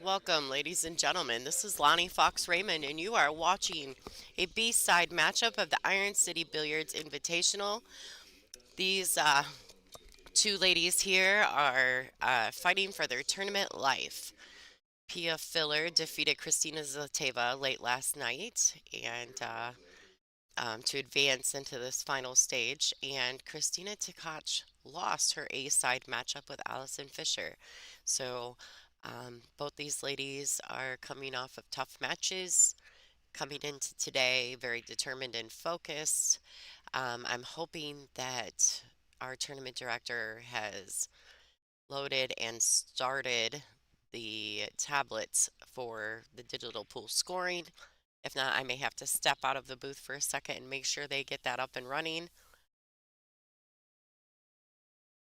Welcome, ladies and gentlemen. This is Lonnie Fox Raymond, and you are watching a B-side matchup of the Iron City Billiards Invitational. These two ladies here are fighting for their tournament life. Pia Filler defeated Christina Zlateva late last night and to advance into this final stage, and Christina Takach lost her A-side matchup with Allison Fisher. So both these ladies are coming off of tough matches, coming into today very determined and focused. I'm hoping that our tournament director has loaded and started the tablets for the digital pool scoring. If not, I may have to step out of the booth for a second and make sure they get that up and running.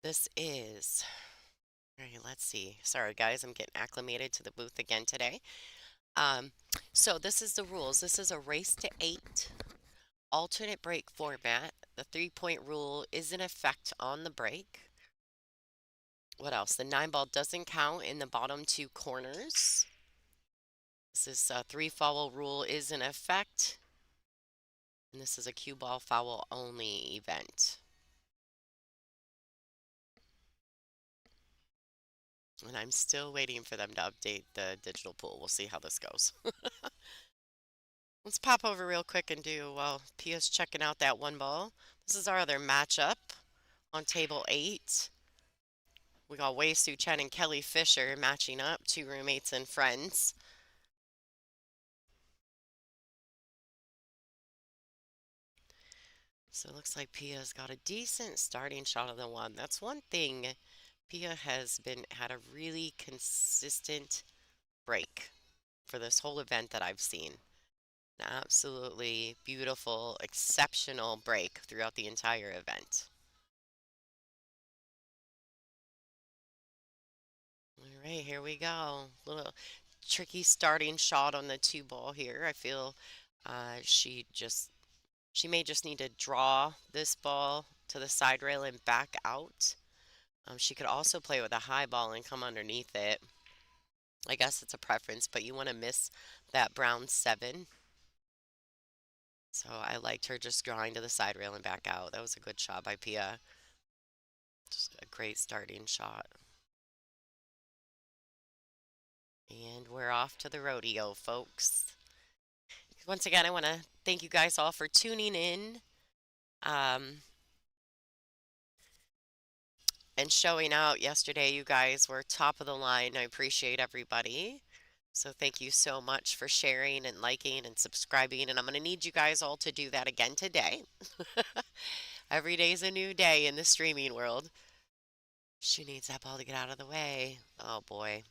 This is, all right, let's see. Sorry, guys, I'm getting acclimated to the booth again today. Um, so this is the rules. This is a race to 8 alternate break format. The 3-point rule is in effect on the break. What else? The 9-ball doesn't count in the bottom 2 corners. This is a 3-foul rule is in effect. And this is a cue ball foul only event. And I'm still waiting for them to update the digital pool. We'll see how this goes. Let's pop over real quick and do, while Pia's checking out that 1 ball. This is our other matchup on table 8. We got Wei Su Chen and Kelly Fisher matching up, 2 roommates and friends. So it looks like Pia's got a decent starting shot on the 1. That's one thing. Pia has had a really consistent break for this whole event that I've seen. An absolutely beautiful, exceptional break throughout the entire event. All right, here we go. Little tricky starting shot on the 2 ball here. I feel she may just need to draw this ball to the side rail and back out. She could also play with a high ball and come underneath it. I guess it's a preference, but you want to miss that brown 7. So I liked her just drawing to the side rail and back out. That was a good shot by Pia. Just a great starting shot. And we're off to the rodeo, folks. Once again, I want to thank you guys all for tuning in and showing out yesterday. You guys were top of the line. I appreciate everybody. So thank you so much for sharing and liking and subscribing. And I'm going to need you guys all to do that again today. Every day's a new day in the streaming world. She needs that ball to get out of the way. Oh boy.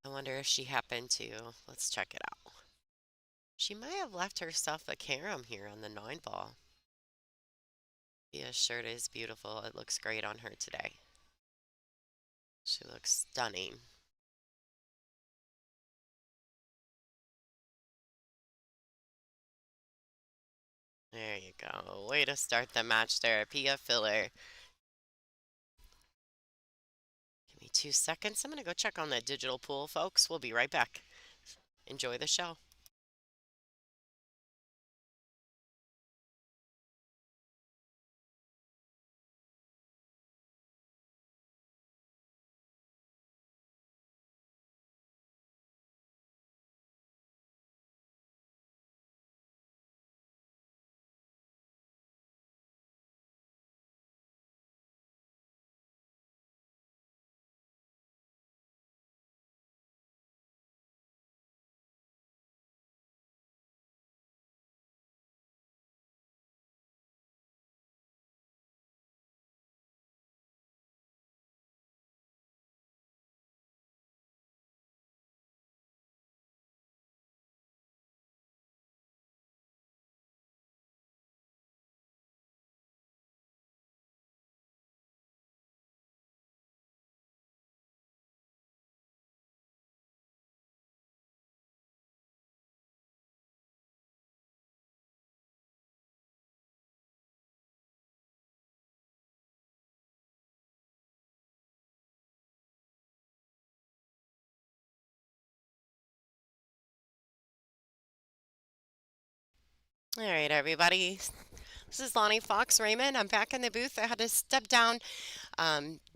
I wonder if she happened to. Let's check it out. She might have left herself a carom here on the 9 ball. Yeah, shirt is beautiful. It looks great on her today. She looks stunning. There you go. Way to start the match there, Pia Filler. Give me 2 seconds. I'm going to go check on the digital pool, folks. We'll be right back. Enjoy the show. All right, everybody. This is Lonnie Fox Raymond. I'm back in the booth. I had to step down.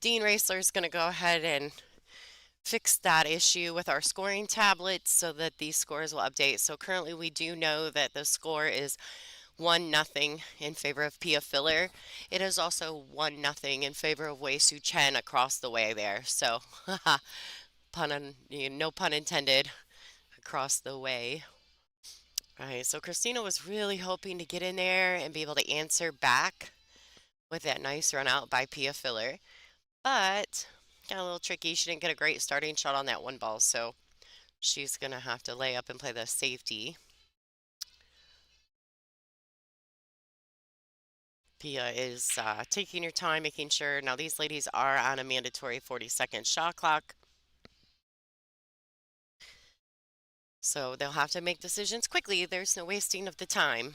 Dean Raceler is going to go ahead and fix that issue with our scoring tablets so that these scores will update. So currently, we do know that the score is 1-0 in favor of Pia Filler. It is also 1-0 in favor of Wei Su Chen across the way there. So, no pun intended, across the way. All right, so Christina was really hoping to get in there and be able to answer back with that nice run out by Pia Filler, but got a little tricky. She didn't get a great starting shot on that one ball, so she's gonna have to lay up and play the safety. Pia is taking her time, making sure. Now, these ladies are on a mandatory 40-second shot clock, so they'll have to make decisions quickly. There's no wasting of the time.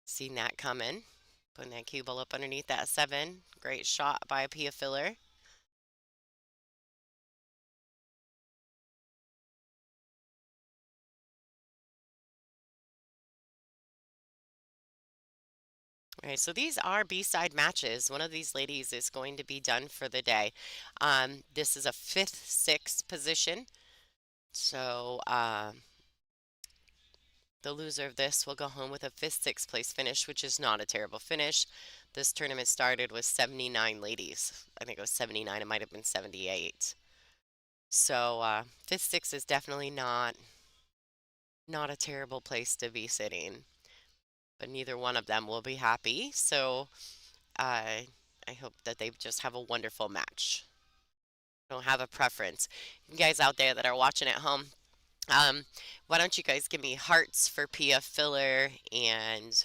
Seen that coming. Putting that cue ball up underneath that 7. Great shot by Pia Filler. All right, so these are B-side matches. One of these ladies is going to be done for the day. This is a 5th, 6th position. So the loser of this will go home with a 5th, 6th place finish, which is not a terrible finish. This tournament started with 79 ladies. I think it was 79. It might have been 78. So 5th, 6th is definitely not a terrible place to be sitting. But neither one of them will be happy. So I I hope that they just have a wonderful match. I don't have a preference. You guys out there that are watching at home, um, why don't you guys give me hearts for Pia Filler and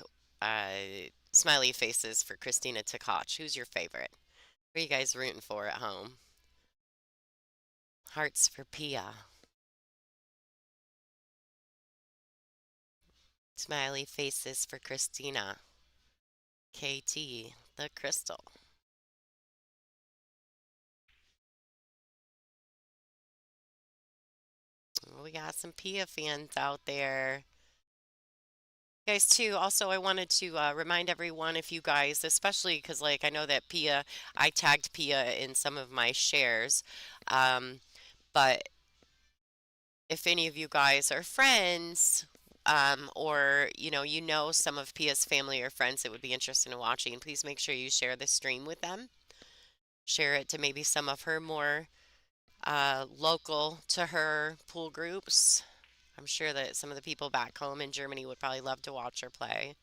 smiley faces for Christina Takach? Who's your favorite? Who are you guys rooting for at home? Hearts for Pia. Smiley faces for Christina. KT, the crystal. We got some Pia fans out there. Guys, too, also, I wanted to remind everyone, if you guys, especially because, like, I know that Pia, I tagged Pia in some of my shares, um, but if any of you guys are friends, or you know some of Pia's family or friends that would be interested in watching, please make sure you share the stream with them. Share it to maybe some of her more local to her pool groups. I'm sure that some of the people back home in Germany would probably love to watch her play.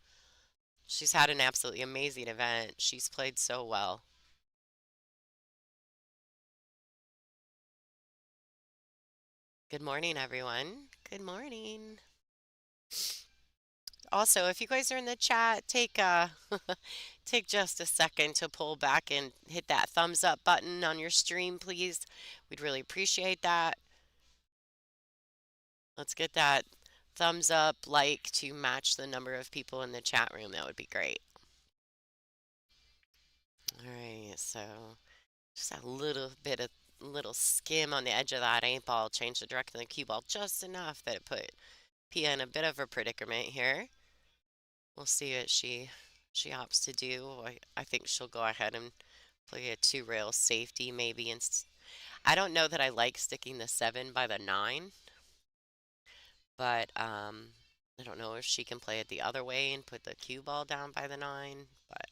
She's had an absolutely amazing event. She's played so well. Good morning, everyone. Good morning. Also, if you guys are in the chat, take take just a second to pull back and hit that thumbs up button on your stream, please. We'd really appreciate that. Let's get that thumbs up like to match the number of people in the chat room. That would be great. All right, so just a little bit of little skim on the edge of that 8 ball, change the direction of the cue ball just enough that it put Pia in a bit of a predicament here. We'll see what she opts to do. I think she'll go ahead and play a 2 rail safety maybe. And I don't know that I like sticking the 7 by the 9, but I don't know if she can play it the other way and put the cue ball down by the 9, but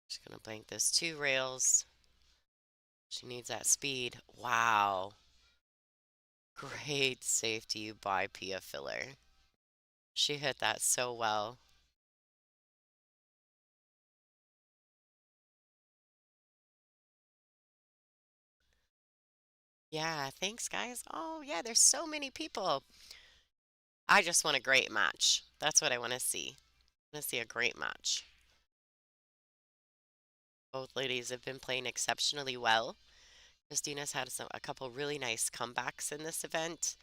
she's gonna bank this 2 rails. She needs that speed. Wow. Great safety by Pia Filler. She hit that so well. Yeah, thanks, guys. Oh, yeah, there's so many people. I just want a great match. That's what I want to see. I want to see a great match. Both ladies have been playing exceptionally well. Christina's had a couple really nice comebacks in this event.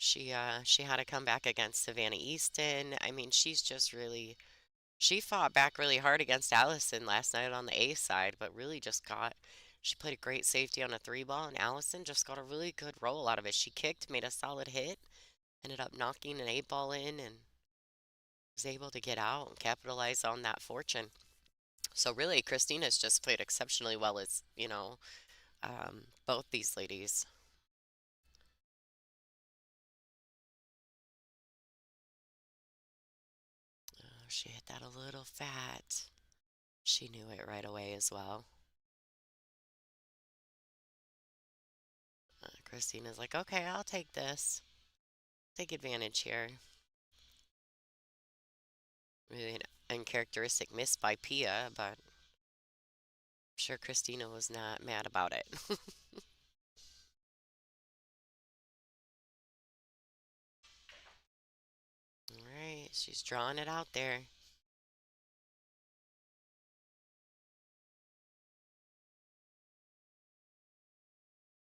She had a comeback against Savannah Easton. I mean, she fought back really hard against Allison last night on the A side, but really just she played a great safety on a 3 ball, and Allison just got a really good roll out of it. She kicked, made a solid hit, Ended up knocking an 8 ball in and was able to get out and capitalize on that fortune. So really, Christina's just played exceptionally well as, both these ladies. Oh, she hit that a little fat. She knew it right away as well. Christina's like, okay, I'll take this. Take advantage here. Really an uncharacteristic miss by Pia, but I'm sure Christina was not mad about it. All right, she's drawing it out there.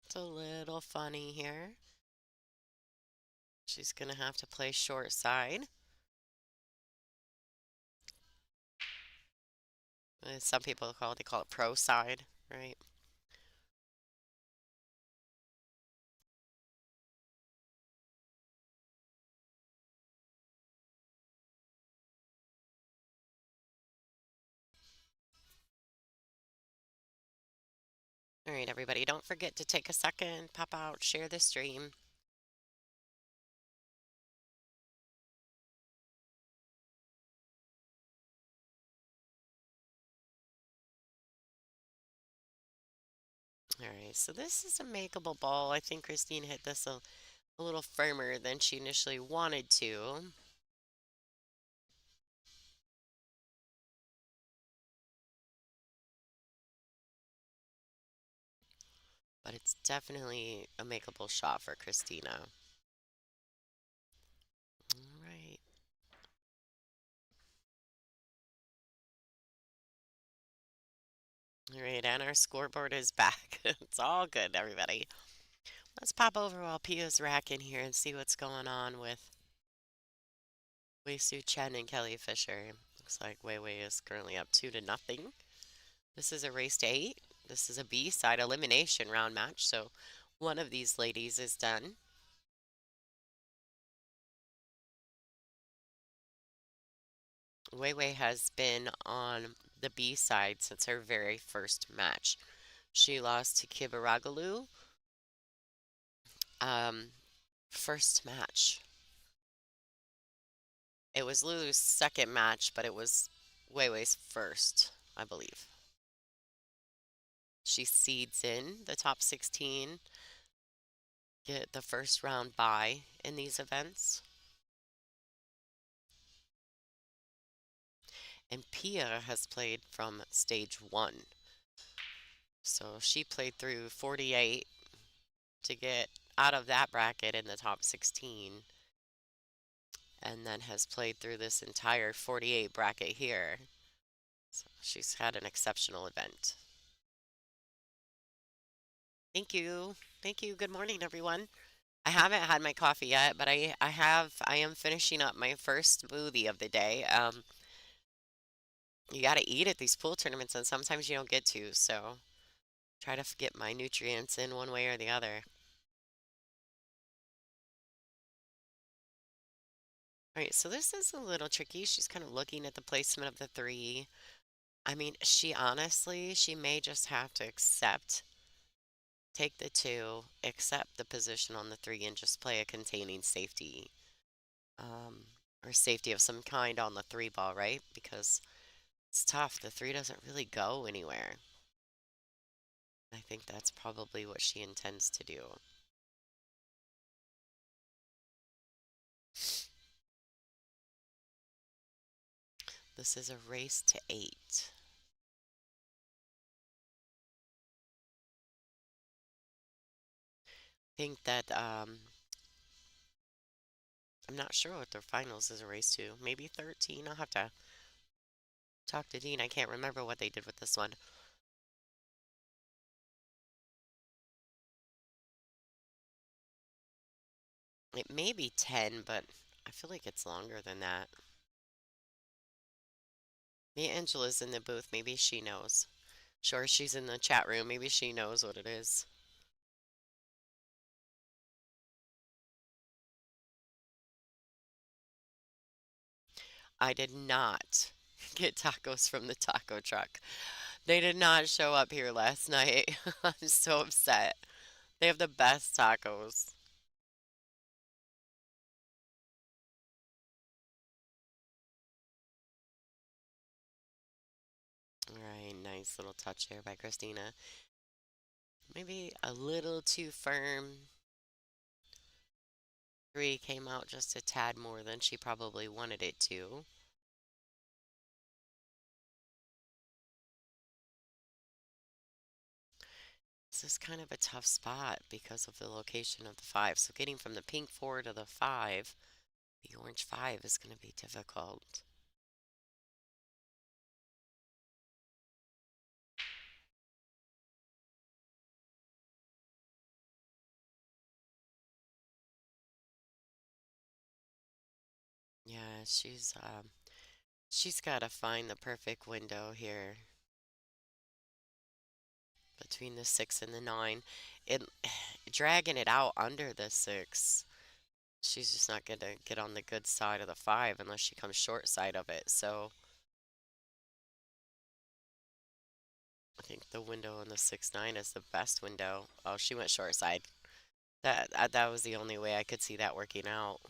It's a little funny here. She's going to have to play short side. Some people call it pro side, right? All right, everybody, don't forget to take a second, pop out, share the stream. All right, so this is a makeable ball. I think Christine hit this a little firmer than she initially wanted to. But it's definitely a makeable shot for Christina. All right. All right, and our scoreboard is back. It's all good, everybody. Let's pop over while Pia's racking here and see what's going on with Wei Su Chen and Kelly Fisher. Looks like Wei Wei is currently up 2-0. This is a race to 8. This is a B-side elimination round match, so one of these ladies is done. Wei Wei has been on the B side since her very first match. She lost to Kibaragalu. Um, First match. It was Lulu's second match, but it was Wei Wei's first, I believe. She seeds in the top 16, get the first round bye in these events. And Pia has played from stage 1. So she played through 48 to get out of that bracket in the top 16, and then has played through this entire 48 bracket here. So she's had an exceptional event. Thank you. Thank you. Good morning, everyone. I haven't had my coffee yet, but I am finishing up my first smoothie of the day. You got to eat at these pool tournaments, and sometimes you don't get to, so try to get my nutrients in one way or the other. All right, so this is a little tricky. She's kind of looking at the placement of the 3. I mean, she may just have to take the 2, accept the position on the 3, and just play a containing safety, um, or safety of some kind on the 3 ball, right? Because it's tough. The 3 doesn't really go anywhere. I think that's probably what she intends to do. This is a race to 8. I think that, I'm not sure what their finals is a race to. Maybe 13. I'll have to talk to Dean. I can't remember what they did with this one. It may be 10, but I feel like it's longer than that. Maybe Angela's in the booth. Maybe she knows. Sure, she's in the chat room. Maybe she knows what it is. I did not get tacos from the taco truck. They did not show up here last night. I'm so upset. They have the best tacos. All right, nice little touch there by Christina. Maybe a little too firm. Three came out just a tad more than she probably wanted it to. This is kind of a tough spot because of the location of the five. So getting from the pink four to the five, the orange five is going to be difficult. Yeah, she's got to find the perfect window here between the six and the nine. It dragging it out under the six. She's just not going to get on the good side of the five unless she comes short side of it. So I think the window on the 6-9 is the best window. Oh, she went short side. That was the only way I could see that working out.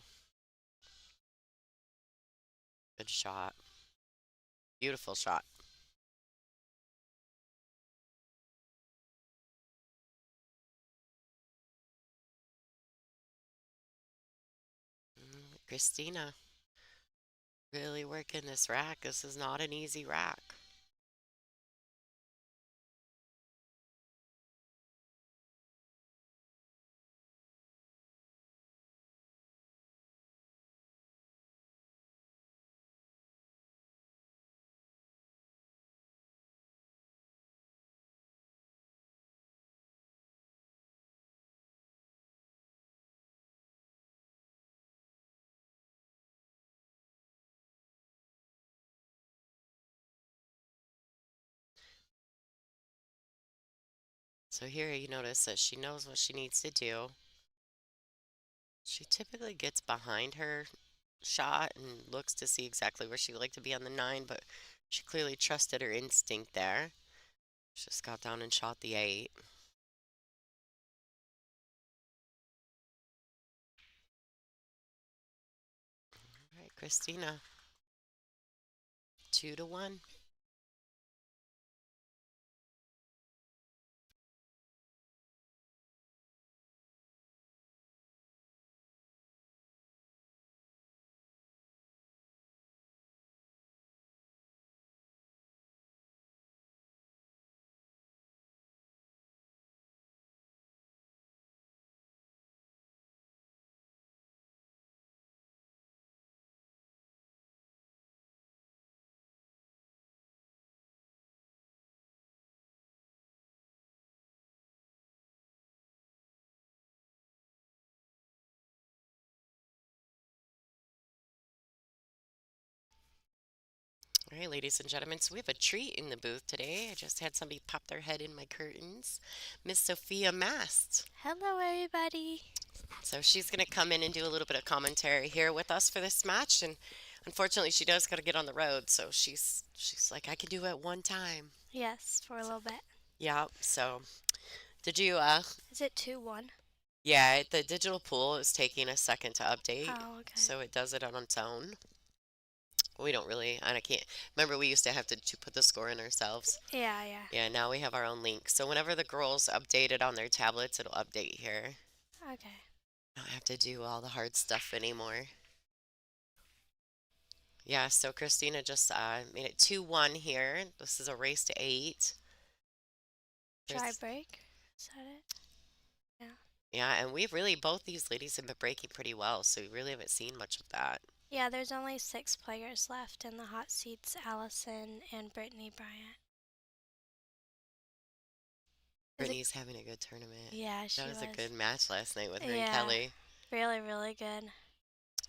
Good shot. Beautiful shot. Christina, really working this rack. This is not an easy rack. So here you notice that she knows what she needs to do. She typically gets behind her shot and looks to see exactly where she'd like to be on the nine, but she clearly trusted her instinct there. She just got down and shot the eight. All right, Christina, 2-1. All right, ladies and gentlemen, so we have a treat in the booth today. I just had somebody pop their head in my curtains. Miss Sophia Mast. Hello, everybody. So she's going to come in and do a little bit of commentary here with us for this match. And unfortunately, she does got to get on the road. So she's like, I can do it one time. Yes, for a So, little bit. yeah. So did you, Is it 2-1? yeah, the digital pool is taking a second to update. Oh, okay. So it does it on its own. We don't really, and I can't remember we used to have to put the score in ourselves. Yeah, yeah. Yeah, now we have our own link. So whenever the girls update it on their tablets, it'll update here. Okay. I don't have to do all the hard stuff anymore. Yeah, so Christina just made it 2-1 here. This is a race to eight. Try There's, break. Is that it? Yeah. yeah, and we've really, both these ladies have been breaking pretty well, so we really haven't seen much of that. Yeah, there's only 6 players left in the hot seats, Allison and Brittany Bryant. Is it? Brittany's having a good tournament. Yeah, That she was a was. good match last night with her and Yeah, Kelly. really, really good.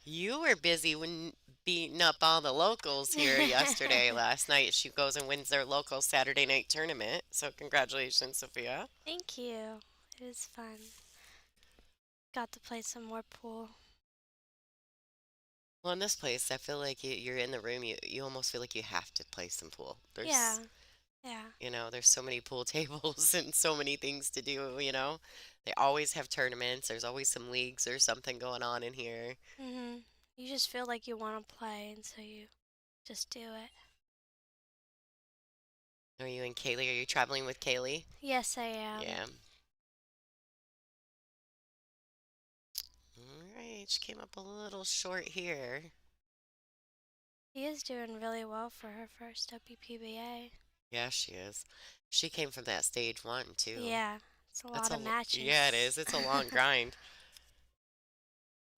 You were busy when beating up all the locals here yesterday. Last night, she goes and wins their local Saturday night tournament. So congratulations, Sophia. Thank you. It was fun. Got to play some more pool. Well, in this place, I feel like you're in the room, you almost feel like you have to play some pool. Yeah, yeah. There's so many pool tables and so many things to do. They always have tournaments. There's always some leagues or something going on in here. You just feel like you want to play, and so you just do it. Are you and Kaylee? Are you traveling with Kaylee? Yes, I am. Yeah. All right. She came up a little short here. She is doing really well for her first WPBA. Yeah, she is. She came from that stage one too. Yeah, it's a That's lot of yeah, it matches. is. It's a long grind.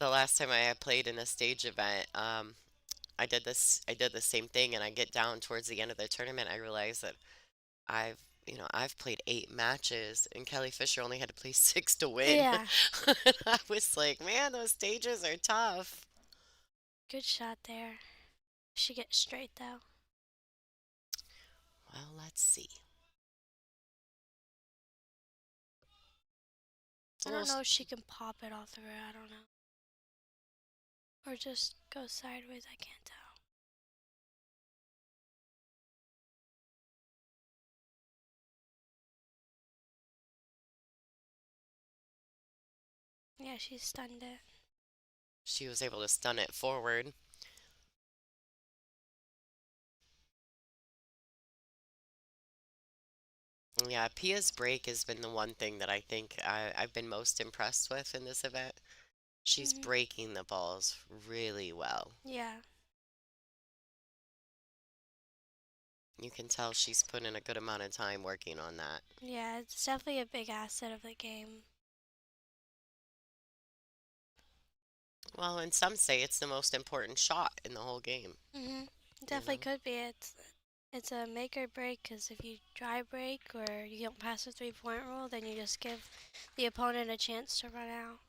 The last time I had played in a stage event, I did the same thing, and I get down towards the end of the tournament, I realized that I've, I've played 8 matches, and Kelly Fisher only had to play 6 to win. Yeah, And I was like, man, those stages are tough. good shot there. She gets straight though. Well, let's see. It's a I little, don't know if she can pop it off the road. I don't know. Or just go sideways. I can't tell. Yeah, she stunned it. she was able to stun it forward. Yeah, Pia's break has been the one thing that I think I've been most impressed with in this event. She's hmm breaking the balls really well. Yeah, You can tell she's put in a good amount of time working on that. yeah, it's definitely a big asset of the game. Well, and some say it's the most important shot in the whole game, hmm you Definitely know? could be. It's a make or break because if you dry break or you don't pass the 3-point rule, then you just give the opponent a chance to run out.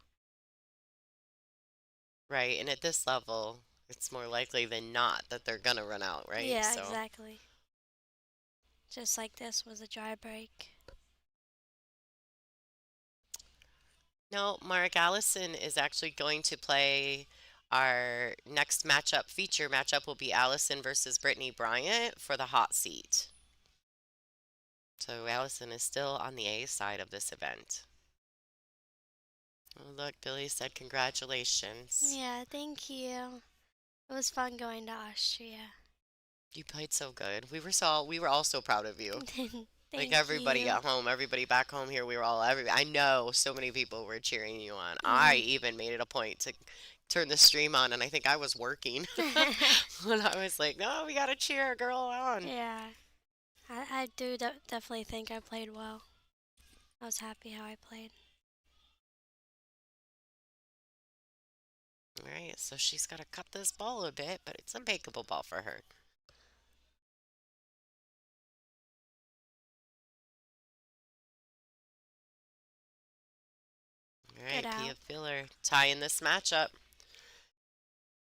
Right, and at this level, it's more likely than not that they're gonna run out, right? Yeah, So, exactly. Just like this was a dry break. no, Mark Allison is actually going to play our next feature matchup will be Allison versus Brittany Bryant for the hot seat. So Allison is still on the A side of this event. Oh, look, Billy said congratulations. Yeah, thank you. It was fun going to Austria. You played so good. We were all so proud of you. Like Thank everybody you. at home, everybody back home here, I know so many people were cheering you on. I hmm even made it a point to turn the stream on, and I think I was working when I was like, "No, we gotta cheer a girl on." yeah, I do definitely think I played well. I was happy how I played. All right, so she's got to cut this ball a bit, but it's a makeable ball for her. All Good right, Pia out. Filler tying this matchup.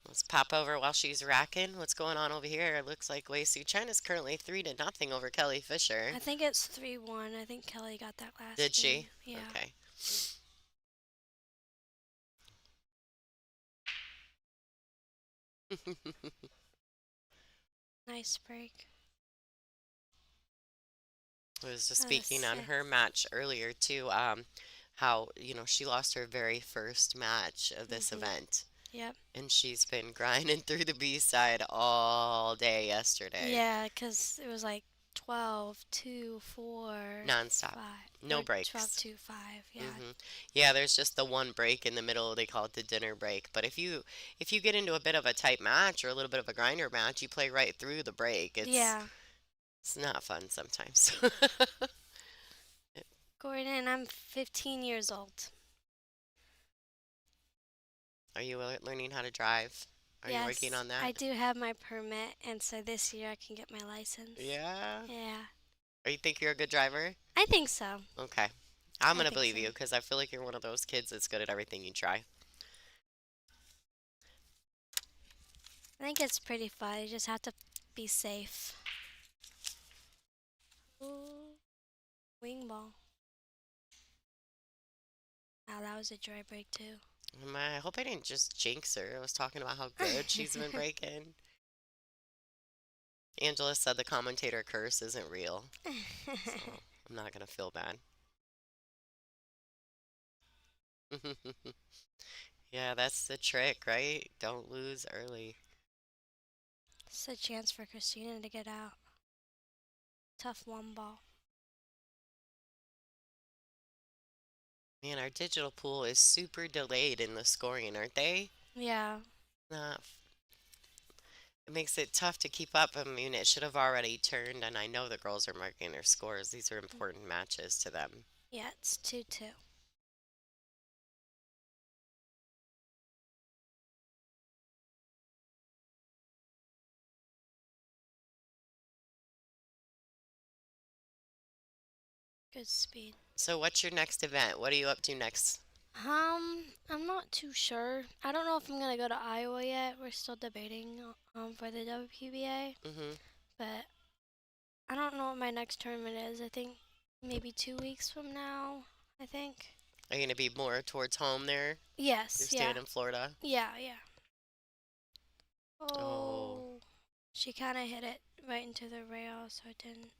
Let's pop over while she's racking. What's going on over here? It looks like Wei Su Chen is currently 3-0 over Kelly Fisher. I think it's 3-1. I think Kelly got that Did last she? game. Yeah. Okay. Nice break. I was just That was speaking on sick. her match earlier too, how, she lost her very first match of this Mhm. event. Yep. And she's been grinding through the B side all day yesterday. Yeah, 'cause it was like 12, 2, 4, Nonstop. 5, No or 12, breaks. 2, 5. Yeah. hmm Yeah, there's just the one break in the middle. They call it the dinner break. But if you get into a bit of a tight match or a little bit of a grinder match, you play right through the break. Yeah. It's not fun sometimes. Gordon, I'm 15 years old. Are you learning how to drive? Are you working Yes, on I that? do have my permit, and so this year I can get my license. Yeah. Yeah. Or you think you're a good driver? I think so. Okay. I'm I gonna think believe so. you because I feel like you're one of those kids that's good at everything you try. I think it's pretty fun. You just have to be safe. Ooh, wing ball. Wow, that was a joy break too. I hope I didn't just jinx her. I was talking about how good she's been breaking. Angela said the commentator curse isn't real, so I'm not gonna feel bad. Yeah, that's the trick, right? Don't lose early. It's a chance for Christina to get out. Tough one ball. Man, our digital pool is super delayed in the scoring, aren't they? Yeah. Not, it makes it tough to keep up. I mean, it should have already turned, and I know the girls are marking their scores. These are important matches to them. Yeah, it's 2-2. Good speed. So, what's your next event? What are you up to next? I'm not too sure. I don't know if I'm gonna go to Iowa yet. We're still debating for the WPBA, Hmm. but I don't know what my next tournament is. I think maybe 2 weeks from now. I think. Are you going to be more towards home there? You're Yes. Yeah. staying in Florida? Yeah. Yeah. Oh. Oh, she kind of hit it right into the rail, so it didn't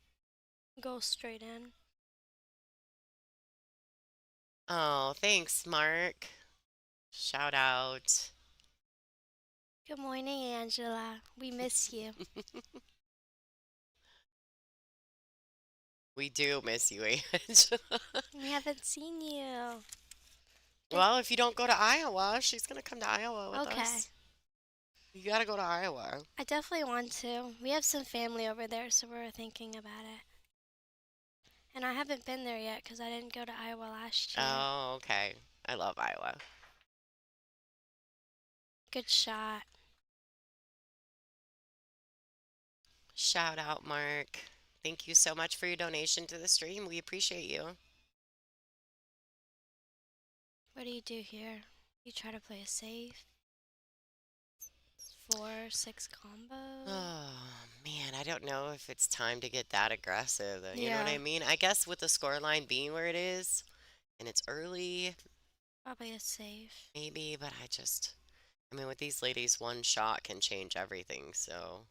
go straight in. Oh, thanks, Mark. Shout out. Good morning, Angela. We miss you. We do miss you, Ange. We haven't seen you. Well, if you don't go to Iowa, she's going to come to Iowa with Okay. us. You got to go to Iowa. I definitely want to. We have some family over there, so we're thinking about it. And I haven't been there yet because I didn't go to Iowa last year. Oh, okay. I love Iowa. Good shot. Shout out, Mark. Thank you so much for your donation to the stream. We appreciate you. What do you do here? You try to play a safe. 4-6 combo. Oh, man, I don't know if it's time to get that aggressive. You know what Yeah, I mean? I guess with the score line being where it is and it's early, probably a safe. maybe, but I mean, with these ladies, one shot can change everything. So,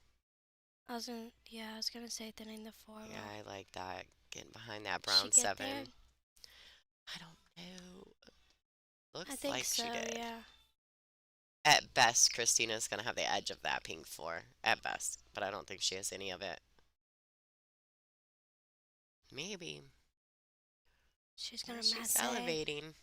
I was gonna say thinning the four yeah, roll. I like that. Getting behind that Did she brown get there? seven. I don't know. I Looks think like so, she did. yeah. At best, Christina's going to have the edge of that pink four. At best. But I don't think she has any of it. Maybe. She's Oh, gonna she's mass A. elevating.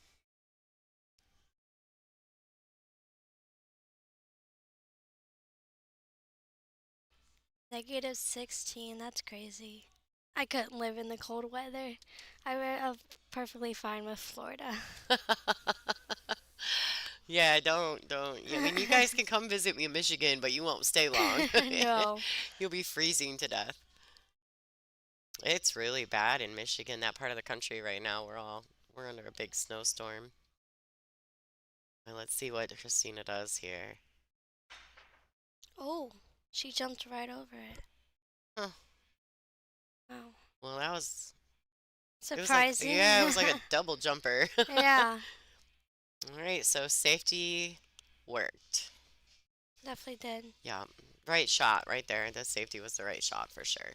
-16, that's crazy. I couldn't live in the cold weather. I'm perfectly fine with Florida. Yeah, don't. I mean, you guys can come visit me in Michigan, but you won't stay long. No. You'll be freezing to death. It's really bad in Michigan, that part of the country right now. We're under a big snowstorm. Well, let's see what Christina does here. Oh, she jumped right over it. Huh. Wow. Well, it was like, Surprising. yeah, it was like a double jumper. Yeah, All right, so safety worked. definitely did. Yeah, right shot right there. The safety was the right shot for sure.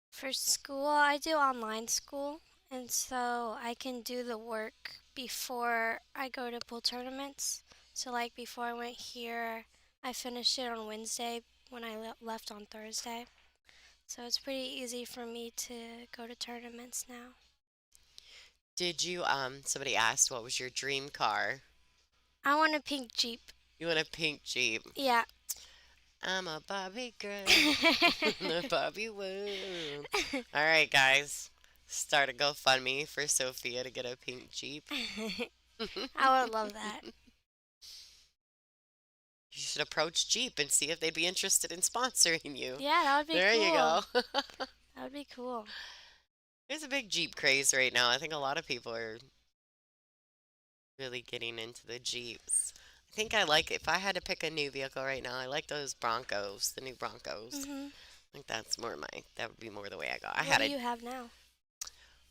For school, I do online school, and so I can do the work before I go to pool tournaments. So, like before I went here, I finished it on Wednesday when I left on Thursday. So, it's pretty easy for me to go to tournaments now. Did you, somebody asked what was your dream car? I want a pink Jeep. You want a pink Jeep. Yeah. I'm a Barbie girl in the Barbie world. All right, guys. Start a GoFundMe for Sophia to get a pink Jeep. I would love that. You should approach Jeep and see if they'd be interested in sponsoring you. Yeah, that would be There you cool. go. That would be cool. There's a big Jeep craze right now. I think a lot of people are really getting into the Jeeps. I think I like, if I had to pick a new vehicle right now, I like those Broncos, the new Broncos. Mhm. I think that would be more the way I go. I What had do a, you have now?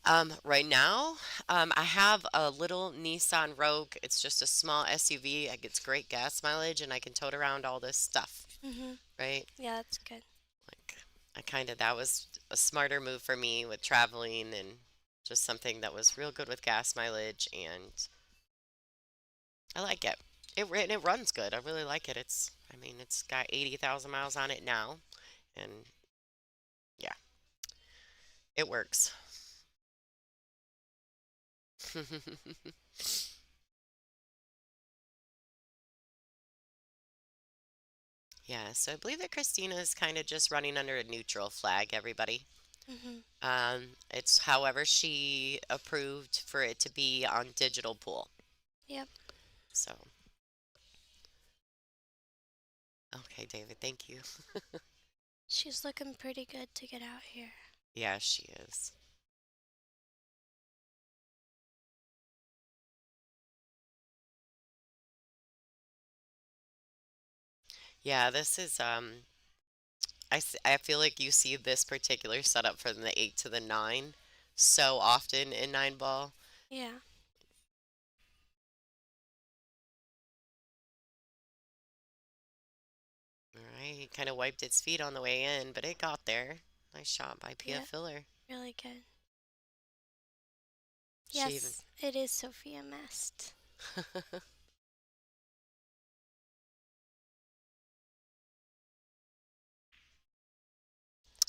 Right now, I have a little Nissan Rogue. It's just a small SUV. It gets great gas mileage, and I can tote around all this stuff, Mhm. right? Yeah, that's good. Like, that was a smarter move for me with traveling and just something that was real good with gas mileage, and I like it. And it runs good. I really like it. I mean, it's got 80,000 miles on it now, and yeah, it works. Yeah, so I believe that Christina is kind of just running under a neutral flag, everybody. Mhm. It's however she approved for it to be on digital pool. Yep. So, okay, David, thank you. She's looking pretty good to get out here. Yeah, she is. Yeah, this is I feel like you see this particular setup from the 8 to the 9 so often in 9 ball. Yeah. All right, he kind of wiped its feet on the way in, but it got there. Nice shot by Pia Yep. Filler. Really good. She even Yes, it is Sophia Mast.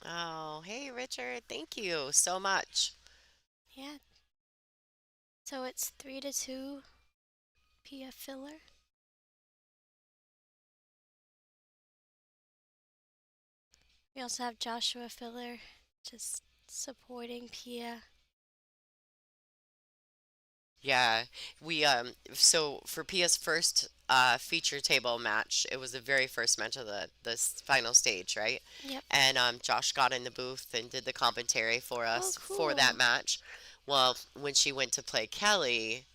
Oh, hey Richard, thank you so much. Yeah. So it's 3-2 Pia Filler. We also have Joshua Filler just supporting Pia. Yeah, we so for Pia's first feature table match, it was the very first match of the final stage, right? Yep. And Josh got in the booth and did the commentary for Oh, us for that cool. match. Well, when she went to play Kelly,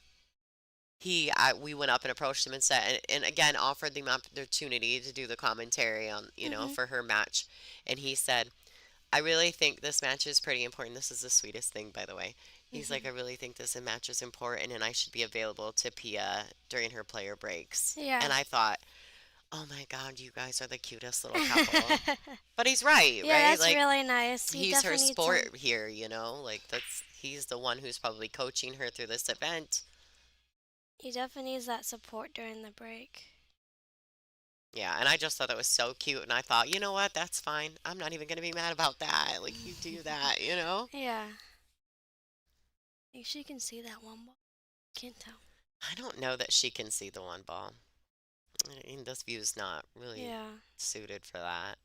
we went up and approached him and said, and again offered the opportunity to do the commentary on, Mhm. for her match, and he said, I really think this match is pretty important. This is the sweetest thing, by the way. He's like, I Mhm. really think this match is important, and I should be available to Pia during her player breaks. Yeah. And I thought, oh my God, you guys are the cutest little couple. But he's right, Yeah, right? that's Like, really nice. You he's her definitely need some. sport here, Like, he's the one who's probably coaching her through this event. You definitely need that support during the break. Yeah, and I just thought that was so cute, and I thought, you know what? That's fine. I'm not even gonna be mad about that. Like, you do that. Yeah. I think she can see that one, but can't tell. I don't know that she can see the one ball. I mean, this view's not really Yeah. suited for that.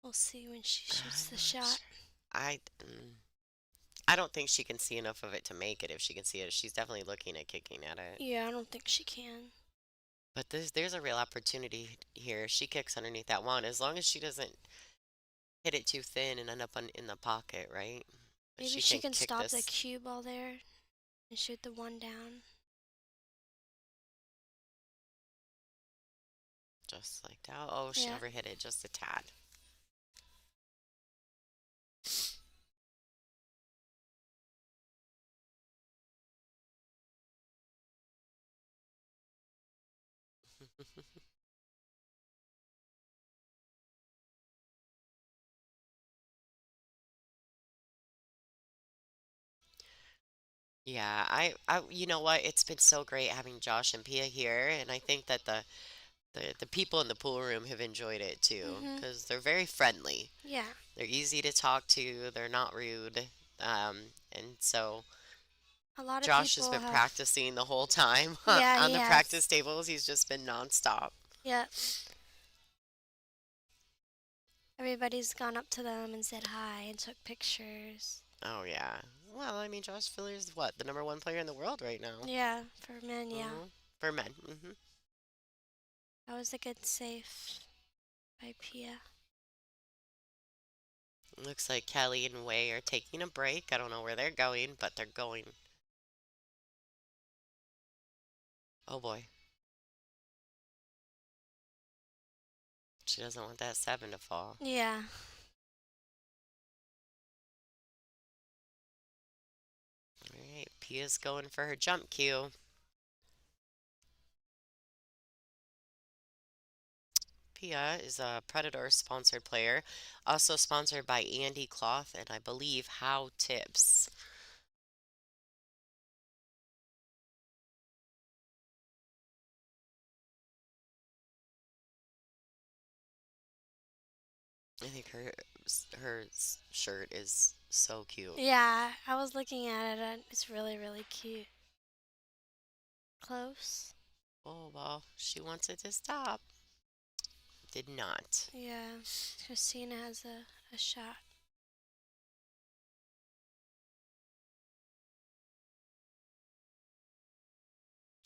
We'll see when she shoots I'm the not shot. sure. I don't think she can see enough of it to make it. If she can see it, she's definitely looking at kicking at it. Yeah, I don't think she can. But there's a real opportunity here. She kicks underneath that one, as long as she doesn't hit it too thin and end up in the pocket, right? But Maybe she she can can kick stop the this cue ball there and shoot the one down. just like that. Oh, she Yeah. overhit it just a tad. Yeah, you know what? It's been so great having Josh and Pia here, and I think that the people in the pool room have enjoyed it too, Mhm. because they're very friendly. Yeah. They're easy to talk to. They're not rude. And so A lot of Josh has people been have. practicing the whole time Yeah, on he the has. practice tables. He's just been nonstop. Yeah. Everybody's gone up to them and said hi and took pictures. Oh yeah. Well, I mean, Josh Filler's what, the number one player in the world right now. Yeah, for men, yeah. For men. That was a good save by Pia. Looks like Kelly and Way are taking a break. I don't know where they're going, but they're going. Oh boy. She doesn't want that seven to fall. Yeah. Pia's going for her jump cue. Pia is a Predator sponsored player, also sponsored by Andy Cloth and I believe How Tips. I think her shirt is so cute. Yeah, I was looking at it and it's really, really cute. Close. Oh, well, she wants it to stop. Did not. Yeah, Christina has a shot.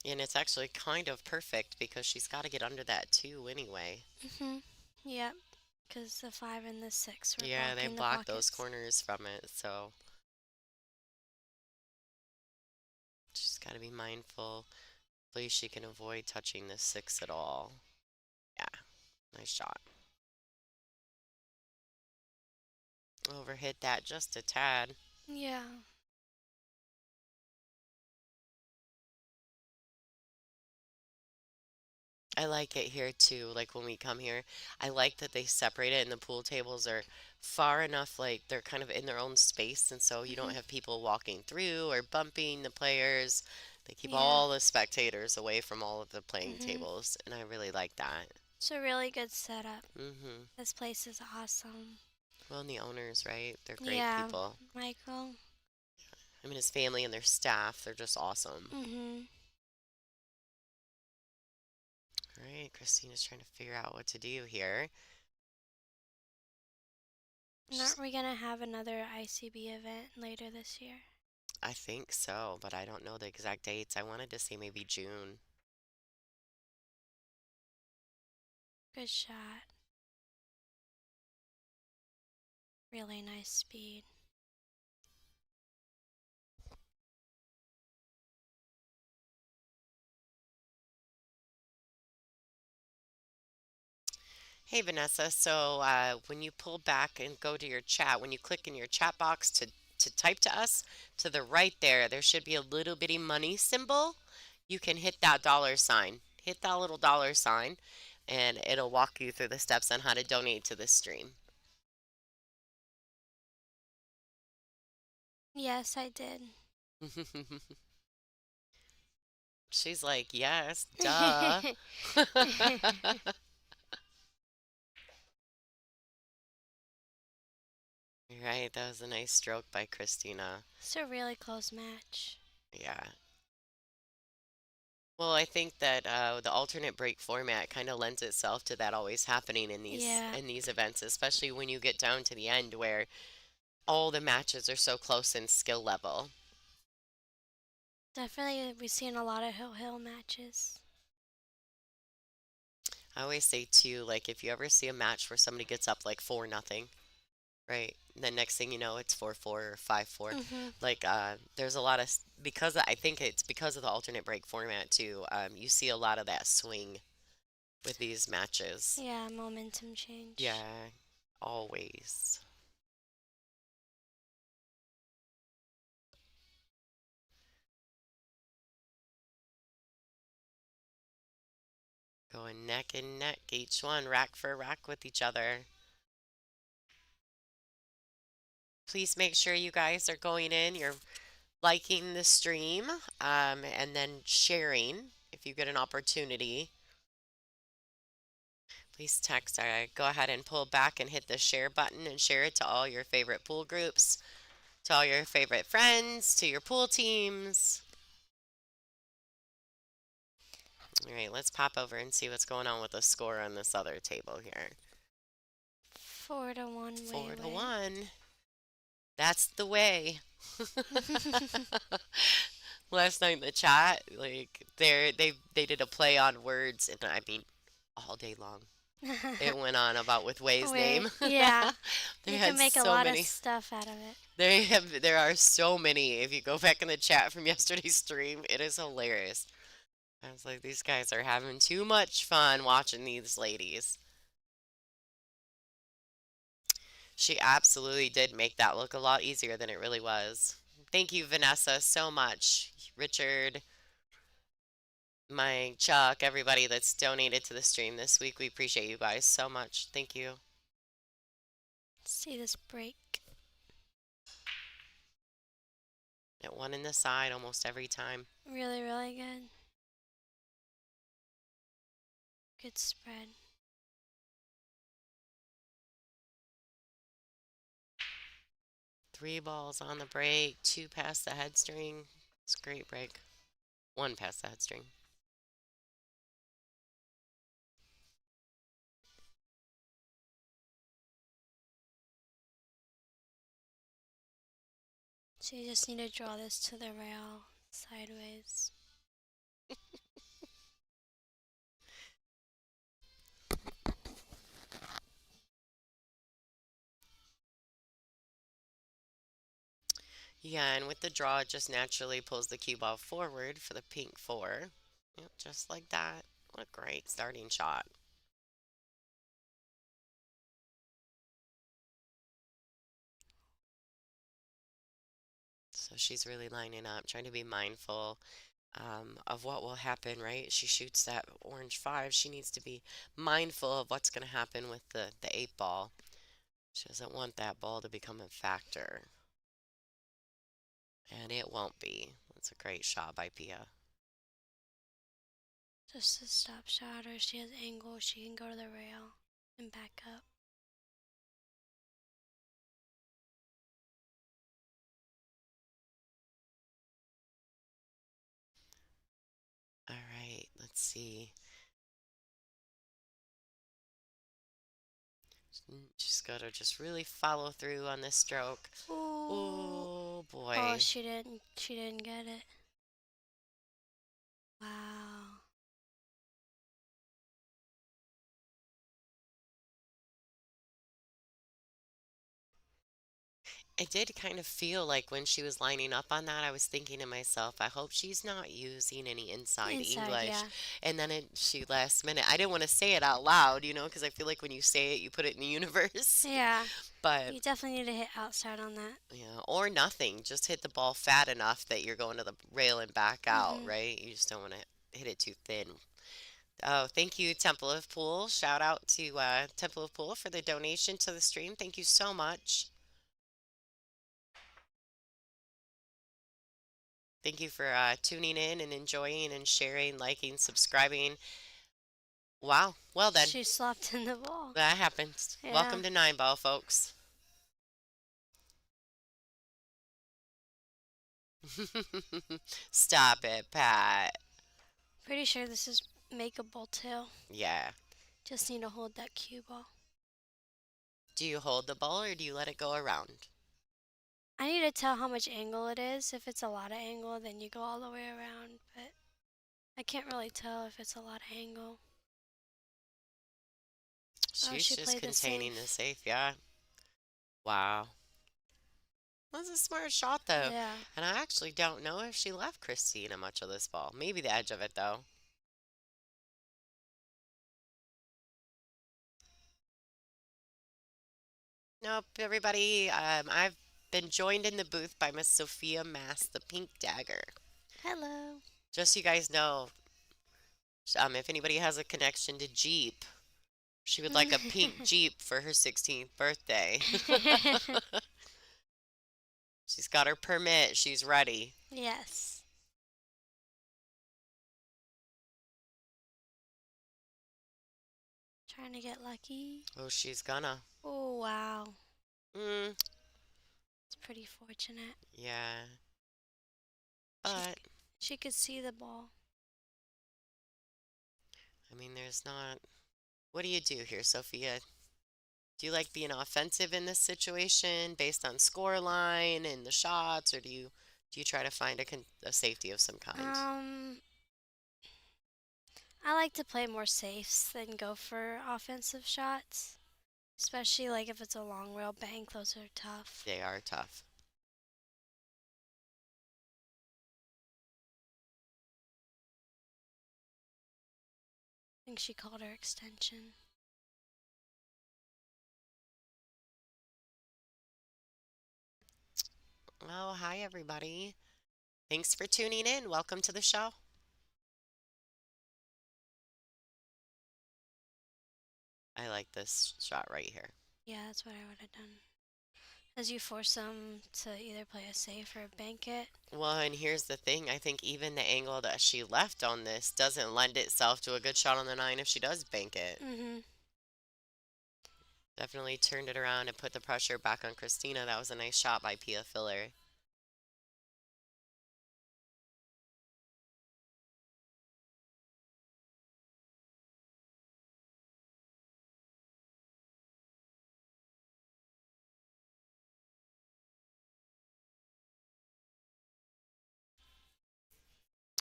And it's actually kind of perfect because she's got to get under that two anyway. Yep, because the 5 and the 6 were Yeah, they blocking the block those pockets. corners from it, so she's got to be mindful. Hopefully she can avoid touching the six at all. Yeah, nice shot. Overhit that just a tad. Yeah. I like it here too. Like when we come here, I like that they separate it and the pool tables are far enough, like they're kind of in their own space, and so you don't Mhm. have people walking through or bumping the players. They keep Yeah. all the spectators away from all of the playing Mhm. tables, and I really like that. It's a really good setup. Hmm. This place is awesome. Well, and the owners, right? They're great Yeah, people. Michael. I mean, his family and their staff, they're just awesome. Mhm. All right, Christina's trying to figure out what to do here. And She's, aren't we gonna have another ICB event later this year? I think so, but I don't know the exact dates. I wanted to say maybe June. Good shot. Really nice speed. Hey Vanessa, so when you pull back and go to your chat, when you click in your chat box to type to us, to the right there, there should be a little bitty money symbol. You can hit that dollar sign. Hit that little dollar sign, and it'll walk you through the steps on how to donate to this stream. Yes, I did. She's like, yes, duh. Right, that was a nice stroke by Christina. It's a really close match. Yeah. Well, I think that the alternate break format kind of lends itself to that always happening Yeah, in these events, especially when you get down to the end where all the matches are so close in skill level. definitely we've seen a lot of hill matches. I always say too, like if you ever see a match where somebody gets up like 4-0, right? The next thing you know, it's 4-4 or 5-4. Mhm. Like there's a lot of because I think it's because of the alternate break format too. You see a lot of that swing with these matches. Yeah, momentum change. Yeah, always. Going neck and neck, each one rack for rack with each other. Please make sure you guys are going in, you're liking the stream, and then sharing if you get an opportunity. Please text, go ahead and pull back and hit the share button and share it to all your favorite pool groups, to all your favorite friends, to your pool teams. All right, let's pop over and see what's going on with the score on this other table here. 4-1 way Four to way. one. That's the way. Last night in the chat, like they did a play on words, and I mean, all day long. It went on about with Way's Way, name. yeah. They You can had make a so lot of many. stuff out of it. There are so many. If you go back in the chat from yesterday's stream, it is hilarious. I was like, these guys are having too much fun watching these ladies. She absolutely did make that look a lot easier than it really was. Thank you, Vanessa, so much. Richard, Mike, Chuck, everybody that's donated to the stream this week. We appreciate you guys so much. Thank you. See this break. At one in the side almost every time. Really, really good. Good spread. Three balls on the break, two past the head string. It's a great break. One past the head string. So you just need to draw this to the rail sideways. Yeah, and with the draw, it just naturally pulls the cue ball forward for the pink four. Yep, just like that. What a great starting shot. So she's really lining up, trying to be mindful of what will happen, right? She shoots that orange five. She needs to be mindful of what's going to happen with the eight ball. She doesn't want that ball to become a factor. And it won't be. That's a great shot by Pia. Just a stop shot, or if she has angle, she can go to the rail and back up. All right, let's see. She's got to just really follow through on this stroke. Ooh. Oh boy. Oh, she didn't. She didn't get it. Wow. I did kind of feel like when she was lining up on that, I was thinking to myself, I hope she's not using any inside Inside, English. yeah. And then she last minute, I didn't want to say it out loud, because I feel like when you say it, you put it in the universe. Yeah. But You definitely need to hit outside on that. yeah, or nothing. Just hit the ball fat enough that you're going to the rail and back out, Mhm. right? You just don't want to hit it too thin. Oh, thank you, Temple of Pool. Shout out to Temple of Pool for the donation to the stream. Thank you so much. Thank you for tuning in and enjoying and sharing, liking, subscribing. Wow. Well then, She slopped in the ball. that happens. Yeah. Welcome to Nine Ball, folks. Stop it, Pat. Pretty sure this is makeable too. Yeah. Just need to hold that cue ball. Do you hold the ball or do you let it go around? I need to tell how much angle it is. If it's a lot of angle, then you go all the way around. But I can't really tell if it's a lot of angle. Oh, She's she just played the containing the safe. safe, yeah. Wow. That's a smart shot, though. Yeah. And I actually don't know if she left Christina much of this ball. Maybe the edge of it, though. Nope, everybody. I've been joined in the booth by Miss Sophia Mast, the pink dagger. Hello. Just so you guys know, if anybody has a connection to Jeep, she would like a pink Jeep for her 16th birthday. She's got her permit. She's ready. Yes. Trying to get lucky. Oh, she's gonna. Oh, wow. Mm, It's pretty fortunate. yeah. She's, But, she could see the ball. I mean, there's not. What do you do here, Sophia? Do you like being offensive in this situation based on score line and the shots, or do you try to find a safety of some kind? Um, I like to play more safes than go for offensive shots. Especially like if it's a long rail bank, those are tough. They are tough. I think she called her extension. Oh, hi, everybody. Thanks for tuning in. Welcome to the show. I like this shot right here. Yeah, that's what I would have done. As you force them to either play a safe or bank it. Well, and here's the thing. I think even the angle that she left on this doesn't lend itself to a good shot on the nine if she does bank it. Mhm. Definitely turned it around and put the pressure back on Christina. That was a nice shot by Pia Filler.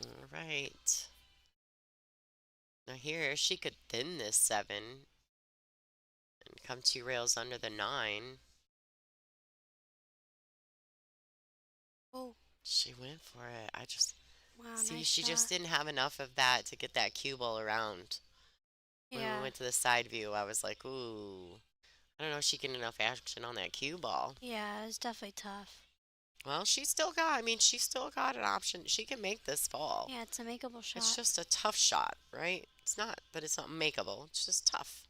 All right. Now here, she could thin this seven and come two rails under the nine. Oh, She went for it. I just wow, see nice she just shot. didn't have enough of that to get that cue ball around. When we Yeah. went to the side view, I was like, ooh, I don't know if she can get enough action on that cue ball. Yeah, it's definitely tough. Well, she still got an option. She can make this fall. Yeah, it's a makeable It's shot. just a tough shot, right? It's not makeable. It's just tough.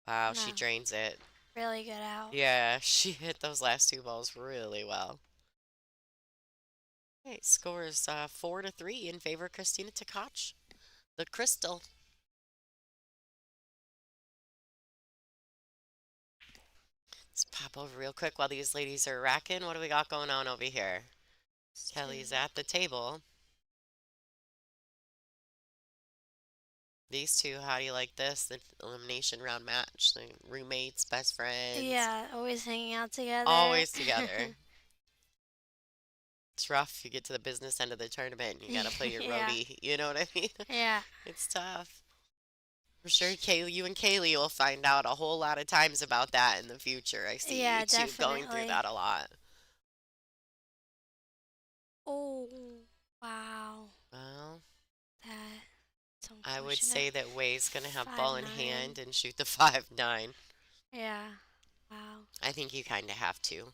Wow, she No, drains it. really good out. Yeah, she hit those last two balls really well. Okay, score is 4-3 in favor of Christina Takach, the Crystal. Let's pop over real quick while these ladies are racking. What do we got going on over here? Kelly's at the table. These two, how do you like this? The elimination round match. The roommates, best friends, Yeah, always hanging out together. always together. It's rough. You get to the business end of the tournament and you gotta play your Yeah. roadie. You know what I mean? Yeah. It's tough. I'm sure you and Kaylee will find out a whole lot of times about that in the future. I see you Yeah, two going through definitely. that a lot. Oh, wow. Well, That's I would unfortunate. say that Way's gonna have ball in 5-9. hand and shoot the 5-9. Yeah. Wow. I think you kind of have to.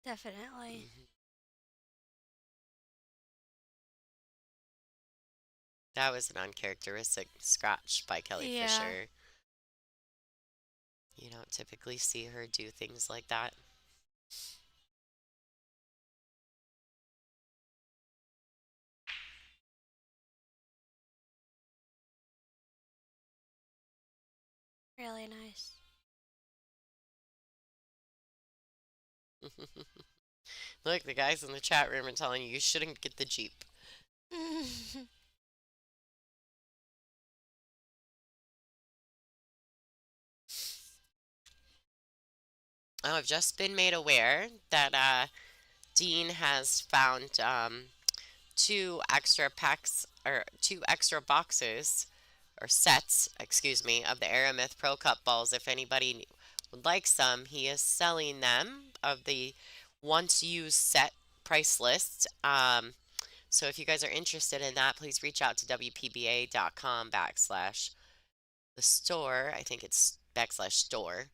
Definitely. Mhm. That was an uncharacteristic scratch by Kelly Yeah. Fisher. You don't typically see her do things like that. Really nice. Look, the guys in the chat room are telling you shouldn't get the Jeep. I've just been made aware that Dean has found two extra packs or two extra boxes or sets, excuse me, of the Aramith Pro Cup balls. If anybody would like some, he is selling them of the once used set price list. So if you guys are interested in that, please reach out to WPBA.com backslash the store. I think it's backslash store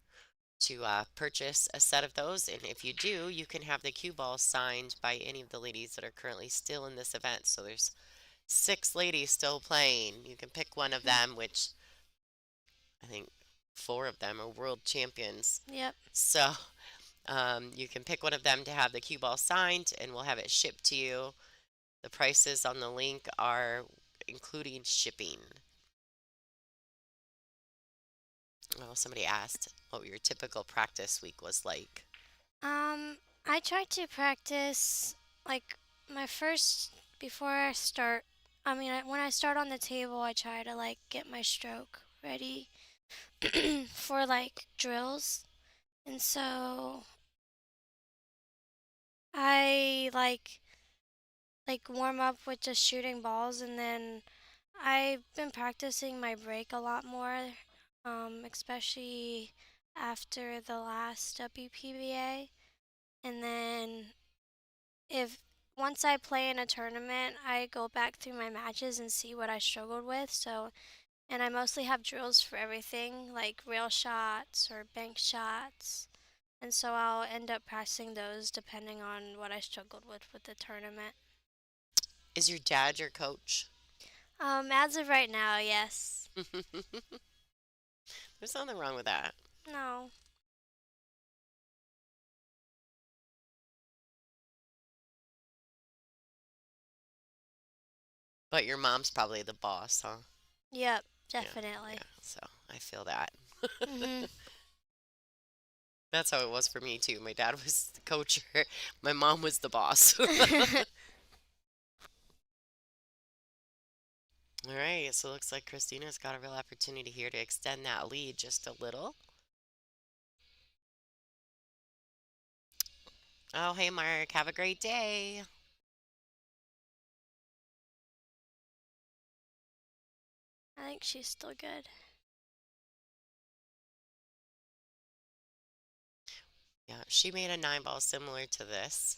to purchase a set of those. And if you do, you can have the cue ball signed by any of the ladies that are currently still in this event. So there's 6 ladies still playing. You can pick one of them, which I think 4 of them are world champions. Yep. So you can pick one of them to have the cue ball signed, and we'll have it shipped to you. The prices on the link are including shipping. Oh, somebody asked what your typical practice week was like. I try to practice like my first before I start. When I start on the table, I try to like get my stroke ready for like drills, and so I like warm up with just shooting balls, and then I've been practicing my break a lot more, especially after the last WPBA. And then if once I play in a tournament, I go back through my matches and see what I struggled with. So, and I mostly have drills for everything, like rail shots or bank shots. and so I'll end up practicing those depending on what I struggled with the tournament. Is your dad your coach? As of right now, yes. There's nothing wrong with that. No. But your mom's probably the boss, huh? Yep, Yeah, definitely. yeah. So I feel that. Mhm. That's how it was for me too. My dad was the coach. My mom was the boss. All right, so it looks like Christina's got a real opportunity here to extend that lead just a little. Oh, hey, Mark. Have a great day. I think she's still good. Yeah, she made a 9 ball similar to this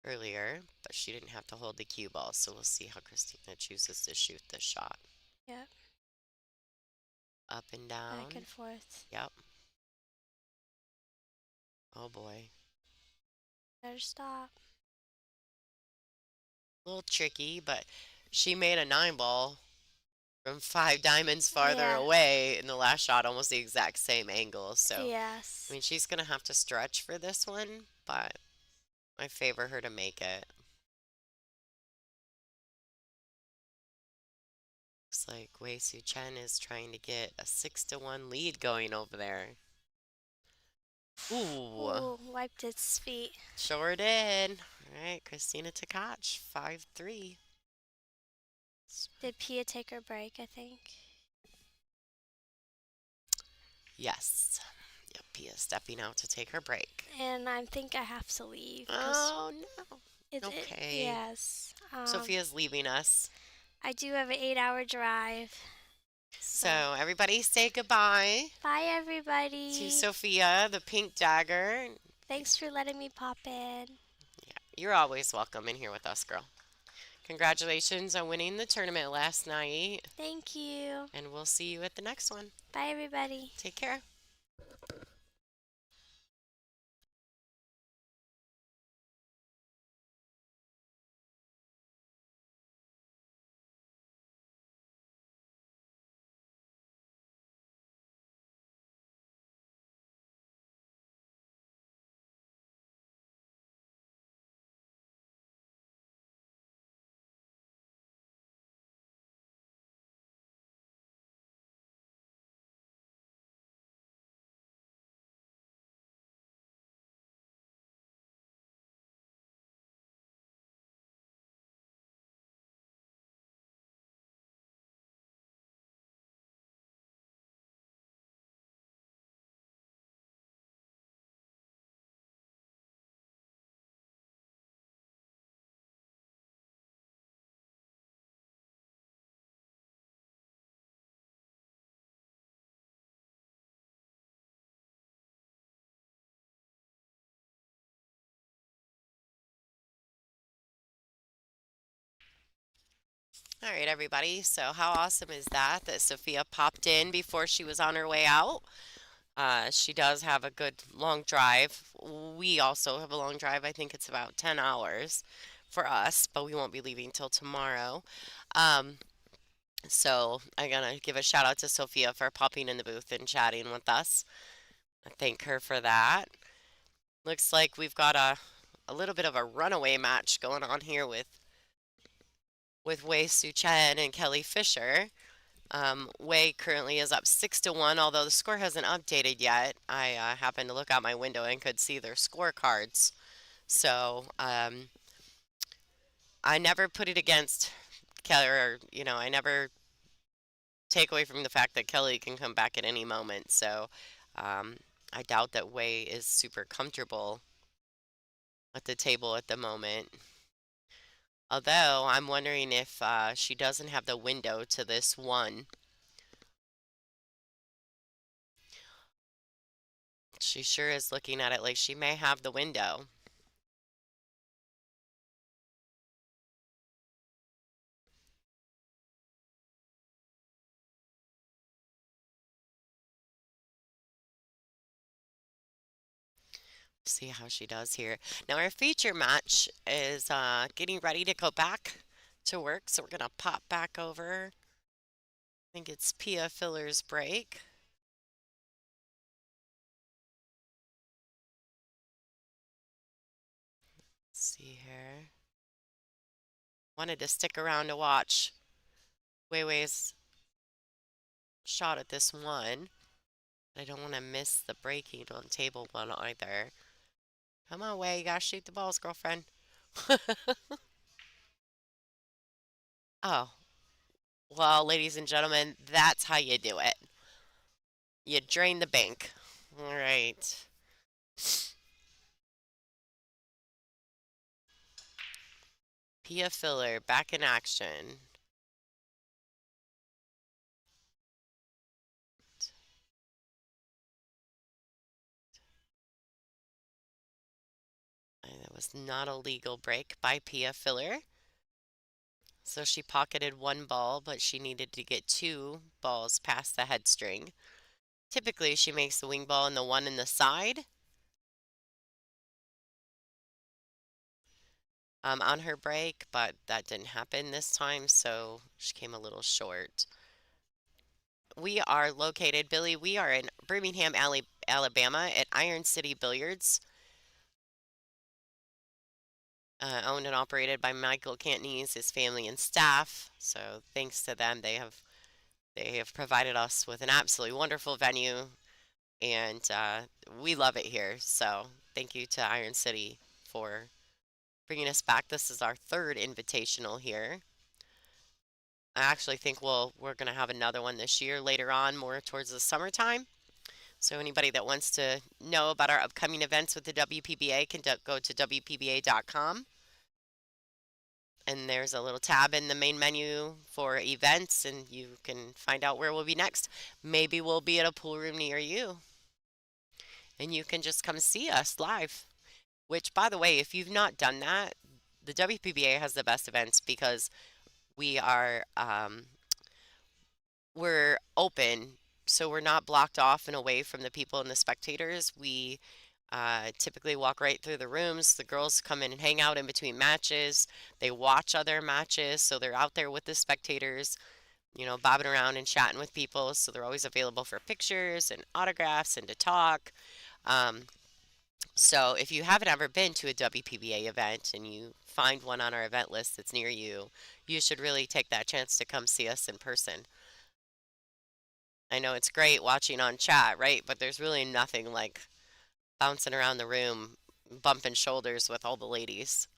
earlier, but she didn't have to hold the cue ball, so we'll see how Christina chooses to shoot this shot. Yep, Up and back down. and forth. Yep. Oh boy. Better stop. A little tricky, but she made a 9 ball from 5 diamonds farther Yeah. away in the last shot, almost the exact same angle. So, I Yes. mean, she's going to have to stretch for this one, but I favor her to make it. Looks like Wei Su Chen is trying to get a 6-1 lead going over there. Ooh, Ooh, wiped its feet. sure did. All right, Christina Takach, 5-3. Did Pia take her break, I think? Yes. Yep, Pia stepping out to take her break. And I think I have to leave because Oh, no. Okay. yes. Sophia's leaving us. I do have an 8-hour drive. So, So, everybody say goodbye bye to everybody. Sophia, the pink dagger. Thanks for letting me pop in. Yeah, you're always welcome in here with us, girl. Congratulations on winning the tournament last night, Thank you. and we'll see you at the next one. Bye everybody. Take care. All right, everybody. So, how awesome is that Sophia popped in before she was on her way out? She does have a good long drive. We also have a long drive. I think it's about 10 hours for us, but we won't be leaving till tomorrow. Um, so, I'm going to give a shout out to Sophia for popping in the booth and chatting with us. I thank her for that. Looks like we've got a little bit of a runaway match going on here with Wei Su Chen and Kelly Fisher. Wei currently is up 6-1, although the score hasn't updated yet. I happened to look out my window and could see their scorecards. So I never put it against Kelly, or I never take away from the fact that Kelly can come back at any moment. So um, I doubt that Wei is super comfortable at the table at the moment. Although I'm wondering if she doesn't have the window to this one. She sure is looking at it like she may have the window. See how she does here. Now our feature match is getting ready to go back to work, so we're gonna pop back over. I think it's Pia Filler's break. Let's see here. Wanted to stick around to watch Wei Wei's shot at this one. I don't want to miss the breaking on table one either. Come on, Wei, you gotta shoot the balls, girlfriend. Oh, well, ladies and gentlemen, that's how you do it. You drain the bank. All right. Pia Filler back in action. And it was not a legal break by Pia Filler. So she pocketed one ball, but she needed to get two balls past the head string. Typically, she makes the wing ball and the one in the side on her break, but that didn't happen this time, so she came a little short. We are located, Billy, we are in Birmingham, Alabama at Iron City Billiards, owned and operated by Michael Cantnese, his family and staff. So thanks to them, they have provided us with an absolutely wonderful venue, and we love it here. So thank you to Iron City for bringing us back. This is our third invitational here. I actually think we're going to have another one this year later on, more towards the summertime. So anybody that wants to know about our upcoming events with the WPBA can go to WPBA.com. And there's a little tab in the main menu for events, and you can find out where we'll be next. Maybe we'll be at a pool room near you, and you can just come see us live. Which, by the way, if you've not done that, the WPBA has the best events because we are we're open, so we're not blocked off and away from the people and the spectators. We typically walk right through the rooms. The girls come in and hang out in between matches. They watch other matches, so they're out there with the spectators, bobbing around and chatting with people. So they're always available for pictures and autographs and to talk. Um, so if you haven't ever been to a WPBA event and you find one on our event list that's near you, you should really take that chance to come see us in person. I know it's great watching on chat, right? But there's really nothing like bouncing around the room, bumping shoulders with all the ladies.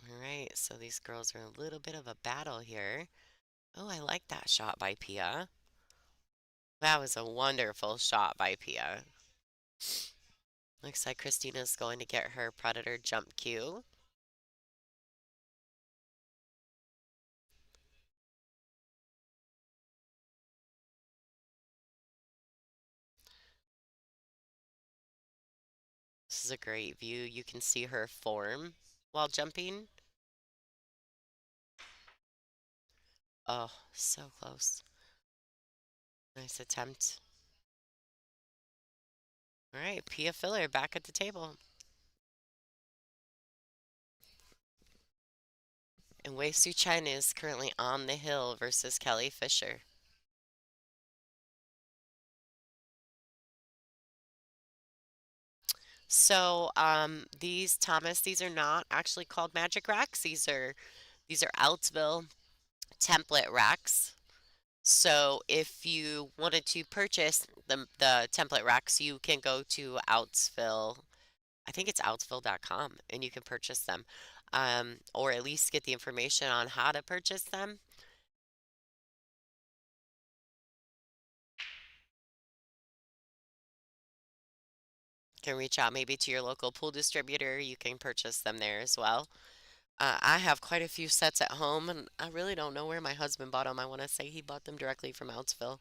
All right, so these girls are in a little bit of a battle here. Oh, I like that shot by Pia. That was a wonderful shot by Pia. Looks like Christina's going to get her Predator jump cue. This is a great view. You can see her form while jumping. Oh, so close. Nice attempt. All right, Pia Filler back at the table. And Wei Su Chen is currently on the hill versus Kelly Fisher. So, these Thomas, these are not actually called magic racks. These are Outsville template racks. So, if you wanted to purchase the template racks, you can go to Outsville. I think it's outsville.com, and you can purchase them, or at least get the information on how to purchase them. You can reach out maybe to your local pool distributor. You can purchase them there as well. I have quite a few sets at home, and I really don't know where my husband bought them. I want to say he bought them directly from Outsville,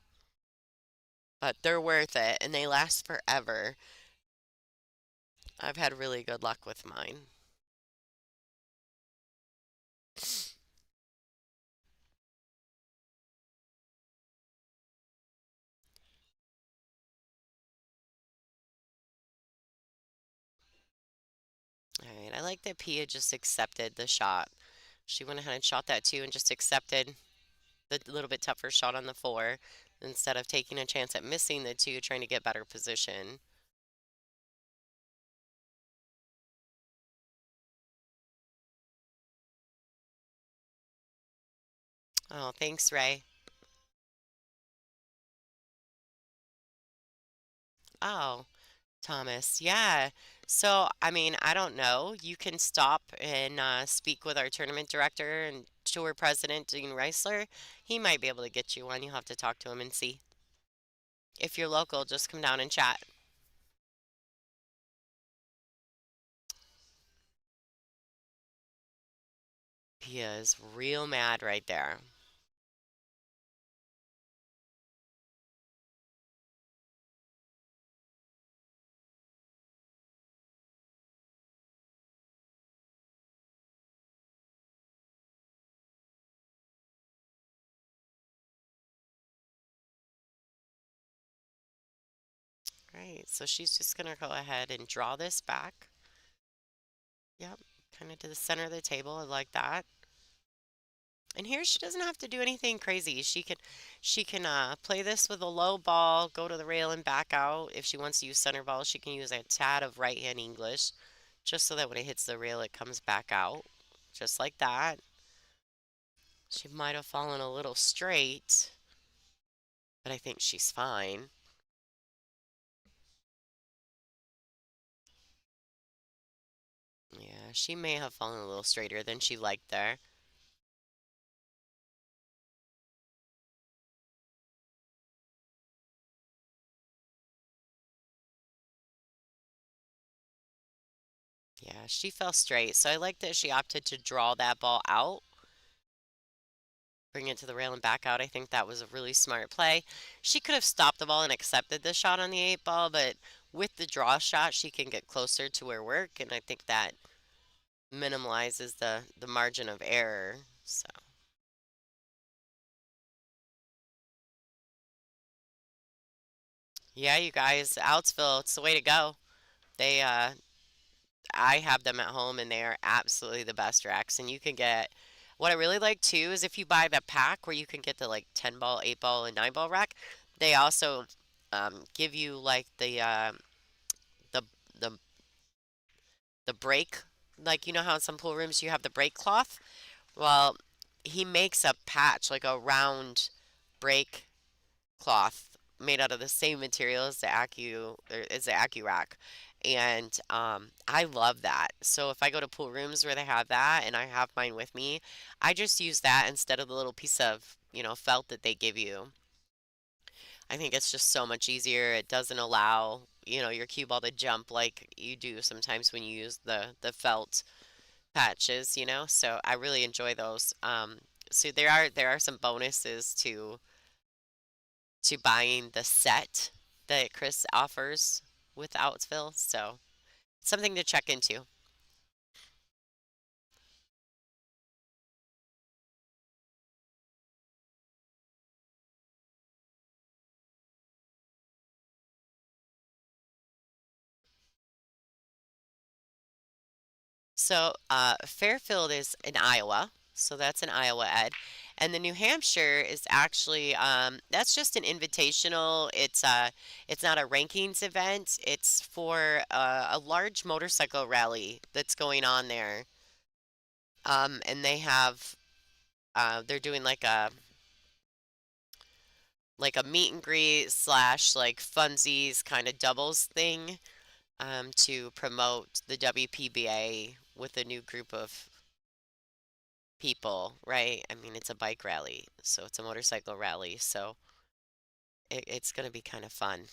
but they're worth it and they last forever. I've had really good luck with mine. like that Pia just accepted the shot. She went ahead and shot that too and just accepted the little bit tougher shot on the four instead of taking a chance at missing the two, trying to get better position. Oh, thanks, Ray. Oh, Thomas, yeah. So, I mean, I don't know. You can stop and speak with our tournament director and tour president, Dean Reisler. He might be able to get you one. You'll have to talk to him and see. If you're local, just come down and chat. He is real mad right there. Right, so she's just gonna go ahead and draw this back. Yep, kind of to the center of the table. I like that. And here she doesn't have to do anything crazy. She can play this with a low ball, go to the rail and back out. If she wants to use center ball, she can use a tad of right hand English, just so that when it hits the rail, it comes back out, just like that. She might have fallen a little straight, but I think she's fine. Yeah, she may have fallen a little straighter than she liked there. Yeah, she fell straight, so I like that she opted to draw that ball out, bring it to the rail and back out. I think that was a really smart play. She could have stopped the ball and accepted the shot on the eight ball, but with the draw shot, she can get closer to her work, and I think that minimalizes the margin of error. So, yeah, you guys, Outsville, it's the way to go. They I have them at home and they are absolutely the best racks. And you can get what I really like too is if you buy the pack where you can get the like 10 ball, 8 ball, and 9 ball rack, they also give you like the the the break, like you know how in some pool rooms you have the break cloth. Well, he makes a patch like a round break cloth made out of the same material as the Acu rack. And I love that. So if I go to pool rooms where they have that and I have mine with me, I just use that instead of the little piece of, felt that they give you. I think it's just so much easier. It doesn't allow, your cue ball to jump like you do sometimes when you use the felt patches. So I really enjoy those. So there are some bonuses to buying the set that Chris offers with Outsville. So something to check into. So Fairfield is in Iowa. So that's in Iowa, Ed. And the New Hampshire is actually that's just an invitational. It's not a rankings event. It's for a large motorcycle rally that's going on there. And they're doing like a meet and greet slash like funsies kind of doubles thing to promote the WPBA with a new group of people, right? I mean, it's a bike rally, so it's a motorcycle rally, so it's going to be kind of fun.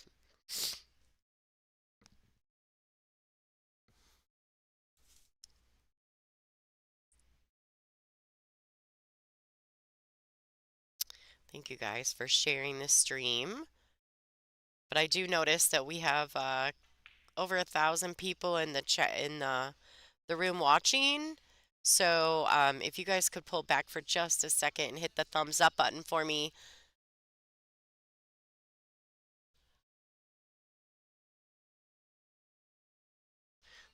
Thank you guys for sharing this stream. But I do notice that we have over 1,000 people in the chat in the room watching. So if you guys could pull back for just a second and hit the thumbs up button for me.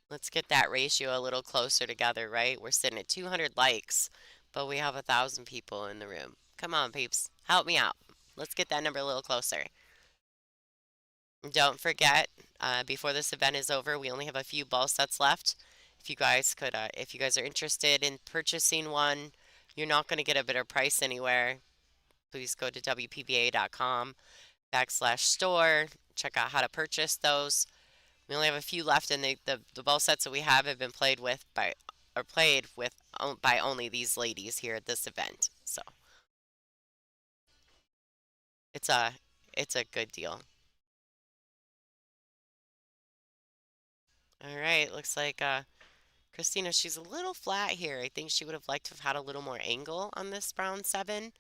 Let's get that ratio a little closer together, right? We're sitting at 200 likes, but we have 1,000 people in the room. Come on, peeps. Help me out. Let's get that number a little closer. Don't forget, before this event is over, we only have a few ball sets left. If you guys are interested in purchasing one, you're not going to get a better price anywhere. Please go to WPBA.com/store. Check out how to purchase those. We only have a few left, and the ball sets that we have been played with by or played with by only these ladies here at this event. So it's a it's a good deal. All right, looks like Christina, she's a little flat here. I think she would have liked to have had a little more angle on this brown seven,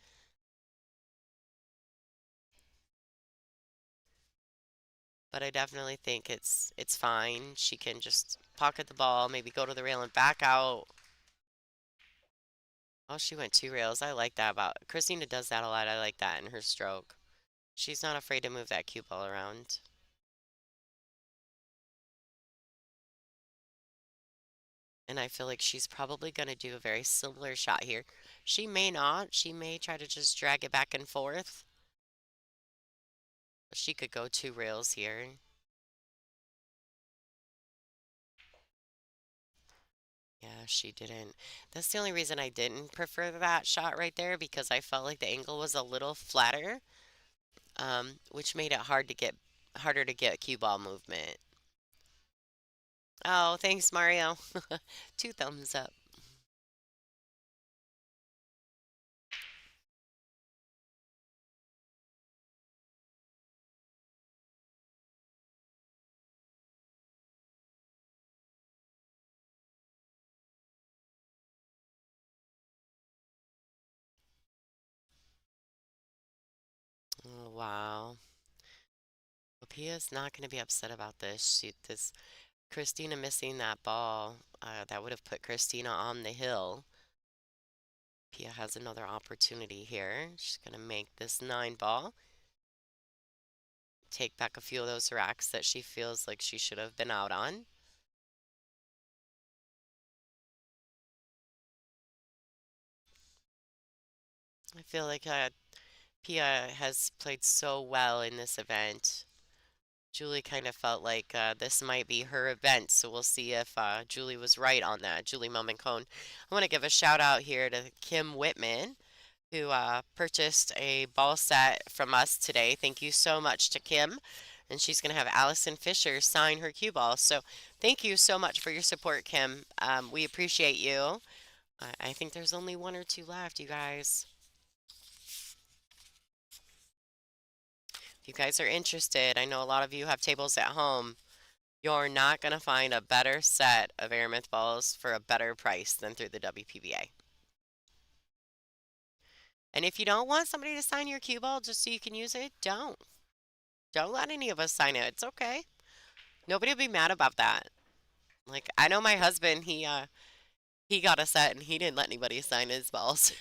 but I definitely think it's fine. She can just pocket the ball, maybe go to the rail and back out. Oh, she went two rails. I like that about Christina does that a lot. I like that in her stroke. She's not afraid to move that cue ball around. And I feel like she's probably going to do a very similar shot here. She may not. She may try to just drag it back and forth. She could go two rails here. Yeah, she didn't. That's the only reason I didn't prefer that shot right there because I felt like the angle was a little flatter, which made it harder to get cue ball movement. Oh, thanks, Mario. Two thumbs up. Oh, wow. Sopia's not going to be upset about this. This Christina missing that ball, that would have put Christina on the hill. Pia has another opportunity here. She's going to make this nine ball. Take back a few of those racks that she feels like she should have been out on. I feel like Pia has played so well in this event. Julie kind of felt like this might be her event, so we'll see if Julie was right on that. Julie Cone. I want to give a shout out here to Kim Whitman, who purchased a ball set from us today. Thank you so much to Kim. And she's going to have Allison Fisher sign her cue ball. So thank you so much for your support, Kim. We appreciate you. I think there's only one or two left, you guys. If you guys are interested, I know a lot of you have tables at home. You're not going to find a better set of airmouth balls for a better price than through the WPBA. And if you don't want somebody to sign your cue ball just so you can use it, don't. Don't let any of us sign it. It's okay. Nobody will be mad about that. Like I know my husband, he got a set and he didn't let anybody sign his balls.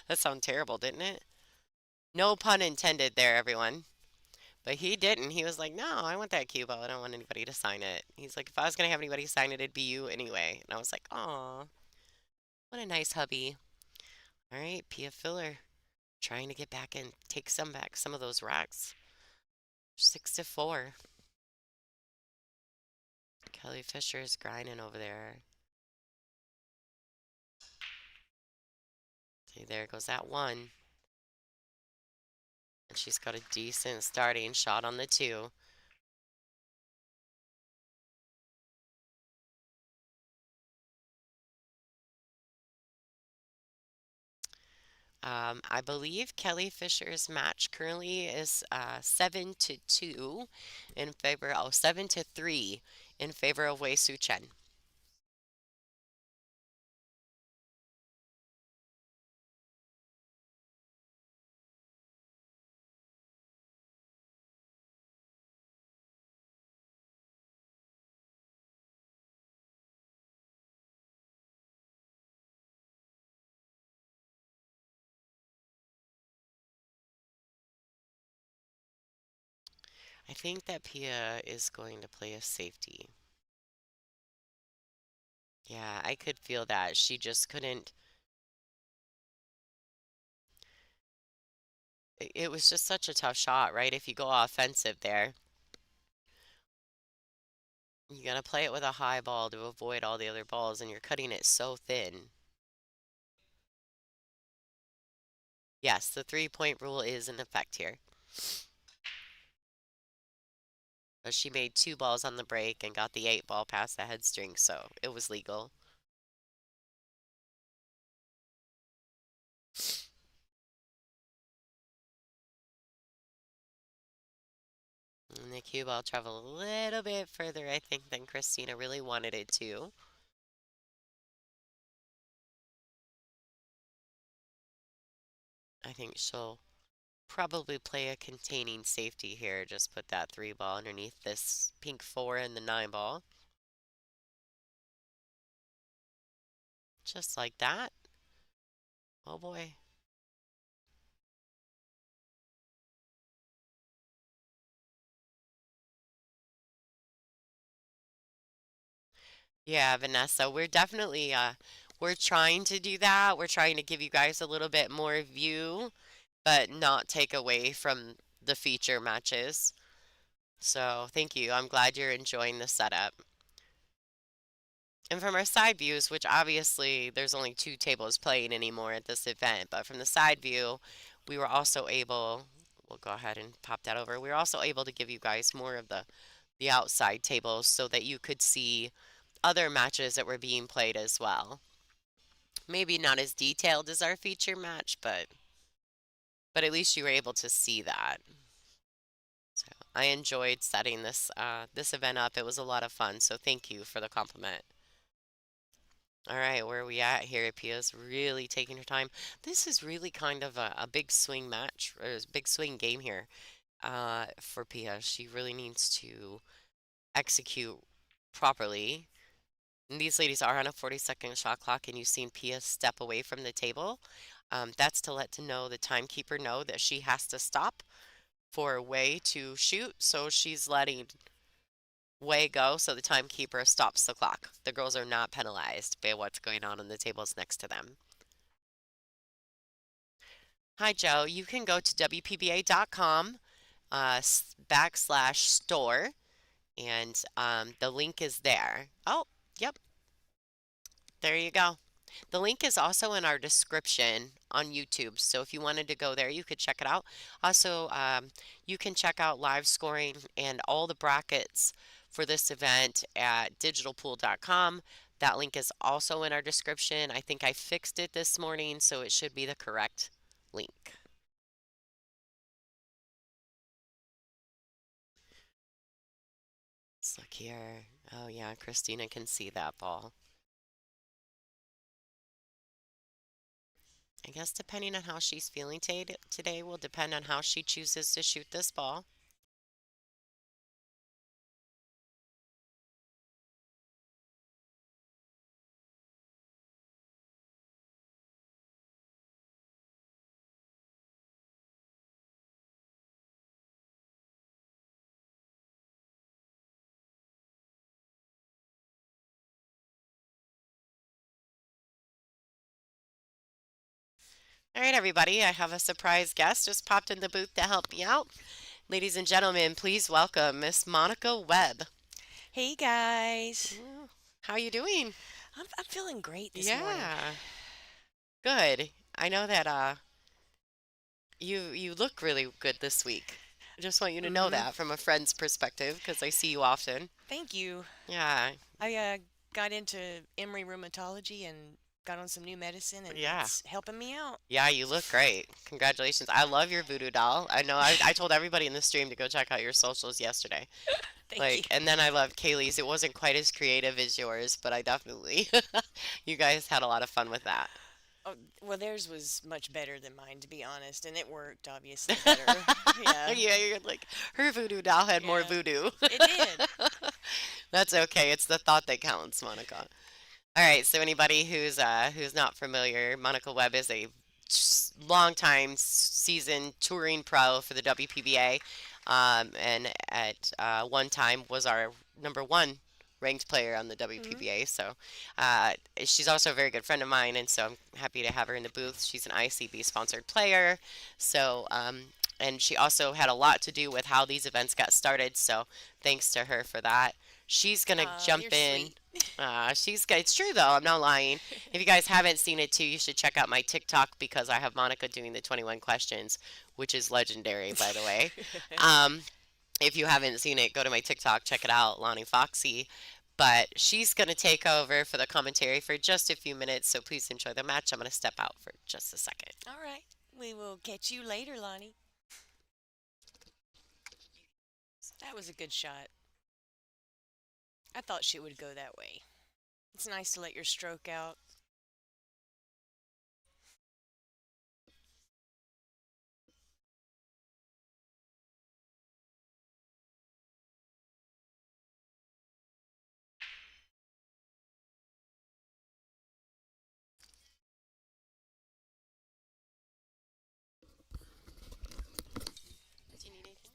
That sounded terrible, didn't it? No pun intended there, everyone. But he didn't. He was like, "No, I want that cue ball. I don't want anybody to sign it." He's like, "If I was gonna have anybody sign it, it'd be you anyway." And I was like, "Aw, what a nice hubby." All right, Pia Filler trying to get back and take some of those racks. 6-4. Kelly Fisher is grinding over there. See, there goes that one. And she's got a decent starting shot on the two. I believe Kelly Fisher's match currently is 7-2 in favor, 7-3 in favor of Wei Su Chen. I think that Pia is going to play a safety. Yeah, I could feel that. She just couldn't. It was just such a tough shot, right? If you go offensive there, you gotta play it with a high ball to avoid all the other balls, and you're cutting it so thin. Yes, the 3-point rule is in effect here. But she made 2 balls on the break and got the 8 ball past the head string, so it was legal. And the cue ball traveled a little bit further, I think, than Christina really wanted it to. I think she'll probably play a containing safety here. Just put that 3 ball underneath this pink 4 and the 9 ball. Just like that. Oh boy. Yeah, Vanessa, we're definitely we're trying to do that. We're trying to give you guys a little bit more view, but not take away from the feature matches. So, thank you. I'm glad you're enjoying the setup. And from our side views, which obviously there's only 2 tables playing anymore at this event, but from the side view, we were also able, we'll go ahead and pop that over. We were also able to give you guys more of the outside tables so that you could see other matches that were being played as well. Maybe not as detailed as our feature match, but at least you were able to see that. So I enjoyed setting this event up. It was a lot of fun. So thank you for the compliment. All right, where are we at here? Pia's really taking her time. This is really kind of a big swing match, or a big swing game here for Pia. She really needs to execute properly. And these ladies are on a 40-second shot clock, and you've seen Pia step away from the table. That's to let to know the timekeeper know that she has to stop for a way to shoot. So she's letting way go, so the timekeeper stops the clock. The girls are not penalized by what's going on the tables next to them. Hi, Joe. You can go to WPBA.com /store, and the link is there. Oh, yep, there you go. The link is also in our description on YouTube, so if you wanted to go there, you could check it out. Also, you can check out live scoring and all the brackets for this event at digitalpool.com. That link is also in our description. I think I fixed it this morning, so it should be the correct link. Let's look here. Oh, yeah, Christina can see that ball. I guess depending on how she's feeling today will depend on how she chooses to shoot this ball. All right, everybody, I have a surprise guest just popped in the booth to help me out. Ladies and gentlemen, please welcome Miss Monica Webb. Hey guys. Mm, how you doing? I'm feeling great this morning. Yeah, good. I know that you look really good this week. I just want you to know Mm-hmm. that from a friend's perspective because I see you often. Thank you. Yeah, I got into Emory rheumatology and got on some new medicine and yeah. it's helping me out. Yeah, you look great. Congratulations. I love your voodoo doll. I know I told everybody in the stream to go check out your socials yesterday. Thank you. Like, and then I love Kaylee's. It wasn't quite as creative as yours, but I definitely, you guys had a lot of fun with that. Oh, well, theirs was much better than mine, to be honest, and it worked obviously better. Yeah. Yeah, you're like, her voodoo doll had more Yeah. voodoo. It did. That's okay. It's the thought that counts, Monica. All right, so anybody who's not familiar, Monica Webb is a longtime season touring pro for the WPBA, and at one time was our number one ranked player on the Hmm. WPBA. So she's also a very good friend of mine, and so I'm happy to have her in the booth. She's an ICB sponsored player, so and she also had a lot to do with how these events got started. So thanks to her for that. She's gonna You're jump in. sweet. It's true though. I'm not lying. If you guys haven't seen it too, you should check out my TikTok because I have Monica doing the 21 questions, which is legendary, by the way. Um, if you haven't seen it, go to my TikTok, check it out, Lonnie Foxy. But she's going to take over for the commentary for just a few minutes, so please enjoy the match. I'm going to step out for just a second. All right. We will catch you later, Lonnie. That was a good shot. I thought she would go that way. It's nice to let your stroke out. Do you need anything?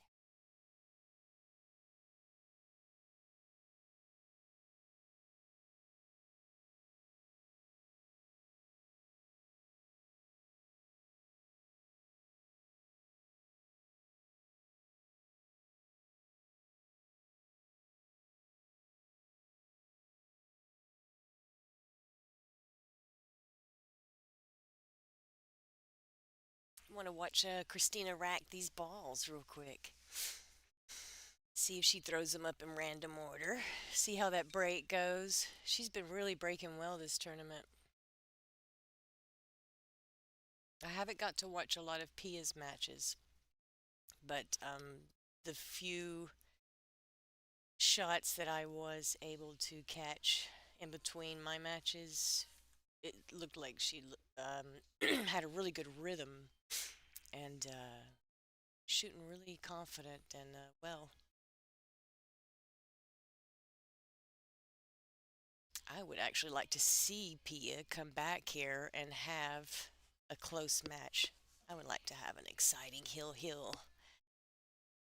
Want to watch Christina rack these balls real quick. See if she throws them up in random order. See how that break goes. She's been really breaking well this tournament. I haven't got to watch a lot of Pia's matches, but the few shots that I was able to catch in between my matches, it looked like she had a really good rhythm and shooting really confident and well. I would actually like to see Pia come back here and have a close match. I would like to have an exciting hill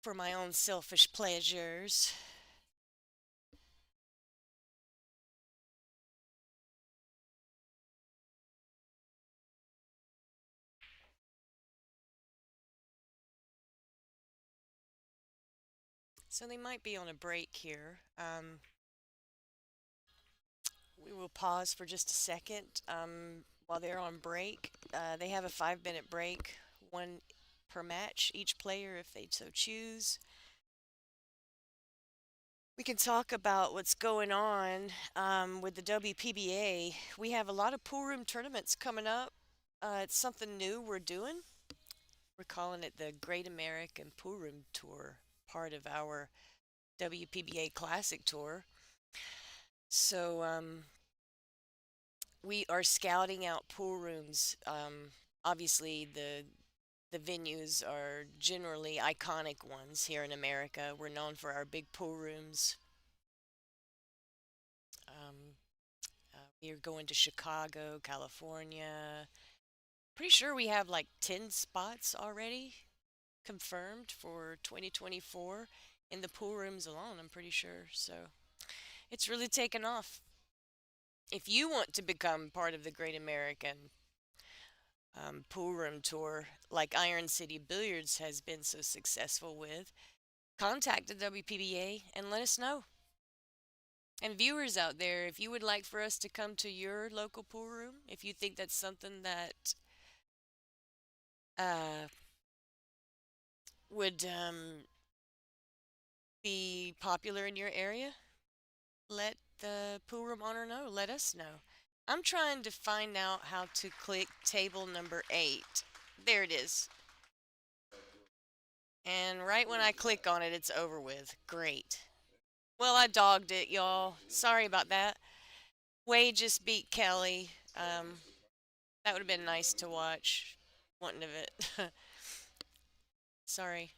for my own selfish pleasures. So they might be on a break here. We will pause for just a second while they're on break. They have a 5 minute break, one per match, each player if they so choose. We can talk about what's going on with the WPBA. We have a lot of pool room tournaments coming up. It's something new we're doing. We're calling it the Great American Pool Room Tour, part of our WPBA Classic Tour. So we are scouting out pool rooms. Obviously, the venues are generally iconic ones here in America. We're known for our big pool rooms. Um, we are going to Chicago, California. Pretty sure we have like 10 spots already confirmed for 2024 in the pool rooms alone, I'm pretty sure. So it's really taken off. If you want to become part of the Great American Pool Room Tour, like Iron City Billiards has been so successful with, contact the WPBA and let us know. And viewers out there, if you would like for us to come to your local pool room, if you think that's something that uh, would be popular in your area, let the pool room owner know. Let us know. I'm trying to find out how to click table number 8. There it is. And right when I click on it, it's over with. Great. Well, I dogged it, y'all. Sorry about that. Wade just beat Kelly. That would have been nice to watch. One of it. Sorry.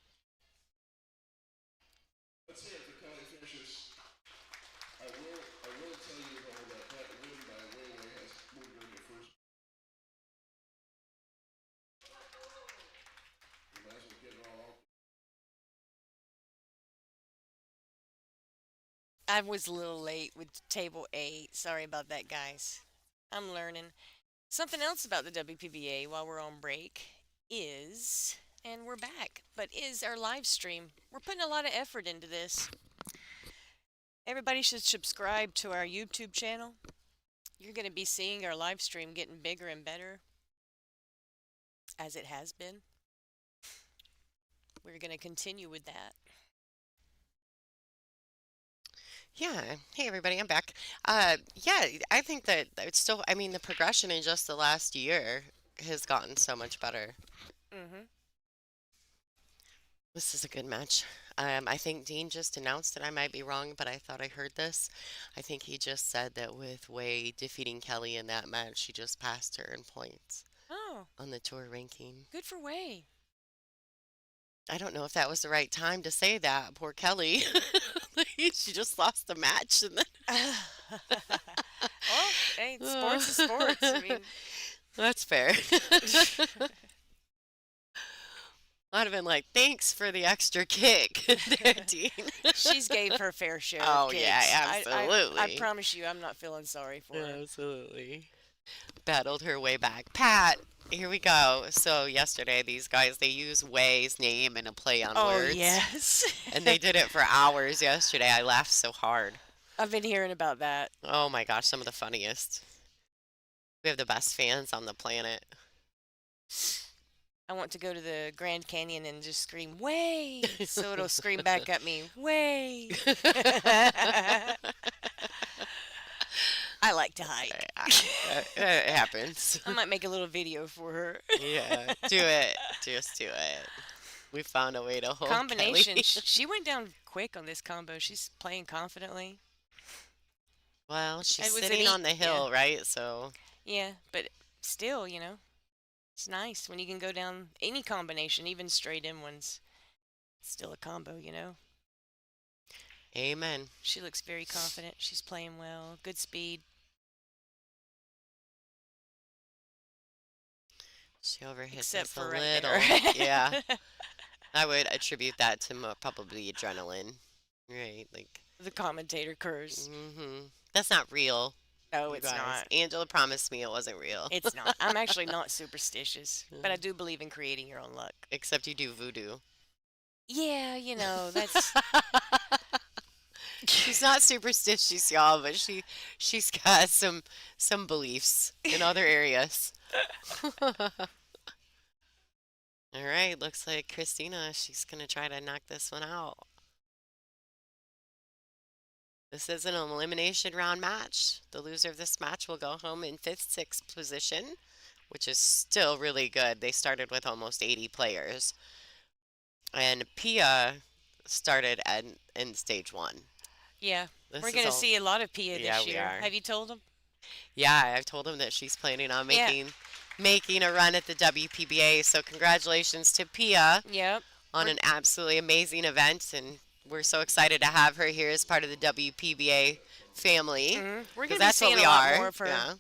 I was a little late with table 8. Sorry about that, guys. I'm learning. Something else about the WPBA while we're on break is, and we're back, but is our live stream. We're putting a lot of effort into this. Everybody should subscribe to our YouTube channel. You're going to be seeing our live stream getting bigger and better as it has been. We're going to continue with that. Yeah. Hey, everybody, I'm back. Yeah, I think that it's still, I mean, the progression in just the last year has gotten so much better. Hmm. This is a good match. I think Dean just announced it. I might be wrong, but I thought I heard this. I think he just said that with Wei defeating Kelly in that match, she just passed her in points Oh, on the tour ranking. good for Way. I don't know if that was the right time to say that. Poor Kelly. She just lost the match and Well, hey, sports is sports. I then mean, that's fair. I'd have been like, thanks for the extra kick there, Dean. she's gave her fair share of Oh yeah, kicks. I absolutely. promise you, I'm not feeling sorry for her. Absolutely. Battled her way back. Pat, here we go. So yesterday these guys they use Way's name in a play on Oh, words. yes. And they did it for hours yesterday. I laughed so hard. I've been hearing about that. Oh my gosh, some of the funniest. We have the best fans on the planet. I want to go to the Grand Canyon and just scream, Way! So it'll scream back at me, Way! I like to hike. It happens. I might make a little video for her. Yeah, do it. Just do it. We found a way to hold Combination. Kelly. She went down quick on this combo. She's playing confidently. Well, she's It was an sitting on the yeah. hill, right? So, Yeah, but still, it's nice when you can go down any combination, even straight in ones. It's still a combo. amen. She looks very confident. She's playing well. Good speed. She overhit Except this a for right little. there. Yeah, I would attribute that to probably adrenaline, right? Like, The commentator curse. that's not real, No, you it's guys. not. Angela promised me it wasn't real. It's not. I'm actually not superstitious, but I do believe in creating your own luck. Except you do voodoo. Yeah, that's She's not superstitious, y'all, but she's got some beliefs in other areas. All right, looks like Christina, she's gonna try to knock this one out. This is an elimination round match. The loser of this match will go home in fifth, sixth position, which is still really good. They started with almost 80 players. And Pia started in stage one. yeah. This We're is gonna all, see a lot of Pia yeah, this we year. are. Have you told them? Yeah, I've told him that she's planning on Yeah. making a run at the WPBA. So congratulations to Pia Yep. on We're, an absolutely amazing event, and we're so excited to have her here as part of the WPBA family. we're 'Cause gonna be that's what seeing we a lot are. more of her. Yeah,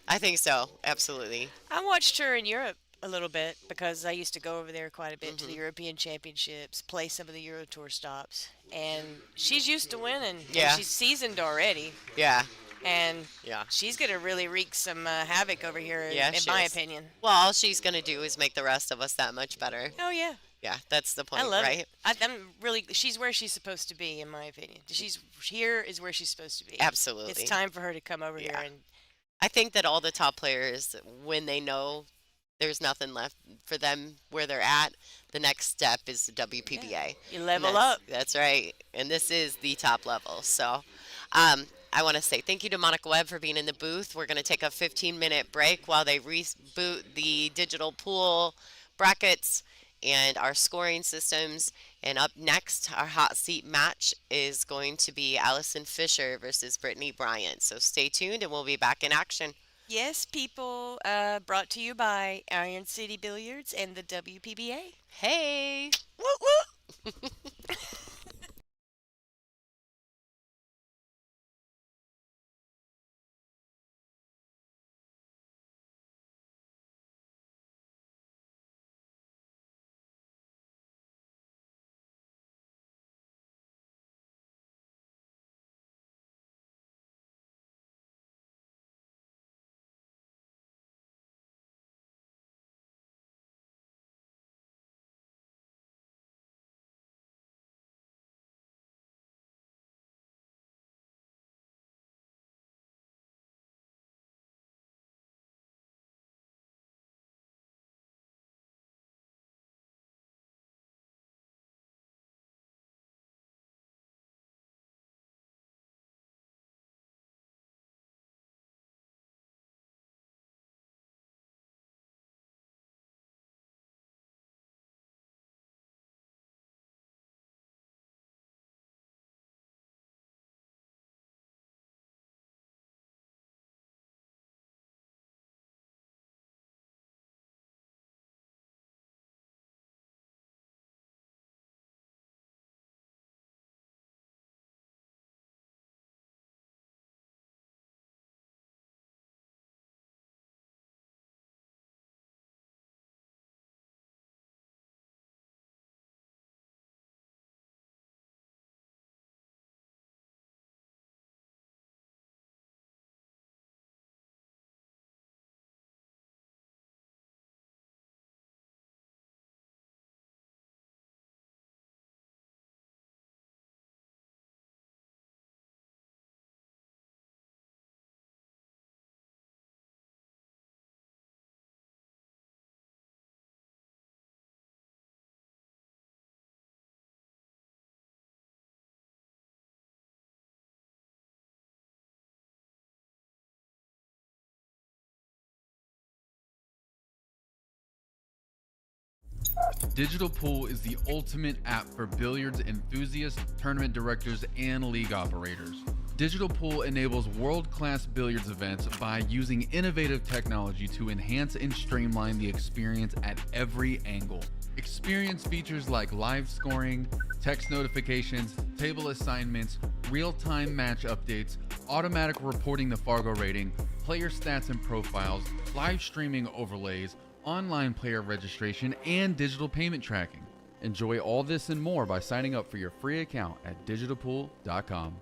I think so. Absolutely. I watched her in Europe a little bit because I used to go over there quite a bit to the Hmm. European Championships, play some of the Euro Tour stops, and she's used to winning. And Yeah. she's seasoned already, Yeah. and Yeah. she's gonna really wreak some havoc over here, Yeah, in she my is. opinion. Well, all she's gonna do is make the rest of us that much better. Oh yeah, Yeah, that's the I point, love right? it. I'm really. She's where she's supposed to be, in my opinion. She's here is where she's supposed to be. Absolutely. It's time for her to come over here Yeah. and I think that all the top players, when they know there's nothing left for them where they're at, the next step is the WPBA. you And level up. that's right. And this is the top level. So I want to say thank you to Monica Webb for being in the booth. We're going to take a 15-minute break while they reboot the digital pool brackets and our scoring systems. And up next, our hot seat match is going to be Allison Fisher versus Brittany Bryant. So stay tuned and we'll be back in action. Yes, people. Brought to you by Iron City Billiards and the WPBA. Hey! Woo woo! Digital Pool is the ultimate app for billiards enthusiasts, tournament directors, and league operators. Digital Pool enables world-class billiards events by using innovative technology to enhance and streamline the experience at every angle. Experience features like live scoring, text notifications, table assignments, real-time match updates, automatic reporting the Fargo rating, player stats and profiles, live streaming overlays, online player registration, and digital payment tracking. Enjoy all this and more by signing up for your free account at digitalpool.com.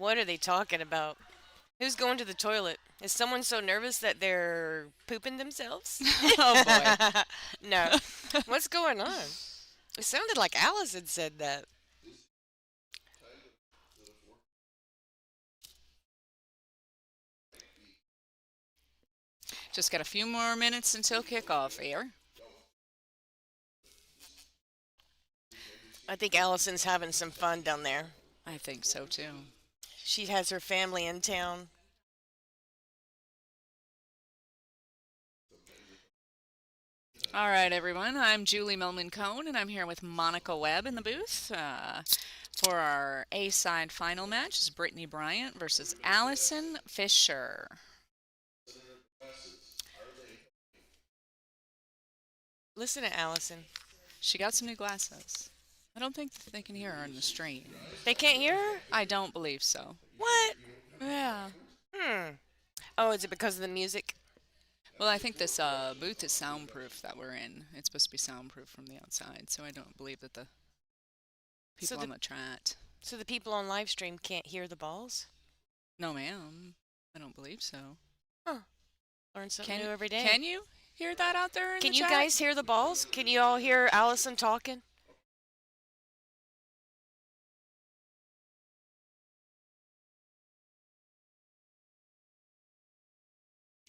What are they talking about? Who's going to the toilet? Is someone so nervous that they're pooping themselves? Oh boy. No. What's going on? It sounded like Allison said that. Just got a few more minutes until kickoff here. I think Allison's having some fun down there. I think so too. She has her family in town. All right, everyone. I'm Julie Millman Cohn, and I'm here with Monica Webb in the booth for our A-side final match. Is Brittany Bryant versus Allison Fisher. Listen to Allison. She got some new glasses. I don't think they can hear her on the stream. They can't hear her? I don't believe so. What? Yeah. Oh, is it because of the music? Well, I think this booth is soundproof that we're in. It's supposed to be soundproof from the outside, so I don't believe that the people So on the chat. So the people on live stream can't hear the balls? No, ma'am. I don't believe so. Learn something new every day. Can you hear that out there in Can the you chat? guys hear the balls? Can you all hear Allison talking?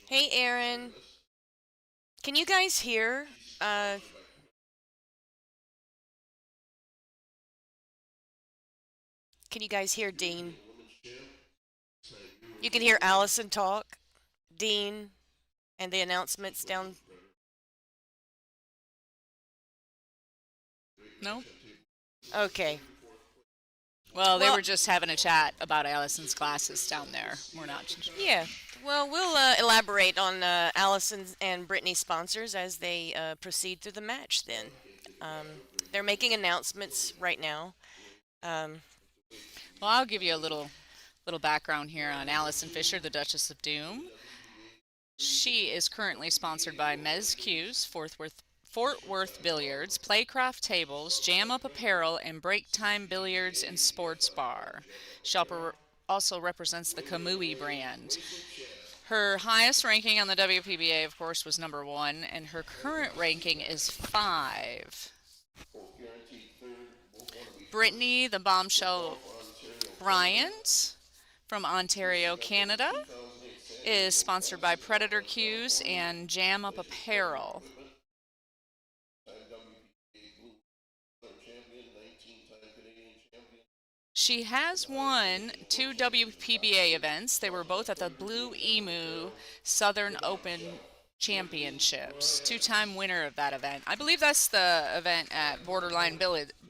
Hey, Aaron. Can you guys hear? Can you guys hear Dean? You can hear Allison talk, Dean, and the announcements down. No? Okay. Well, they Well- were just having a chat about Allison's glasses down there. We're not. Yeah. Well, we'll elaborate on Allison's and Brittany's sponsors as they proceed through the match then. They're making announcements right now. Well, I'll give you a little background here on Allison Fisher, the Duchess of Doom. She is currently sponsored by Mez Q's, Fort Worth Billiards, Playcraft Tables, Jam Up Apparel, and Break Time Billiards and Sports Bar. She also represents the Kamui brand. Her highest ranking on the WPBA, of course, was number 1, and her current ranking is 5. Brittany, the bombshell Bryant from Ontario, Canada, is sponsored by Predator Q's and Jam Up Apparel. She has won 2 WPBA events. They were both at the Blue Emu Southern Open Championships. 2-time winner of that event. I believe that's the event at Borderline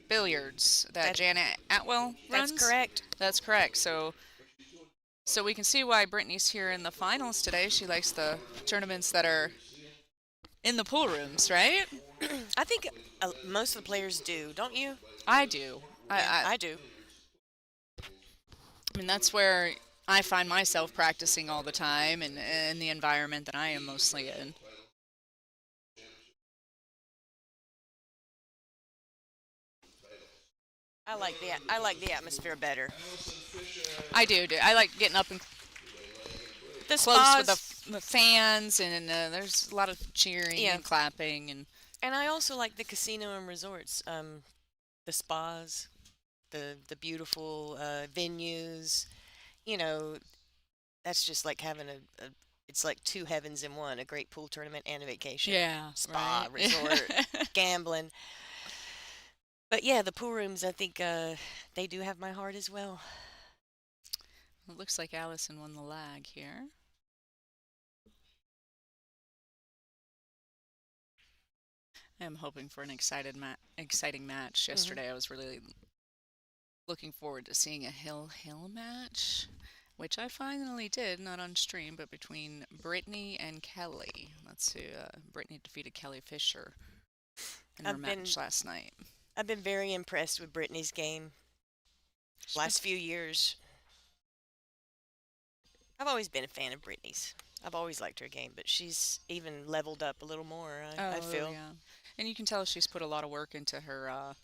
Billiards that Janet Atwell runs. That's correct. That's correct. So we can see why Brittany's here in the finals today. She likes the tournaments that are in the pool rooms, right? I think most of the players do, don't you? I do. I do. I mean, that's where I find myself practicing all the time and in the environment that I am mostly in. I like the atmosphere better. I do. I like getting up and The close with spas, the fans, and there's a lot of cheering Yeah. and clapping. and I also like the casino and resorts. The spas, the beautiful venues. You know, that's just like having it's like 2 heavens in one, a great pool tournament and a vacation. Yeah, Spa, right. resort, gambling. But yeah, the pool rooms, I think they do have my heart as well. It looks like Allison won the lag here. I'm hoping for an exciting match. Yesterday I was really looking forward to seeing a hill match, which I finally did, not on stream, but between Brittany and Kelly. Let's see, Brittany defeated Kelly Fisher in her match last night. I've been very impressed with Brittany's game last few years. I've always been a fan of Brittany's. I've always liked her game, but she's even leveled up a little more, I feel. Yeah. And you can tell she's put a lot of work into her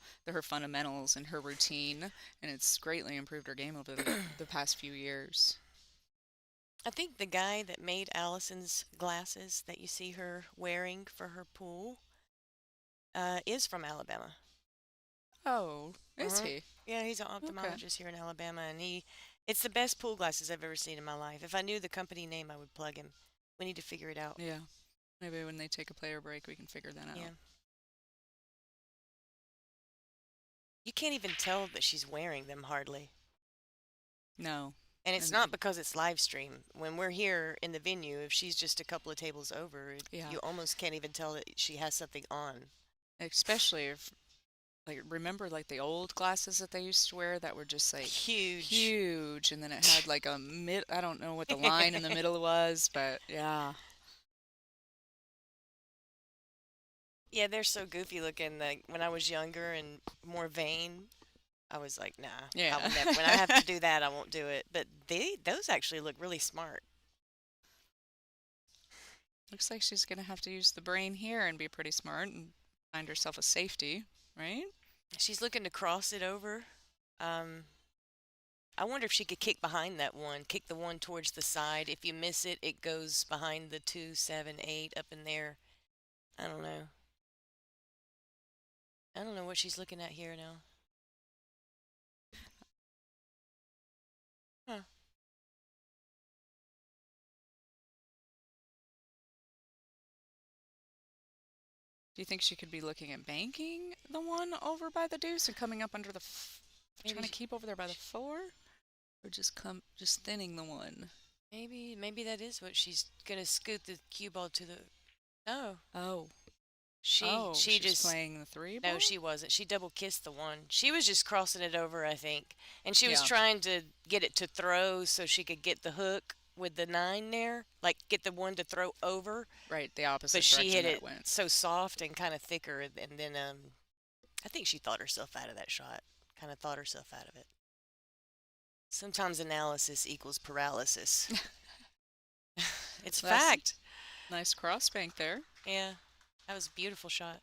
fundamentals and her routine, and it's greatly improved her game over the past few years. I think the guy that made Allison's glasses that you see her wearing for her pool is from Alabama. Oh, is Uh-huh. he? Yeah, he's an Okay. ophthalmologist here in Alabama, and it's the best pool glasses I've ever seen in my life. If I knew the company name, I would plug him. We need to figure it out. Yeah. Maybe when they take a player break, we can figure that Yeah. out. You can't even tell that she's wearing them hardly. No. And it's And not because it's live stream. When we're here in the venue, if she's just a couple of tables over, yeah, you almost can't even tell that she has something on. especially if like remember like the old glasses that they used to wear that were just like Huge. huge, and then it had like a mid. I don't know what the line in the middle was, but yeah. Yeah, they're so goofy looking. Like when I was younger and more vain, I was like, nah, I Yeah. will never. When I have to do that, I won't do it. But those actually look really smart. Looks like she's gonna have to use the brain here and be pretty smart and find herself a safety, right? She's looking to cross it over. Um, I wonder if she could kick behind that one, kick the one towards the side. If you miss it, it goes behind the 2, 7, 8 up in there. I don't know. I don't know what she's looking at here now. Huh. Do you think she could be looking at banking the one over by the deuce and coming up under the trying to keep over there by the 4, or just thinning the one? Maybe that is what she's gonna scoot the cue ball to the. No, Oh, she she's just. playing the 3 No, ball. she wasn't. She double kissed the one. She was just crossing it over, I think, and she was Yeah, trying to get it to throw so she could get the hook with the 9 there, like get the one to throw over. right, the But opposite she direction hit that it it went. so soft and kind of thicker, and then I think she thought herself out of that shot. Kind of thought herself out of it. Sometimes analysis equals paralysis. It's Well, that's fact. nice cross bank there. Yeah, that was a beautiful shot.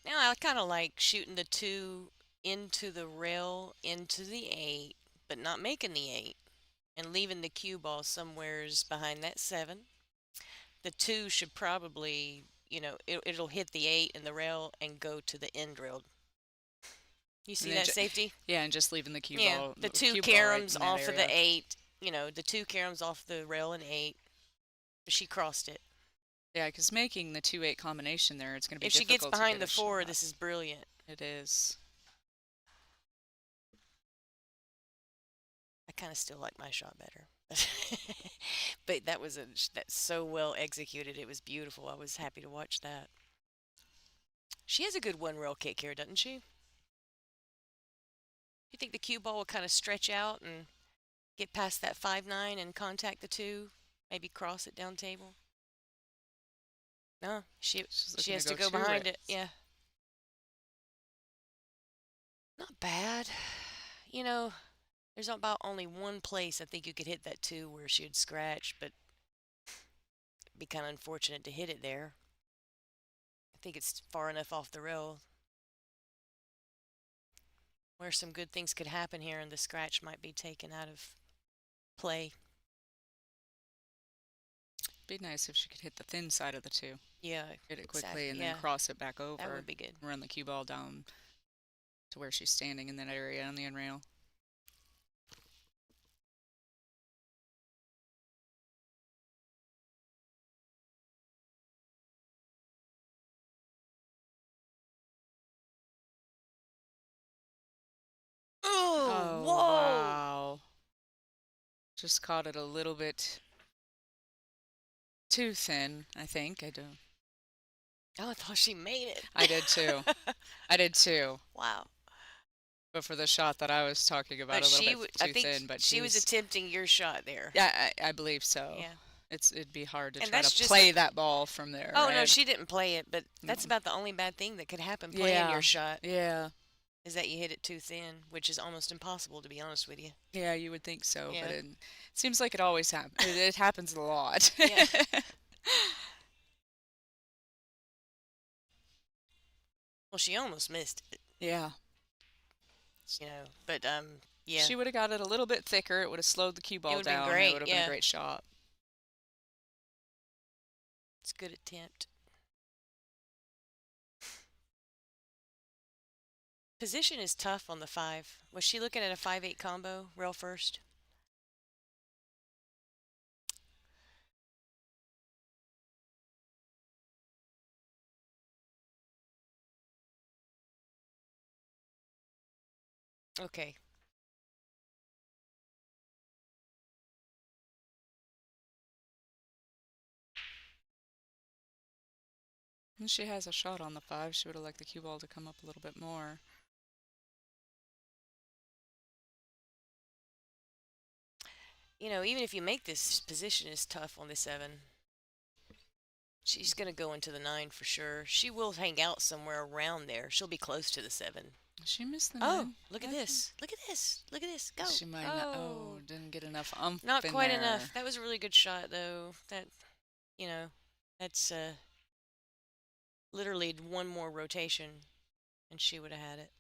Now I kind of like shooting the 2 into the rail into the 8, but not making the 8, and leaving the cue ball somewheres behind that 7. The 2 should probably, it'll hit the 8 in the rail and go to the end rail. You And see then that safety? yeah, and just leaving the cue Yeah, ball, the 2 cue ball right caroms in that off of the area. 8. The 2 caroms off the rail and 8. But she crossed it. Yeah, because making the 2-8 combination there, it's going to be If she gets difficult to behind get the a 4, shot. this is brilliant. It is. I kind of still like my shot better. But that's so well executed. It was beautiful. I was happy to watch that. She has a good one rail kick here, doesn't she? You think the cue ball will kind of stretch out and get past that 5-9 and contact the 2, maybe cross it down table? No, she She's she looking has to to go go to behind it. it. Yeah. Not bad. There's about only one place I think you could hit that 2 where she'd scratch, but it'd be kind of unfortunate to hit it there. I think it's far enough off the rail where some good things could happen here and the scratch might be taken out of play. Be nice if she could hit the thin side of the 2. Yeah, Hit it quickly exactly. and Yeah, then cross it back that over. would be good. Run the cue ball down to where she's standing in that area on the end rail. Oh, Oh, whoa! wow. Just caught it a little bit too thin, I think. I do. Oh, I thought she made it. I did too. I did too. Wow. But for the shot that I was talking about, But a little bit I too think thin. But she was attempting your shot there. Yeah, I believe so. Yeah. It'd be hard to And try that's to just play that ball from there, Oh, no, right? she didn't play it, but that's Mm. about the only bad thing that could happen playing Yeah. your shot Yeah. is that you hit it too thin, which is almost impossible, to be honest with you. Yeah, you would think so, Yeah. but it seems like it always happens. It happens a lot. Yeah. Well, she almost missed it, Yeah. but yeah, She would have got it a little bit thicker. It would have slowed the cue it ball would have been down. It great. would have been a Yeah, great shot. it's a good attempt. Position is tough on the 5. Was she looking at a 5-8 combo, rail first? Okay. And she has a shot on the 5. She would have liked the cue ball to come up a little bit more. Even if you make this position is tough on the 7. She's going to go into the 9 for sure. She will hang out somewhere around there. She'll be close to the 7. She missed the Oh, 9. look at this. Look at this. Look at this. Go. She might not. Oh, didn't get enough umph Not in quite there. enough. That was a really good shot, though. That's literally one more rotation, and she would have had it.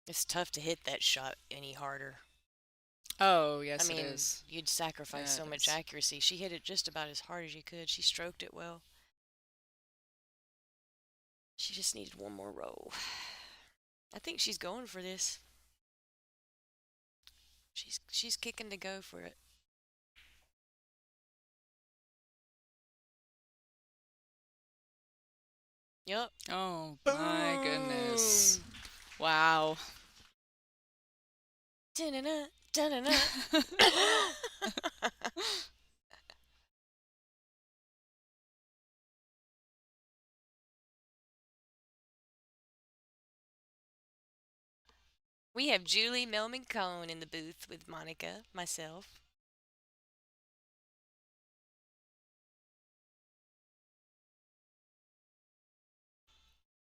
It's tough to hit that shot any harder. Oh, yes, I mean, it is. you'd sacrifice Yeah, so it much is. accuracy. She hit it just about as hard as you could. She stroked it well. She just needed one more roll. I think she's going for this. She's kicking to go for it. Yep. Oh, my goodness. Wow. Da-na-na, da-na-na. We have Julie Melman Cohn in the booth with Monica, myself.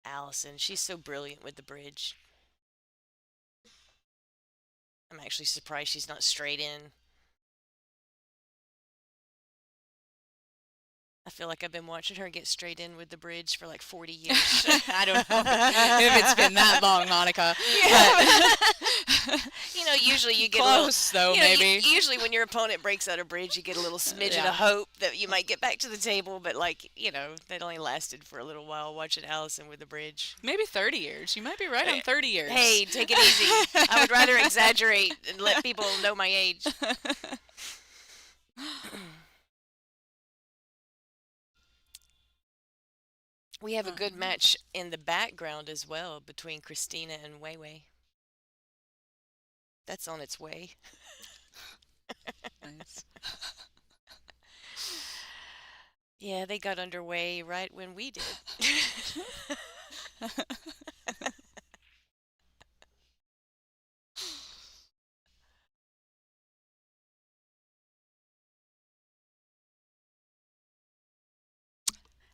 Allison, she's so brilliant with the bridge. I'm actually surprised she's not straight in. I feel like I've been watching her get straight in with the bridge for like 40 years. I don't know if it's been that long, Monica. Usually you get Close, though, maybe. Usually when your opponent breaks out a bridge, you get a little smidgen Yeah. of hope that you might get back to the table. But that only lasted for a little while watching Allison with the bridge. Maybe 30 years. You might be right on 30 years. Hey, take it easy. I would rather exaggerate and let people know my age. We have a good match in the background as well between Christina and Wei Wei. That's on its way. Nice. Yeah, they got underway right when we did.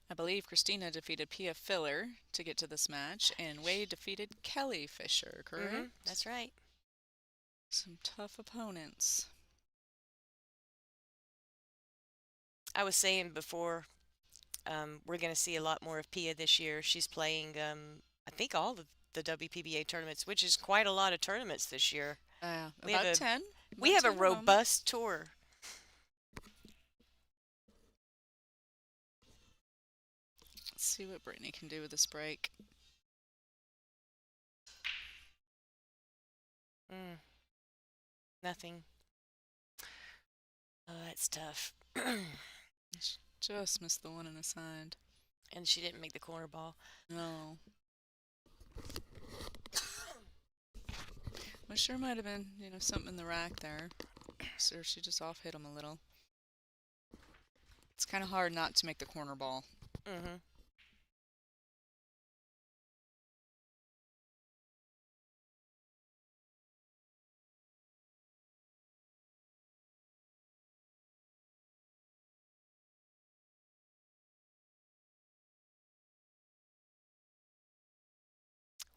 I believe Christina defeated Pia Filler to get to this match, and Wade defeated Kelly Fisher, correct? That's right. Some tough opponents. I was saying before, we're going to see a lot more of Pia this year. She's playing, I think, all of the WPBA tournaments, which is quite a lot of tournaments this year. We About have 10. We About have a 10 of 'em. robust tour. Let's see what Brittany can do with this break. Nothing. Oh, that's tough. She just missed the one and assigned. And she didn't make the corner ball. No. Well, sure might have been, something in the rack there. So she just off hit him a little. It's kind of hard not to make the corner ball. Mm-hmm.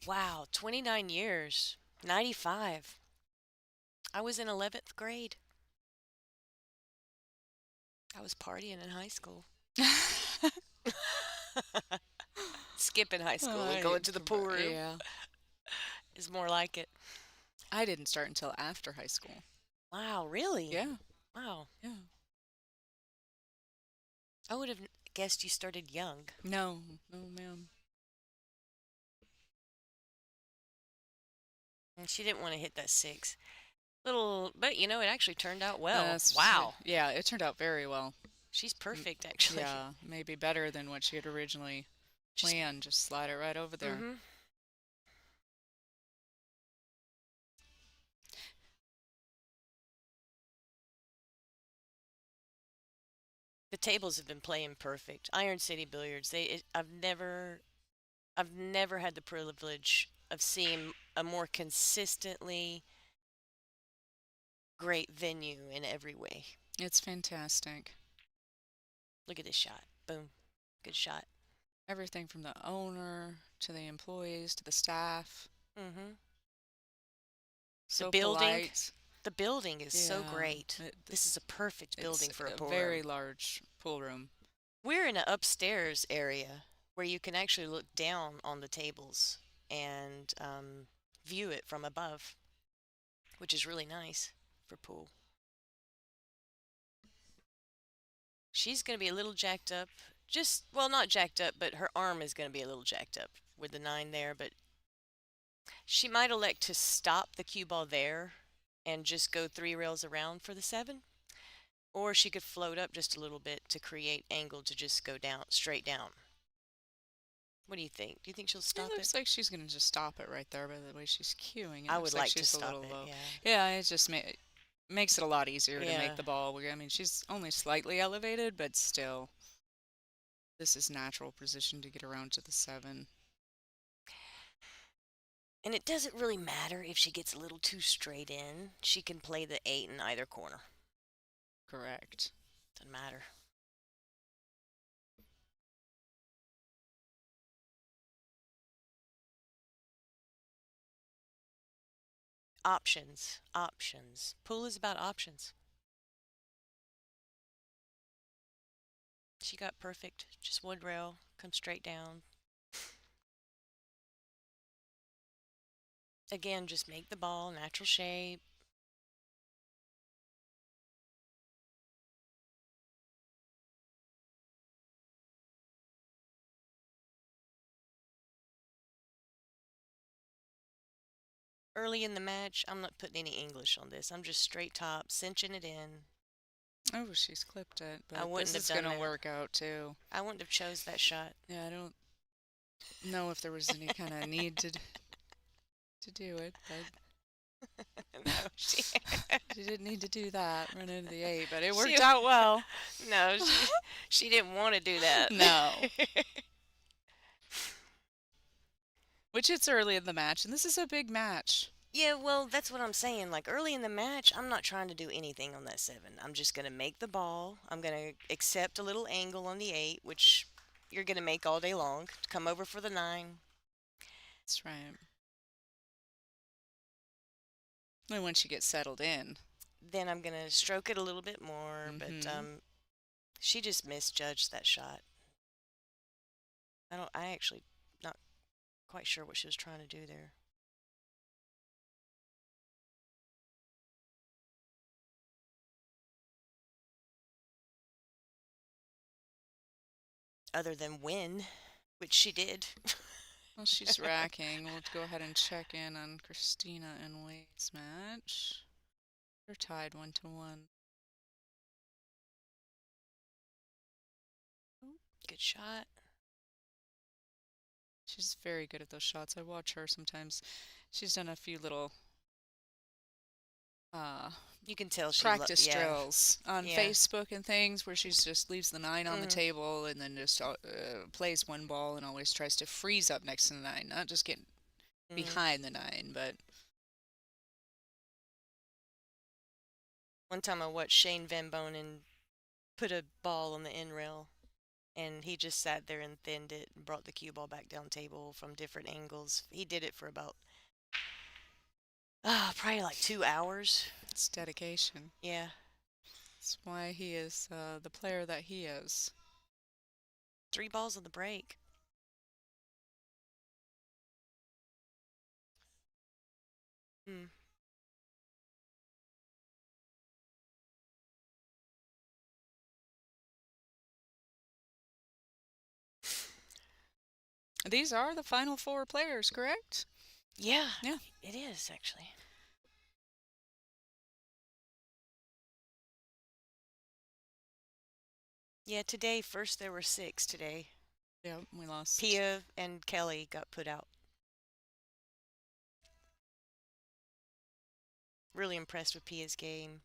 Wow, 29 years. 95. I was in 11th grade. I was partying in high school. Skipping high school and going to the pool room Yeah. is more like it. I didn't start until after high school. Wow, really? Yeah. Wow. Yeah. I would have guessed you started young. No, no, ma'am. And she didn't want to hit that six. Little, but it actually turned out well. That's Wow. Yeah, it turned out very well. She's perfect, actually. Yeah, maybe better than what she had originally Just, planned. Just slide it right over there. mm-hmm. The tables have been playing perfect. Iron City Billiards. I've never had the privilege of seeing a more consistently great venue in every way. It's fantastic. Look at this shot. Boom. Good shot. Everything from the owner to the employees to the staff. Mm-hmm. So building, polite. The building is so Yeah, great. This is a perfect building It's for a a pool very room. large pool room. We're in an upstairs area where you can actually look down on the tables and view it from above, which is really nice for pool. She's going to be a little jacked up. Well, not jacked up, but her arm is going to be a little jacked up with the 9 there. But she might elect to stop the cue ball there and just go 3 rails around for the 7. Or she could float up just a little bit to create angle to just go down, straight down. What do you think? Do you think she'll stop It looks like she's going to just stop it right there by the way she's cueing. It I looks would like to she's a stop little it, low. yeah. Yeah, it just makes it a lot easier to Yeah. make the ball. I mean, she's only slightly elevated, but still, this is natural position to get around to the 7. And it doesn't really matter if she gets a little too straight in. She can play the 8 in either corner. Correct. Doesn't matter. Options. Options. Pool is about options. She got perfect. Just wood rail. Come straight down. Again, just make the ball natural shape. Early in the match, I'm not putting any English on this. I'm just straight top, cinching it in. Oh, she's clipped it, I but wouldn't this is have done going to that. work out too. I wouldn't have chose that shot. Yeah, I don't know if there was any kind of need to do it, but No, she didn't need to do that, run into the 8, but it She- worked out well. no, she didn't want to do that. No. Which it's early in the match, and this is a big match. Yeah, well, that's what I'm saying. Like early in the match, I'm not trying to do anything on that 7. I'm just going to make the ball. I'm going to accept a little angle on the 8, which you're going to make all day long. Come over for the 9. That's right. And once you get settled in. Then I'm going to stroke it a little bit more, but Mhm. she just misjudged that shot. I actually not quite sure what she was trying to do there. Other than win, which she did. Well, she's racking. We'll go ahead and check in on Christina and Wade's match. They're tied 1-1. Good shot. She's very good at those shots. I watch her sometimes. She's done a few little You can tell she practice yeah. drills on Yeah. Facebook and things where she just leaves the 9 on the Mhm. table and then just plays one ball and always tries to freeze up next to the 9, not just get Mhm. behind the 9, but One time I watched Shane Van Bonen put a ball on the end rail, and he just sat there and thinned it and brought the cue ball back down table from different angles. He did it for about probably like 2 hours. it's dedication. Yeah. That's why he is the player that he is. 3 balls on the break. Hmm. These are the final 4 players, correct? Yeah, Yeah. it is actually. Yeah, today, first there were 6 today. Yeah, we lost. Pia and Kelly got put out. Really impressed with Pia's game.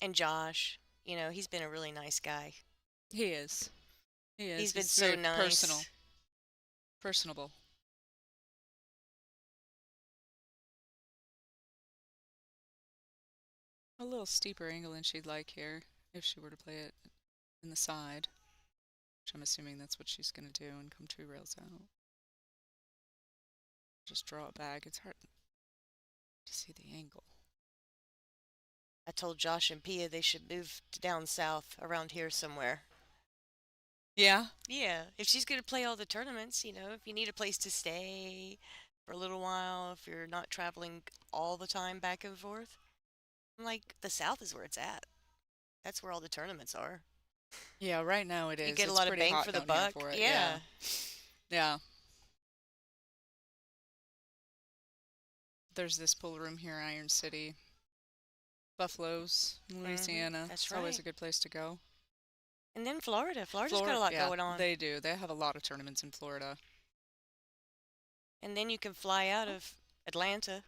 And Josh, he's been a really nice guy. He is. He is. He's been He's so very nice. personable. A little steeper angle than she'd like here if she were to play it in the side, which I'm assuming that's what she's going to do and come 2 rails out. Just draw it back. It's hard to see the angle. I told Josh and Pia they should move down south around here somewhere. Yeah. Yeah, if she's going to play all the tournaments, if you need a place to stay for a little while, if you're not traveling all the time back and forth, I'm like, the south is where it's at. That's where all the tournaments are. Yeah, right now it is. You get a It's lot of pretty bang hot for the down here buck. for it. Yeah. Yeah. There's this pool room here, Iron City. Buffaloes, Louisiana. That's It's always right. a good place to go. And then Florida. Florida's got a lot Yeah, going on. they do. They have a lot of tournaments in Florida. And then you can fly out of Atlanta.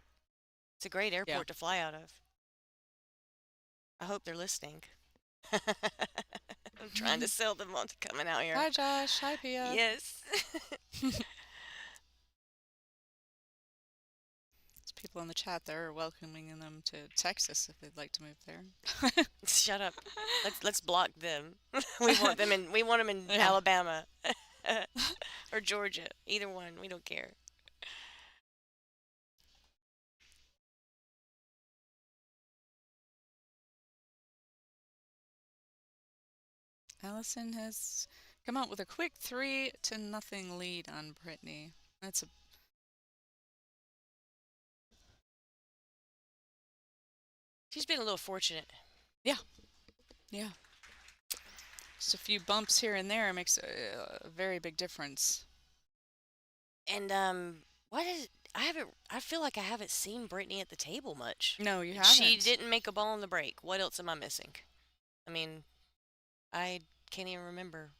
It's a great airport to fly out of. I hope they're listening. I'm trying to sell them on coming out here. Hi, Josh. Hi, Pia. Yes. There's people in the chat there are welcoming them to Texas if they'd like to move there. Shut up. Let's block them. We want them in Yeah. Alabama or Georgia. Either one. We don't care. Allison has come out with a quick 3-0 lead on Brittany. That's a She's been a little fortunate. yeah. Just a few bumps here and there makes a very big difference. And I feel like I haven't seen Brittany at the table much. No, you haven't. She didn't make a ball on the break. What else am I missing? I mean, I can't even remember.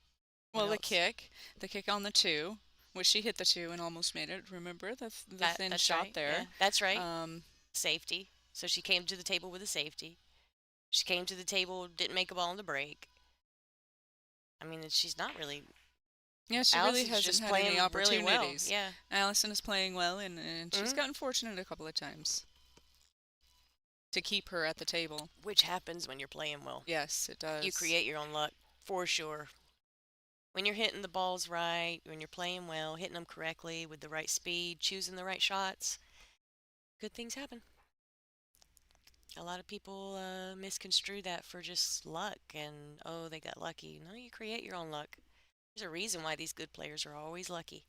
Well, What the kick on the 2, which she hit the 2 and almost made it. Remember the thin that's shot right. there? Yeah, that's right. Um, Safety. So she came to the table with a safety. She came to the table, didn't make a ball on the break. I mean, she's not really. yeah, she Allison's really hasn't just had playing any really well. opportunities. Yeah. Allison is playing well, and she's Mhm. gotten fortunate a couple of times to keep her at the table. Which happens when you're playing well. Yes, it does. You create your own luck, for sure. When you're hitting the balls right, when you're playing well, hitting them correctly with the right speed, choosing the right shots, good things happen. A lot of people misconstrue that for just luck and, oh, they got lucky. No, you create your own luck. There's a reason why these good players are always lucky.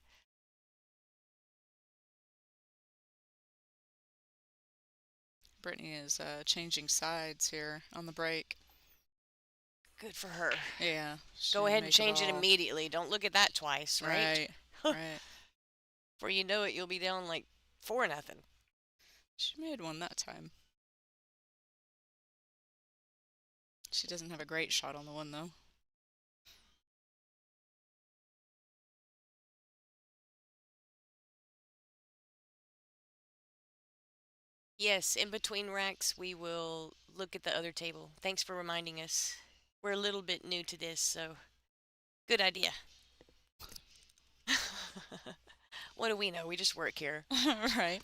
Brittany is changing sides here on the break. Good for her. Yeah. Go ahead and change it immediately. Don't look at that twice, right? Right. Before you know it, you'll be down like 4-0. She made one that time. She doesn't have a great shot on the one, though. Yes, in between racks, we will look at the other table. Thanks for reminding us. We're a little bit new to this, so good idea. What do we know? We just work here. Right.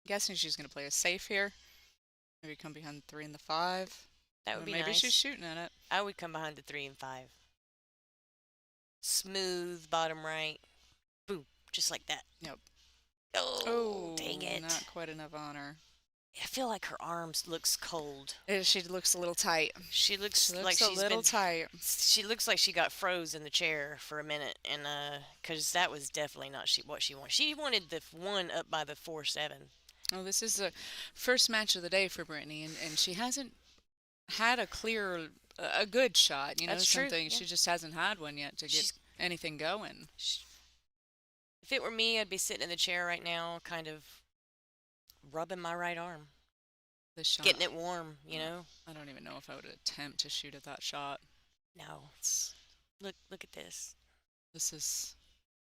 Guessing she's going to play a safe here. Maybe come behind 3 and the 5. That would be maybe nice. she's shooting at it. I would come behind the 3 and 5. Smooth bottom right. Boom. Just like that. Yep. Oh, dang Oh, it. not quite enough on her. I feel like her arms looks cold. She looks a little tight. She She looks like looks a she's little been. tight. She looks like she got froze in the chair for a minute, and cause that was definitely not what she wanted. She wanted the one up by the 4-7. Oh, this is the first match of the day for Brittany, and she hasn't had a good shot. That's true. Something. Yeah. She just hasn't had one yet to get She's. anything going. Sh If it were me, I'd be sitting in the chair right now, kind of rubbing my right arm, This shot. getting it warm. You know. I don't even know if I would attempt to shoot at that shot. No, it's look at this. This is,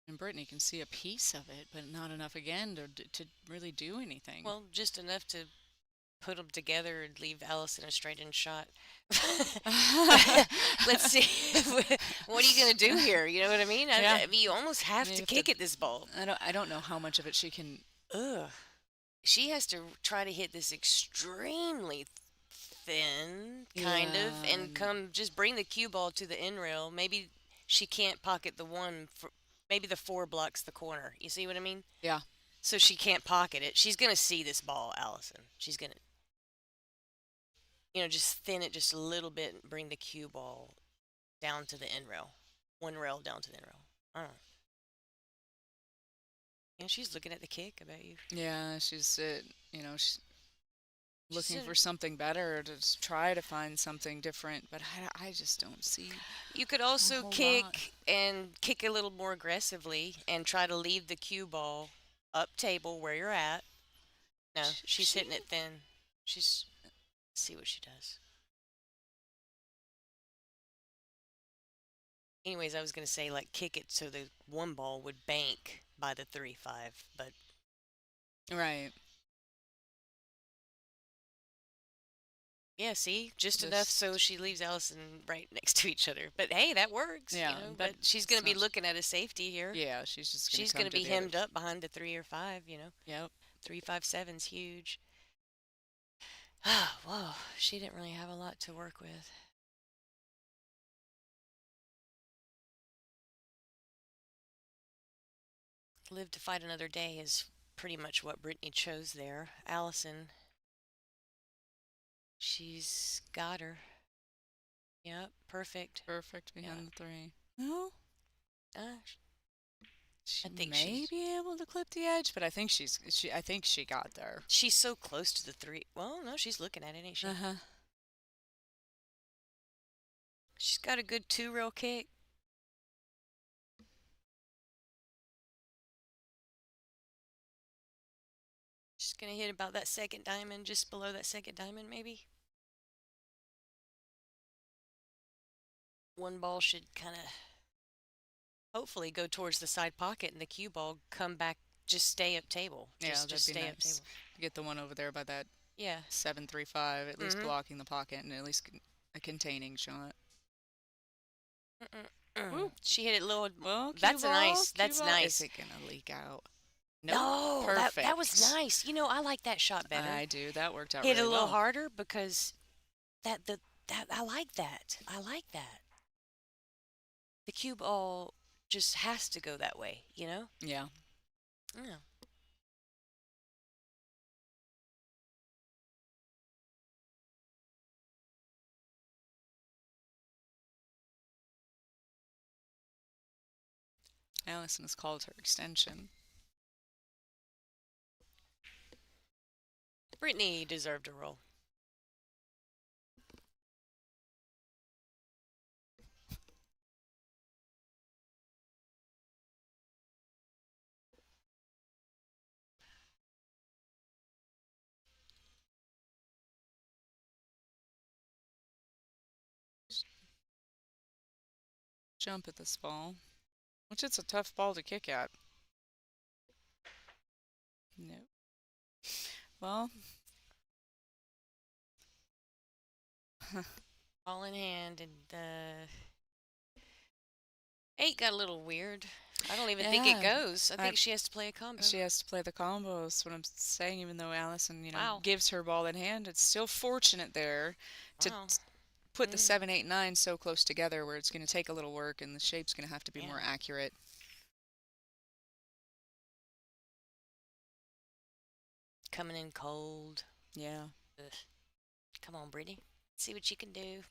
and Brittany can see a piece of it, but not enough again to really do anything. Well, just enough to put them together and leave Allison a straight-in shot. Let's see. What are you gonna do here? You know what I mean? Yeah. I mean, you almost have to kick at this ball. I don't know how much of it she can. Ugh. She has to try to hit this extremely thin, kind of, Yeah, and come just bring the cue ball to the end rail. Maybe she can't pocket the one. Maybe the 4 blocks the corner. You see what I mean? Yeah. So she can't pocket it. She's gonna see this ball, Allison. She's gonna, just thin it just a little bit and bring the cue ball down to the end rail. One rail down to the end rail. I don't know. Yeah, she's looking at the kick, I bet you. Yeah, she's she's looking She's for something better try to find something different, but I just don't see. You could a also whole kick lot. and kick a little more aggressively and try to leave the cue ball up table where you're at. No, she's hitting it thin. Let's see what she does. Anyways, I was gonna say like kick it so the one ball would bank by the 3-5, but Right. yeah, see, just enough Just so she leaves Allison right next to each other. But hey, that works. Yeah, But she's it's gonna be not- looking at a safety here. yeah, she's just gonna She's come gonna to be the other- hemmed up behind the 3 or 5. Yep. 3-5-7's huge. Ah, whoa, she didn't really have a lot to work with. Live to fight another day is pretty much what Brittany chose there. Allison, she's got her. Yep, perfect. Perfect behind Yeah. the 3. No, Uh, she think may she's- be able to clip the edge, but I think I think she got there. she's so close to the 3. Well, no, she's looking at it, ain't she? Uh-huh. She's got a good 2-rail kick. She's gonna hit about that second diamond, just below that second diamond, maybe. One ball should kind of hopefully go towards the side pocket, and the cue ball come back, just stay up table. Yeah, Just that'd be stay up nice. table. Get the one over there by that Yeah. 7-3-5, at least Mhm. blocking the pocket and at least a containing shot. She hit it low. Well, That's cue nice. ball, That's cue ball. nice. Is it gonna leak out? No, Perfect. that was nice. I like that shot better. I do. That worked out Hit it really a little well. harder because that I like that. I like that. The cue ball just has to go that way, Yeah. Yeah. Allison has called her extension. Brittany deserved a roll. Jump at this ball, which it's a tough ball to kick at. No. Well, Ball in hand, and 8 got a little weird. I don't even think it Yeah. goes. I think she has to play a combo. she has to play the combo. That's what I'm saying. Even though Allison, Wow. gives her ball in hand, it's still fortunate there to Wow. put the 7, 8, 9 so close together where it's going to take a little work and the shape's going to have to be more Yeah. accurate. coming in cold. Yeah. Ugh. Come on, Brittany. See what you can do.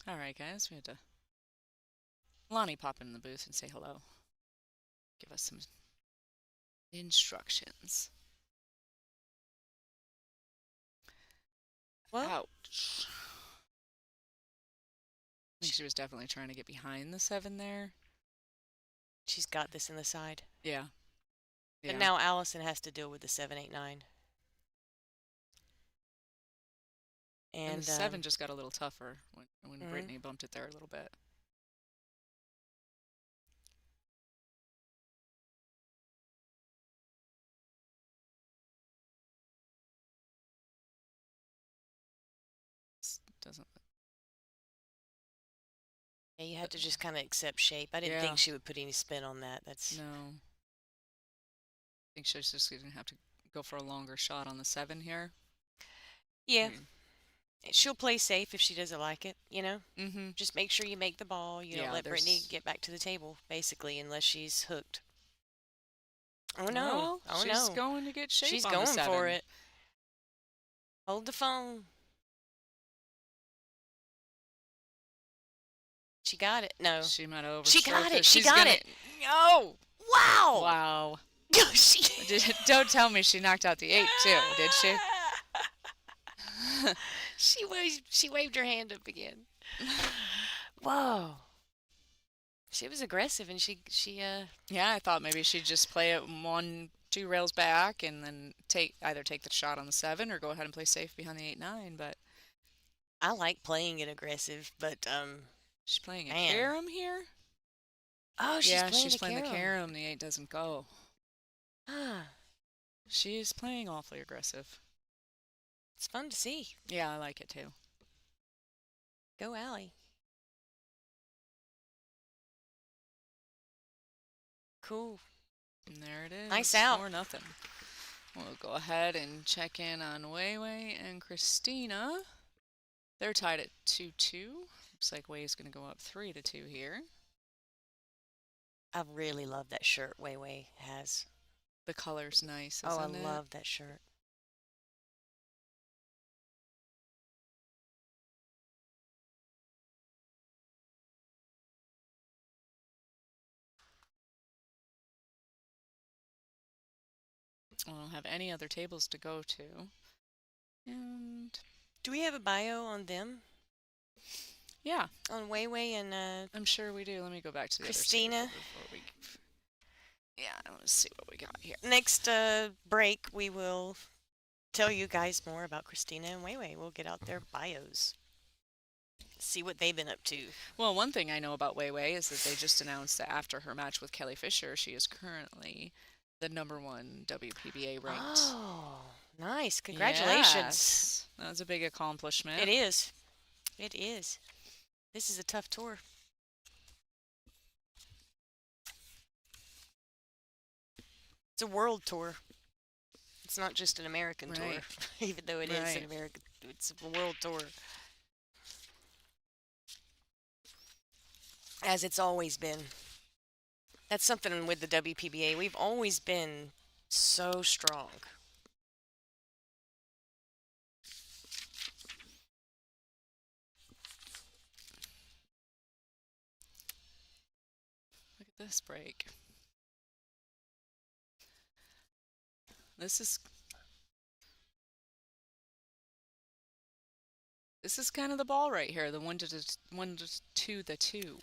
All right, guys. We had to Lonnie pop in the booth and say hello. Give us some instructions. Well, Ouch. I think she was definitely trying to get behind the 7 there. she's got this in the side. Yeah. But now Allison has to deal with the 7, 8, 9. And And the 7 just got a little tougher when Mhm. Brittany bumped it there a little bit. Doesn't. yeah, you had to just kind of accept shape. I didn't Yeah. think she would put any spin on that. That's No. I think she's just going to have to go for a longer shot on the 7 here. yeah. She'll play safe if she doesn't like it, you know? Mm-hmm. Just make sure you make the ball. You Yeah, don't let Brittany there's- get back to the table, basically, unless she's hooked. Oh, no. Well, Oh, she's no. going to get shape She's on going the 7. for it. Hold the phone. She got it. No. She might have She got overstroked it. She She's got gonna... it. No! Wow. Wow. She... Don't tell me she knocked out the 8 too, did she? She waved her hand up again. Whoa. She was aggressive, and she Yeah, I thought maybe she'd just play it 1, 2 rails back and then either take the shot on the 7 or go ahead and play safe behind the 8, 9. But I like playing it aggressive, but she's playing a Man. carom here. oh, she's Yeah, playing she's the playing the carom. carom. The 8 doesn't go. Ah, She is playing awfully aggressive. it's fun to see. Yeah, I like it too. Go, Allie. Cool. And there it is. Nice out. 4-0. We'll go ahead and check in on Wei Wei and Christina. They're tied at 2-2. Looks like Wei's going to go up 3-2 here. I really love that shirt Wei Wei has. The color's nice, Oh, I isn't it? love that shirt. I don't have any other tables to go to. And Do we have a bio on them? yeah, On Wei Wei and I'm sure we do. Let me go back to the Christina? other table before we... Yeah, let's see what we got here. next break we will tell you guys more about Christina and Wei Wei. We'll get out their bios. See what they've been up to. Well, one thing I know about Wei Wei is that they just announced that after her match with Kelly Fisher, she is currently the #1 WPBA ranked. Oh, nice. Congratulations. Yes. That was a big accomplishment. It is. It is. This is a tough tour. It's a world tour. It's not just an American tour, Right. even though it is Right. an American. It's a world tour. As it's always been. That's something with the WPBA. We've always been so strong. this break. This is kind of the ball right here. The 1 to 2, the 2.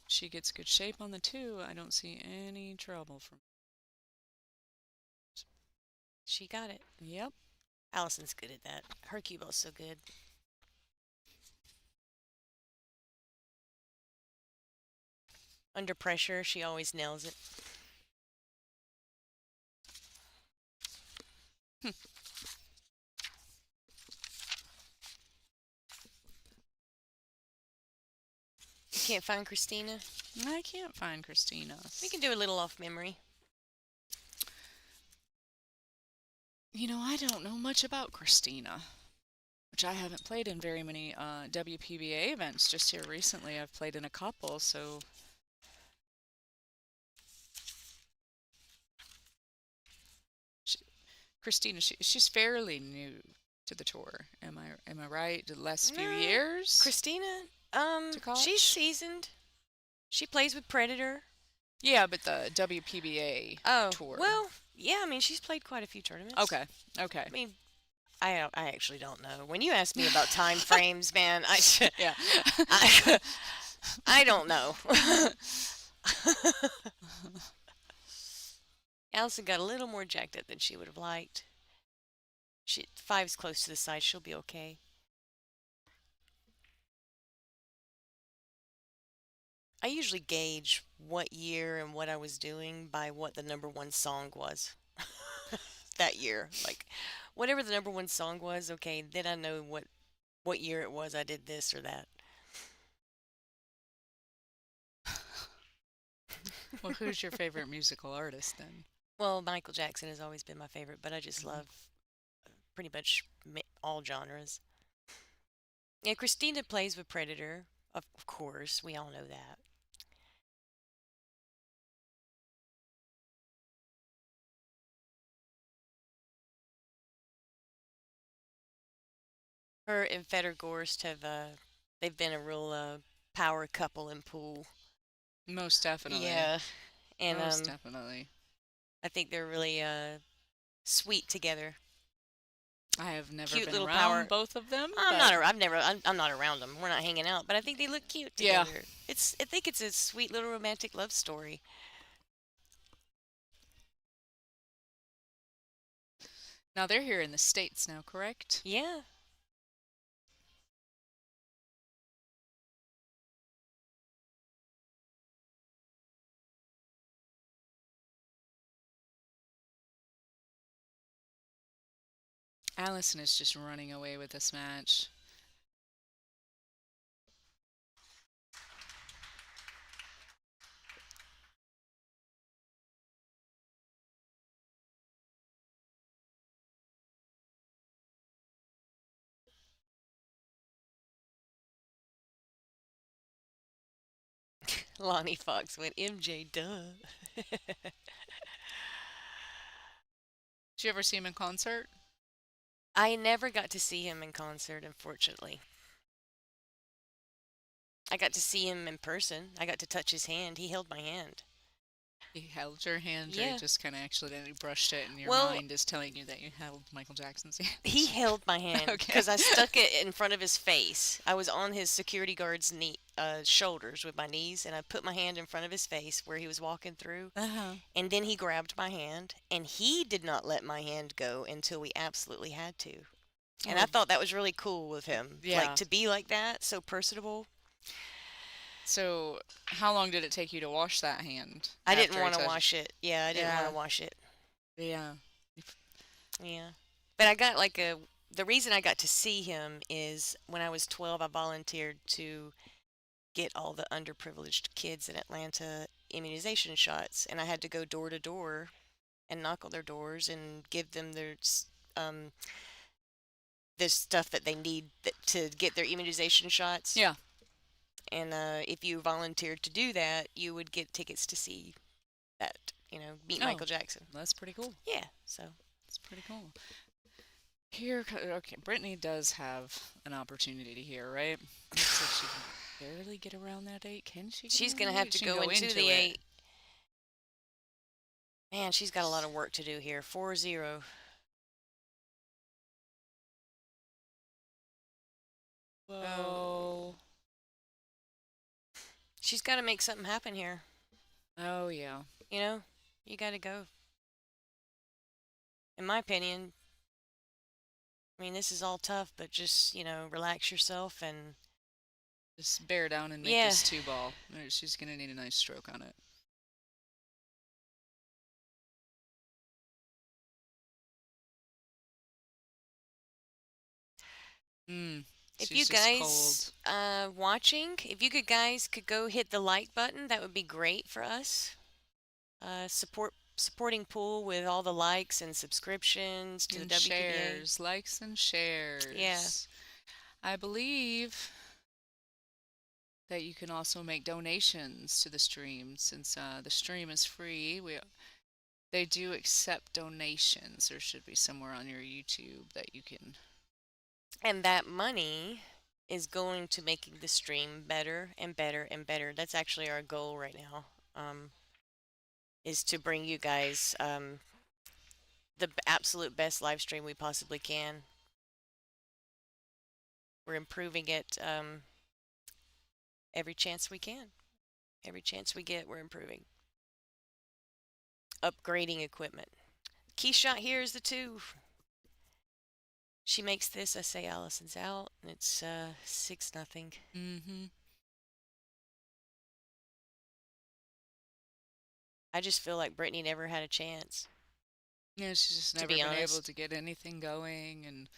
She gets good shape on the 2. I don't see any trouble from. She got it. Yep. Allison's good at that. Her cue ball's so good. Under pressure, she always nails it. You can't find Christina? I can't find Christina's. We can do a little off memory. You know, I don't know much about Christina, which I haven't played in very many WPBA events just here recently. I've played in a couple, so. Christina, she's fairly new to the tour. Am I right? The last few years? Christina, Takach? she's seasoned. She plays with Predator. Yeah, but the WPBA tour. Well, yeah, I mean, she's played quite a few tournaments. Okay. I mean, I actually don't know. When you ask me about time frames, man, Yeah. I don't know. Allison got a little more jacked up than she would have liked. 5's close to the side. She'll be okay. I usually gauge what year and what I was doing by what the #1 song was that year. Like, whatever the #1 song was, okay, then I know what year it was I did this or that. Well, who's your favorite musical artist then? Well, Michael Jackson has always been my favorite, but I just love pretty much all genres. Yeah, Christina plays with Predator, of course. We all know that. Her and Feder Gorst have they've been a real power couple in pool. Most definitely. Yeah, and Most definitely. I think they're really sweet together. I have never Cute been little around power. both of them. I'm not around them. We're not hanging out, but I think they look cute Yeah. together. I think it's a sweet little romantic love story. Now they're here in the States now, correct? Yeah. Allison is just running away with this match. Lonnie Fox went MJ, duh. Did you ever see him in concert? I never got to see him in concert, unfortunately. I got to see him in person. I got to touch his hand. He held my hand. He held your hand, or Yeah. you just kind of accidentally brushed it, and your Well- mind is telling you that you held Michael Jackson's hand? He held my hand Okay. because I stuck it in front of his face. I was on his security guard's shoulders with my knees, and I put my hand in front of his face where he was walking through. Uh-huh. And then he grabbed my hand, and he did not let my hand go until we absolutely had to. And I Oh. thought that was really cool with him. Yeah. Like, to be like that, so personable. So, how long did it take you to wash that hand? I didn't after he want to touched wash it. Yeah, I didn't want Yeah. to wash it. it? Yeah. Yeah. But I got the reason I got to see him is when I was 12, I volunteered to get all the underprivileged kids in Atlanta immunization shots. And I had to go door to door and knock on their doors and give them the stuff that they need to get their immunization shots. Yeah. And if you volunteered to do that, you would get tickets to see that, meet Oh. Michael Jackson. That's pretty cool. Yeah, so. That's pretty cool. Here, okay, Brittany does have an opportunity here, right? Looks like she can barely get around that 8. Can she get She's around going the to have 8? to She can go go into into the it. 8. Man, she's got a lot of work to do here. 4-0. Oh, Whoa. she's got to make something happen here. Oh, yeah. You know, you got to go. In my opinion, I mean, this is all tough, but just, relax yourself and Just bear down and make yeah. this 2-ball. She's going to need a nice stroke on it. If you She's just guys cold. watching, if you guys could go hit the like button, that would be great for us. Supporting pool with all the likes and subscriptions to the And WPBA. shares, likes and Yeah. shares. I believe that you can also make donations to the stream since the stream is free. They do accept donations. There should be somewhere on your YouTube that you can. And that money is going to making the stream better and better and better. That's actually our goal right now. Is to bring you guys the absolute best live stream we possibly can. We're improving it every chance we can. Every chance we get, we're improving. Upgrading equipment. Key shot here is the 2. She makes this. I say Allison's out, and it's 6-0. Mm-hmm. I just feel like Brittany never had a chance. Yeah, she's just To never be been able honest. to get anything going, and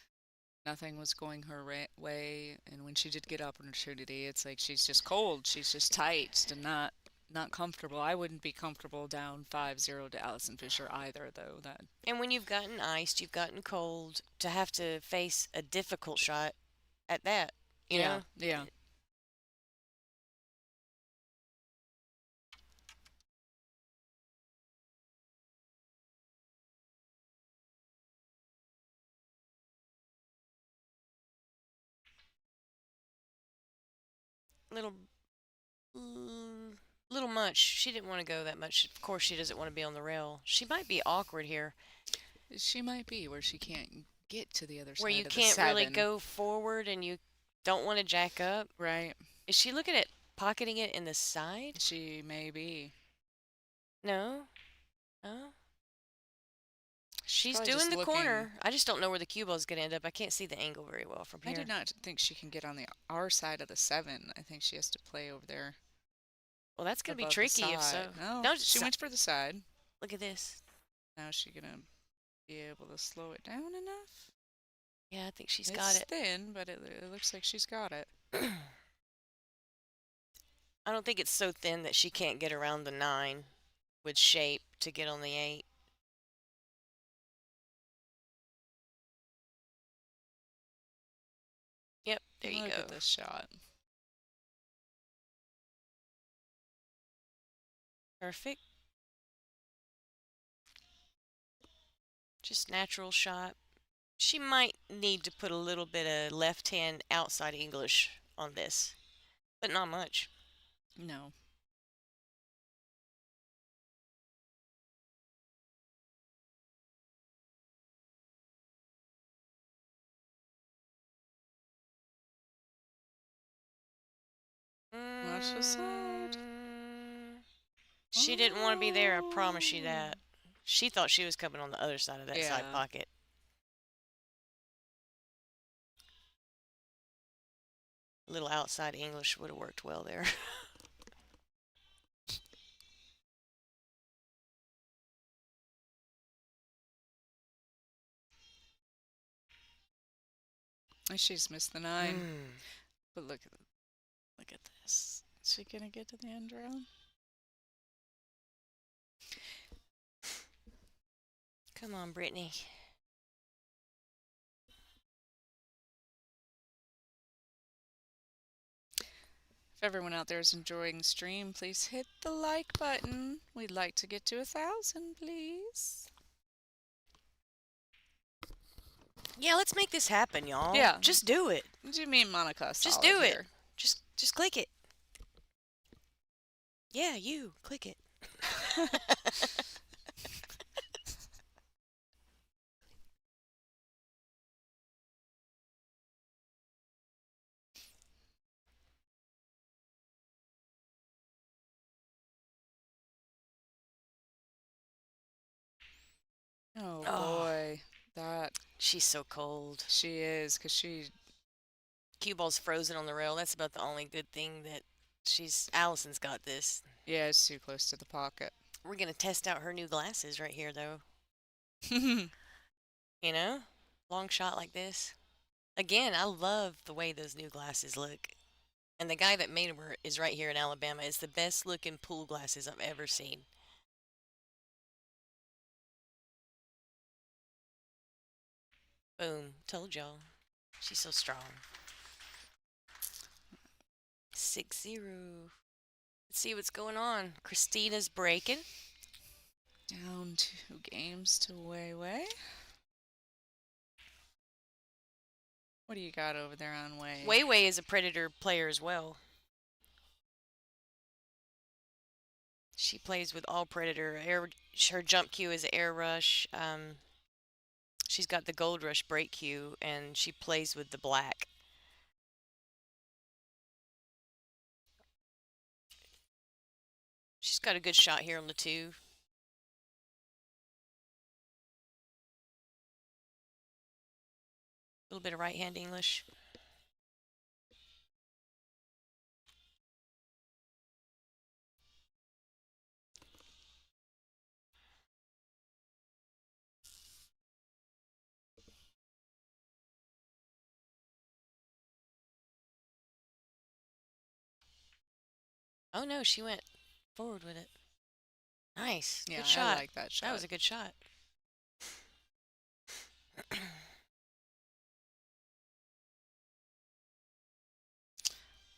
nothing was going her way. And when she did get opportunity, it's like she's just cold. She's just tight and not comfortable. I wouldn't be comfortable down 5-0 to Allison Fisher either, though. That And when you've gotten iced, you've gotten cold, to have to face a difficult shot at that, you yeah, know? yeah. Little, little much. She didn't want to go that much. Of course, she doesn't want to be on the rail. She might be awkward here, She might be where she can't get to the other where you side of the can't really 7. go forward and you don't want to jack up. Right. Is she looking at pocketing it in the side? She may be. No. Oh. She's Probably doing just the looking. corner. I just don't know where the cue ball is going to end up. I can't see the angle very well from I here. do not think she can get on the our side of the 7. I think she has to play over there. Well, that's going to be Above the tricky if so. side. No, No, she went for the side. look at this. Now is she gonna be able to slow it down enough? Yeah, I think she's It's got it. thin, but it looks like she's got it. I don't think it's so thin that she can't get around the 9 with shape to get on the 8. Yep, there you Look go. at this shot. Perfect. Just natural shot. She might need to put a little bit of left hand outside English on this, but not much. No. Watch the side. She didn't want to be there, I promise you that. She thought she was coming on the other side of that side Yeah. pocket. A little outside English would have worked well there. She's missed the 9. But look at this. Is she gonna get to the end round? Come on, Brittany. If everyone out there is enjoying the stream, please hit the like button. We'd like to get to 1,000, please. Yeah, let's make this happen, y'all. Yeah. Just do it. Do me and Monica a Just solid do it. here. Just click it. Yeah, you click it. Oh Oh, boy, that she's so cold. she is, 'cause she, Cue ball's frozen on the rail. That's about the only good thing that Allison's got this. yeah, is too close to the pocket. We're gonna test out her new glasses right here, though. Oh You know, long shot like this. Again, I love the way those new glasses look. And the guy that made them is right here in Alabama. It's the best looking pool glasses I've ever seen. Boom. Told y'all. She's so strong. 6-0. Let's see what's going on. Christina's breaking. Down 2 games to Wei Wei. What do you got over there on Wei? Wei Wei is a Predator player as well. She plays with all Predator. Her jump cue is Air Rush. She's got the Gold Rush break cue, and she plays with the black. She's got a good shot here on the 2. A little bit of right hand English. Oh no, she went forward with it. Nice. Yeah, Good shot. I like that shot. That was a good shot.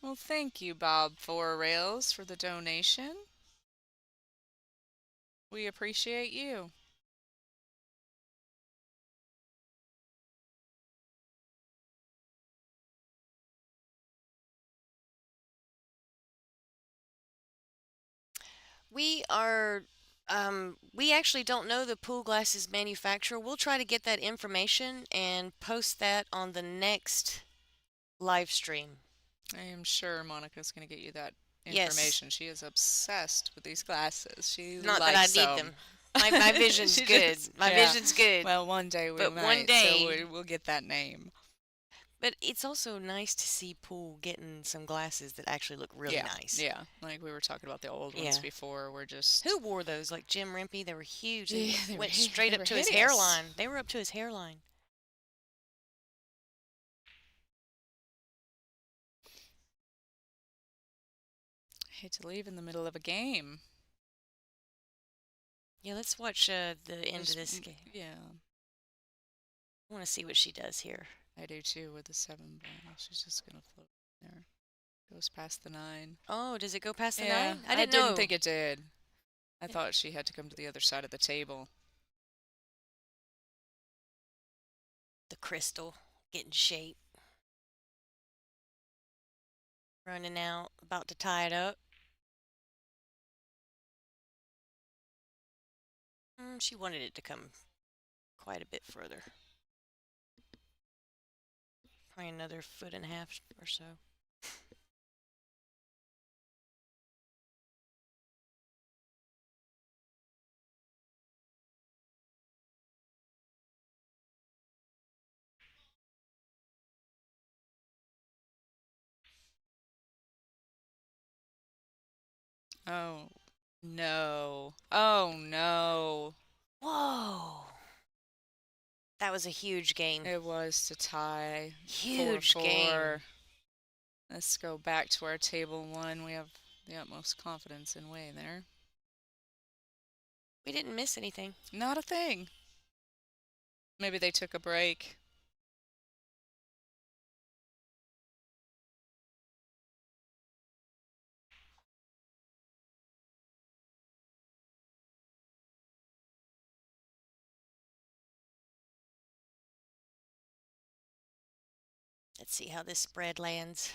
Well, thank you, Bob Four Rails, for the donation. We appreciate you. We actually don't know the pool glasses manufacturer. We'll try to get that information and post that on the next live stream. I am sure Monica's going to get you that Yes. information. She is obsessed with these glasses. She Not that I likes need them. My vision's She good. just- My yeah. vision's good. Well, one day we But might, one day- so we'll get that name. But it's also nice to see Pool getting some glasses that actually look really yeah, nice. Yeah, like we were talking about the old ones Yeah. before. We're just Who wore those? Like Jim Rimpey? They were huge. Yeah, They they were went hi- straight they up were to his hideous. hairline. They were up to his hairline. I hate to leave in the middle of a game. Yeah, let's watch the end There's- of this game. Yeah, I want to see what she does here. I do too with the 7 ball. She's just gonna float there. Goes past the 9. Oh, does it go past the Yeah, 9? I didn't didn't know. think it did. I thought she had to come to the other side of the table. The crystal getting shape. Running out, about to tie it up. She wanted it to come quite a bit further. Probably another 1.5 or so. Oh no! Oh no! Whoa! That was a huge game. It was to tie. Huge 4-4. game. Let's go back to our table 1. We have the utmost confidence in Wei there. We didn't miss anything. Not a thing. Maybe they took a break. Let's see how this spread lands.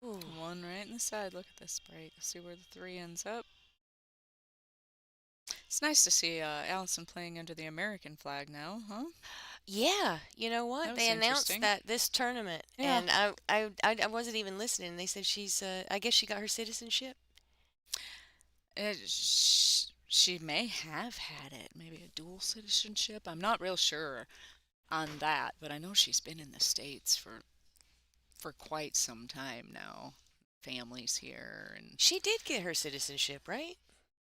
Ooh. One right in the side. Look at this break. See where the 3 ends up. It's nice to see Allison playing under the American flag now, huh? Yeah, you know what? That was They announced interesting. that this tournament, Yeah. and I wasn't even listening. They said she's, I guess she got her citizenship. She may have had it, maybe a dual citizenship. I'm not real sure on that, but I know she's been in the States for quite some time now. Families here, and She did get her citizenship, right?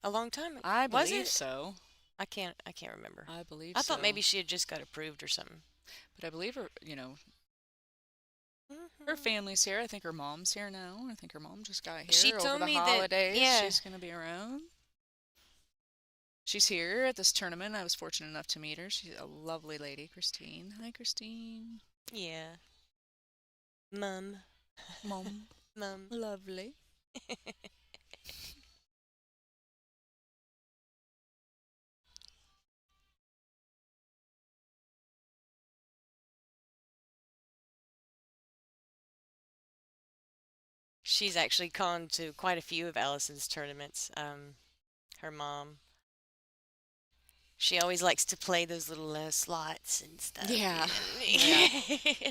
A long time. I Was believe it? so. I can't remember. I believe I so. thought maybe she had just got approved or something. But I believe her, her Mhm. family's here. I think her mom's here now. I think her mom just got here She over told the me that, holidays. yeah. She's going to be around. She's here at this tournament. I was fortunate enough to meet her. She's a lovely lady, Christine. Hi, Christine. Yeah. Mom. Mom. Mom. Lovely. She's actually gone to quite a few of Allison's tournaments. Her mom. She always likes to play those little slots and stuff. Yeah. Yeah.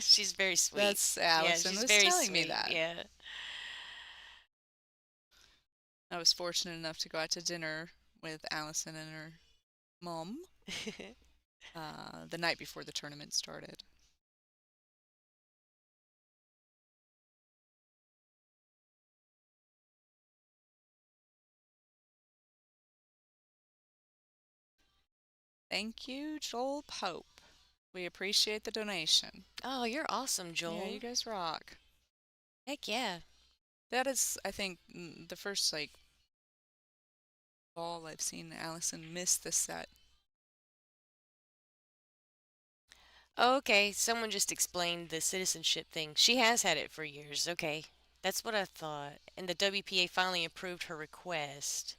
She's very sweet. That's Yeah, Allison she's was very telling me sweet. that. Yeah. I was fortunate enough to go out to dinner with Allison and her mom the night before the tournament started. Thank you, Joel Pope. We appreciate the donation. Oh, you're awesome, Joel. Yeah, you guys rock. Heck yeah. That is, I think, the first ball I've seen Allison miss the set. Okay, someone just explained the citizenship thing. She has had it for years. Okay, that's what I thought. And the WPA finally approved her request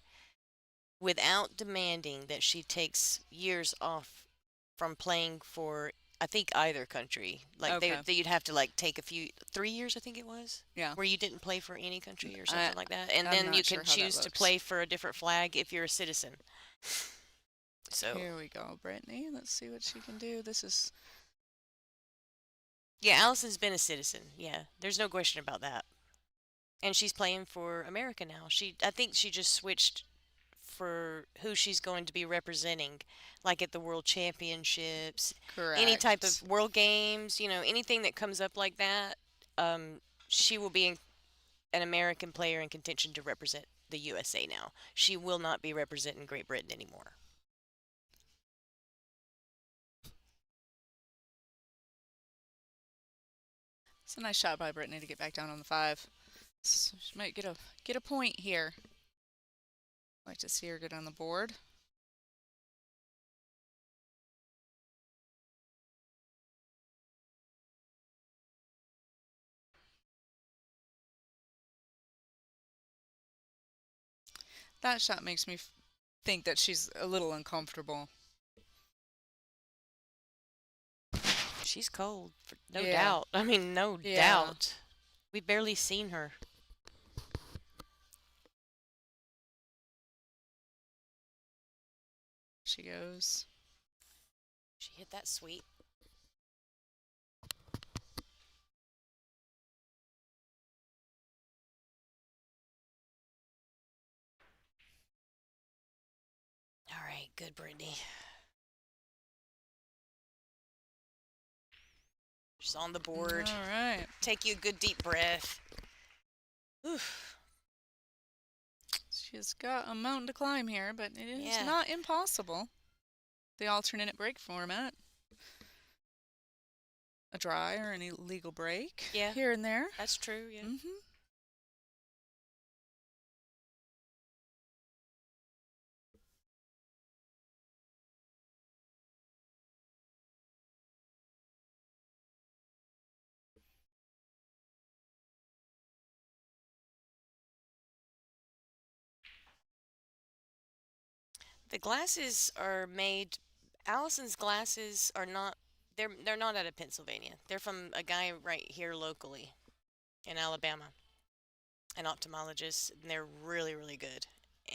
without demanding that she takes years off from playing for, I think, either country. Like Okay. you'd have to like take a few 3 years, I think it was, Yeah. where you didn't play for any country or I- something like that, and I'm then not you sure can how that choose to looks. play for a different flag if you're a citizen. So Here we go, Brittany. Let's see what she can do. This is yeah, Allison's been a citizen. Yeah, there's no question about that. And she's playing for America now. I think she just switched for who she's going to be representing, like at the World Championships, correct. any type of World Games, anything that comes up like that. She will be an American player in contention to represent the USA now. She will not be representing Great Britain anymore. It's a nice shot by Brittany to get back down on the 5. So she might get a point here. Like to see her get on the board. That shot makes me think that she's a little uncomfortable. She's cold, no Yeah. doubt. I mean, no Yeah. doubt. We've barely seen her. She goes. She hit that sweet. All right, good, Brittany. She's on the board. All right. Take you a good deep breath. Oof. She's got a mountain to climb here, but it is Yeah. not impossible. The alternate break format. A dry or an illegal break. Yeah. Here and there. That's true, yeah. Mm-hmm. The glasses are made. Allison's glasses are not. They're not out of Pennsylvania. They're from a guy right here locally in Alabama, an ophthalmologist, and they're really really good.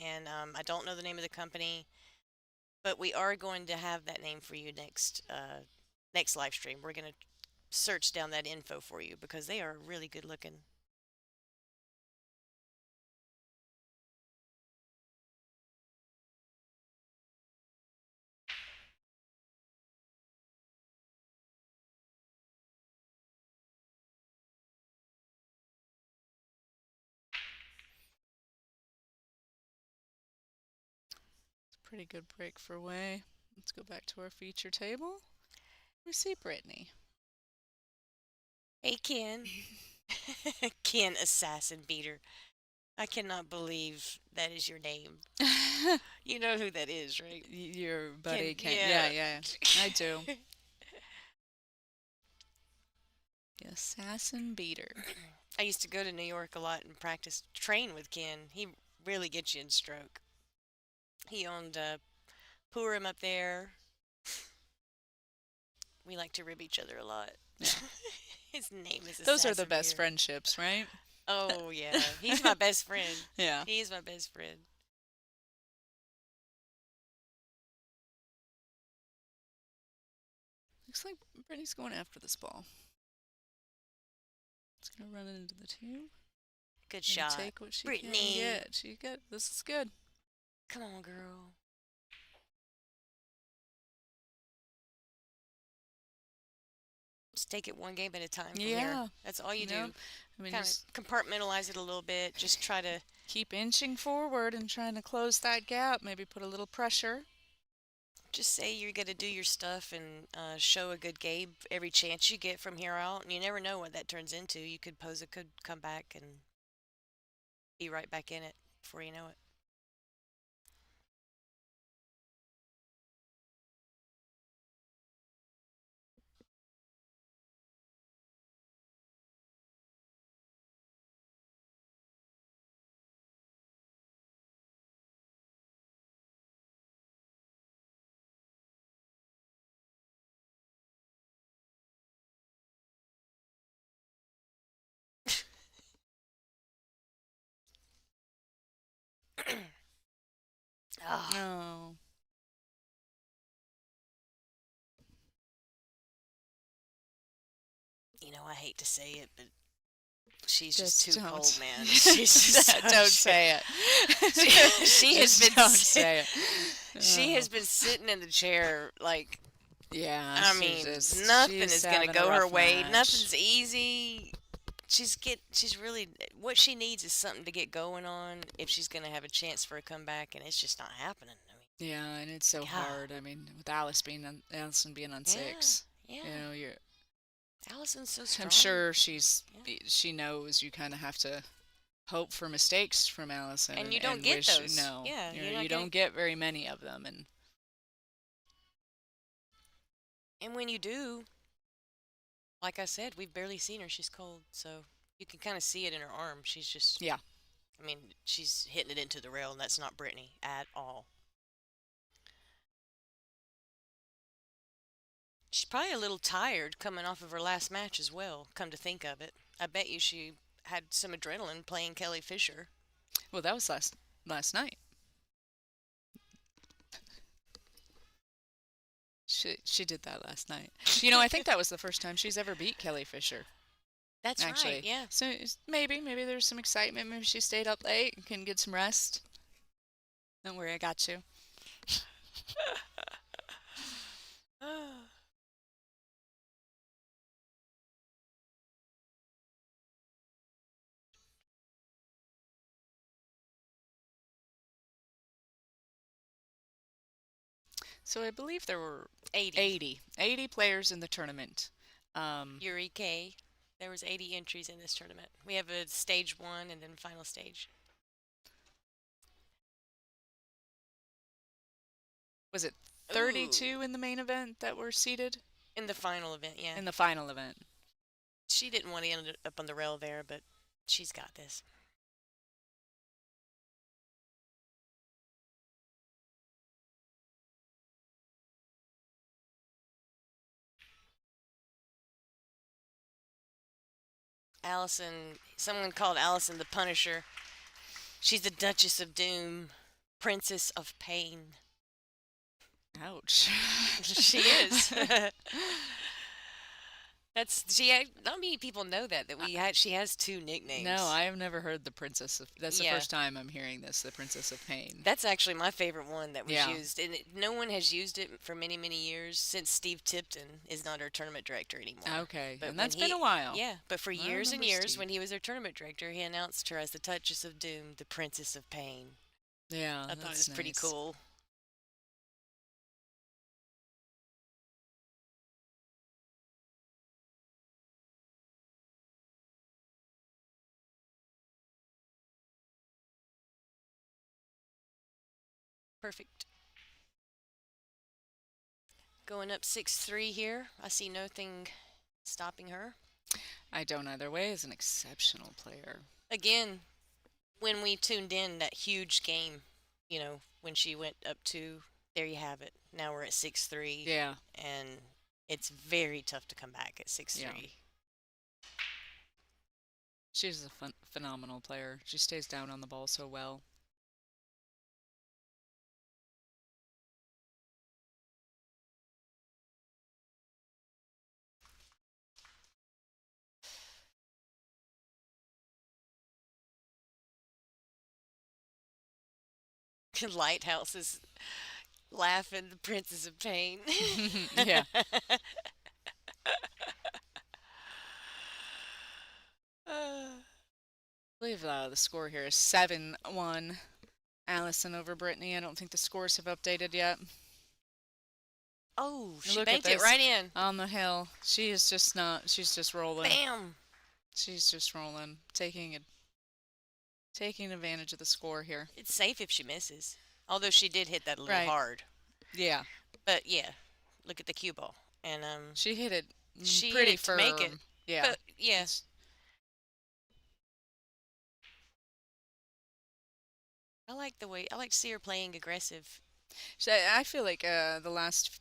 And I don't know the name of the company, but we are going to have that name for you next live stream. We're going to search down that info for you because they are really good looking. Pretty good break for Way. Let's go back to our feature table. We see Brittany. Hey, Ken. Ken Assassin Beater. I cannot believe that is your name. You know who that is, right? Your buddy Ken, Ken. yeah. Yeah, I do. The Assassin Beater. I used to go to New York a lot and train with Ken. He really gets you in stroke. He owned Purim up there. We like to rib each other a lot. Yeah. His name is Those are the Assassin best Beater. friendships, right? Oh, yeah. He's my best friend. Yeah. He is my best friend. Looks like Brittany's going after this ball. It's going to run it into the tube. Good shot. Take what she Brittany. can get. She got this is good. Come on, girl. Just take it one game at a time from here. That's all you do. I mean, Kind just of compartmentalize it a little bit. Just try to keep inching forward and trying to close that gap. Maybe put a little pressure. just say you're going to do your stuff and show a good game every chance you get from here out. And you never know what that turns into. You could pose it, could come back and be right back in it before you know it. Oh, No. you know, I hate to say it, but she's just too don't. cold, man. She's just Don't say it. she has Just been don't sit- say it. She has been sitting in the chair like Yeah. I she's mean, just- nothing she's is gonna having a go her rough way. match. Nothing's easy. She's really what she needs is something to get going on if she's gonna have a chance for a comeback, and it's just not happening. I mean, Yeah, and it's so God. hard. I mean, with Allison being on yeah, six, yeah. you know, you're. Allison's so strong. I'm sure Yeah. she knows you kind of have to hope for mistakes from Allison, And you don't get wish, those. No, Yeah, you you're know, not you don't get very many of them, And when you do, like I said, we've barely seen her. She's cold, so you can kind of see it in her arm. She's just Yeah. I mean, she's hitting it into the rail, and that's not Brittany at all. She's probably a little tired coming off of her last match as well, come to think of it. I bet you she had some adrenaline playing Kelly Fisher. well, that was last night. She did that last night. You know, I think that was the first time she's ever beat Kelly Fisher. That's Actually, right, yeah. So maybe there's some excitement. Maybe she stayed up late and can get some rest. Don't worry, I got you. So I believe there were 80 players in the tournament. Yuri K. There was 80 entries in this tournament. We have a stage 1 and then final stage. Was it 32 in the main event that were seated? In the final event, yeah. In the final event. She didn't want to end up on the rail there, but she's got this. Allison, someone called Allison the Punisher. She's the Duchess of Doom, Princess of Pain. Ouch. She is. That's not many people know that she has two nicknames. No, I have never heard the Princess of. That's the Yeah. first time I'm hearing this. The Princess of Pain. That's actually my favorite one that was Yeah. used, and no one has used it for many, many years since Steve Tipton is not our tournament director anymore. Okay, But and that's when been a while. Yeah, but for I years and remember years, Steve. when he was our tournament director, he announced her as the Duchess of Doom, the Princess of Pain. Yeah, I thought it that's was pretty nice. cool. Perfect. Going up 6-3 here. I see nothing stopping her. I don't either. Way is an exceptional player. Again, when we tuned in that huge game, when she went up to, there you have it. Now we're at 6-3. Yeah. And it's very tough to come back at 6-3. Yeah. She's a phenomenal player. She stays down on the ball so well. Lighthouse is laughing, the Princess of Pain. Yeah. I believe the score here is 7-1. Allison over Brittany. I don't think the scores have updated yet. Oh, she Look at banked it this. right in. On the hill. She is just not. She's just rolling. Bam. She's just rolling, taking advantage of the score here. It's safe if she misses. Although she did hit that a little Right. hard. Yeah. But yeah, look at the cue ball. And She hit it she pretty hit it to firm. make it. Yeah. But yeah. I like to see her playing aggressive. I feel like the last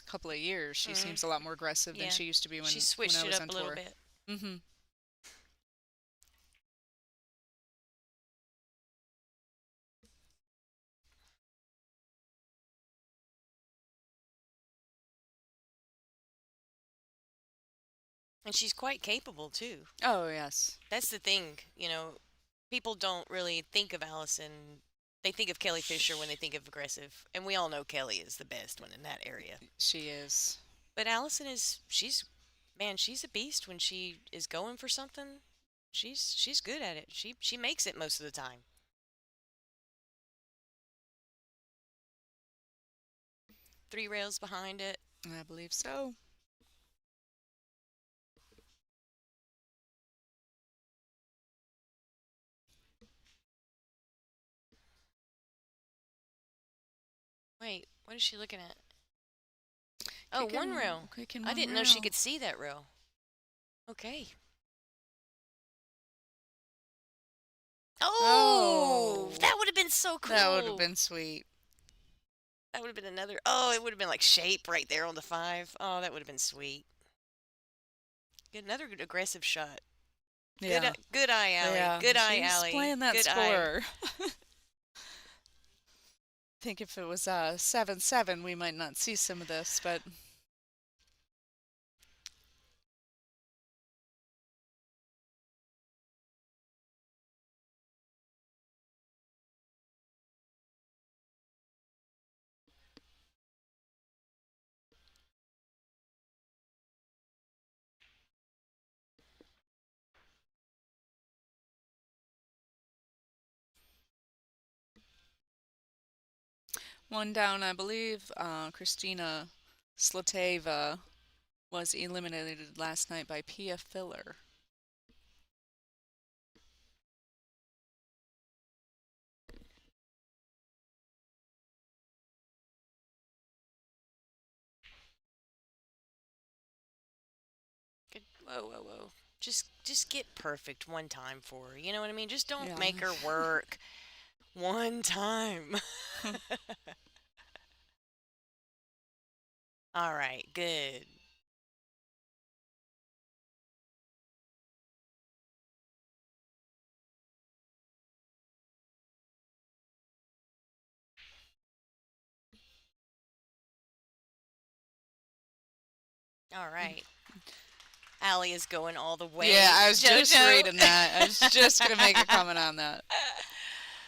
couple of years, she seems a lot more aggressive Yeah. than she used to be when She switched I it was up on a little tour. bit. Mm-hmm. And she's quite capable too. Oh yes. That's the thing, people don't really think of Allison. They think of Kelly Fisher when they think of aggressive, and we all know Kelly is the best one in that area. She is. But Allison she's a beast when she is going for something. She's good at it. She makes it most of the time. Three rails behind it. I believe so. Wait, what is she looking at? Oh, one rail. I didn't know she could see that rail. Okay. Oh, that would have been so cool. That would have been sweet. That would have been another. Oh, it would have been like shape right there on the 5. Oh, that would have been sweet. Another good aggressive shot. Yeah. Good eye, Allie. Yeah. Good eye, She's Allie. playing that good score. I think if it was 7-7, we might not see some of this, but. One down, I believe. Christina Sloteva was eliminated last night by Pia Filler. Good. Whoa. Just get perfect one time for her. You know what I mean? Just don't make her work one time. All right, good. All right. Allie is going all the way. Yeah, I was just JoJo. reading that. I was just going to make a comment on that.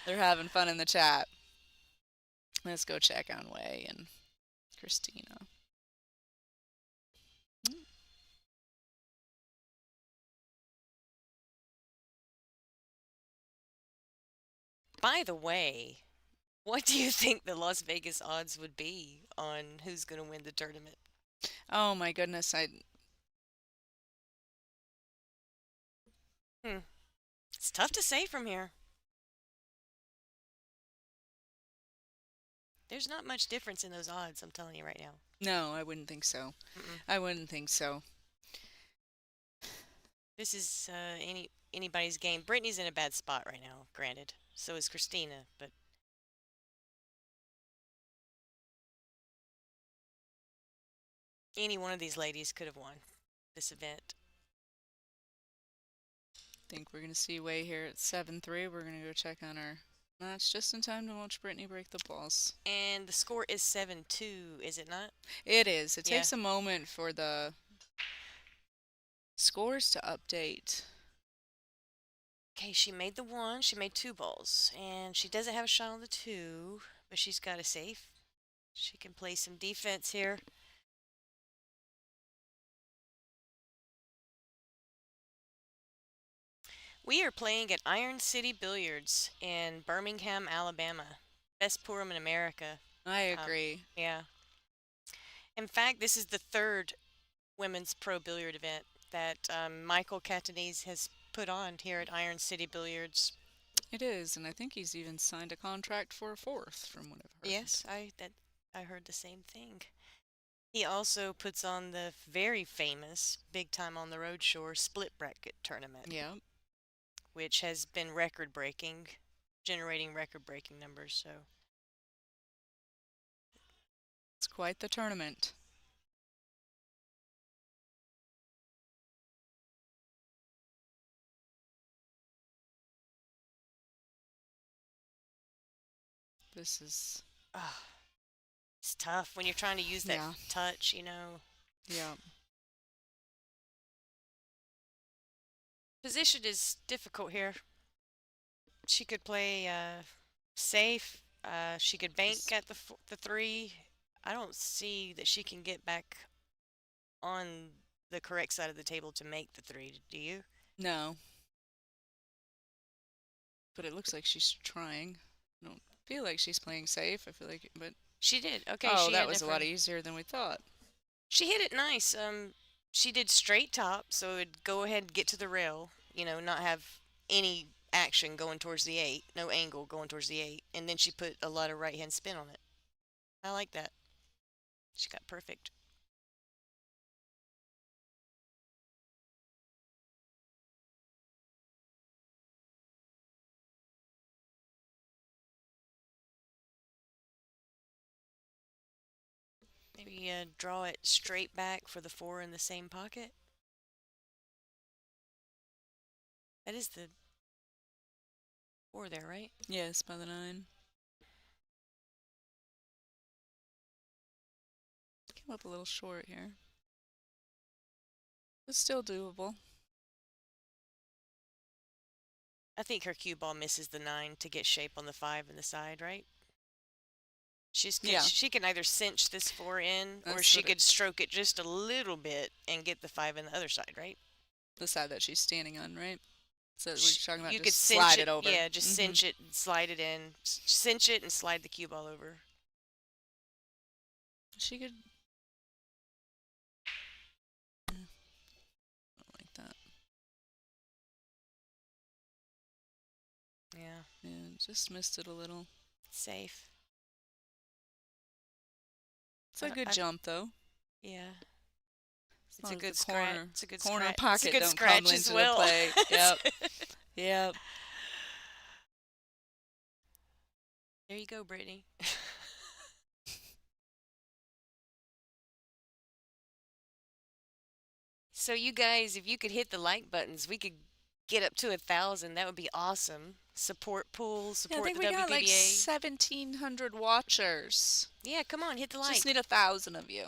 They're having fun in the chat. Let's go check on Way and Christina. By the way, what do you think the Las Vegas odds would be on who's going to win the tournament? Oh my goodness, It's tough to say from here. There's not much difference in those odds, I'm telling you right now. no, I wouldn't think so. Mm-mm. I wouldn't think so. This is anybody's game. Brittany's in a bad spot right now, granted. So is Christina, but any one of these ladies could have won this event. Think we're going to see Way here at 7-3. We're going to go check on our match just in time to watch Brittany break the balls. And the score is 7-2, is it not? It is. It Yeah. takes a moment for the scores to update. Okay, she made the one. She made 2 balls. And she doesn't have a shot on the 2, but she's got a safe. She can play some defense here. We are playing at Iron City Billiards in Birmingham, Alabama. Best Purim in America. I agree. Yeah. In fact, this is the 3rd women's pro billiard event that Michael Catanese has put on here at Iron City Billiards. It is, and I think he's even signed a contract for a 4th, from what I've heard. Yes, I heard the same thing. He also puts on the very famous Big Time on the Road Shore split bracket tournament, Yeah. which has been record-breaking, generating record-breaking numbers. So It's quite the tournament. This is, it's tough when you're trying to use that Yeah. touch, you know. yeah. Position is difficult here. She could play safe. She could bank at the 3. I don't see that she can get back on the correct side of the table to make the 3. Do you? No. But it looks like she's trying. I don't feel like she's playing safe. I feel like, but She did. Okay. oh, she that had was a lot different- easier than we thought. She hit it nice. She did straight top, so it'd go ahead and get to the rail. You know, not have any action going towards the 8, no angle going towards the 8, and then she put a lot of right hand spin on it. I like that. She got perfect. Maybe draw it straight back for the 4 in the same pocket. That is the 4 there, right? Yes, by the 9. Came up a little short here. But still doable. I think her cue ball misses the 9 to get shape on the 5 in the side, right? Yeah. She can either cinch this 4 in, or That's she what it- could stroke it just a little bit and get the 5 in the other side, right? The side that she's standing on, right? So we're Sh- talking about you just could cinch slide it over. Yeah, just Mhm. cinch it and slide it in. Cinch it and slide the cue ball over. She could. I don't like that. Yeah, Yeah, just missed it a little. safe. It's a I- good I- jump though. Yeah. As It's long a as good the scratch. corner- It's a good corner scratch. It's a pocket good don't scratch come as into the well. play. Yep. Yep. There you go, Brittany. So you guys, if you could hit the like buttons, we could get up to 1,000. That would be awesome. Support pool, Yeah, I support think the we got like WPBA. 1,700 watchers. Yeah, come on, hit the like. Just need 1,000 of you.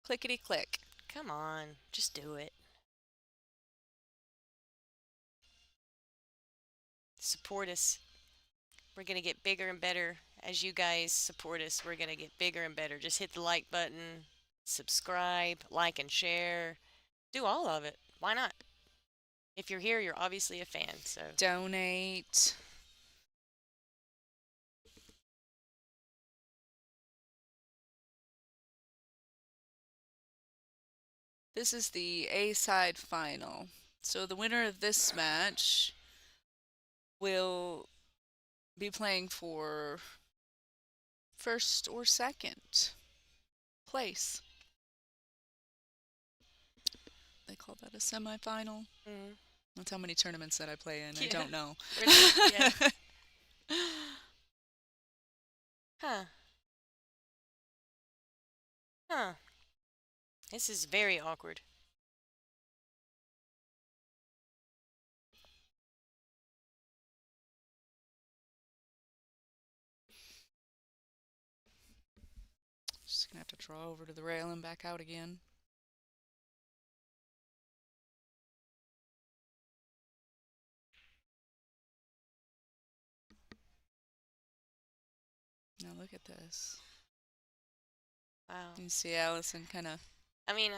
Clickety click. Come on, just do it. Support us. We're going to get bigger and better. As you guys support us, we're going to get bigger and better. Just hit the like button, subscribe, like and share. Do all of it. Why not? If you're here, you're obviously a fan. So Donate. This is the A-side final. So the winner of this match will be playing for first or second place. They call that a semifinal. mm, That's how many tournaments that I play in. I Yeah. don't know. yeah. Huh. Huh. This is very awkward. Just gonna have to draw over to the rail and back out again. Now look at this. Wow. You can see Allison kind of I mean,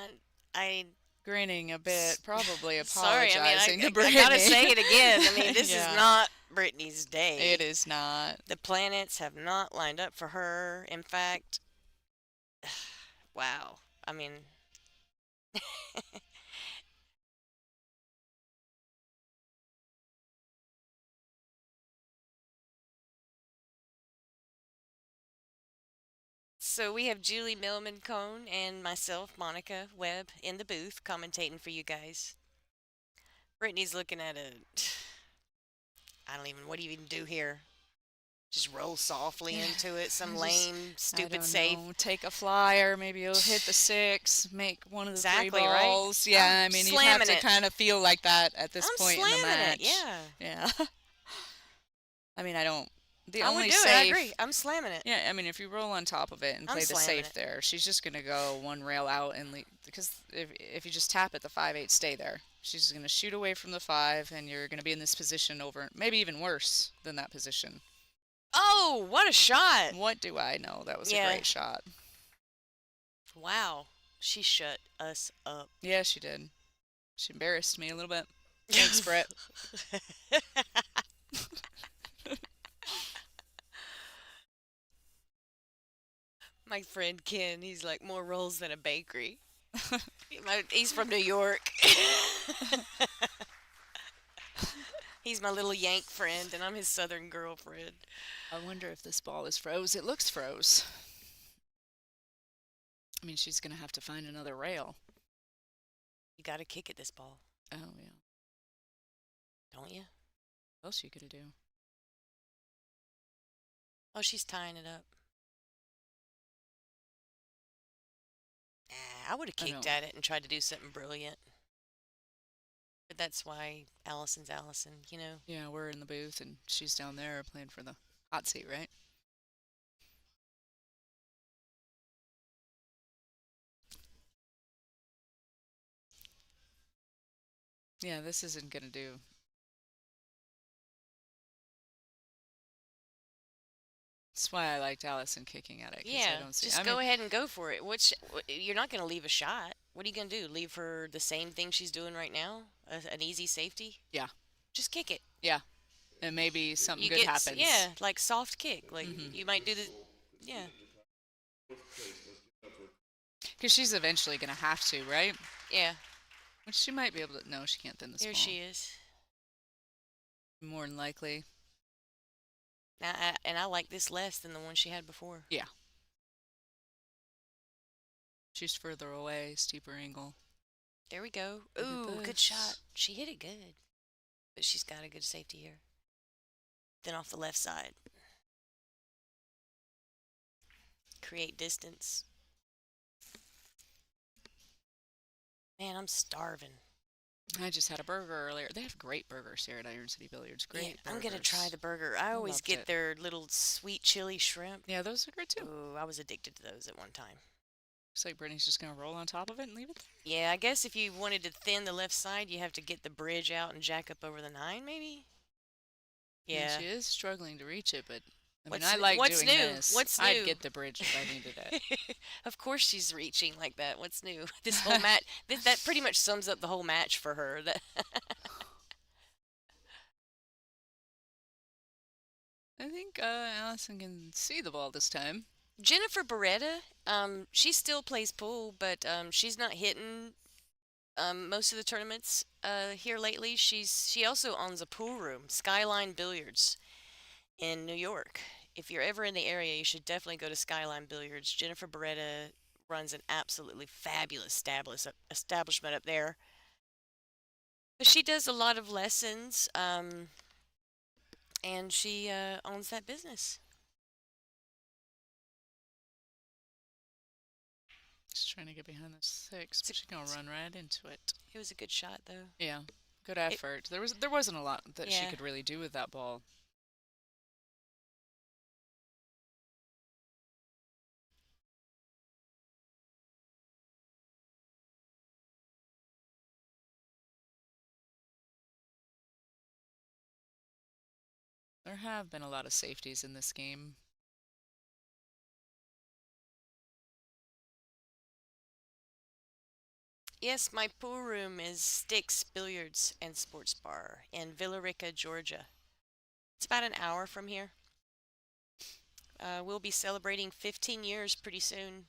I grinning a bit, probably sorry. I mean, apologizing to I Brittany. gotta say it again. I mean, this Yeah. is not Brittany's day. It is not. The planets have not lined up for her. In fact, wow. I mean, so we have Julie Millman Cone and myself, Monica Webb, in the booth commentating for you guys. Brittany's looking at a. I don't even. What do you even do here? Just roll softly into it. Some lame, stupid save. Take a flyer, maybe you'll hit the 6, make one of the Exactly, 3 right? balls. Yeah, I'm I mean, you have to slamming it. kind of feel like that at this I'm point in the slamming match. it. Yeah. Yeah. I mean, I don't. The I only would do safe. it. I agree. I'm slamming it. Yeah, I mean, if you roll on top of it and I'm play the slamming safe it. there, she's just gonna go one rail out and leave. Because if you just tap it, the 5-8 stay there. She's gonna shoot away from the 5, and you're gonna be in this position over, maybe even worse than that position. Oh, what a shot! What do I know? That was a Yeah. great shot. Wow. She shut us up. Yeah, she did. She embarrassed me a little bit. Thanks, Britt. My friend Ken, he's like more rolls than a bakery. He's from New York. He's my little Yank friend, and I'm his Southern girlfriend. I wonder if this ball is froze. It looks froze. I mean, she's gonna have to find another rail. You gotta kick at this ball, Oh yeah. don't you? What else you gonna do? Oh, she's tying it up. I would have I kicked know. at it and tried to do something brilliant. But that's why Allison's Allison, you know? Yeah, we're in the booth and she's down there playing for the hot seat, right? Yeah, this isn't gonna do. That's why I liked Allison kicking at it. 'Cause Yeah, I don't see, just I go mean, ahead and go for it. You're not going to leave a shot. What are you going to do? Leave her the same thing she's doing right now? An easy safety? Yeah. Just kick it. Yeah, and maybe something You good get happens. yeah, like soft kick. Like Mhm. you might do the yeah. Because she's eventually gonna have to, right? Yeah. Which she might be able to. No, she can't thin this Here ball. she is. More than likely. Now and I like this less than the one she had before. Yeah. She's further away, steeper angle. There we go. Look at Ooh, good this. shot. She hit it good. But she's got a good safety here. Then off the left side. Create distance. Man, I'm starving. I just had a burger earlier. They have great burgers here at Iron City Billiards. Great Yeah, I'm burgers. gonna try the burger. I always loved get it. their little sweet chili shrimp. Yeah, those are good too. Ooh, I was addicted to those at one time. Looks like Brittany's just going to roll on top of it and leave it there. Yeah, I guess if you wanted to thin the left side, you have to get the bridge out and jack up over the 9, maybe? And Yeah. she is struggling to reach it, but I mean, What's I like what's doing new? this. What's I'd new? get the bridge if I needed it. Of course she's reaching like that. What's new? This whole match, that pretty much sums up the whole match for her. That I think Allison can see the ball this time. Jennifer Beretta, she still plays pool, but she's not hitting most of the tournaments here lately. She also owns a pool room, Skyline Billiards, in New York. If you're ever in the area, you should definitely go to Skyline Billiards. Jennifer Beretta runs an absolutely fabulous establishment up there. But she does a lot of lessons, and she owns that business. She's trying to get behind the 6, but she's going to run right into it. It was a good shot, though. Yeah, good effort. There wasn't a lot that she Yeah. could really do with that ball. There have been a lot of safeties in this game. Yes, my pool room is Sticks Billiards and Sports Bar in Villa Rica, Georgia. It's about an hour from here. We'll be celebrating 15 years pretty soon.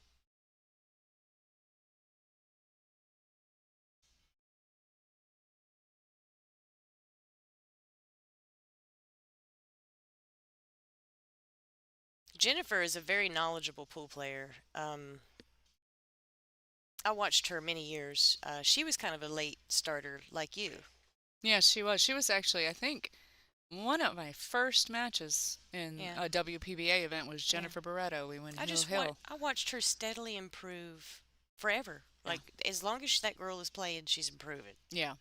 Jennifer is a very knowledgeable pool player. I watched her many years. She was kind of a late starter like you. Yeah, she was. She was actually, I think, one of my first matches in Yeah. a WPBA event was Jennifer Barretto. We went Hill. I watched her steadily improve forever. Yeah. Like as long as that girl is playing, she's improving. Yeah.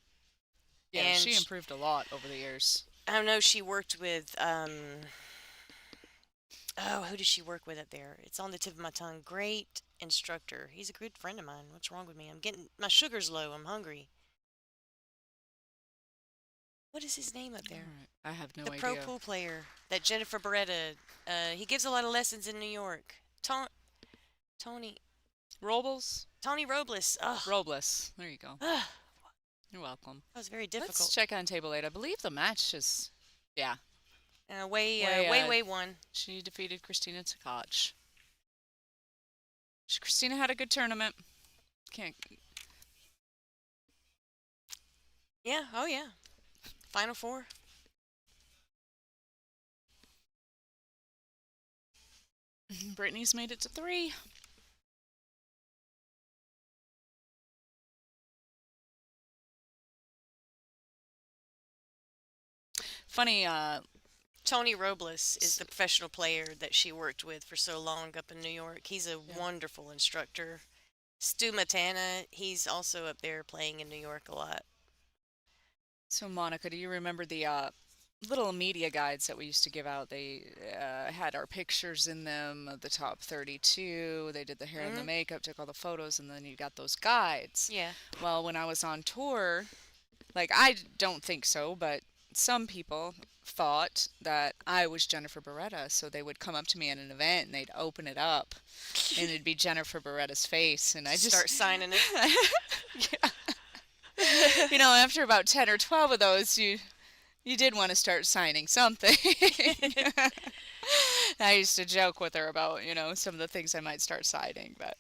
Yeah, And she improved a lot over the years. I know she worked with oh, who does she work with up there? It's on the tip of my tongue. Great instructor. He's a good friend of mine. What's wrong with me? I'm getting my sugar's low. I'm hungry. What is his name up there? All right. I have no The idea. pro pool player that Jennifer Beretta. He gives a lot of lessons in New York. Tony Robles? Tony Robles. Oh, Robles. There you go. that You're welcome. was very Let's difficult. check on table 8. I believe the match is, yeah. Way won. She defeated Christina Takach. Christina had a good tournament. Can't. Yeah. Oh yeah. Final 4. Brittany's made it to 3. Funny, Tony Robles is the professional player that she worked with for so long up in New York. He's a wonderful instructor. Stu Matana, he's also up there playing in New York a lot. so Monica, do you remember the little media guides that we used to give out? They had our pictures in them of the top 32. They did the hair and the makeup, took all the photos, and then you got those guides. Yeah. Well, when I was on tour, like I don't think so, but some people thought that I was Jennifer Beretta, so they would come up to me at an event and they'd open it up, and it'd be Jennifer Beretta's face, and I just Start signing it. yeah. You know, after about 10 or 12 of those, you did want to start signing something. I used to joke with her about, some of the things I might start signing, but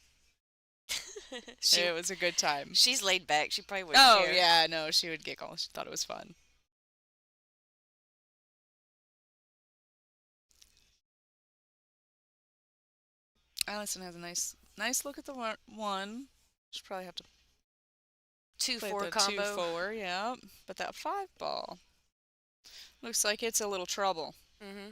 it was a good time. She's laid back. She probably wouldn't Oh, care. yeah, no, she would giggle. She thought it was fun. Allison has a nice look at the one. She'll probably have to play 2-4 the combo. 2-4, yeah. But that 5 ball looks like it's a little trouble. Mm-hmm.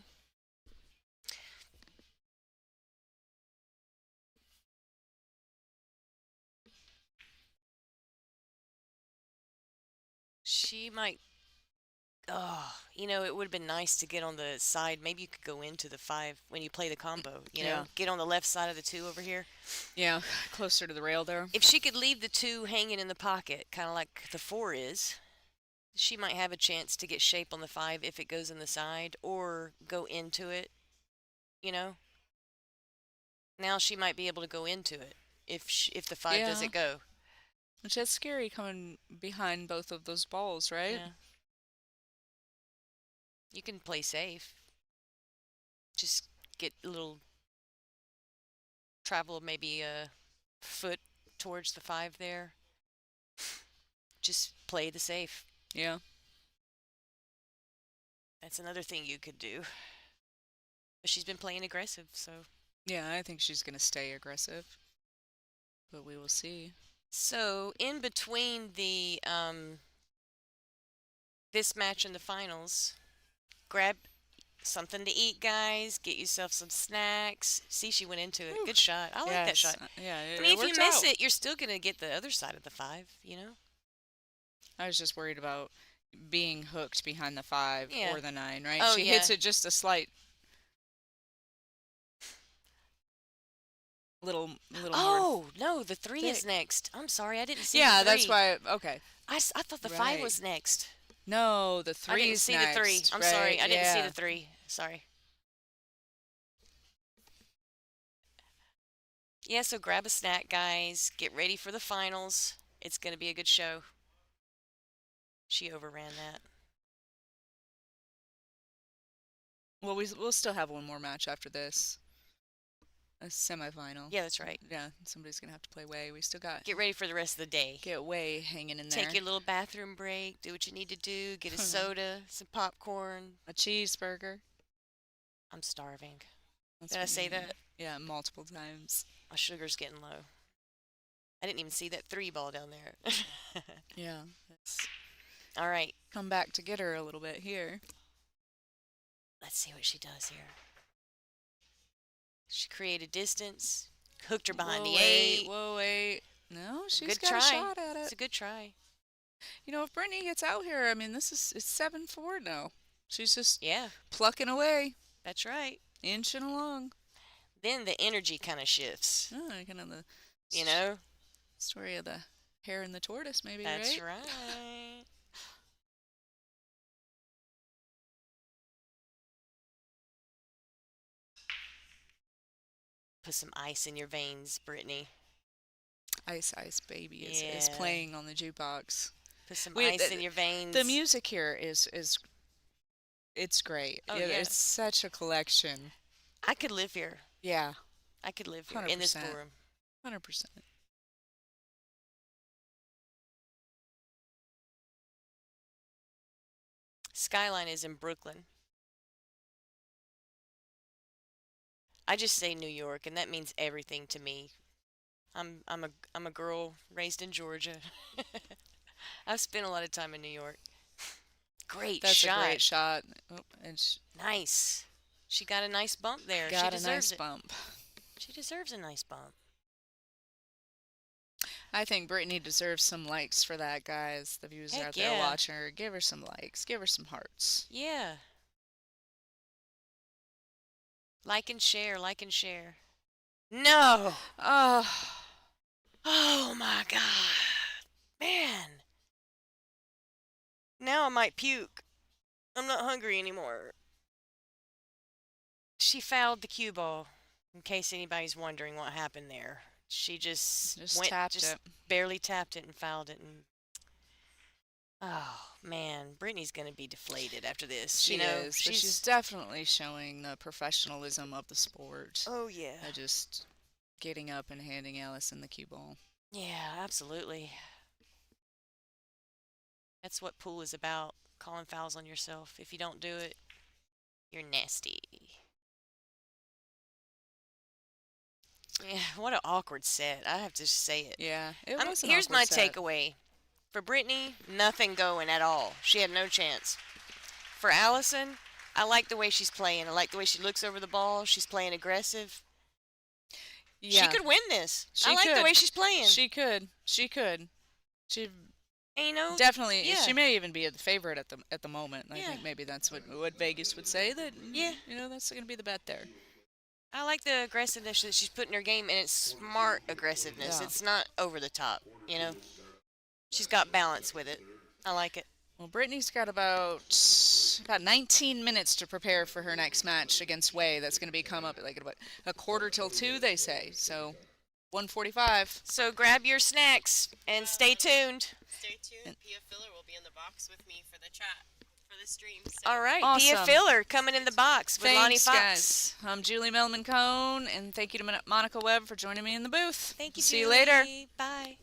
She might Oh, it would have been nice to get on the side. Maybe you could go into the 5 when you play the combo, Yeah. Get on the left side of the 2 over here. Yeah, closer to the rail there. If she could leave the 2 hanging in the pocket, kind of like the 4 is, she might have a chance to get shape on the 5 if it goes in the side or go into it, you know? Now she might be able to go into it if the 5 Yeah. doesn't go. Which is scary coming behind both of those balls, right? Yeah. You can play safe. Just get a little travel maybe a foot towards the 5 there. Just play the safe. Yeah. That's another thing you could do. But she's been playing aggressive, so. Yeah, I think she's going to stay aggressive. But we will see. So, in between the this match and the finals, grab something to eat, guys. Get yourself some snacks. See, she went into it. Ooh. Good shot. I like that Yes. shot. Yeah, I mean, if you worked miss out. it, you're still going to get the other side of the 5, I was just worried about being hooked behind the 5 Yeah. or the 9, right? Oh, She yeah. hits it just a slight little more. Oh, no, the 3 is next. I'm sorry, I didn't see Yeah, the 3. that's why. Okay. I thought the 5 Right. was next. No, the 3 I didn't is see next. the 3. I'm right? sorry, I didn't see Yeah. the 3. Sorry. Yeah, so grab a snack, guys. Get ready for the finals. It's going to be a good show. She overran that. Well, we'll still have one more match after this. A semifinal. Yeah, that's right. Yeah, somebody's going to have to play Way. We still got Get ready for the rest of the day. get Way hanging in there. Take your little bathroom break. Do what you need to do. Get a soda, some popcorn. A cheeseburger. I'm starving. That's Did I what say you that? need. Yeah, multiple times. My sugar's getting low. I didn't even see that 3 ball down there. Yeah. Let's All right. come back to get her a little bit here. Let's see what she does here. She created distance. Hooked her behind Whoa, the wait, 8. Whoa, wait. No, she's Good got try. a shot at It's it. a good try. You know, if Brittany gets out here, I mean, it's 7-4 now. She's just Yeah, plucking away, that's right. inching along. Then the energy kind of shifts. Oh, kind of the You know? story of the hare and the tortoise, maybe, That's right? right. Put some ice in your veins, Brittany. Ice Ice Baby is Yeah. playing on the jukebox. Put some We- ice the- in your veins. The music here is it's great. Oh, yeah. It's such a collection. I could live here. Yeah, I could live here in this 100%. ballroom. 100%. Skyline is in Brooklyn. I just say New York, and that means everything to me. I'm a girl raised in Georgia. I've spent a lot of time in New York. Great That's shot. a great shot. Oh, and Nice. She got a nice bump there. got She a deserves nice it. bump. She deserves a nice bump. I think Brittany deserves some likes for that, guys. The viewers Heck out there yeah. watching her, give her some likes. Give her some hearts. Yeah. Like and share, like and share. No. Oh, Oh my God. Man. Now I might puke. I'm not hungry anymore. She fouled the cue ball, in case anybody's wondering what happened there. She just tapped just it. barely tapped it and fouled it. And oh man, Brittany's gonna be deflated after this. She you know, is. But she's definitely showing the professionalism of the sport. oh yeah, By just getting up and handing Allison the cue ball. yeah, absolutely. That's what pool is about. Calling fouls on yourself. If you don't do it, you're nasty. Yeah, what an awkward set. I have to say it. Yeah, it was an Here's awkward my set. takeaway. For Brittany, nothing going at all. She had no chance. For Allison, I like the way she's playing. I like the way she looks over the ball. She's playing aggressive. Yeah, She could win this. She I like the could. way she's playing. She could. She could. She And Definitely, yeah, she may even be the favorite at the moment. I Yeah. think maybe that's what Vegas would say that Yeah. that's going to be the bet there. I like the aggressiveness that she's put in her game, and it's smart aggressiveness. Yeah. It's not over the top. She's got balance with it. I like it. Well, Brittany's got about 19 minutes to prepare for her next match against Wei. That's going to be come up at like about a quarter till 2, they say. So 1:45. So grab your snacks and stay tuned. Stay tuned. Pia Filler will be in the box with me for the chat for the stream. So. All right, Awesome. Pia Filler coming in the box with Lonnie Thanks, Fox. guys. I'm Julie Melman Cone, and thank you to Monica Webb for joining me in the booth. Thank you. See Julie. you later. Bye.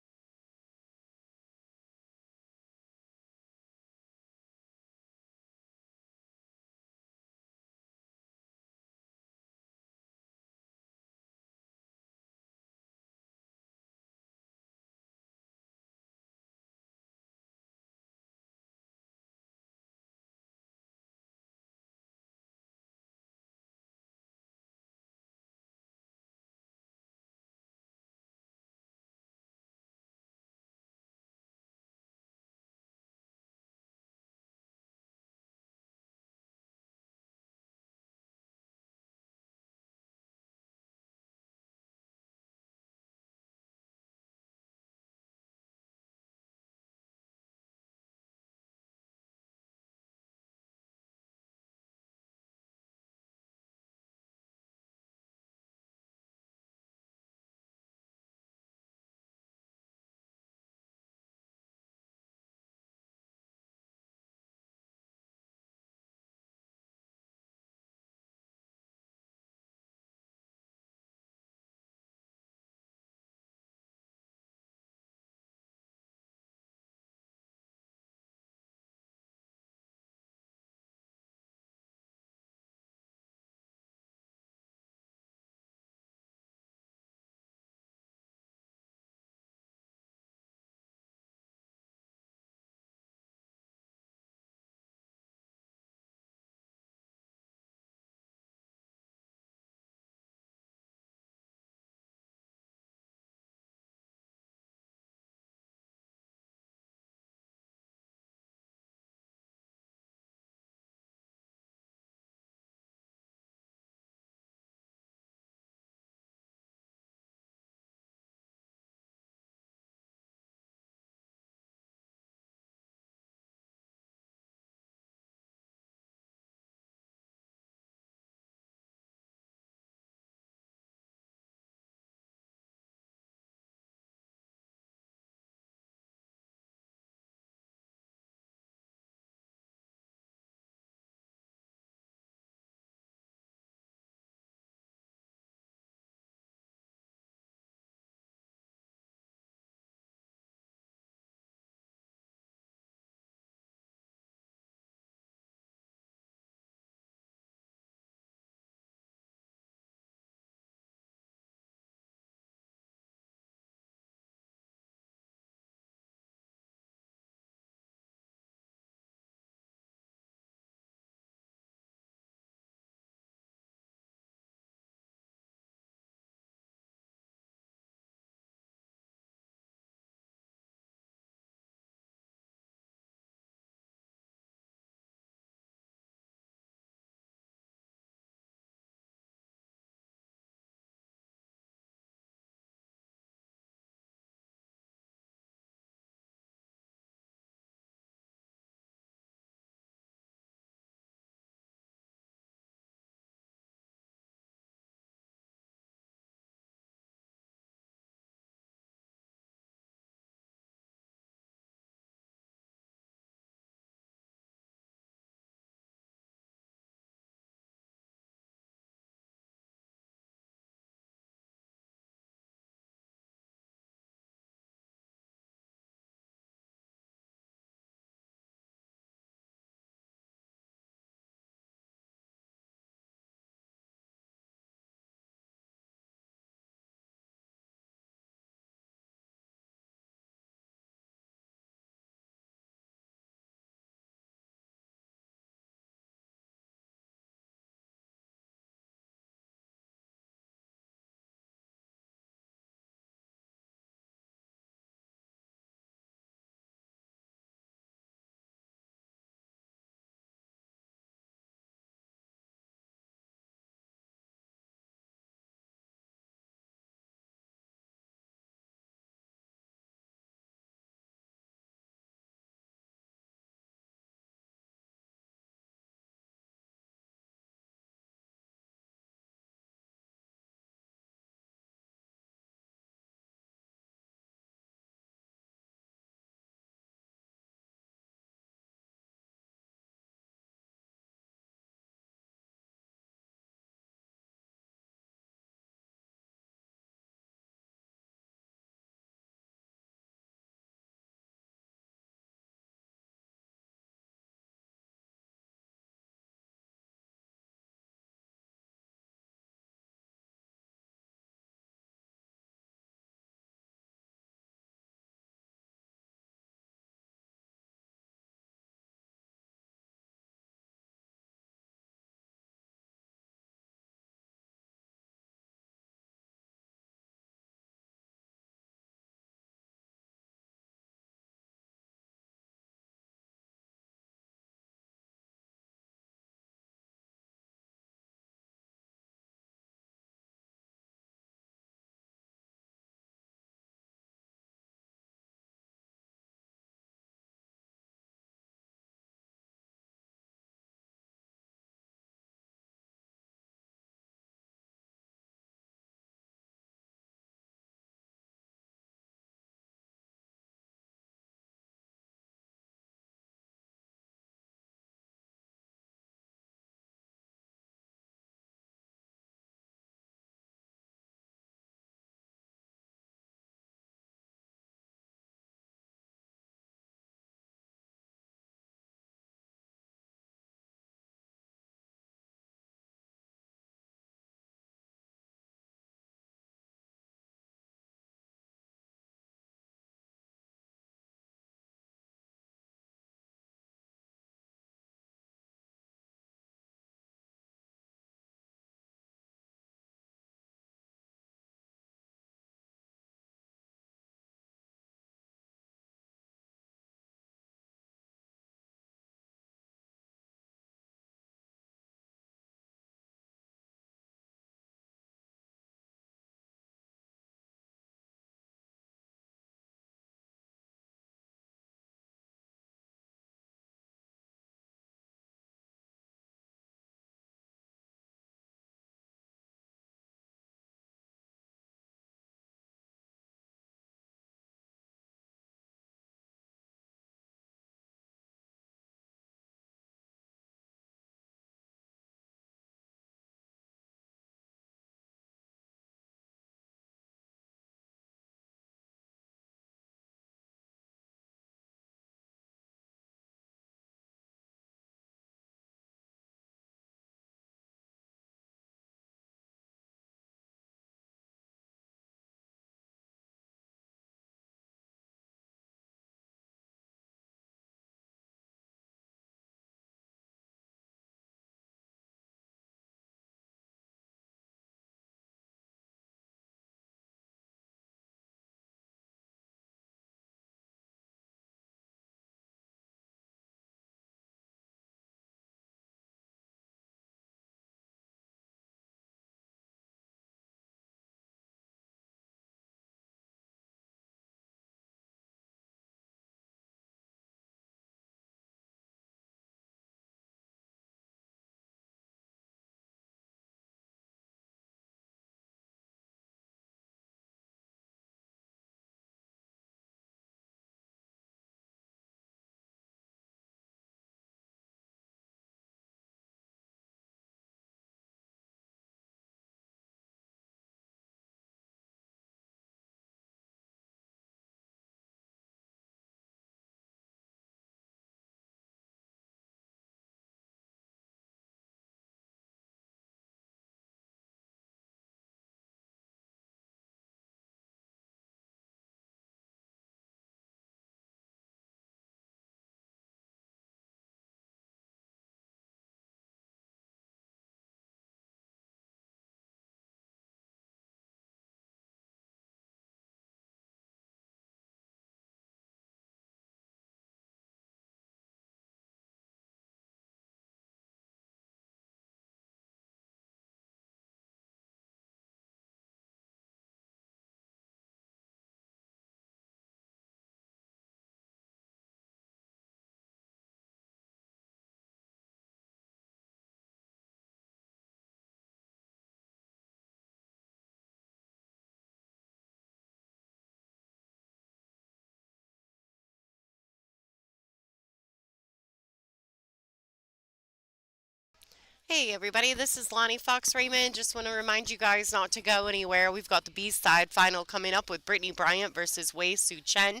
Hey everybody, this is Lonnie Fox Raymond. Just want to remind you guys not to go anywhere. We've got the B-side final coming up with Brittany Bryant versus Wei Su Chen,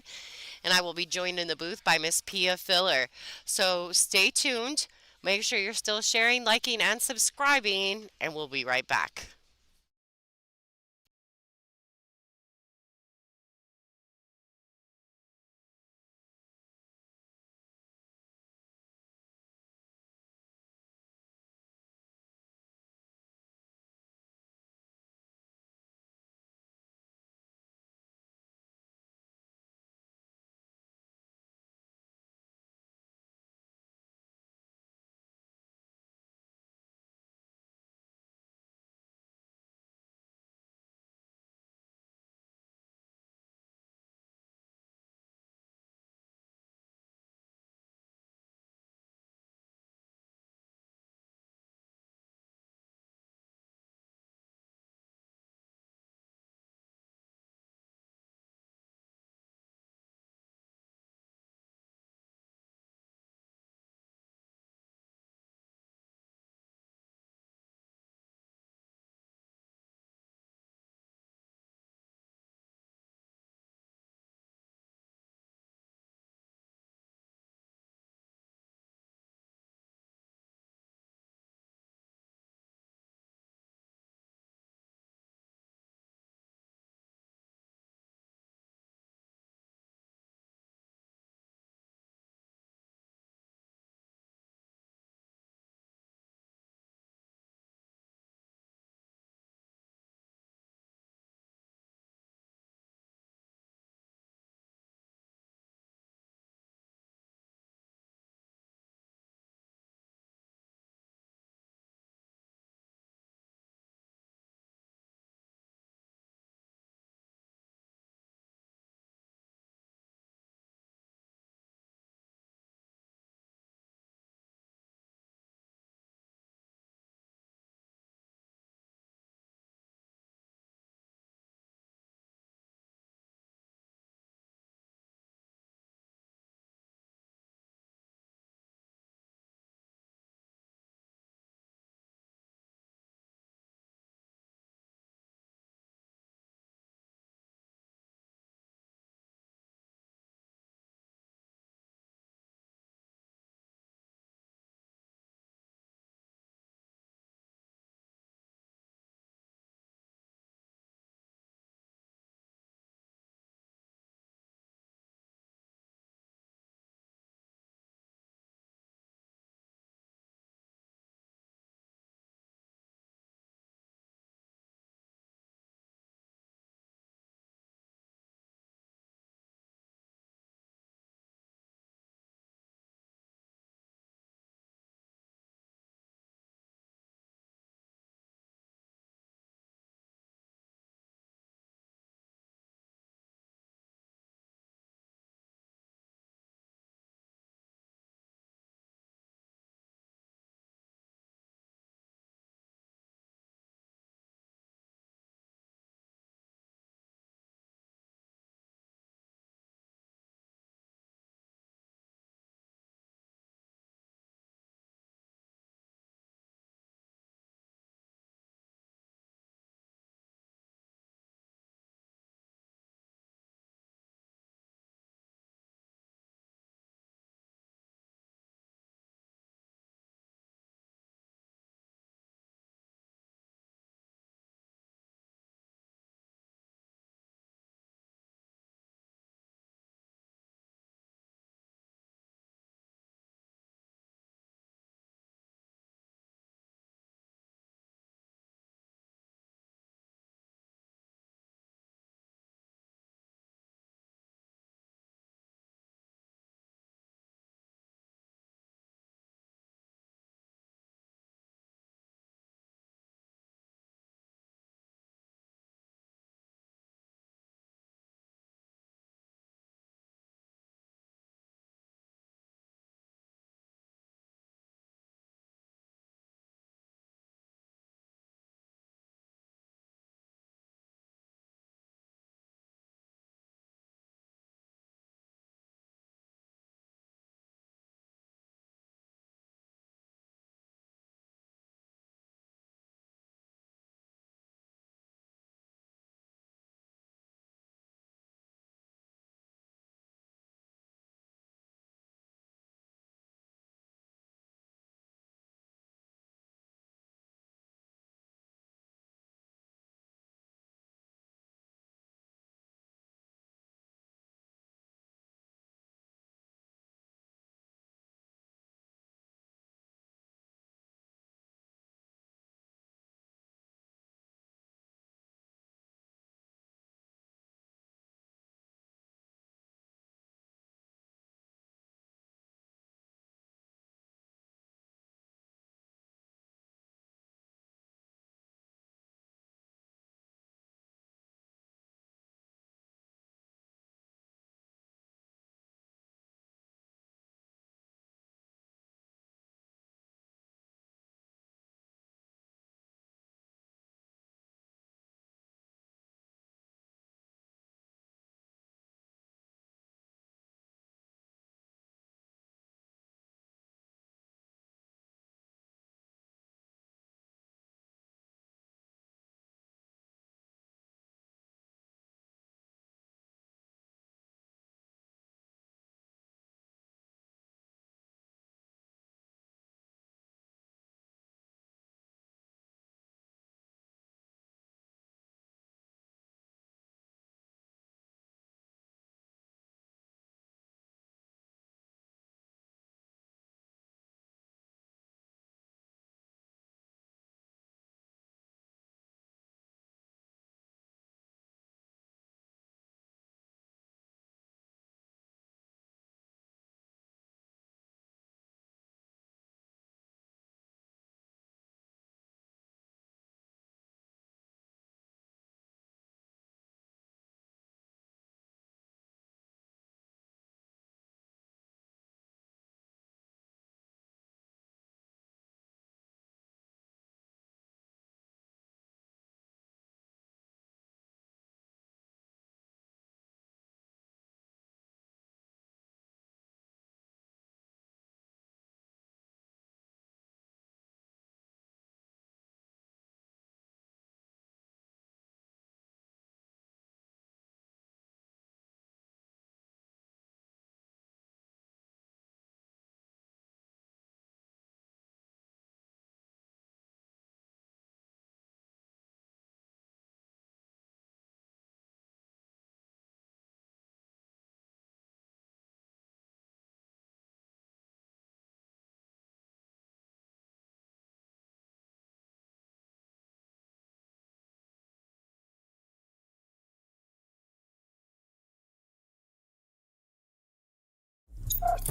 and I will be joined in the booth by Miss Pia Filler. So stay tuned. Make sure you're still sharing, liking, and subscribing, and we'll be right back.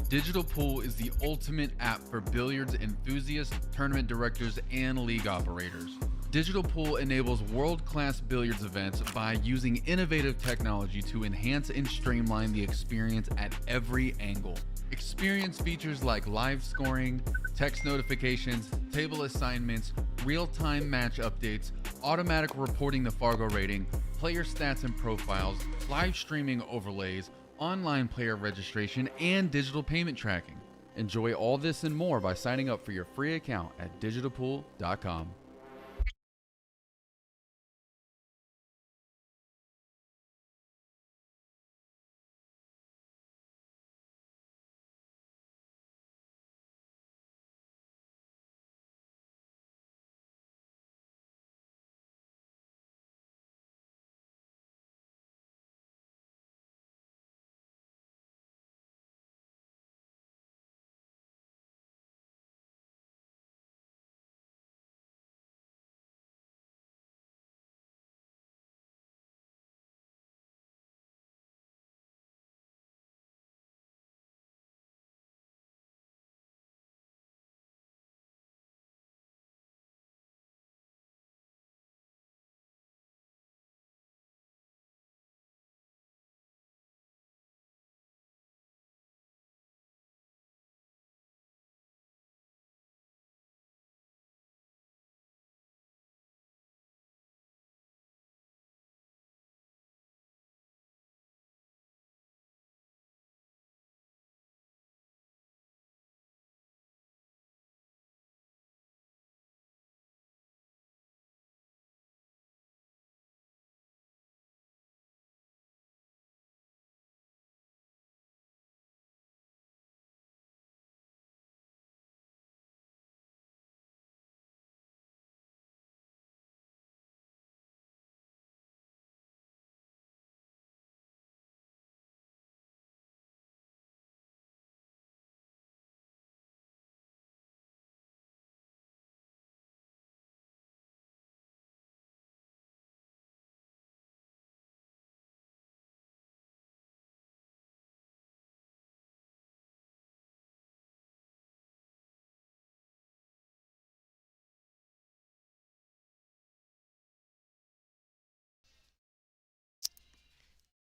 Digital Pool is the ultimate app for billiards enthusiasts, tournament directors, and league operators. Digital Pool enables world-class billiards events by using innovative technology to enhance and streamline the experience at every angle. Experience features like live scoring, text notifications, table assignments, real-time match updates, automatic reporting the Fargo rating, player stats and profiles, live streaming overlays, online player registration, and digital payment tracking. Enjoy all this and more by signing up for your free account at digitalpool.com.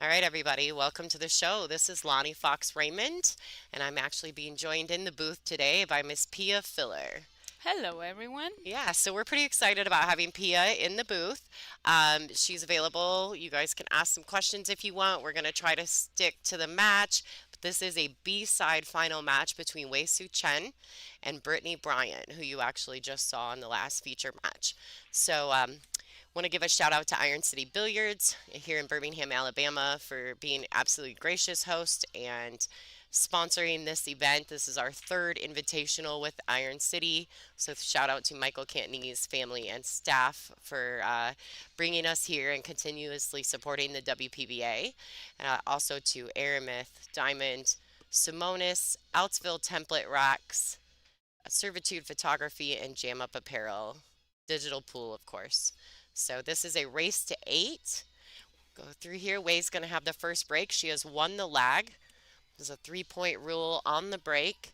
All right, everybody, welcome to the show. This is Lonnie Fox Raymond, and I'm actually being joined in the booth today by Miss Pia Filler. Hello, everyone. Yeah, so we're pretty excited about having Pia in the booth. She's available. You guys can ask some questions if you want. We're going to try to stick to the match. But this is a B-side final match between Wei Su Chen and Brittany Bryant, who you actually just saw in the last feature match. So, want to give a shout out to Iron City Billiards here in Birmingham, Alabama, for being absolutely gracious host and sponsoring this event. This is our third invitational with Iron City. So shout out to Michael Cantney's family and staff for bringing us here and continuously supporting the WPBA. Also to Aramith, Diamond, Simonis, Outsville Template Racks, Servitude Photography, and Jam Up Apparel. Digital Pool, of course. So this is a race to 8. Go through here. Way's going to have the first break. She has won the lag. There's a 3-point rule on the break.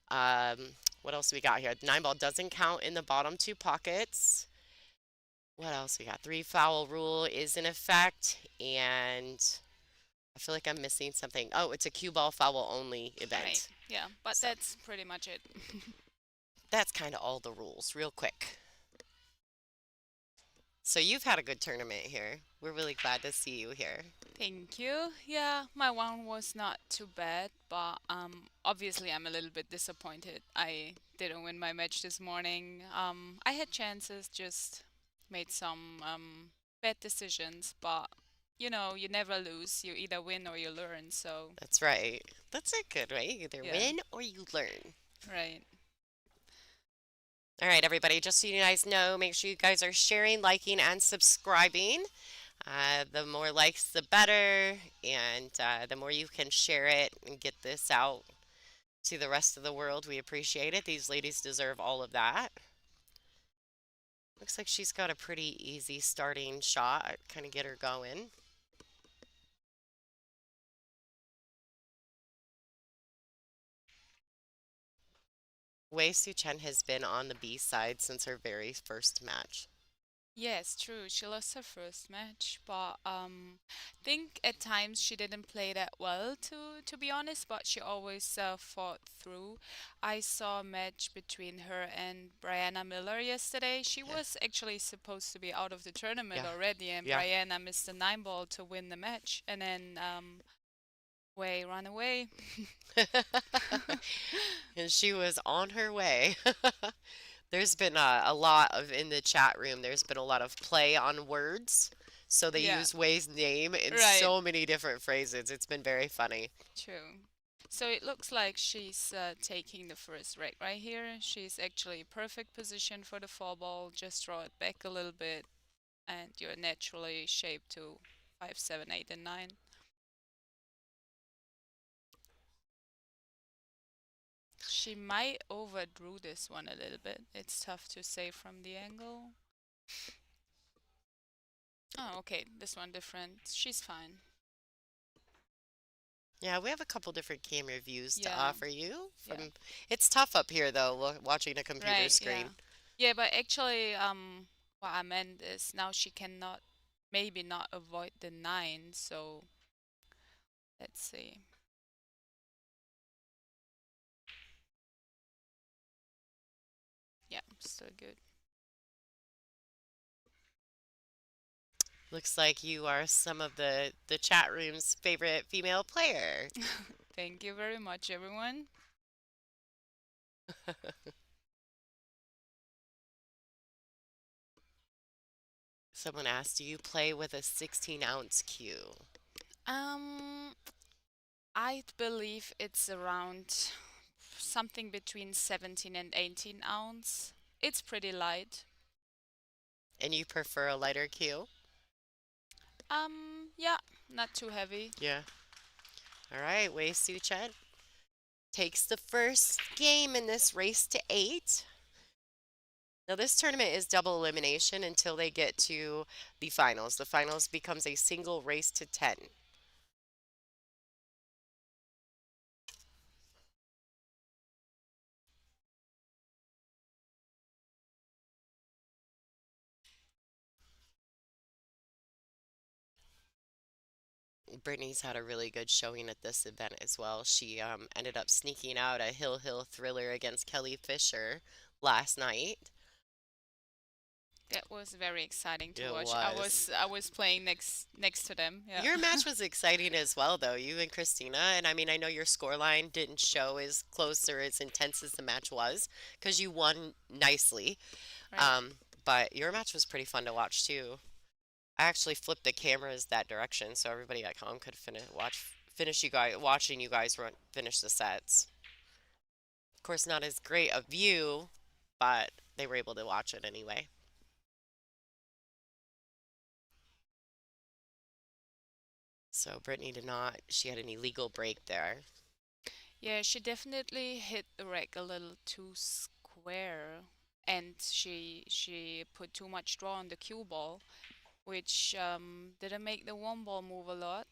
What else we got here? The 9 ball doesn't count in the bottom 2 pockets. What else we got? 3 foul rule is in effect. And I feel like I'm missing something. Oh, it's a cue ball foul only event. Right. Yeah, but that's pretty much it. That's kind of all the rules, real quick. So you've had a good tournament here. We're really glad to see you here. Thank you. Yeah, my one was not too bad, but obviously I'm a little bit disappointed. I didn't win my match this morning. I had chances, just made some bad decisions, but you know, you never lose. You either win or you learn, so That's right. That's it good, right? You either Yeah. win or you learn. right. All right, everybody, just so you guys know, make sure you guys are sharing, liking, and subscribing. The more likes, the better, and the more you can share it and get this out to the rest of the world, we appreciate it. These ladies deserve all of that. Looks like she's got a pretty easy starting shot, kind of get her going. Wei Su Chen has been on the B side since her very first match. Yes, true. She lost her first match, but think at times she didn't play that well to be honest, but she always fought through. I saw a match between her and Brianna Miller yesterday. She Yeah, was actually supposed to be out of the tournament yeah, already, and yeah. Brianna missed the 9 ball to win the match, and then Wei ran away. And she was on her way. There's been a lot of in the chat room. There's been a lot of play on words. So they Yeah, use Wei's name in right. so many different phrases. It's been very funny. True. So it looks like she's taking the first reg right here. She's actually perfect position for the fall ball. Just draw it back a little bit, and you're naturally shaped to 5, 7, 8, and 9. She might overdrew this one a little bit. It's tough to say from the angle. Oh, okay. This one different. She's fine. Yeah, we have a couple different camera views to Yeah, offer you. yeah. It's tough up here though, watching a computer Right, yeah. screen. Yeah, but actually, what I meant is now she cannot, maybe not avoid the 9, so let's see. Yeah, still good. Looks like you are some of the chat room's favorite female player. Thank you very much, everyone. Someone asked, do you play with a 16-ounce cue? Um, I believe it's around something between 17 and 18 ounce. It's pretty light. And you prefer a lighter cue? Yeah, not too heavy. Yeah. All right, Wei Su Chen takes the first game in this race to 8. Now, this tournament is double elimination until they get to the finals. The finals becomes a single race to 10. Brittany's had a really good showing at this event as well. She ended up sneaking out a Hill thriller against Kelly Fisher last night. That was very exciting to It watch. was. I was playing next to them. Yeah. Your match was exciting as well, though, you and Christina. And I mean, I know your scoreline didn't show as close or as intense as the match was because you won nicely. Right. Um, but your match was pretty fun to watch too. I actually flipped the cameras that direction so everybody at home could finish you guys watching you guys finish the sets. Of course, not as great a view, but they were able to watch it anyway. So Brittany did not, she had an illegal break there. Yeah, she definitely hit the rack a little too square, and she put too much draw on the cue ball, which didn't make the 1 ball move a lot.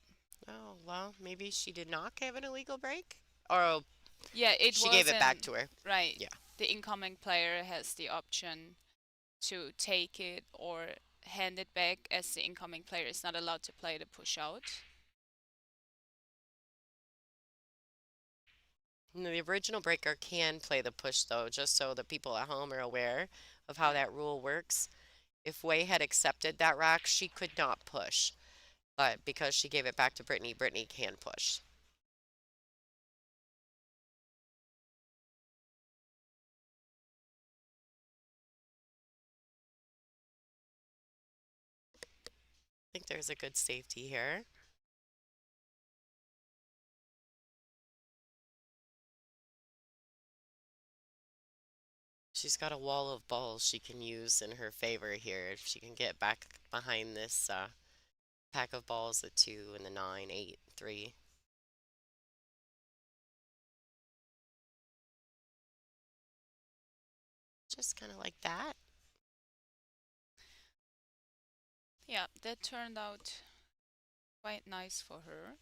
Oh, well, maybe she did not give an illegal break? Or Yeah, it she gave it back wasn't to her. right. Yeah. The incoming player has the option to take it or hand it back, as the incoming player is not allowed to play the push out. No, the original breaker can play the push, though, just so the people at home are aware of how Yeah. that rule works. If Wei had accepted that rack, she could not push. But because she gave it back to Brittany, Brittany can push. I think there's a good safety here. She's got a wall of balls she can use in her favor here. If she can get back behind this pack of balls, the 2 and the 9, 8, 3. Just kind of like that. Yeah, that turned out quite nice for her.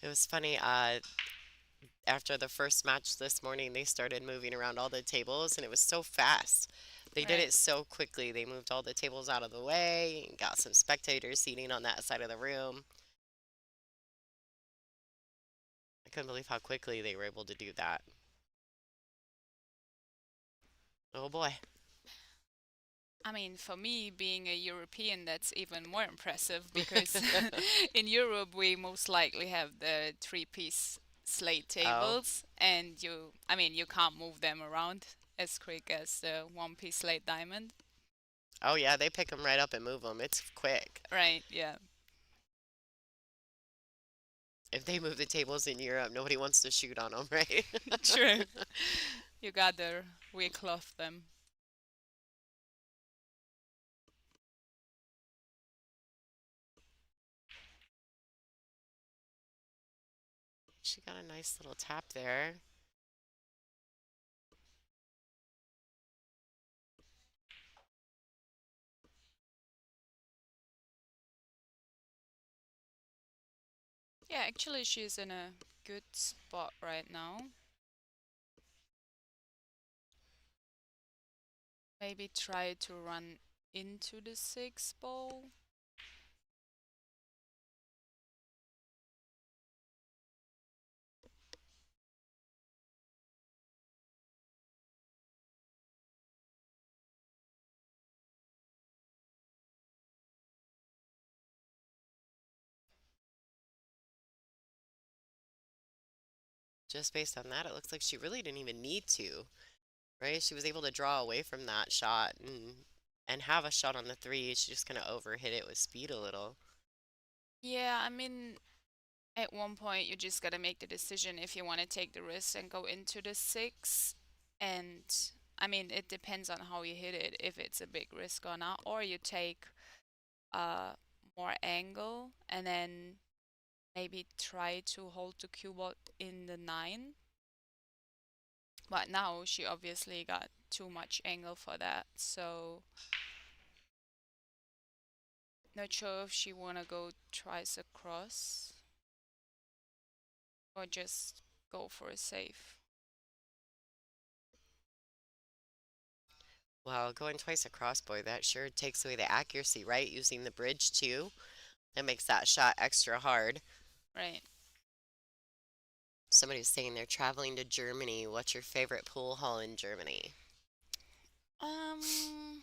It was funny. After the first match this morning, they started moving around all the tables, and it was so fast. They did Right. it so quickly. They moved all the tables out of the way and got some spectators seating on that side of the room. I couldn't believe how quickly they were able to do that. Oh boy. I mean, for me, being a European, that's even more impressive because in Europe, we most likely have the three-piece slate Oh. tables, and I mean, you can't move them around as quick as the one-piece slate diamond. Oh yeah, they pick them right up and move them. It's quick. Right, yeah, If they move the tables in Europe, nobody wants to shoot on them, right? true. You gotta recloth them. She got a nice little tap there. Yeah, actually, she's in a good spot right now. Maybe try to run into the six ball. Just based on that, it looks like she really didn't even need to, right? She was able to draw away from that shot and have a shot on the three. She just kind of overhit it with speed a little. Yeah, I mean, at one point you just gotta make the decision if you want to take the risk and go into the six. And I mean, it depends on how you hit it, if it's a big risk or not, or you take uh more angle and then maybe try to hold the cue ball in the nine. But now she obviously got too much angle for that, so not sure if she wanna go twice across or just go for a save. Well, going twice across, boy, that sure takes away the accuracy, right? Using the bridge too. That makes that shot extra hard. Right. Somebody's saying they're traveling to Germany. What's your favorite pool hall in Germany? Um,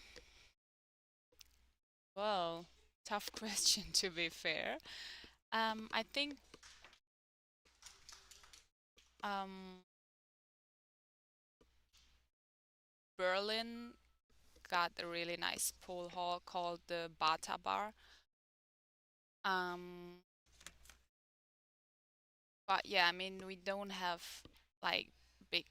well, tough question to be fair. I think um Berlin got a really nice pool hall called the Bata Bar. Um, but yeah, I mean we don't have like big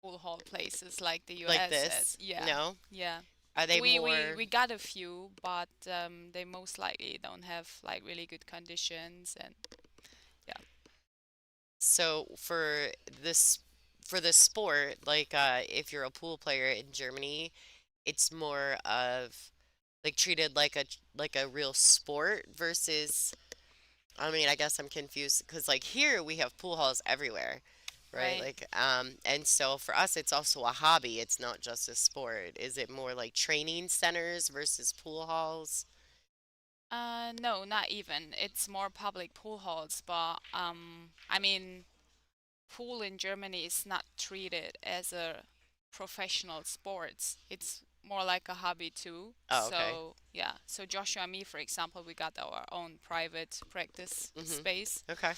pool hall places like the Like US. this? Yeah, No? yeah. Are they We more got a few, but they most likely don't have like really good conditions and yeah. so this for the sport, like if you're a pool player in Germany, it's more of like treated like a real sport versus I mean, I guess I'm confused because like here we have pool halls everywhere, right? Right. Like and so for us it's also a hobby. It's not just a sport. Is it more like training centers versus pool halls? No, not even. It's more public pool halls, but I mean, pool in Germany is not treated as a professional sports. It's more like a hobby too. Oh, okay. So, yeah. So Joshua and me, for example, we got our own private practice Mm-hmm. space. Okay.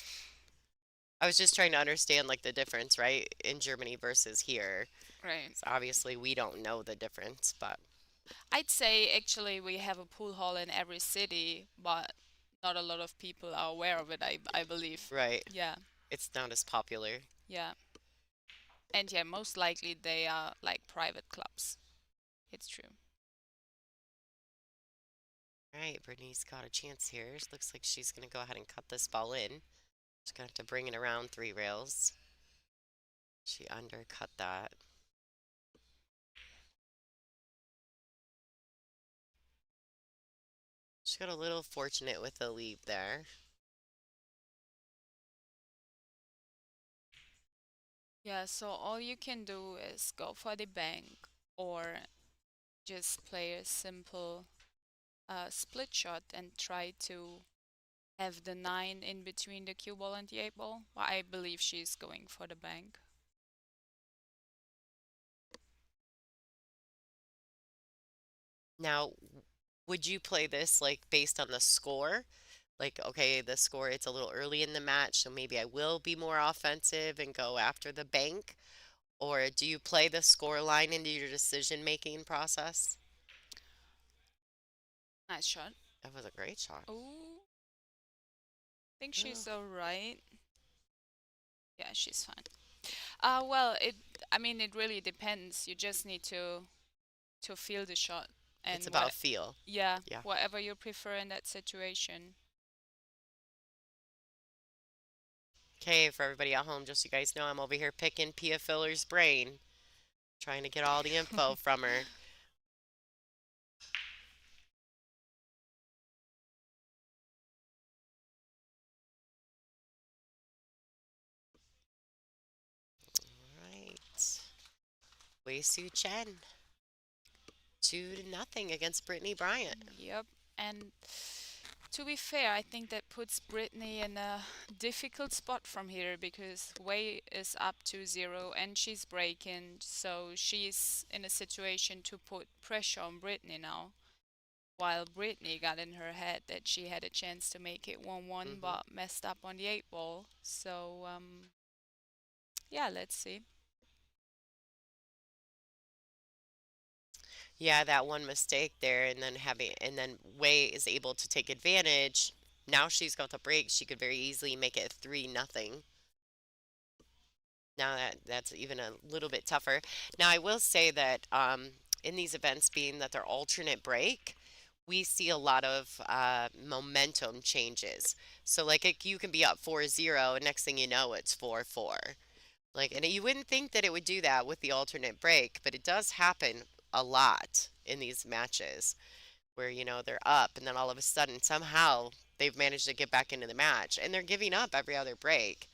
I was just trying to understand like the difference, right, in Germany versus here. Right. So obviously we don't know the difference, but I'd say actually we have a pool hall in every city, but not a lot of people are aware of it, I believe. right, Yeah, it's not as popular. yeah. And yeah, most likely they are like private clubs. It's true. All right, Brittany's got a chance here. Looks like she's gonna go ahead and cut this ball in. She's gonna have to bring it around three rails. She undercut that. She got a little fortunate with the lead there. Yeah, so all you can do is go for the bank or just play a simple split shot and try to have the nine in between the cue ball and the eight ball. Well, I believe she's going for the bank. Now, would you play this like based on the score? Like, okay, the score, it's a little early in the match, so maybe I will be more offensive and go after the bank? Or do you play the score line into your decision-making process? Nice shot. That was a great shot. Oh, I think Oh. she's all right. Yeah, she's fine. Well, I mean, it really depends. You just need to feel the shot It's and about feel. yeah, Yeah. whatever you prefer in that situation. Okay, for everybody at home, just so you guys know, I'm over here picking Pia Filler's brain, trying to get all the info from her. All right. Wei Su Chen, 2-0 against Brittany Bryant. Yep. And to be fair, I think that puts Brittany in a difficult spot from here because Wei is up 2-0 and she's breaking, so she's in a situation to put pressure on Brittany now. While Brittany got in her head that she had a chance to make it 1-1 Hmm. but messed up on the 8 ball. So, yeah, let's see. Yeah, that one mistake there, and then Wei is able to take advantage. Now she's got the break. She could very easily make it 3-0. Now that's even a little bit tougher. Now I will say that in these events, being that they're alternate break, we see a lot of momentum changes. So like you can be up 4-0, and next thing you know, it's 4-4. Like, and you wouldn't think that it would do that with the alternate break, but it does happen a lot in these matches where, they're up and then all of a sudden somehow they've managed to get back into the match and they're giving up every other break.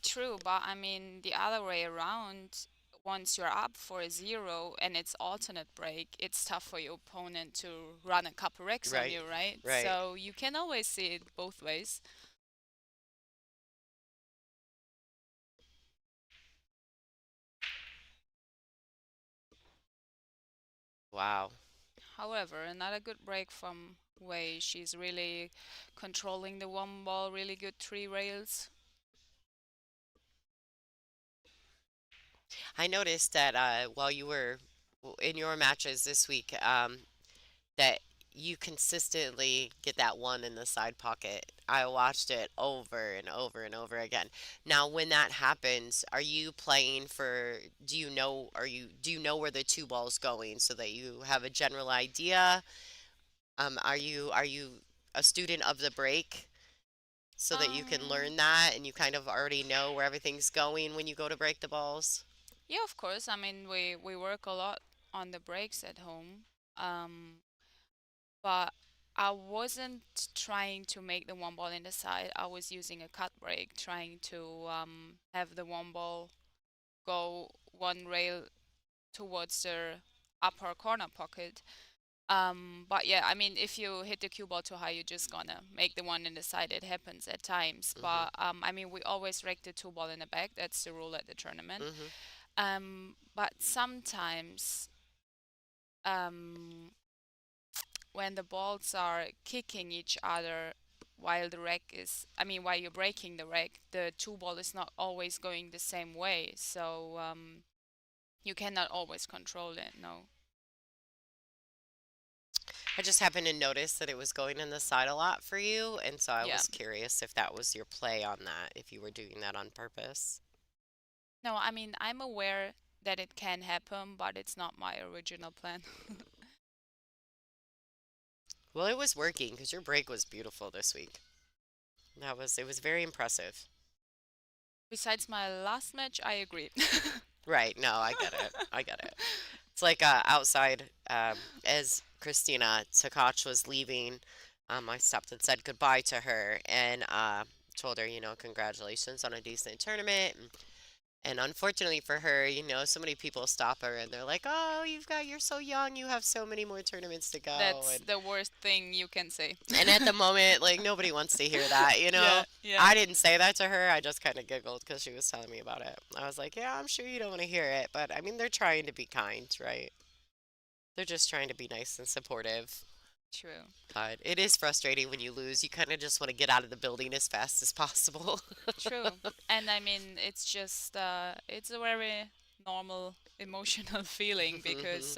True, but I mean, the other way around, once you're up for a 0 and it's alternate break, it's tough for your opponent to run a couple wrecks on Right, you, right? right. So you can always see it both ways. Wow. However, another good break from Wei. She's really controlling the one ball, really good three rails. I noticed that while you were in your matches this week, that you consistently get that one in the side pocket. I watched it over and over and over again. Now, when that happens, are you playing for, do you know where the two ball's going so that you have a general idea? Are you a student of the break so that you can Um, learn that and you kind of already know where everything's going when you go to break the balls? yeah, of course. I mean, we work a lot on the breaks at home. Um, but I wasn't trying to make the one ball in the side. I was using a cut break, trying to have the one ball go one rail towards the upper corner pocket. But yeah, I mean, if you hit the cue ball too high, you're just gonna make the one in the side. It happens at times. Hmm. But I mean, we always rake the two ball in the back. That's the rule at the tournament. Hmm. But sometimes um, when the balls are kicking each other while the rack is, I mean, while you're breaking the rack, the two ball is not always going the same way. So you cannot always control it. No. I just happened to notice that it was going in the side a lot for you, and so I Yeah. was curious if that was your play on that, if you were doing that on purpose. No, I mean, I'm aware that it can happen, but it's not my original plan. Well, it was working because your break was beautiful this week. It was very impressive. Besides my last match, I agree. Right, no, I get it. I get it. It's like outside, as Christina Takach was leaving, I stopped and said goodbye to her and told her, congratulations on a decent tournament. And unfortunately for her, so many people stop her and they're like, "Oh, you're so young, you have so many more tournaments to go." That's the worst thing you can say. And at the moment, like nobody wants to hear that, you Yeah, know? yeah. I didn't say that to her. I just kind of giggled because she was telling me about it. I was like, "Yeah, I'm sure you don't want to hear it, but I mean, they're trying to be kind, right? They're just trying to be nice and supportive." True. But it is frustrating when you lose. You kind of just want to get out of the building as fast as possible. True. And I mean, it's a very normal emotional feeling because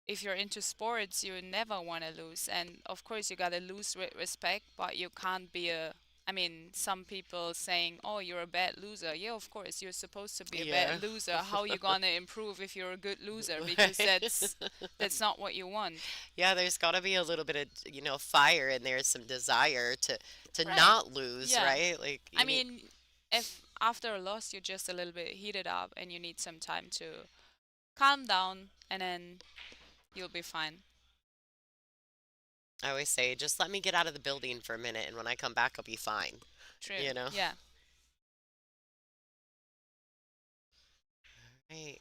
if you're into sports, you never want to lose. And of course, you gotta lose with respect, but you can't be a. I mean, some people saying, "Oh, you're a bad loser." Yeah, of course, you're supposed to be a Yeah. bad loser. How you gonna improve if you're a good loser? Because Right. that's not what you want. Yeah, there's got to be a little bit of, fire in there, some desire to Right. not lose, Yeah. right? Like I you need mean, if after a loss you're just a little bit heated up and you need some time to calm down and then you'll be fine. I always say, just let me get out of the building for a minute and when I come back I'll be fine, True. you know? Yeah. Right.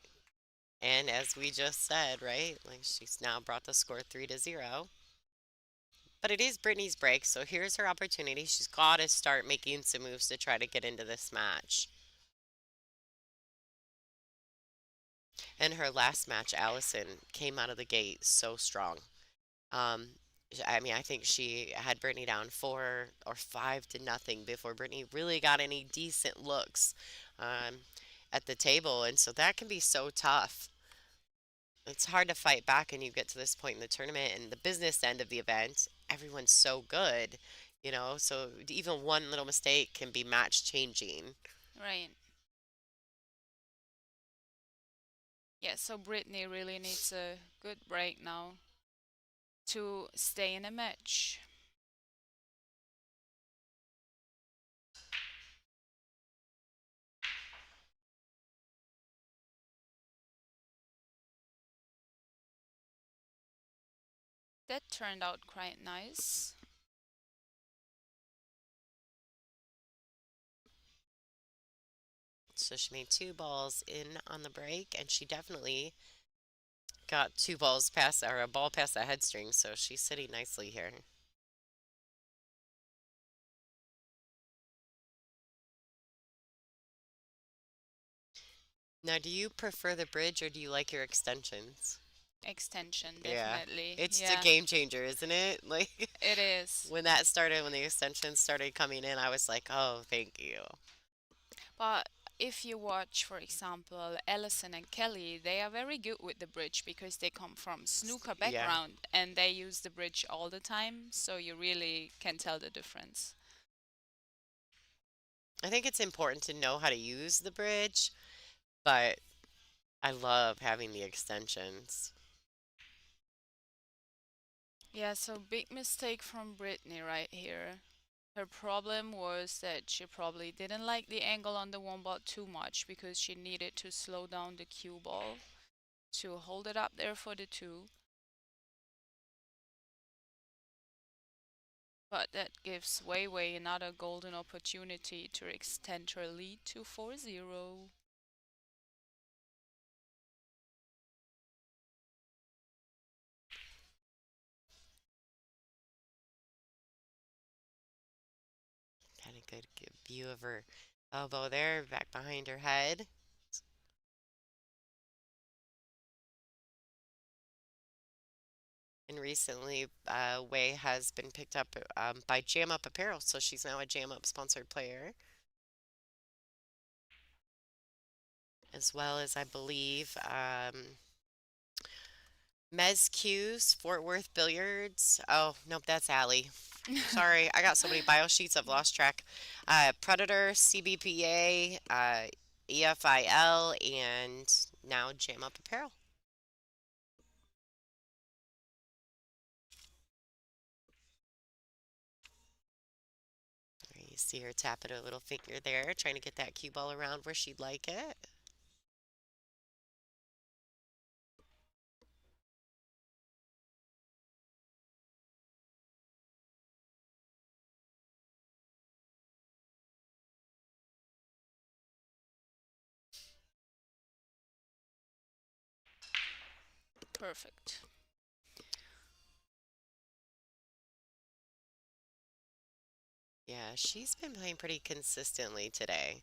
And as we just said, right? Like she's now brought the score 3-0. But it is Brittany's break, so here's her opportunity. She's got to start making some moves to try to get into this match. In her last match, Allison came out of the gate so strong. I mean, I think she had Brittany down 4 or 5 to nothing before Brittany really got any decent looks um, at the table, and so that can be so tough. It's hard to fight back, and you get to this point in the tournament and the business end of the event. Everyone's so good, so even one little mistake can be match changing. Right. Yeah, so Brittany really needs a good break now to stay in a match. That turned out quite nice. So she made 2 balls in on the break, and she definitely got 2 balls past or a ball past the head string, so she's sitting nicely here. Now, do you prefer the bridge or do you like your extensions? Extension, Yeah. definitely. It's the Yeah, game changer, isn't it? Like it is. when that started, when the extensions started coming in, I was like, "Oh, thank you." But if you watch, for example, Ellison and Kelly, they are very good with the bridge because they come from snooker Yeah. background and they use the bridge all the time, so you really can tell the difference. I think it's important to know how to use the bridge, but I love having the extensions. Yeah, so big mistake from Brittany right here. Her problem was that she probably didn't like the angle on the one ball too much because she needed to slow down the cue ball to hold it up there for the two. But that gives Wei Wei another golden opportunity to extend her lead to 4-0. Kind of good view of her elbow there, back behind her head. And recently, Wei has been picked up by Jam Up Apparel, so she's now a Jam Up sponsored player, as well as I believe Mez Q's Fort Worth Billiards. Oh, nope, that's Allie. Sorry, I got so many bio sheets I've lost track. Predator, CBPA, EFIL, and now Jam Up Apparel. You see her tapping her little finger there, trying to get that cue ball around where she'd like it. Perfect. Yeah, she's been playing pretty consistently today.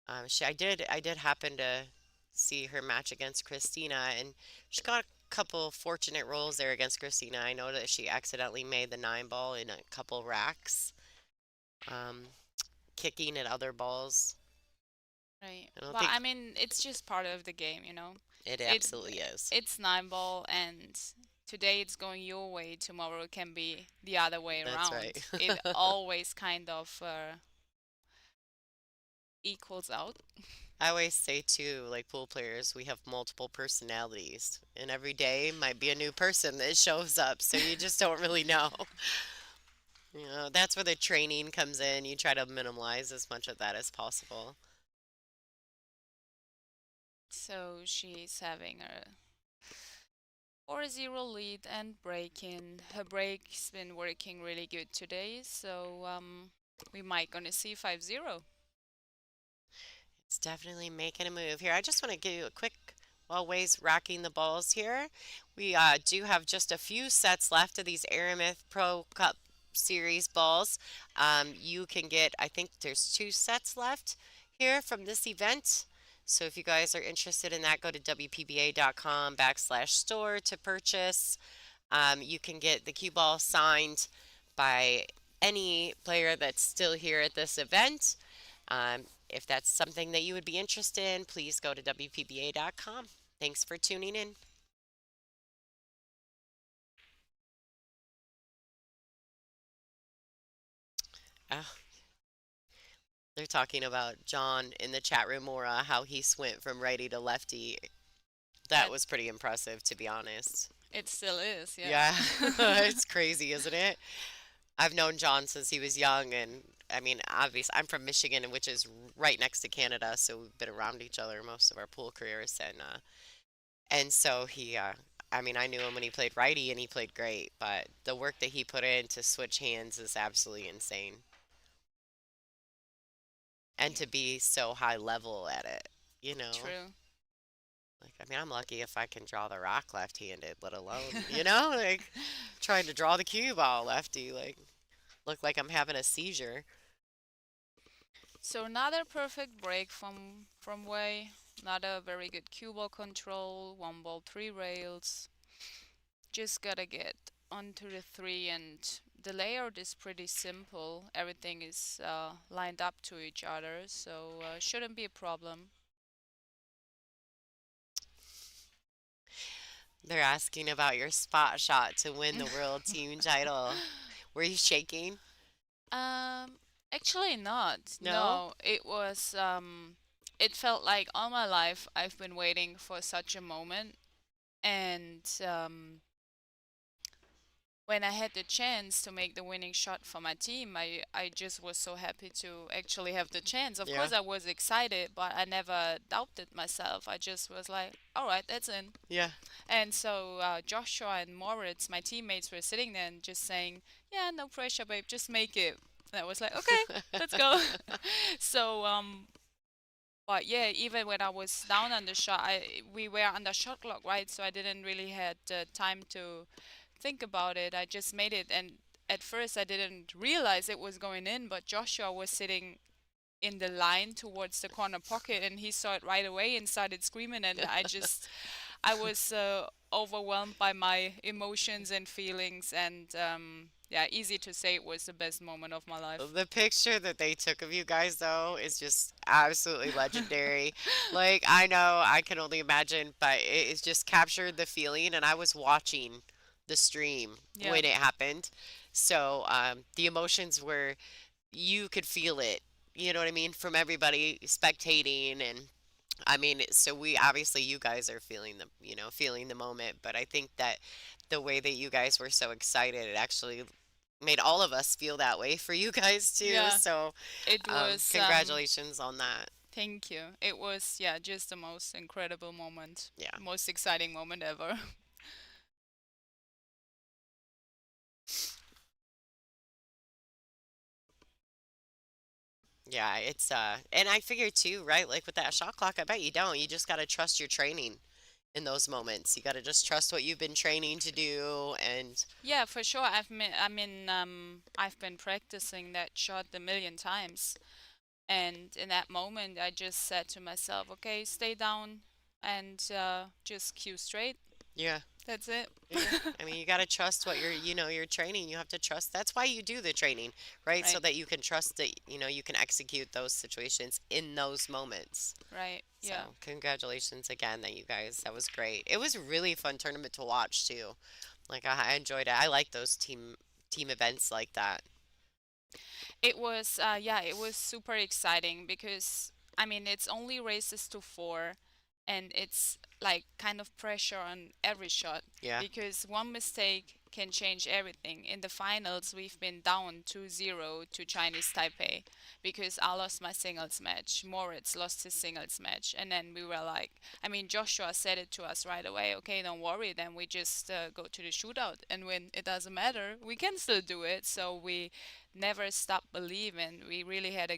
I did happen to see her match against Christina, and she got a couple fortunate rolls there against Christina. I know that she accidentally made the nine ball in a couple racks, um, kicking at other balls. Right. I don't Well, think I mean, it's just part of the game, you know. it It absolutely is. it's nine ball, and today it's going your way. Tomorrow it can be the other way That's right. around. It always kind of equals out. I always say too, like pool players, we have multiple personalities, and every day might be a new person that shows up, so you just don't really know. You know, that's where the training comes in. You try to minimize as much of that as possible. So she's having a 4-0 lead and breaking. Her break's been working really good today, so we might gonna see 5-0. It's definitely making a move here. I just want to give you a quick, while Way's racking the balls here. We do have just a few sets left of these Aramith Pro Cup Series balls. You can get, I think there's two sets left here from this event. So if you guys are interested in that, go to WPBA.com/store to purchase. You can get the cue ball signed by any player that's still here at this event. If that's something that you would be interested in, please go to WPBA.com. Thanks for tuning in. Uh, they're talking about John in the chat room, Maura, how he went from righty to lefty. That That was pretty impressive, to be honest. it still is, yeah. Yeah, it's crazy, isn't it? I've known John since he was young, and I mean, obviously, I'm from Michigan, which is right next to Canada, so we've been around each other most of our pool careers, and so I mean, I knew him when he played righty, and he played great, but the work that he put in to switch hands is absolutely insane, and to be so high level at it, you know. True. Like, I mean, I'm lucky if I can draw the rock left-handed, let alone, like trying to draw the cue ball lefty, like look like I'm having a seizure. So another perfect break from Wei. Not a very good cue ball control. One ball, three rails. Just gotta get onto the three, and the layout is pretty simple. Everything is lined up to each other, so shouldn't be a problem. They're asking about your spot shot to win the world team title. Were you shaking? Um, Actually not. No? No, it was it felt like all my life I've been waiting for such a moment, and when I had the chance to make the winning shot for my team, I just was so happy to actually have the chance. Of Yeah. course, I was excited, but I never doubted myself. I just was like, all right, that's in. Yeah. And so Joshua and Moritz, my teammates, were sitting there and just saying, yeah, no pressure, babe, just make it. And I was like, okay, let's go. So, but yeah, even when I was down on the shot, we were under shot clock, right? So I didn't really had time to think about it. I just made it, and at first I didn't realize it was going in, but Joshua was sitting in the line towards the corner pocket, and he saw it right away and started screaming, and I was overwhelmed by my emotions and feelings, and yeah, easy to say it was the best moment of my life. The picture that they took of you guys, though, is just absolutely legendary. Like, I know, I can only imagine, but it's just captured the feeling, and I was watching the stream Yeah, when it happened. So, the emotions were, you could feel it, you know what I mean, from everybody spectating, and I mean, so we obviously you guys are feeling feeling the moment, but I think that the way that you guys were so excited, it actually made all of us feel that way for you guys too. yeah, So, it was. congratulations on that. Thank you. It was, yeah, just the most incredible moment, Yeah. most exciting moment ever. Yeah, it's and I figure too, right? Like with that shot clock, I bet you don't. You just got to trust your training. in those moments. You got to just trust what you've been training to do and Yeah, for sure. I've been practicing that shot a million times. And in that moment, I just said to myself, okay, stay down and just cue straight. yeah. That's it. Yeah. I mean, you got to trust what you're training. You have to trust. That's why you do the training, right? So Right, that you can trust that, you can execute those situations in those moments. right. So, Yeah. congratulations again that you guys, that was great. It was a really fun tournament to watch too. Like I enjoyed it. I like those team events like that. It was super exciting because, it's only races to four, and it's like kind of pressure on every shot Yeah. because one mistake can change everything. In the finals, we've been down 2-0 to Chinese Taipei because I lost my singles match. Moritz lost his singles match. And then we were like, Joshua said it to us right away. Okay, don't worry, then we just go to the shootout. And when it doesn't matter, we can still do it. So we never stopped believing. We really had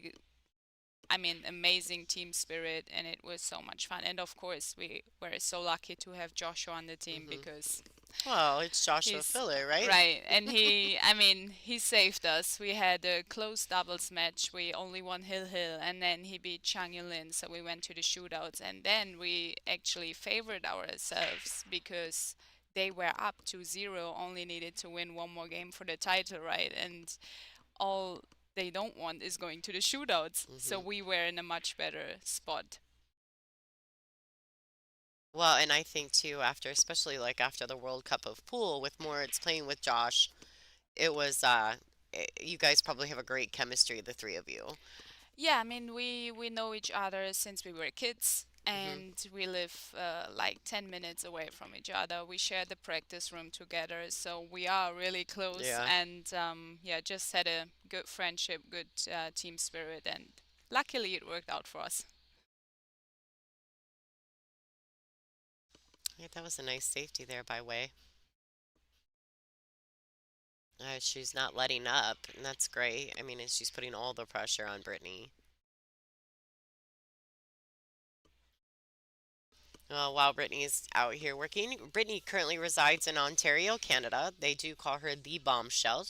amazing team spirit, and it was so much fun. And of course, we were so lucky to have Joshua on the team Hmm. because Well, it's Joshua he's Filler, right? right, and he saved us. We had a close doubles match. We only won Hill Hill, and then he beat Chang Yulin, so we went to the shootouts, and then we actually favored ourselves because they were up 2-0, only needed to win one more game for the title, right? And all they don't want is going to the shootouts. So Hmm. we were in a much better spot. Well, and I think too, especially like after the World Cup of Pool with Moritz playing with Josh, it was you guys probably have a great chemistry, the three of you. Yeah, we know each other since we were kids, Hmm. and we live like 10 minutes away from each other. We share the practice room together, so we are really close. Yeah. And yeah, just had a good friendship, good team spirit, and luckily it worked out for us. Yeah, that was a nice safety there by Way. She's not letting up, and that's great. I mean, and she's putting all the pressure on Brittany. While Brittany's out here working, Brittany currently resides in Ontario, Canada. They do call her the bombshell.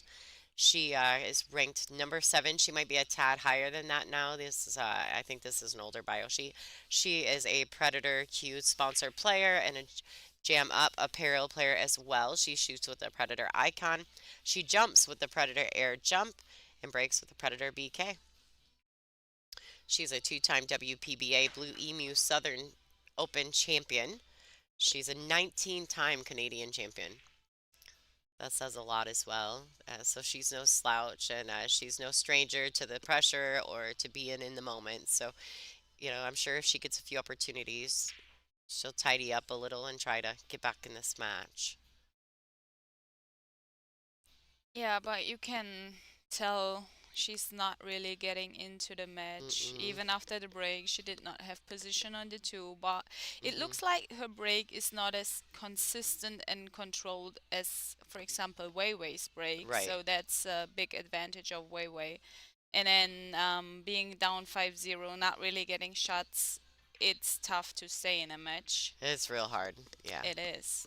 She is ranked number 7. She might be a tad higher than that now. I think this is an older bio sheet. She is a Predator Q sponsored player and a Jam Up apparel player as well. She shoots with the Predator icon. She jumps with the Predator Air Jump and breaks with the Predator BK. She's a two-time WPBA Blue Emu Southern Open champion. She's a 19-time Canadian champion. That says a lot as well. So she's no slouch, and she's no stranger to the pressure or to being in the moment. So, I'm sure if she gets a few opportunities, she'll tidy up a little and try to get back in this match. Yeah, but you can tell she's not really getting into the match. Mm-mm. Even after the break, she did not have position on the two, but it Mm-mm. looks like her break is not as consistent and controlled as, for example, Wei Wei's break. Right. So that's a big advantage of Wei Wei. And then being down 5-0, not really getting shots, it's tough to stay in a match. It's real hard. Yeah. It is.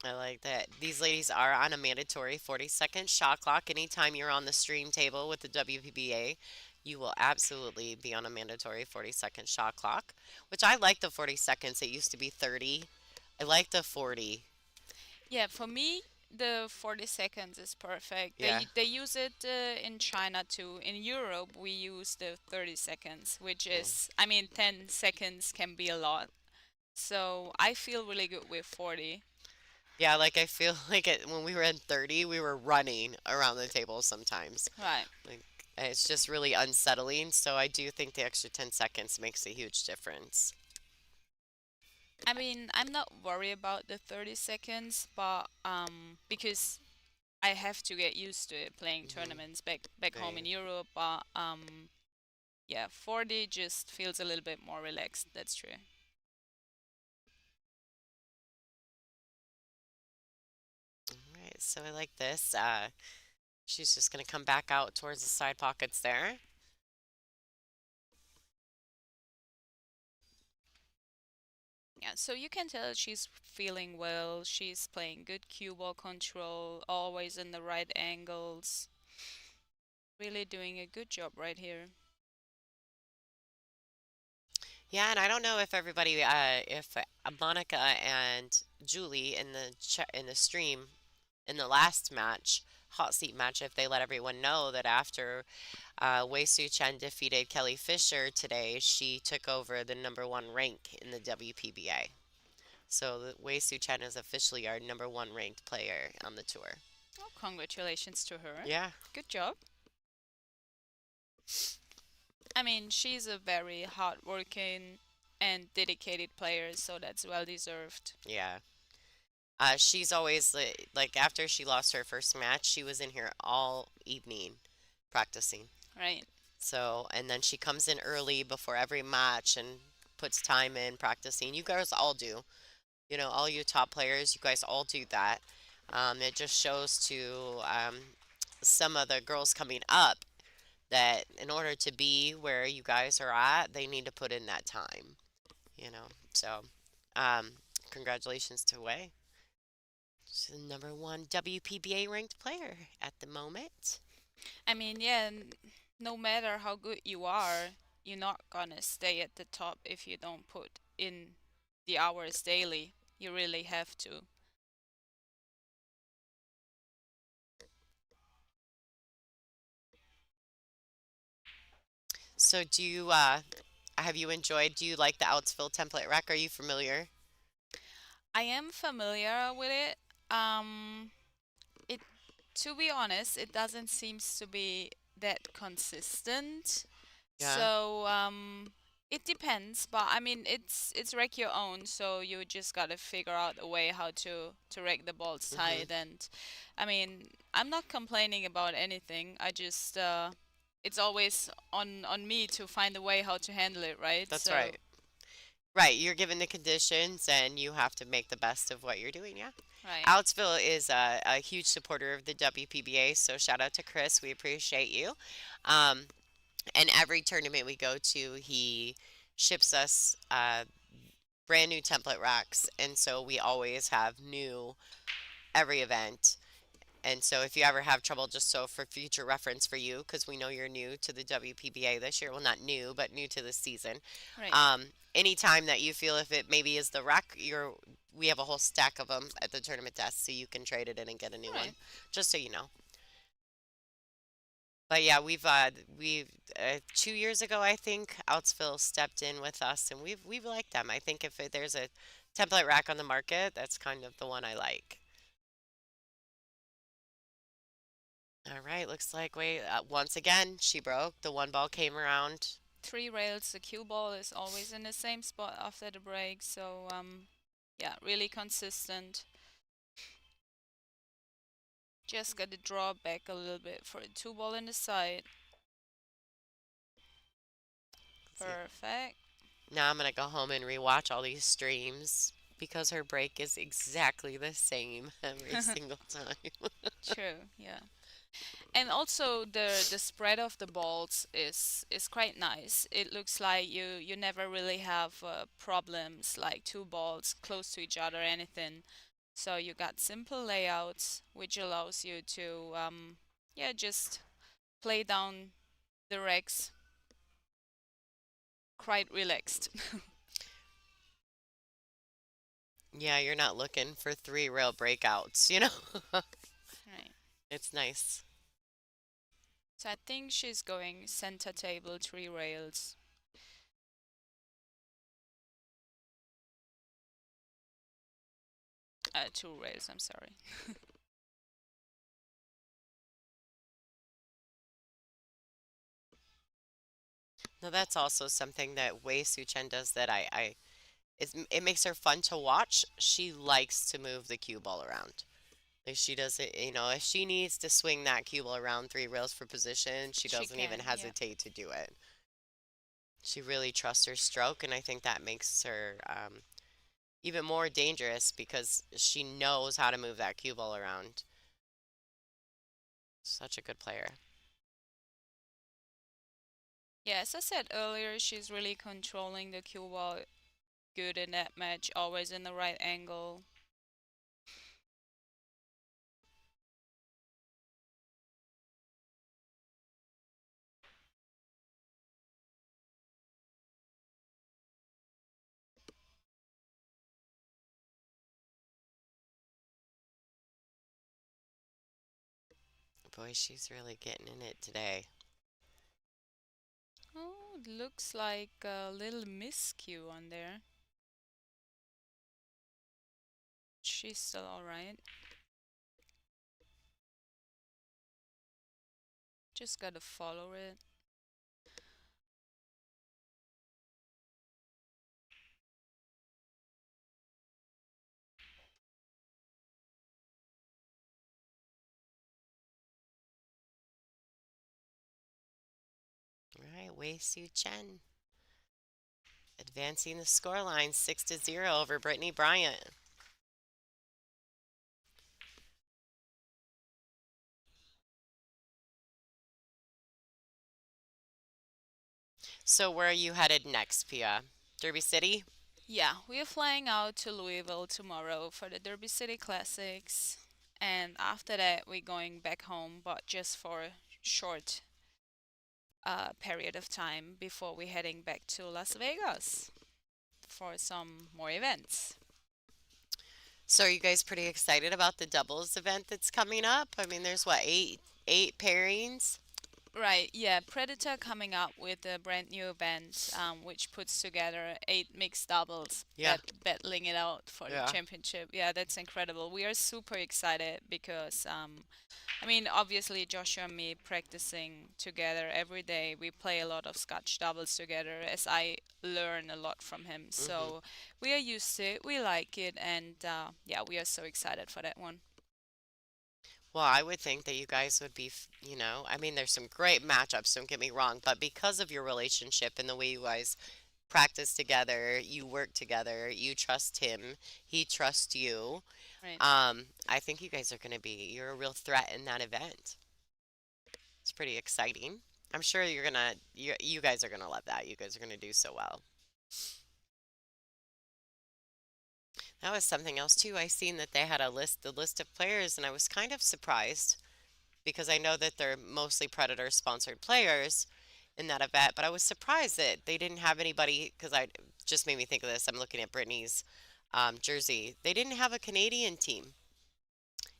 I like that. These ladies are on a mandatory 40-second shot clock. Anytime you're on the stream table with the WPBA, you will absolutely be on a mandatory 40-second shot clock, which I like the 40 seconds. It used to be 30. I like the 40. Yeah, for me, the 40 seconds is perfect. Yeah. They use it in China too. In Europe, we use the 30 seconds, which Mm. is, 10 seconds can be a lot. So I feel really good with 40. Yeah, like I feel like when we were in 30, we were running around the table sometimes. Right. Like it's just really unsettling. So I do think the extra 10 seconds makes a huge difference. I'm not worried about the 30 seconds, but because I have to get used to it playing Hmm. tournaments back home in Right. Europe, but yeah, 40 just feels a little bit more relaxed. That's true. So I like this. She's just going to come back out towards the side pockets there. Yeah, so you can tell she's feeling well. She's playing good cue ball control, always in the right angles. Really doing a good job right here. Yeah, and I don't know if everybody, if Monica and Julie in the in the stream in the last match, hot seat match, if they let everyone know that after Wei Su Chen defeated Kelly Fisher today, she took over the #1 rank in the WPBA. So Wei Su Chen is officially our #1 ranked player on the tour. Oh, congratulations to her. Yeah, Good job. I mean, she's a very hardworking and dedicated player, so that's well deserved. yeah. She's always like after she lost her first match, she was in here all evening practicing. Right. So, and then she comes in early before every match and puts time in practicing. You guys all do. You know, all you top players, you guys all do that. It just shows to some of the girls coming up that in order to be where you guys are at, they need to put in that time, you know. So, um, congratulations to Wei. She's the #1 WPBA ranked player at the moment. I mean, yeah, no matter how good you are, you're not gonna stay at the top if you don't put in the hours daily. You really have to. So, do you have you enjoyed? Do you like the Outsville template rack? Are you familiar? I am familiar with it. Um, it to be honest, it doesn't seems to be that consistent. Yeah. So it depends, but I mean it's rec your own, so you just gotta figure out a way how to rec the balls Hmm. tight. And I mean I'm not complaining about anything. I just it's always on me to find a way how to handle it, right? That's So right. Right, you're given the conditions and you have to make the best of what you're doing, yeah. right. Outsville is a huge supporter of the WPBA, so shout out to Chris. We appreciate you. Um, and every tournament we go to, he ships us brand new template racks, and so we always have new every event. And so if you ever have trouble, just so for future reference for you, because we know you're new to the WPBA this year, well, not new, but new to this season. Right. Anytime that you feel if it maybe is the rack, we have a whole stack of them at the tournament desk, so you can trade it in and get a new one, Right. just so you know. But yeah, we've 2 years ago, I think, Outsville stepped in with us, and we've liked them. I think if there's a template rack on the market, that's kind of the one I like. All right, looks like wait once again she broke. The one ball came around. Three rails, the cue ball is always in the same spot after the break, so yeah, really consistent. Just gotta draw back a little bit for a two ball in the side. See, Perfect. now I'm gonna go home and rewatch all these streams because her break is exactly the same every single time. True, yeah. And also the spread of the balls is quite nice. It looks like you never really have problems like two balls close to each other or anything. So you got simple layouts, which allows you to yeah, just play down the regs quite relaxed. Yeah, you're not looking for three rail breakouts, you know? Right. It's nice. So I think she's going center table, three rails. Two rails, I'm sorry. Now that's also something that Wei Su Chen does that it makes her fun to watch. She likes to move the cue ball around. Like she does it, you know, if she needs to swing that cue ball around three rails for position, she She doesn't even can, yeah. hesitate to do it. She really trusts her stroke, and I think that makes her even more dangerous because she knows how to move that cue ball around. Such a good player. Yeah, as I said earlier, she's really controlling the cue ball good in that match, always in the right angle. Boy, she's really getting in it today. Oh, it looks like a little miscue on there. She's still alright. Just gotta follow it. All right, Wei Su Chen advancing the scoreline 6-0 over Brittany Bryant. So where are you headed next, Pia? Derby City? Yeah, we are flying out to Louisville tomorrow for the Derby City Classics. And after that, we're going back home, but just for a short period of time before we're heading back to Las Vegas for some more events. So are you guys pretty excited about the doubles event that's coming up? I mean, there's what, eight pairings? Right, yeah, Predator coming up with a brand new event, which puts together 8 mixed doubles, Yeah. battling it out for the Yeah. championship. Yeah, that's incredible. We are super excited because, I mean, obviously Joshua and me practicing together every day. We play a lot of Scotch doubles together as I learn a lot from him. Hmm. So we are used to it, we like it, and yeah, we are so excited for that one. Well, I would think that you guys would be, I mean, there's some great matchups, don't get me wrong, but because of your relationship and the way you guys practice together, you work together, you trust him, he trusts you, Right. I think you guys are going to be, you're a real threat in that event. It's pretty exciting. I'm sure you guys are gonna love that. You guys are gonna do so well. That was something else too. I seen that they had the list of players, and I was kind of surprised because I know that they're mostly Predator sponsored players in that event, but I was surprised that they didn't have anybody because I just made me think of this. I'm looking at Brittany's jersey. They didn't have a Canadian team,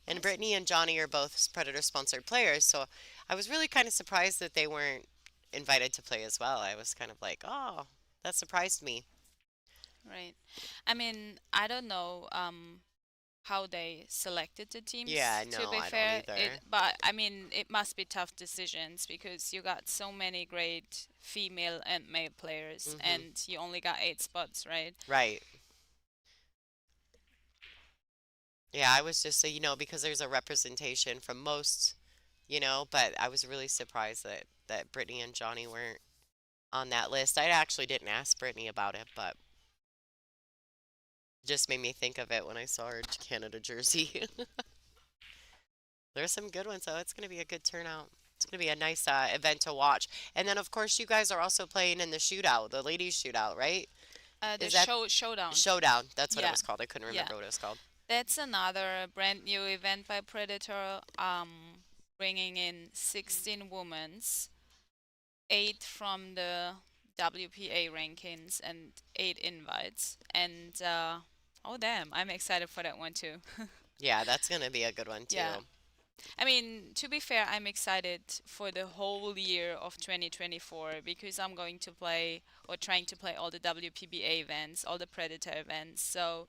and Yes. Brittany and Johnny are both Predator sponsored players, so I was really kind of surprised that they weren't invited to play as well. I was kind of like, oh, that surprised me. Right. I mean, I don't know how they selected the Yeah, teams, to no, be I don't fair. either. But I mean, it must be tough decisions because you got so many great female and male players Hmm. and you only got 8 spots, right? Right. Yeah, I was just, because there's a representation from most, but I was really surprised that Brittany and Johnny weren't on that list. I actually didn't ask Brittany about it, but just made me think of it when I saw her Canada jersey. There's some good ones, though. It's going to be a good turnout. It's going to be a nice event to watch. And then, of course, you guys are also playing in the shootout, the ladies' shootout, right? The Is that showdown. Showdown? That's what it Yeah, was called. I couldn't yeah. remember what it was called. That's another brand new event by Predator, bringing in 16 women's, 8 from the WPA rankings, and 8 invites. And oh, damn, I'm excited for that one too. Yeah, that's going to be a good one, Yeah. too. I mean, to be fair, I'm excited for the whole year of 2024 because I'm going to play or trying to play all the WPBA events, all the Predator events. So,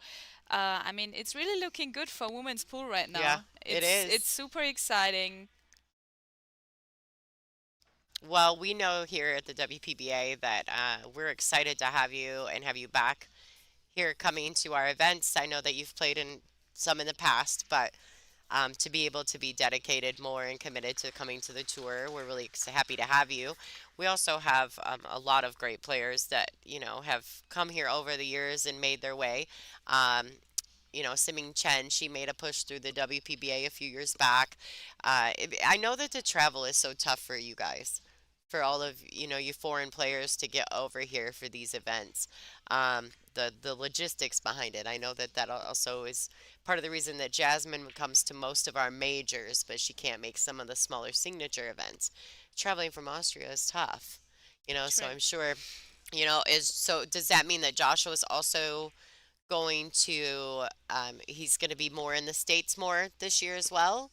I mean, it's really looking good for women's pool right Yeah, now. it It's is. super exciting. Well, we know here at the WPBA that we're excited to have you and have you back here coming to our events. I know that you've played in some in the past, but to be able to be dedicated more and committed to coming to the tour, we're really happy to have you. We also have a lot of great players that, have come here over the years and made their way. Um, Simming Chen, she made a push through the WPBA a few years back. I know that the travel is so tough for you guys, for all of you foreign players to get over here for these events. The logistics behind it. I know that that also is part of the reason that Jasmine comes to most of our majors, but she can't make some of the smaller signature events. Traveling from Austria is tough, so True. I'm sure, is so does that mean that Joshua is also going to he's going to be more in the States more this year as well?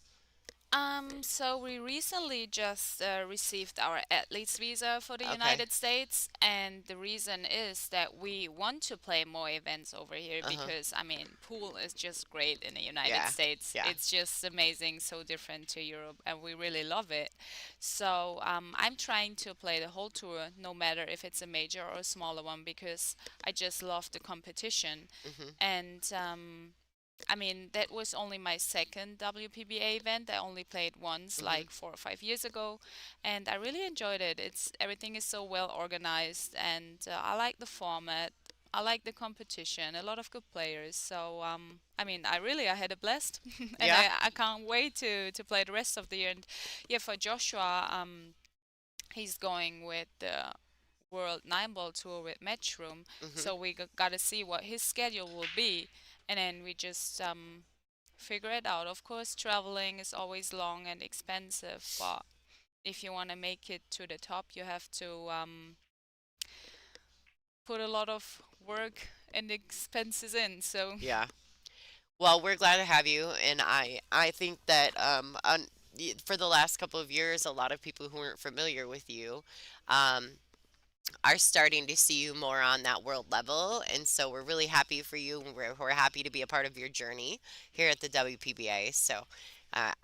So we recently just received our athlete's visa for the Okay. United States, and the reason is that we want to play more events over here Uh-huh. because, I mean, pool is just great in the United Yeah. States. Yeah. It's just amazing, so different to Europe, and we really love it. So I'm trying to play the whole tour, no matter if it's a major or a smaller one, because I just love the competition. Mhm. And I mean, that was only my second WPBA event. I only played once, Mhm. like 4 or 5 years ago, and I really enjoyed it. It's everything is so well organized, and I like the format. I like the competition. A lot of good players. So I mean, I had a blast, and Yeah. I can't wait to play the rest of the year. And yeah, for Joshua, he's going with the World Nine Ball Tour with Matchroom, Mhm. so we got to see what his schedule will be, and then we just figure it out. Of course, traveling is always long and expensive, but if you want to make it to the top, you have to put a lot of work and expenses in. So, Yeah. Well, we're glad to have you, and I think that for the last couple of years, a lot of people who weren't familiar with you, um, are starting to see you more on that world level, and so we're really happy for you. And we're happy to be a part of your journey here at the WPBA. So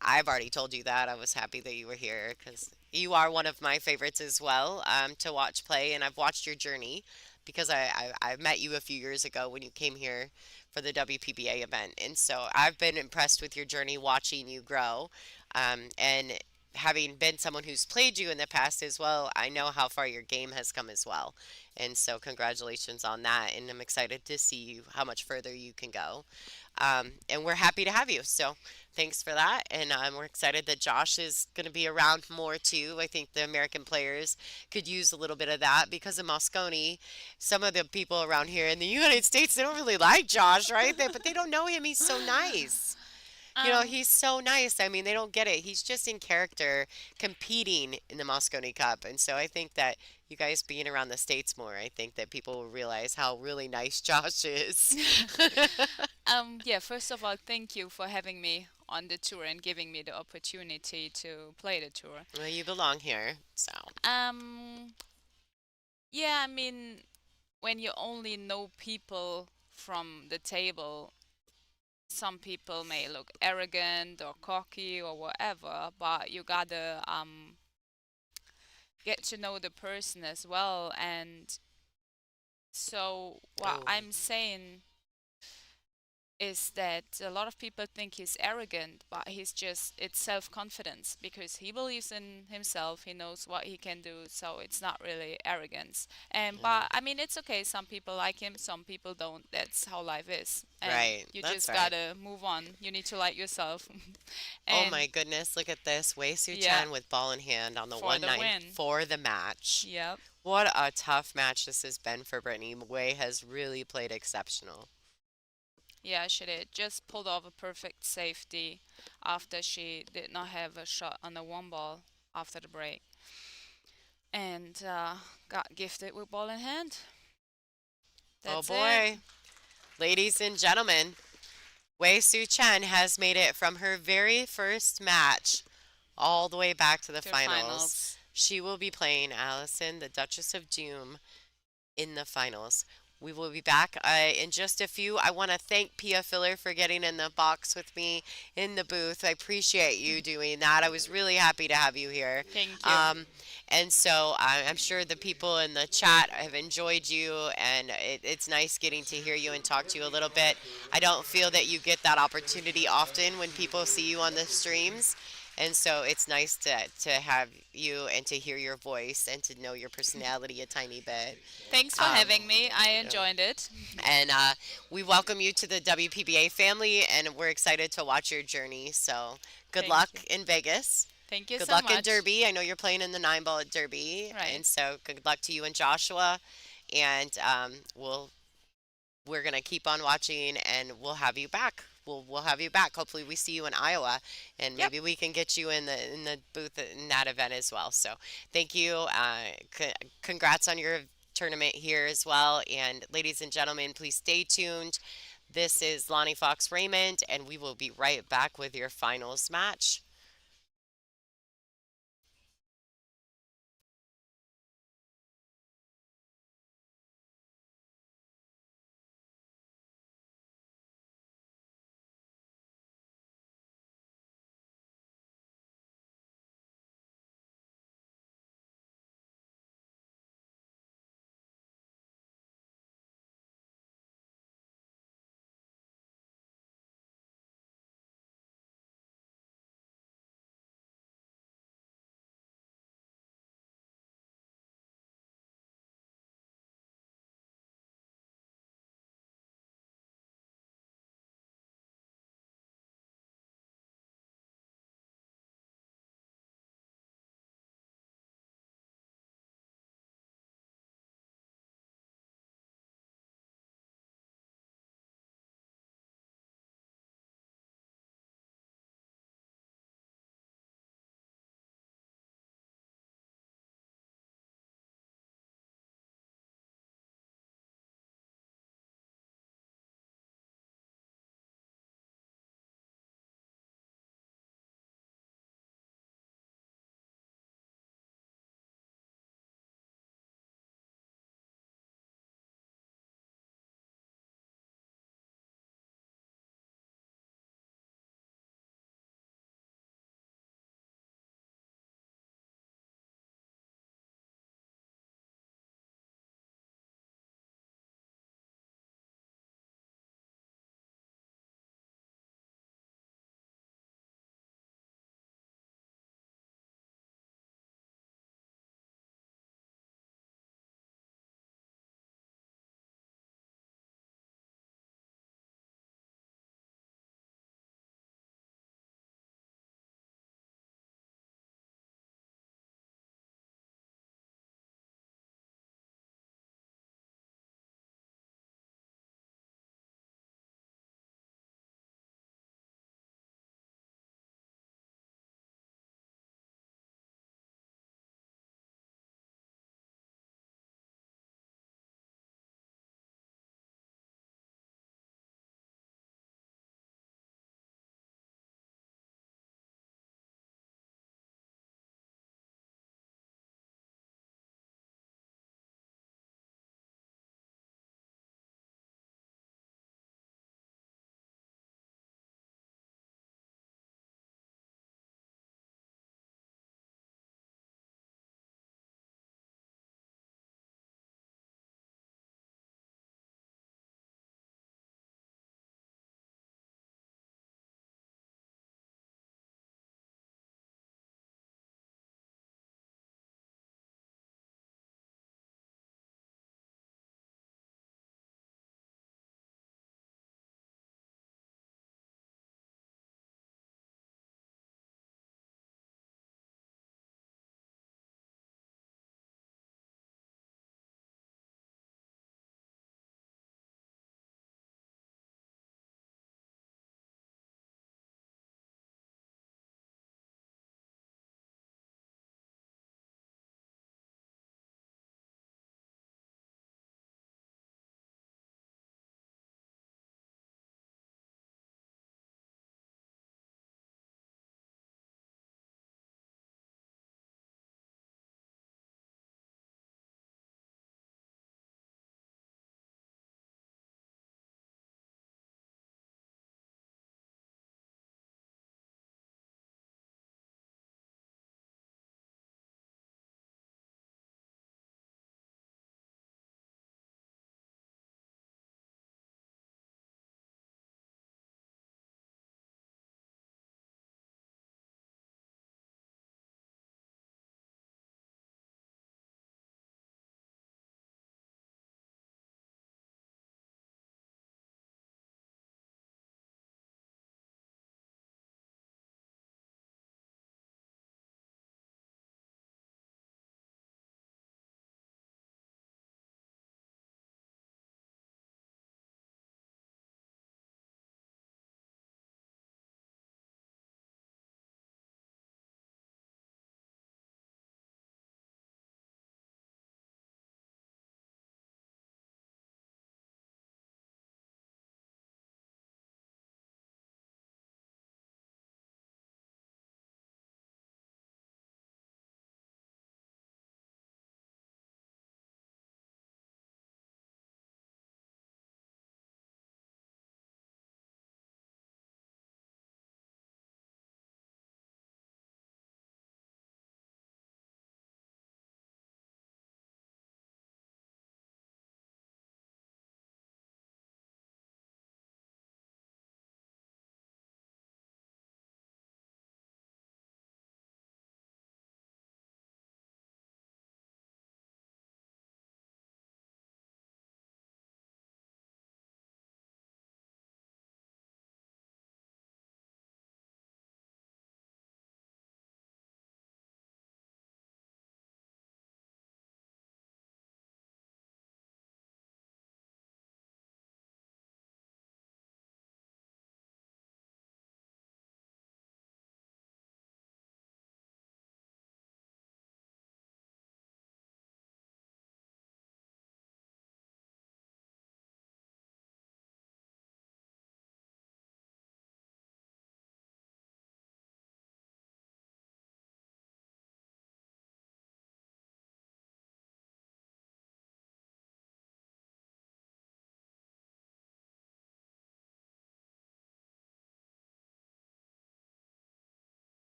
I've already told you that I was happy that you were here because you are one of my favorites as well, to watch play, and I've watched your journey because I met you a few years ago when you came here for the WPBA event, and so I've been impressed with your journey, watching you grow, and having been someone who's played you in the past as well, I know how far your game has come as well. And so, congratulations on that. And I'm excited to see you, how much further you can go. And we're happy to have you. So, thanks for that. And we're excited that Josh is going to be around more too. I think the American players could use a little bit of that because of Moscone. Some of the people around here in the United States, they don't really like Josh, right? But they don't know him. He's so nice. um, He's so nice. I mean, they don't get it. He's just in character competing in the Moscone Cup. And so I think that you guys being around the States more, I think that people will realize how really nice Josh is. yeah, first of all, thank you for having me on the tour and giving me the opportunity to play the tour. Well, you belong here. So, Um, yeah, I mean, when you only know people from the table, some people may look arrogant or cocky or whatever, but you gotta get to know the person as well. And so what oh, I'm saying is that a lot of people think he's arrogant, but it's self-confidence because he believes in himself, he knows what he can do, so it's not really arrogance. And yeah. but I mean, it's okay. Some people like him, some people don't. That's how life is. And Right. you That's just right. gotta move on. You need to like yourself. Oh And my goodness, look at this. Wei Su yeah, Chen with ball in hand on the for 1 the 9 win. for the match. Yep. What a tough match this has been for Brittany. Wei has really played exceptional. Yeah, she did. Just pulled off a perfect safety after she did not have a shot on the one ball after the break. And got gifted with ball in hand. Oh That's it. boy. Ladies and gentlemen, Wei Su Chen has made it from her very first match all the way back to the To the finals. finals. She will be playing Allison, the Duchess of Doom, in the finals. We will be back in just a few. I want to thank Pia Filler for getting in the box with me in the booth. I appreciate you doing that. I was really happy to have you here. Thank you. Um, and so I'm sure the people in the chat have enjoyed you, and it's nice getting to hear you and talk to you a little bit. I don't feel that you get that opportunity often when people see you on the streams. And so it's nice to have you and to hear your voice and to know your personality a tiny bit. Thanks for Um, having me. I yeah. enjoyed it. And we welcome you to the WPBA family, and we're excited to watch your journey. So good luck Thank you. in Vegas. Thank you Good so luck in much. Derby. I know you're playing in the 9 ball at Derby, Right. and so good luck to you and Joshua. And we're gonna keep on watching, and we'll have you back. We'll have you back. Hopefully, we see you in Iowa, and Yep. maybe we can get you in the booth in that event as well. So, thank you. Congrats on your tournament here as well. And ladies and gentlemen, please stay tuned. This is Lonnie Fox Raymond, and we will be right back with your finals match.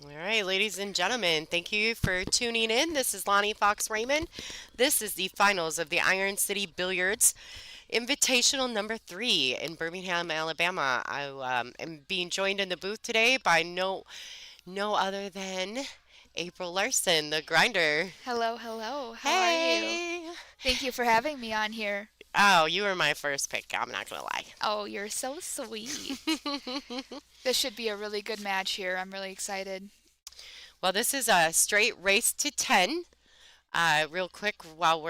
All right, ladies and gentlemen, thank you for tuning in. This is Lonnie Fox Raymond. This is the finals of the Iron City Billiards Invitational number 3 in Birmingham, Alabama. I am being joined in the booth today by no other than April Larson, the grinder. Hello, hello. How are you? Hey! Thank you for having me on here. Oh, you were my first pick. I'm not gonna Oh, you're so sweet. lie. This should be a really good match here. I'm really excited. Well, this is a straight race to 10. Real quick, while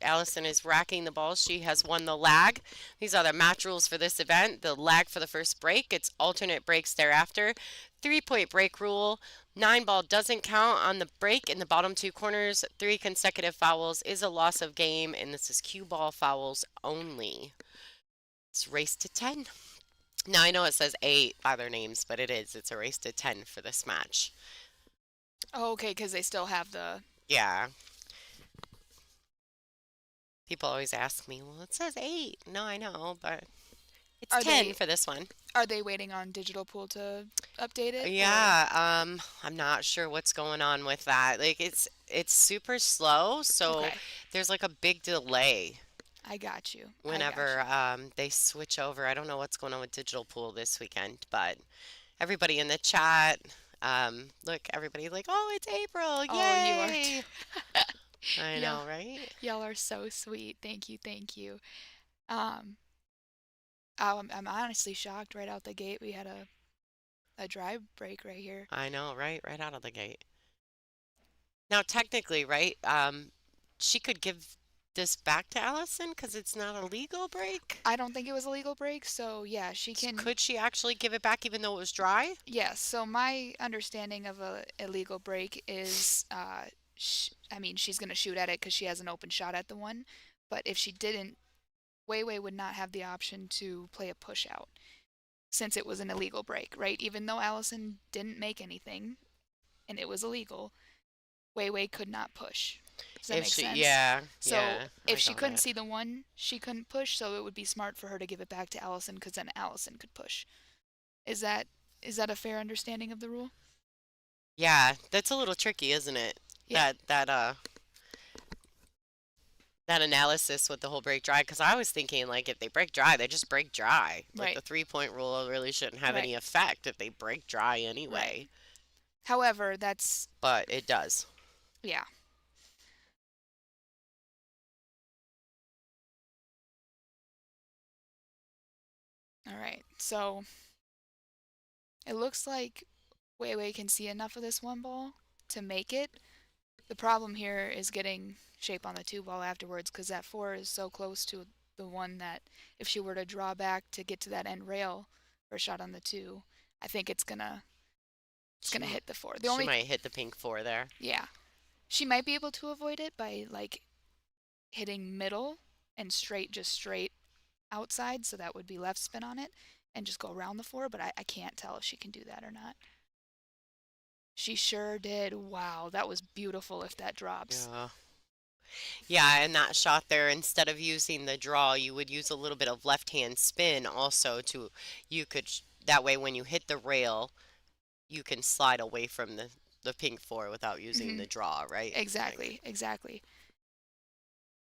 Allison is racking the balls, she has won the lag. These are the match rules for this event. The lag for the first break, it's alternate breaks thereafter. 3-point break rule. 9-ball doesn't count on the break in the bottom 2 corners. 3 consecutive fouls is a loss of game, and this is cue ball fouls only. It's race to 10. Now I know it says 8 by their names, but it is. It's a race to 10 for this match. Oh, okay, because they still have the. Yeah. People always ask me, well, it says 8. No, I know, but it's Are 10 they for this one. are they waiting on Digital Pool to update it? Yeah, I'm not sure what's going on with that. Like it's super slow, so Okay, there's like a big delay I got you. I got whenever you. they switch over. I don't know what's going on with Digital Pool this weekend, but everybody in the chat, look, everybody like, oh, it's April, Oh, you are yay! I y'all, know, right? y'all are so sweet. Thank you, thank you. Um, I'm honestly shocked right out the gate. We had a dry break right here. I know, right? Right out of the gate. Now, technically, right, she could give this back to Allison because it's not a legal break. I don't think it was a legal break, so yeah, she can. Could she actually give it back even though it was dry? Yes, so my understanding of a illegal break is, I mean, she's going to shoot at it because she has an open shot at the one. But if she didn't, Wei Wei would not have the option to play a push out since it was an illegal break, right? Even though Allison didn't make anything and it was illegal, Wei Wei could not push. Does that If make she, sense? yeah, So yeah, I if she got couldn't it. see the one, she couldn't push, so it would be smart for her to give it back to Allison because then Allison could push. Is that is that a fair understanding of the rule? Yeah, that's a little tricky, isn't it? Yeah. That analysis with the whole break dry, because I was thinking like if they break dry, they just break dry. Like Right. the 3-point rule really shouldn't have Right. any effect if they break dry Right. anyway, However, that's but it does. yeah. All right. So it looks like Wei Wei can see enough of this one ball to make it. The problem here is getting shape on the two ball afterwards because that four is so close to the one that if she were to draw back to get to that end rail or shot on the two, I think it's She, gonna m- hit the four. The she only might hit the pink 4 there. yeah, she might be able to avoid it by like hitting middle and straight, just straight outside, so that would be left spin on it, and just go around the four, but I can't tell if she can do that or not. She sure did. Wow, that was beautiful if that drops. Yeah. Yeah, and that shot there, instead of using the draw, you would use a little bit of left hand spin also to, that way when you hit the rail, you can slide away from the pink 4 without using hmm the draw, right? Like, Exactly, exactly.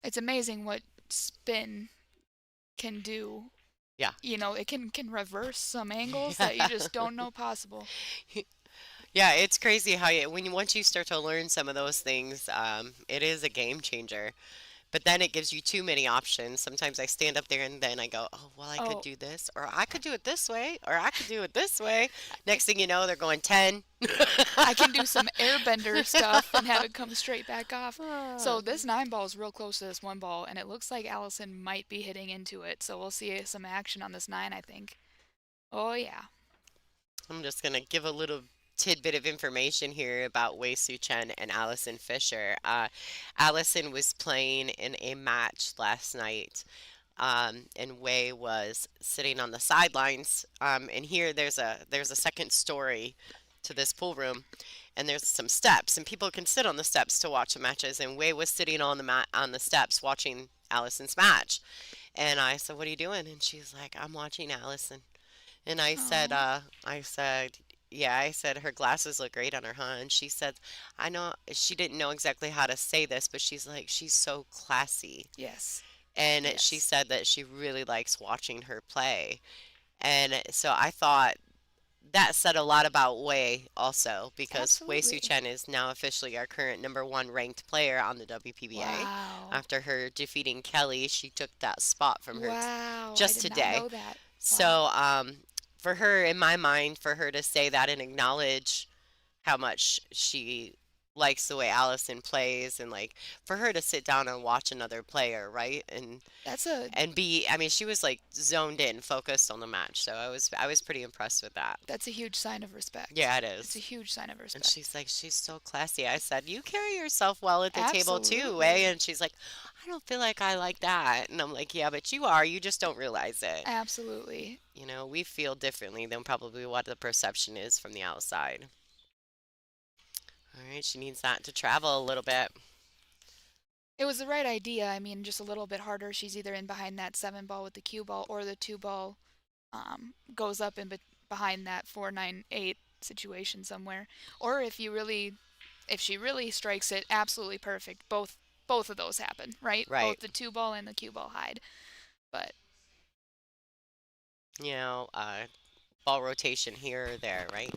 It's amazing what spin can do. yeah. You know, it can reverse some angles that you just don't know possible. Yeah, it's crazy how once you start to learn some of those things, it is a game changer. But then it gives you too many options. Sometimes I stand up there and then I go, oh, well, I could Oh, do this, or I could do it this way, or I could do it this way. Next thing you know, they're going 10. I can do some airbender stuff and have it come straight back off. So this 9 ball is real close to this 1 ball, and it looks like Allison might be hitting into it. So we'll see some action on this 9, I think. Oh yeah. I'm just going to give a little tidbit of information here about Wei Su Chen and Allison Fisher. Allison was playing in a match last night, and Wei was sitting on the sidelines. And here there's a second story to this pool room, and there's some steps, and people can sit on the steps to watch the matches. And Wei was sitting on the mat on the steps watching Allison's match. And I said, "What are you doing?" And she's like, "I'm watching Allison." And I said, Oh. I said, yeah, I said her glasses look great on her, huh? And she said, I know she didn't know exactly how to say this, but she's like, she's so classy. Yes. And she Yes. said that she really likes watching her play. And so I thought that said a lot about Wei also because Wei Su Absolutely. Chen is now officially our current number one ranked player on the WPBA. Wow. After her defeating Kelly, she took that spot from her Wow. I just did not today. know that. Wow. So, for her, in my mind, for her to say that and acknowledge how much she likes the way Allison plays and like for her to sit down and watch another player, right? That's a And be I mean, she was like zoned in, focused on the match. So I was pretty impressed with that. that's a huge sign of respect. Yeah, it It's a is. huge sign of And respect. she's like, she's so classy. I said, you carry yourself well at the table too, eh? Absolutely. And she's like, I don't feel like I like that. And I'm like, yeah, but you are. You just don't realize it. Absolutely. You know, we feel differently than probably what the perception is from the outside. All right, she needs that to travel a little bit. It was the right idea. I mean, just a little bit harder. She's either in behind that 7 ball with the cue ball or the 2 ball goes up in behind that 4-9-8 situation somewhere. Or if she really strikes it absolutely perfect, both of those happen, right? Right. Both the 2 ball and the cue ball hide. But You know, ball rotation here or there, right?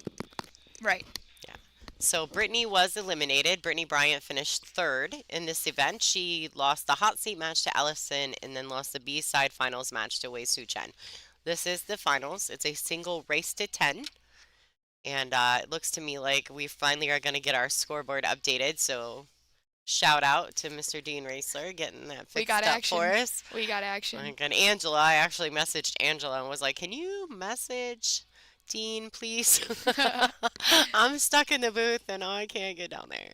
right. Yeah. So Brittany was eliminated. Brittany Bryant finished third in this event. She lost the hot seat match to Allison and then lost the B-side finals match to Wei Su Chen. This is the finals. It's a single race to 10. And it looks to me like we finally are going to get our scoreboard updated. So shout out to Mr. Dean Racer getting that We got fixed up for action. us. We got action. Like, and Angela, I actually messaged Angela and was like, can you message Dean, please? I'm stuck in the booth and I can't get down there.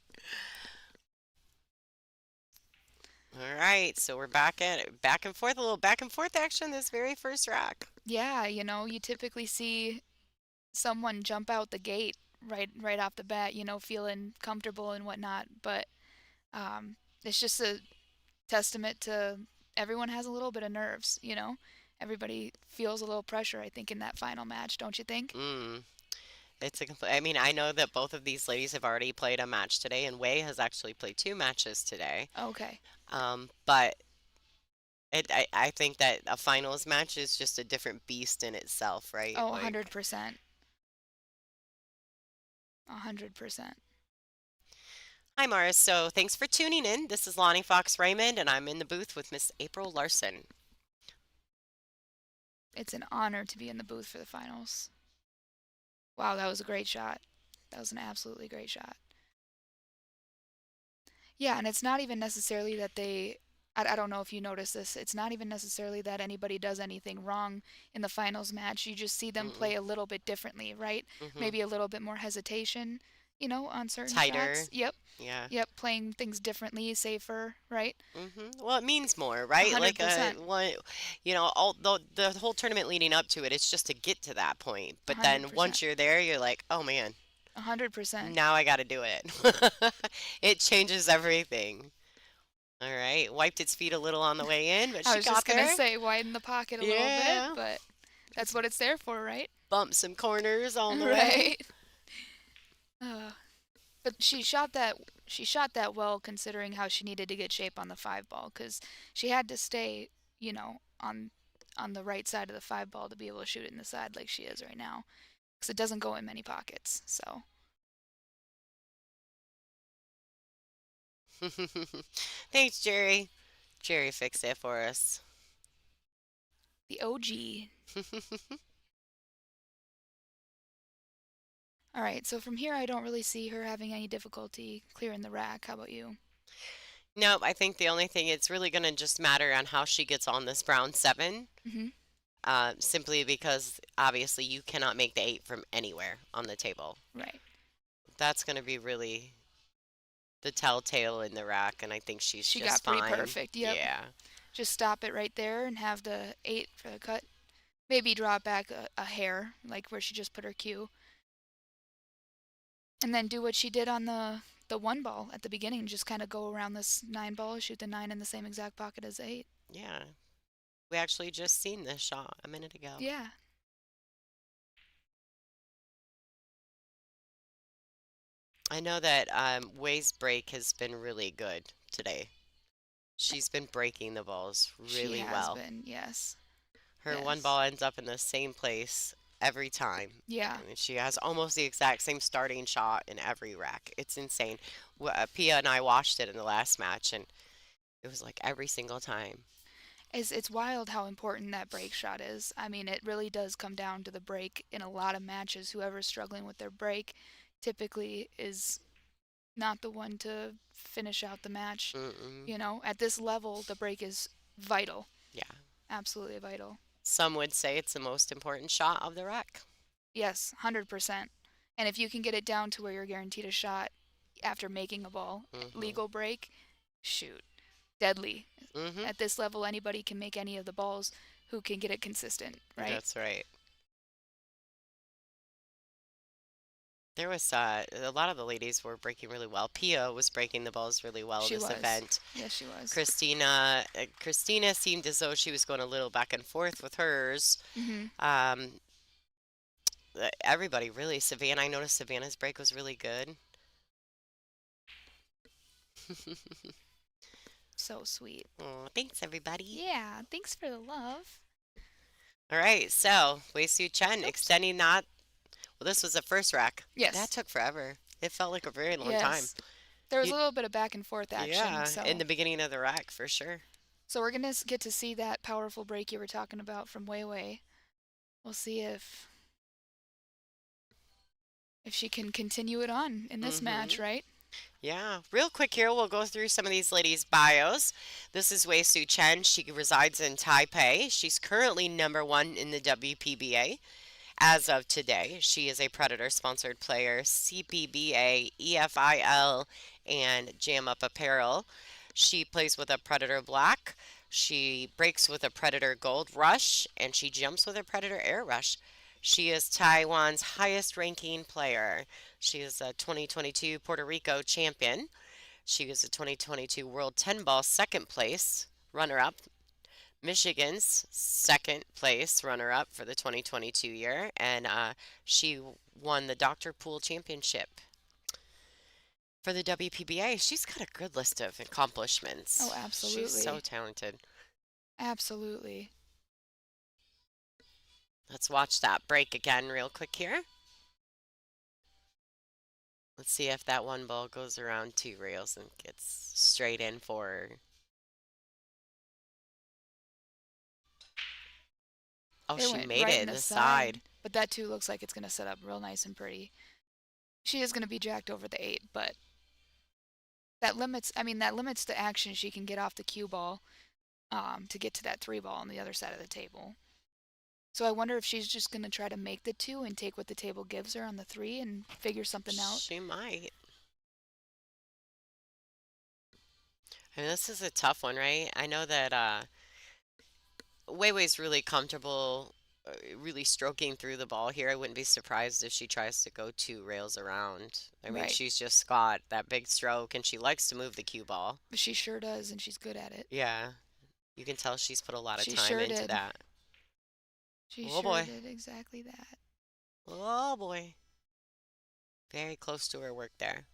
All right, so we're back at it, back and forth, a little back and forth action this very first rack. Yeah, you typically see someone jump out the gate right off the bat, feeling comfortable and whatnot. But it's just a testament to everyone has a little bit of nerves. Everybody feels a little pressure, I think, in that final match, don't you think? Mm, it's a complete, I mean, I know that both of these ladies have already played a match today, and Wei has actually played two matches today. Okay. But I think that a finals match is just a different beast in itself, right? Oh, Like, 100%. 100%. hi, Mars. So thanks for tuning in. This is Lonnie Fox Raymond, and I'm in the booth with Miss April Larson. It's an honor to be in the booth for the finals. Wow, that was a great shot. That was an absolutely great shot. Yeah, and it's not even necessarily that I don't know if you noticed this. It's not even necessarily that anybody does anything wrong in the finals match. You just see them Mm-mm. play a little bit differently, right? Hmm. Maybe a little bit more hesitation, on certain Tighter. shots. Yep. Yeah. Yep, playing things differently, safer, right? Well, it means more, right? Like 100%. one, all the whole tournament leading up to it, it's just to get to that point. But then 100%. once you're there, you're like, oh man, 100%. now I got to do it. It changes everything. All right, wiped its feet a little on the way in, but I she was just got going to there. say widen the pocket a little bit, Yeah, but that's what it's there for, right? bumped some corners on the way. Right. Uh, but she shot that well considering how she needed to get shape on the 5 ball cuz she had to stay, on the right side of the 5 ball to be able to shoot it in the side like she is right now cuz it doesn't go in many pockets. So, Thanks, Jerry. Jerry fixed it for us. the OG. All right, so from here I don't really see her having any difficulty clearing the rack. How about you? Nope, I think the only thing it's really going to just matter on how she gets on this brown seven. Mhm. Simply because obviously you cannot make the eight from anywhere on the table. Right. That's going to be really the telltale in the rack, and I think she's She just got pretty fine. perfect. Yep. Yeah. Just stop it right there and have the 8 for the cut. Maybe draw it back a hair, like where she just put her cue. And then do what she did on the 1 ball at the beginning. Just kind of go around this 9 ball, shoot the 9 in the same exact pocket as the 8. Yeah. We actually just seen this shot a minute ago. Yeah. I know that Way's break has been really good today. She's been breaking the balls She really has well. been, yes. Her one Yes. ball ends up in the same place every time. Yeah. And she has almost the exact same starting shot in every rack. It's insane. Pia and I watched it in the last match, and it was like every single time. It's wild how important that break shot is. I mean, it really does come down to the break in a lot of matches. Whoever's struggling with their break typically is not the one to finish out the match. Mm-mm. You know, at this level, the break is vital. Yeah. Absolutely vital. Some would say it's the most important shot of the rack. Yes, 100%. And if you can get it down to where you're guaranteed a shot after making a ball, Mm-hmm. legal break, shoot, deadly. Mm-hmm. At this level, anybody can make any of the balls who can get it consistent, right? That's right. There was a lot of the ladies were breaking really well. Pia was breaking the balls really well She this was. event. Yes, she was. Christina seemed as though she was going a little back and forth with hers. Mhm. Um, Everybody really. Savannah, I noticed Savannah's break was really good. So sweet. Oh, thanks everybody. Yeah, thanks for the love. All right, so Wei Su Chen Oops. extending that. Well, this was the first rack. That Yes. took forever. It felt like a very long time. Yes. There was You- a little bit of back and forth action, Yeah, so in the beginning of the rack for sure. so we're gonna get to see that powerful break you were talking about from Wei Wei. We'll see if she can continue it on in this match, Mhm. right? Yeah, real quick here, we'll go through some of these ladies' bios. This is Wei Su Chen. She resides in Taipei. She's currently #1 in the WPBA. As of today, she is a Predator sponsored player, CPBA, EFIL, and Jam Up Apparel. She plays with a Predator Black. She breaks with a Predator Gold Rush, and she jumps with a Predator Air Rush. She is Taiwan's highest ranking player. She is a 2022 Puerto Rico champion. She was a 2022 World 10 Ball second place runner up, Michigan's second place runner up for the 2022 year, and she won the Dr. Pool Championship for the WPBA. She's got a good list of accomplishments. Oh, She's so absolutely. talented. Absolutely. Let's watch that break again, real quick here. Let's see if that one ball goes around 2 rails and gets straight in for her. Oh, It she went made right it in in the the side. but that too looks like it's gonna set up real nice and pretty. She is gonna be jacked over the 8, but that limits the action she can get off the cue ball to get to that 3 ball on the other side of the table. So I wonder if she's just gonna try to make the 2 and take what the table gives her on the 3 and figure something out. She might. I mean, this is a tough one, right? I know that Wei Wei's really comfortable, really stroking through the ball here. I wouldn't be surprised if she tries to go 2 rails around. I mean, Right. she's just got that big stroke, and she likes to move the cue ball. But she sure does, and she's good at it. Yeah, you can tell she's put a lot of She time sure into did. that. She Oh sure boy. did exactly that. Oh boy. Very close to her work there.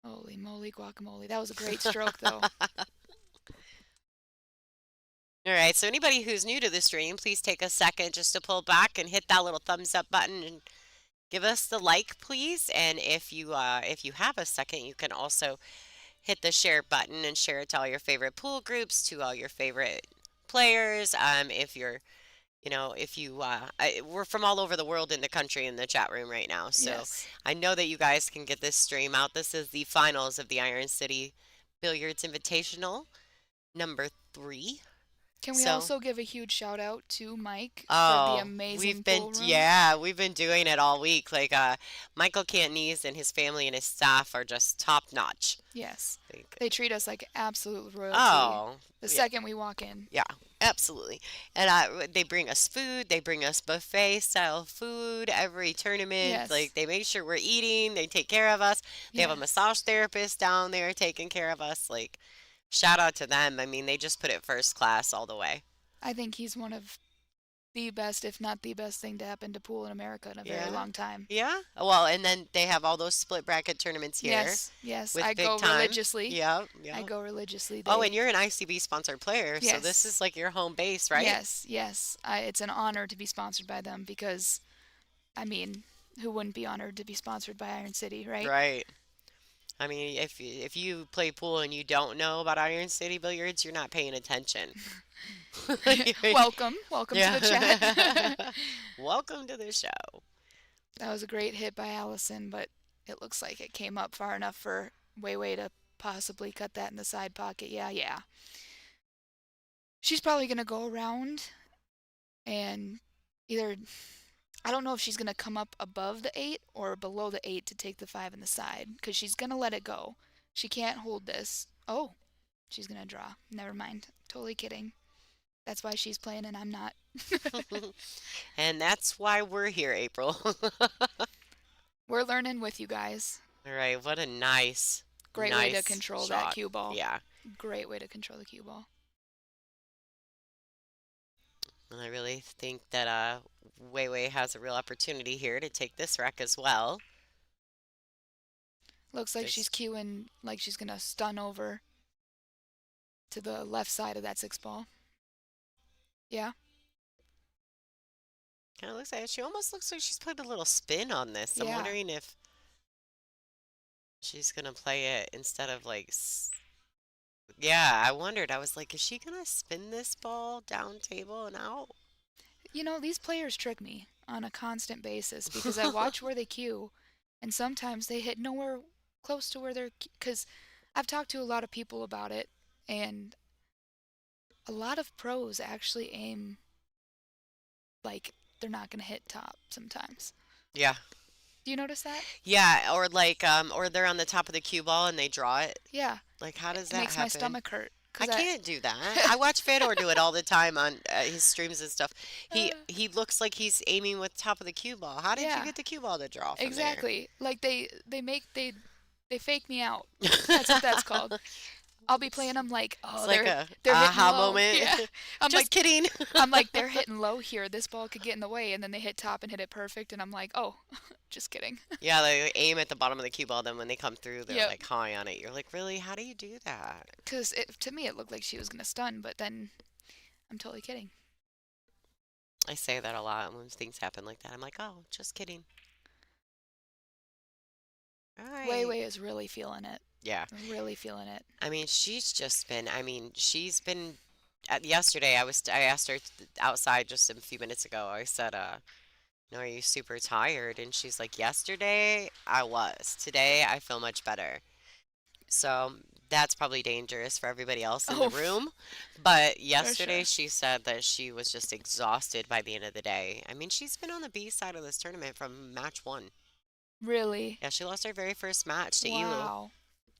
Holy moly guacamole. That was a great stroke, though. All right, so anybody who's new to the stream, please take a second just to pull back and hit that little thumbs up button and give us the like, please. And if you have a second, you can also hit the share button and share it to all your favorite pool groups, to all your favorite players. If you're, we're from all over the world in the country in the chat room right now. So Yes. I know that you guys can get this stream out. This is the finals of the Iron City Billiards Invitational, number 3. Can we So, also give a huge shout out to Mike for the oh, amazing pool room? we've been doing it all week. Like, Michael Cantonese and his family and his staff are just top notch. Yes. Like, They treat us like absolute royalty oh, the yeah. second we walk in. Yeah, absolutely. And they bring us food. They bring us buffet style food every tournament. Yes. Like, they make sure we're eating. They take care of us. They have a Yes. massage therapist down there taking care of us. Like, shout out to them. I mean, they just put it first class all the way. I think he's one of the best, if not the best thing to happen to pool in America in a very Yeah. long time. Yeah. Well, and then they have all those split bracket tournaments here Yes, yes. I with big go time. religiously. Yep. I Yep. go religiously. Oh, and you're an ICB sponsored player, so this Yes. is like your home base, right? Yes, yes. It's an honor to be sponsored by them because, I mean, who wouldn't be honored to be sponsored by Iron City, right? Right. I mean, if you play pool and you don't know about Iron City Billiards, you're not paying attention. Welcome, welcome to the Yeah. chat. Welcome to the show. That was a great hit by Allison, but it looks like it came up far enough for Wei to possibly cut that in the side pocket. Yeah, yeah. She's probably going to go around and either, I don't know if she's going to come up above the 8 or below the 8 to take the 5 in the side because she's going to let it go. She can't hold this. Oh, she's going to draw. Never mind. Totally kidding. That's why she's playing and I'm not. And that's why we're here, April. We're learning with you guys. All right, what a nice, Great way to nice control that shot. cue ball. Yeah, Great way to control the cue ball. and I really think that Wei Wei has a real opportunity here to take this wreck as well. Looks like There's- she's cueing like she's going to stun over to the left side of that 6 ball. Yeah. Kind of looks like she almost looks like she's put a little spin on this. I'm Yeah. wondering if she's gonna play it instead of like. Yeah, I wondered. I was like, is she gonna spin this ball down table and out? You know, these players trick me on a constant basis because I watch where they cue and sometimes they hit nowhere close to where they're because I've talked to a lot of people about it and a lot of pros actually aim like they're not going to hit top sometimes. Yeah. Do you notice that? Yeah, or like or they're on the top of the cue ball and they draw it. Yeah. Like, how does It that makes happen? my stomach hurt. I can't do that. I watch Fedor do it all the time on his streams and stuff. He looks like he's aiming with top of the cue ball. How did Yeah. you get the cue ball to draw from Exactly. Like they fake me out. That's what that's called. I'll be playing them like, oh, It's like they're a hitting aha low. moment. Yeah. I'm Just like, kidding. I'm like, they're hitting low here. This ball could get in the way, and then they hit top and hit it perfect, and I'm like, oh, just kidding. Yeah, they aim at the bottom of the cue ball. Then when they come through, they're Yep. like high on it. You're like, really? How do you do that? Because to me, it looked like she was gonna stun, but then I'm totally kidding. I say that a lot when things happen like that. I'm like, oh, just kidding. All right. Wei Wei is really feeling it. Yeah. Really feeling it. I mean, she's been. Yesterday, I asked her outside just a few minutes ago. I said, "No, are you super tired?" And she's like, "Yesterday, I was. Today, I feel much better." So that's probably dangerous for everybody else in Oh, the room. But yesterday, sure. she said that she was just exhausted by the end of the day. I mean, she's been on the B side of this tournament from match 1. Really. Yeah, she lost her very first match to Elu. Wow.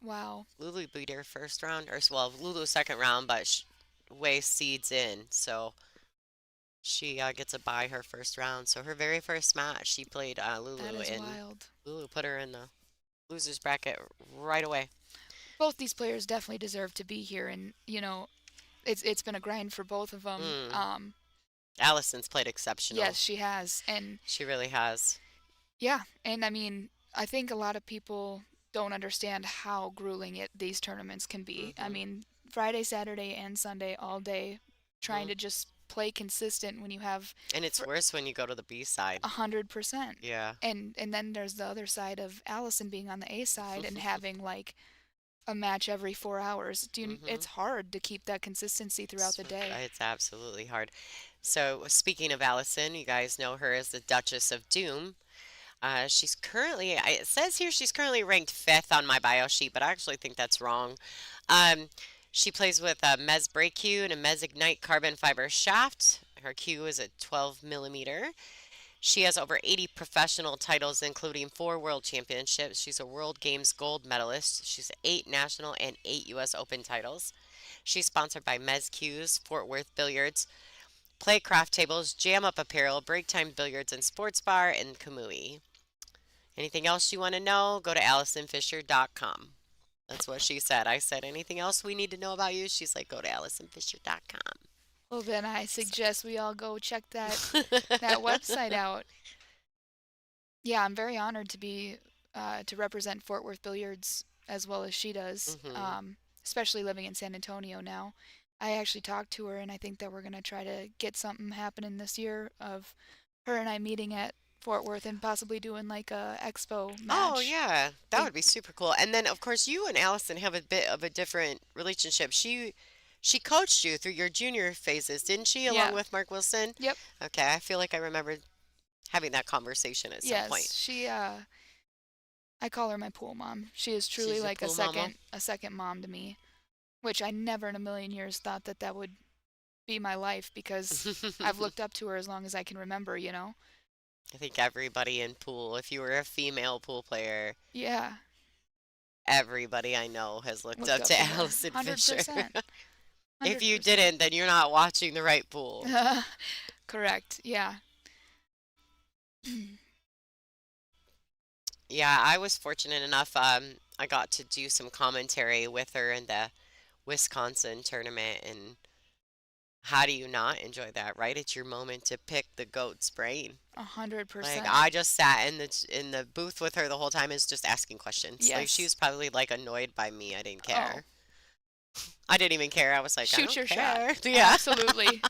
Wow. Lulu beat her first round, or well, Lulu second round, but Wei seeds in, so she gets a bye her first round. So her very first match, she played Lulu, That is and wild. Lulu put her in the losers bracket right away. Both these players definitely deserve to be here, and you know, it's been a grind for both of them. Allison's played exceptional. Yes, she has, and She really has. yeah, and I mean, I think a lot of people don't understand how grueling these tournaments can be. I Mhm. mean, Friday, Saturday, and Sunday all day, trying Mhm. to just play consistent when you have And it's worse when you go to the B side. 100%. Yeah. And then there's the other side of Allison being on the A side and having like a match every 4 hours. It's hard to keep that consistency throughout the day. It's absolutely hard. So speaking of Allison, you guys know her as the Duchess of Doom. She's currently, it says here she's currently ranked 5th on my bio sheet, but I actually think that's wrong. She plays with a Mez Brake Cue and a Mez Ignite carbon fiber shaft. Her cue is a 12 millimeter. She has over 80 professional titles, including 4 world championships. She's a World Games gold medalist. She's 8 national and 8 U.S. Open titles. She's sponsored by Mez Cues, Fort Worth Billiards, Playcraft Tables, Jam Up Apparel, Break Time Billiards and Sports Bar, and Kamui. Anything else you want to know, go to AllisonFisher.com. That's what she said. I said, anything else we need to know about you? She's like, go to AllisonFisher.com. Well, then I suggest we all go check that website out. Yeah, I'm very honored to be to represent Fort Worth Billiards as well as she does, Hmm. especially living in San Antonio now. I actually talked to her, and I think that we're gonna try to get something happening this year of her and I meeting at Fort Worth and possibly doing like a expo Oh match. yeah, that Think, would be super cool. And then of course you and Allison have a bit of a different relationship. She coached you through your junior phases, didn't she, along yeah, with Mark Wilson? yep, Okay, I feel like I remember having that conversation at some point. yes. I call her my pool mom. She is truly She's your like pool mama. a second mom to me, which I never in a million years thought that that would be my life because I've looked up to her as long as I can remember, you know? I think everybody in pool, if you were a female pool player, Yeah, everybody I know has looked looked up up to to her. Allison Fisher. 100%. If you 100%. didn't, then you're not watching the right pool. Correct. Yeah. Yeah, I was fortunate enough. I got to do some commentary with her in the Wisconsin tournament, and how do you not enjoy that, right? It's your moment to pick the goat's brain. A hundred Like percent. I just sat in the booth with her the whole time, is just asking questions. Like she Yes. was probably like annoyed by me. I didn't Oh, care. I didn't even care. I was like, I shoot don't your shot. care. Yeah. Absolutely.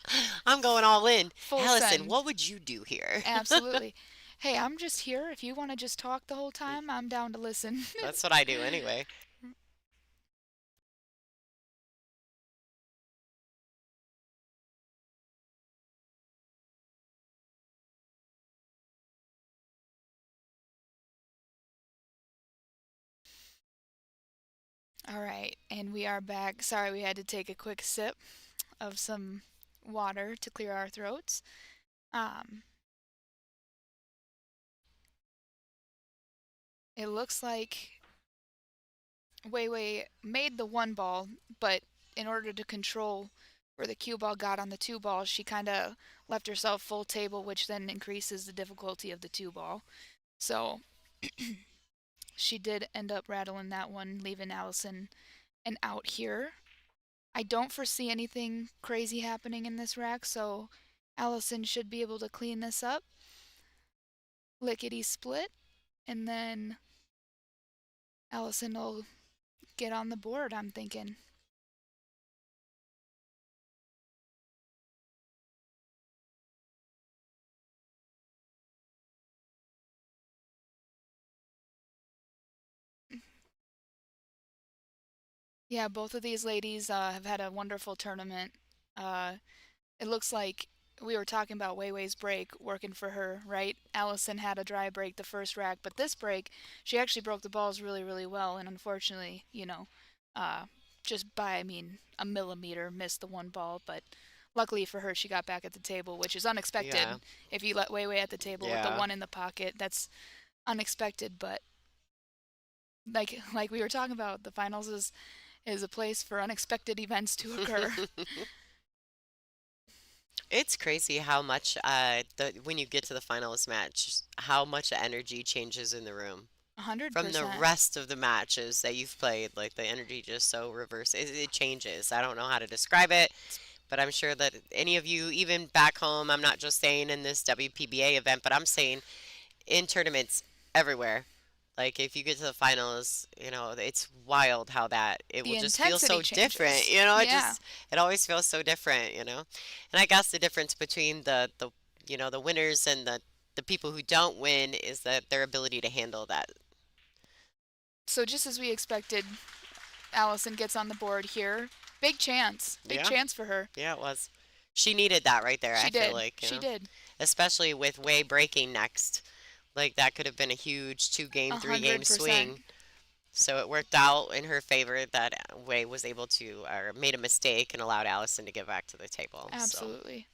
I'm going all in. Full Allison, send. what would you do here? Absolutely. Hey, I'm just here. If you want to just talk the whole time, I'm down to listen. That's what I do anyway. All right, and we are back. Sorry, we had to take a quick sip of some water to clear our throats. Um, it looks like Wei Wei made the one ball, but in order to control where the cue ball got on the two ball, she kind of left herself full table, which then increases the difficulty of the two ball. So she did end up rattling that one, leaving Allison an out here. I don't foresee anything crazy happening in this rack, so Allison should be able to clean this up. Lickety split, and then Allison will get on the board, I'm thinking. Yeah, both of these ladies have had a wonderful tournament. Uh, it looks like we were talking about Wei Wei's break working for her, right? Allison had a dry break the first rack, but this break, she actually broke the balls really, really well, and unfortunately, uh, just by, I mean, a millimeter missed the one ball, but luckily for her, she got back at the table, which is Yeah. unexpected. If you let Wei Wei at the table with the Yeah. one in the pocket, that's unexpected, but like we were talking about, the finals is a place for unexpected events to occur. It's crazy how much the when you get to the finals match, how much the energy changes in the room A hundred from the percent. rest of the matches that you've played. Like the energy just so reverse. It changes. I don't know how to describe it, but I'm sure that any of you, even back home, I'm not just saying in this WPBA event, but I'm saying in tournaments everywhere. Like if you get to the finals, it's wild how that it The will just feel intensity so different. changes. Yeah. It always feels so different. And I guess the difference between the winners and the people who don't win is that their ability to handle that. So just as we expected, Allison gets on the board here. Big chance. Big Yeah, chance for her. yeah, it was. She needed that right there, I She feel did. like. She did. Especially with Way breaking next. Like that could have been a huge two-game, A three-game hundred percent. swing. So it worked out in her favor that Way was able to, or made a mistake and allowed Allison to get back to the table. So Absolutely.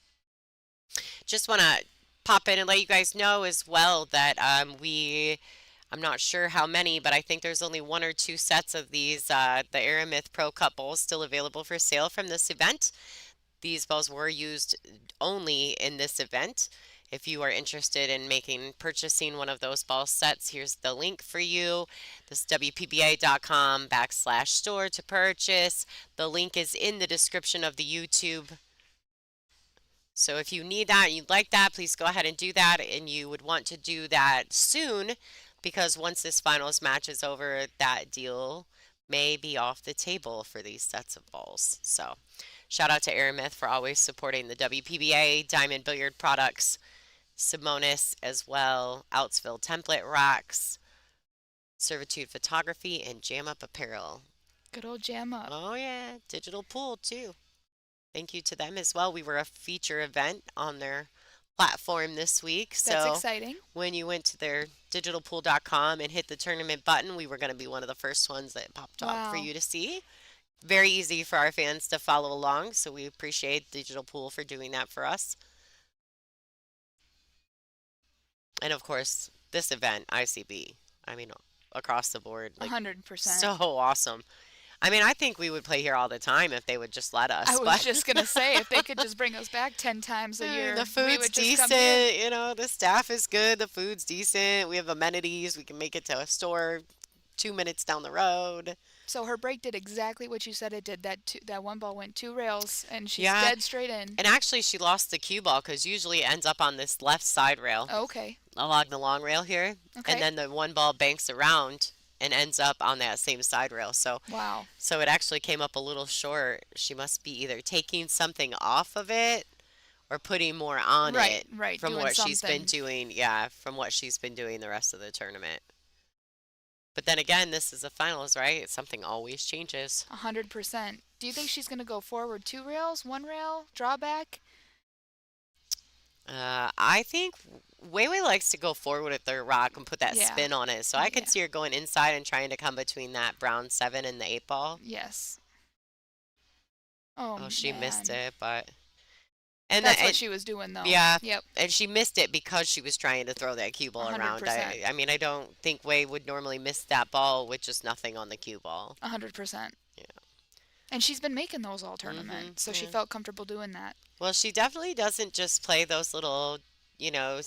just want to pop in and let you guys know as well that I'm not sure how many, but I think there's only one or two sets of these, the Aramith Pro Cup bowls still available for sale from this event. These balls were used only in this event. If you are interested in purchasing one of those ball sets, here's the link for you. This is WPBA.com/store to purchase. The link is in the description of the YouTube So if you need that and you'd like that, please go ahead and do that. And you would want to do that soon because once this finals match is over, that deal may be off the table for these sets of balls. So shout out to Aramith for always supporting the WPBA, Diamond Billiard Products, Simonis as well, Outsville Template Racks, Servitude Photography, and Jam Up Apparel. Good old Jam Up. Oh yeah, Digital Pool too. Thank you to them as well. We were a feature event on their platform this week. That's So exciting. when you went to their digitalpool.com and hit the tournament button, we were going to be one of the first ones that popped up for Wow. you to see. Very easy for our fans to follow along. So we appreciate Digital Pool for doing that for us. And of course, this event, ICB, I mean, across the board, like 100%. so awesome. I mean, I think we would play here all the time if they would just let us. I was but just going to say, if they could just bring us back 10 times a year, the we food's would just come here. decent, you know, the staff is good, the food's decent, we have amenities, we can make it to a store 2 minutes down the road. So her break did exactly what you said it did. That one ball went 2 rails, and she's Yeah. dead straight in. And actually, she lost the cue ball because usually it ends up on this left side rail Okay. along the long rail here. Okay. And then the one ball banks around and ends up on that same side rail. Wow. So it actually came up a little short. She must be either taking something off of it or putting more on it Right. from Doing what she's been something. doing. Yeah, from what she's been doing the rest of the tournament. But then again, this is the finals, right? Something always changes. 100%. Do you think she's going to go forward 2 rails, 1 rail, drawback? I think Weiwei likes to go forward with their rock and put that Yeah. spin on it. So I could Yeah. see her going inside and trying to come between that brown 7 and the 8 ball. Yes. Oh, Oh, she missed man. it, but and That's the, what she was doing, though. yeah, Yep. and she missed it because she was trying to throw that cue ball around. 100%. I mean, I don't think Wei would normally miss that ball with just nothing on the cue ball. 100%. Yeah. And she's been making those all tournament, so she yeah. felt comfortable doing that. Well, she definitely doesn't just play those little,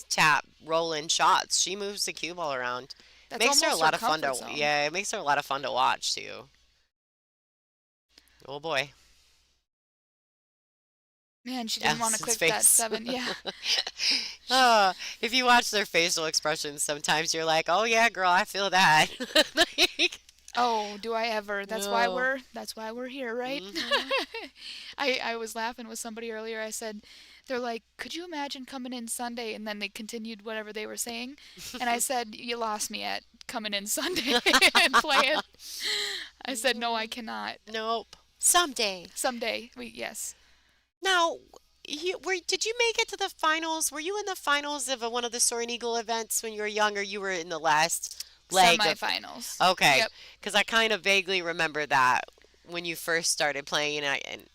tap rolling shots. She moves the cue ball around. That's Makes her a almost lot of fun comfort to zone. yeah, it makes her a lot of fun to watch too. Oh boy. Man, she didn't want to Allison's click that face. 7. Yeah. If you watch their facial expressions, sometimes you're like, "Oh yeah, girl, I feel that." Like, Oh, do I ever? That's why we're here, right? mhm. I was laughing with somebody earlier. I said, they're like, could you imagine coming in Sunday? And then they continued whatever they were saying. And I said, you lost me at coming in Sunday and playing. I said, no, I cannot. Nope. Someday. Someday. Yes. Now, did you make it to the finals? Were you in the finals of one of the Soaring Eagle events when you were young, or you were in the last leg of? Semifinals. Okay, Yep. because I kind of vaguely remember that when you first started playing,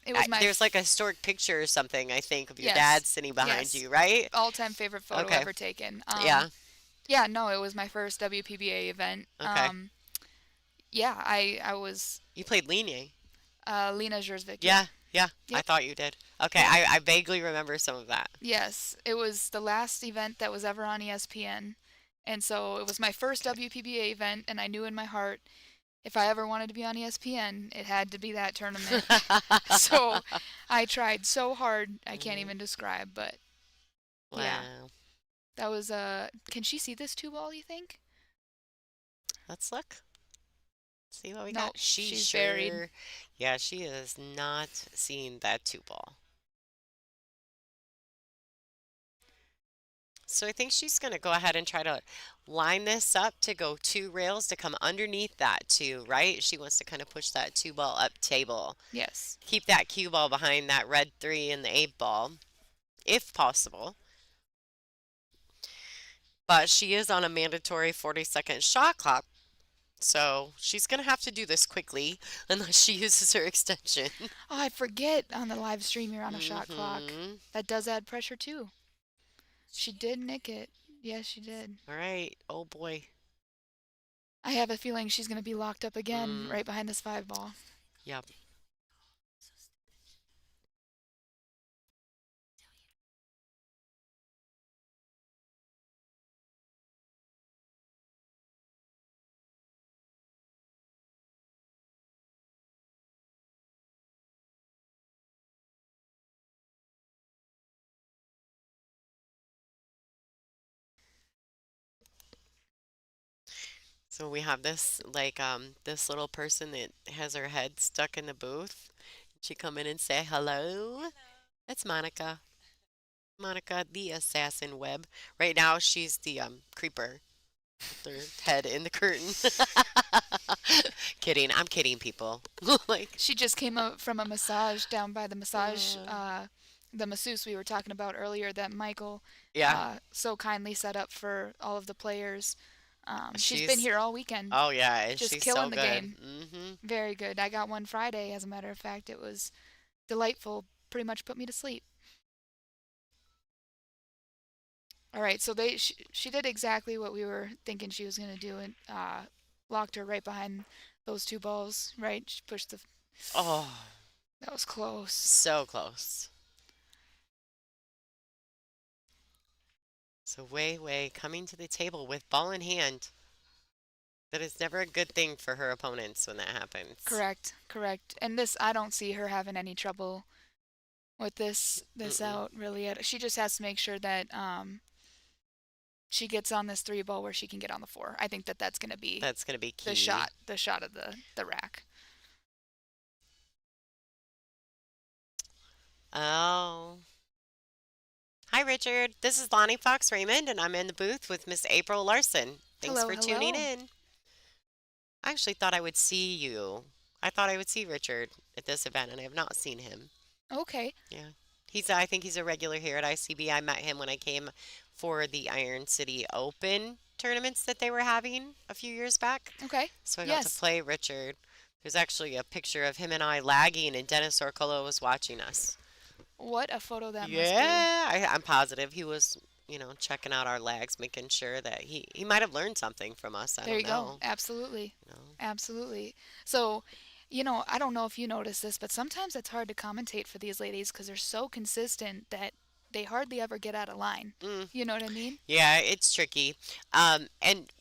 It was my there's like a historic picture or something, I think, of your Yes. dad sitting behind Yes. you, right? all-time favorite photo Okay. ever taken. Yeah. Yeah, no, it was my first WPBA event. Okay. Yeah, I was You played Ligne. Lena Jersvik. Yeah, I Yep. thought you did. Okay, Yeah. I vaguely remember some of that. Yes, it was the last event that was ever on ESPN. And so it was my first WPBA event, and I knew in my heart if I ever wanted to be on ESPN, it had to be that tournament. So I tried so hard, I can't even describe, but yeah. Wow. that was can she see this 2 ball, you think? Let's look. See what we No, got. She she's sure. buried. Yeah, she is not seeing that 2 ball. So I think she's going to go ahead and try to line this up to go 2 rails to come underneath that 2, right? She wants to kind of push that 2 ball up table. Yes. Keep that cue ball behind that red 3 and the 8 ball, if possible. But she is on a mandatory 40-second shot clock. So she's going to have to do this quickly unless she uses her extension. Oh, I forget on the live stream you're on a shot clock. Mhm. That does add pressure too. She did nick it. Yes, she did. All right. Oh boy. I have a feeling she's going to be locked up again right behind this 5 ball. Yep. So we have this little person that has her head stuck in the booth. She come in and say hello. That's Monica. Monica, the assassin Webb. Right now she's the creeper with her head in the curtain. Kidding. I'm kidding people. Like She just came up from a massage down by the massage, uh, the masseuse we were talking about earlier that Michael yeah, so kindly set up for all of the players. She's been she's here all weekend, oh yeah, and just she's so killing the good. game. Very good. I got one Friday, as a matter of fact. It was delightful. Pretty much put me to sleep. All right, so she did exactly what we were thinking she was gonna do, and locked her right behind those two balls. Right, she pushed the. Oh, That was close. so close. So Wei Wei coming to the table with ball in hand. That is never a good thing for her opponents when that happens. Correct, correct. And this, I don't see her having any trouble with this Mm-mm. out really. She just has to make sure that she gets on this three ball where she can get on the four. I think that that's gonna be That's gonna be the key. shot of the rack. Oh. Hi, Richard. This is Lonnie Fox Raymond, and I'm in the booth with Miss April Larson. Thanks Hello, for tuning hello. in. I actually thought I would see you. I thought I would see Richard at this event, and I have not seen him. Okay, Yeah. I think he's a regular here at ICB. I met him when I came for the Iron City Open tournaments that they were having a few years back. okay. So I got to Yes. play Richard. There's actually a picture of him and I lagging, and Dennis Orcolo was watching us. What a photo that must be. Yeah, I'm positive he was, checking out our lags, making sure that he might have learned something from us. I There don't you go. know. Absolutely. You know. Absolutely. So, I don't know if you notice this, but sometimes it's hard to commentate for these ladies because they're so consistent that they hardly ever get out of line. Mm. You know what I mean? Yeah, it's tricky. And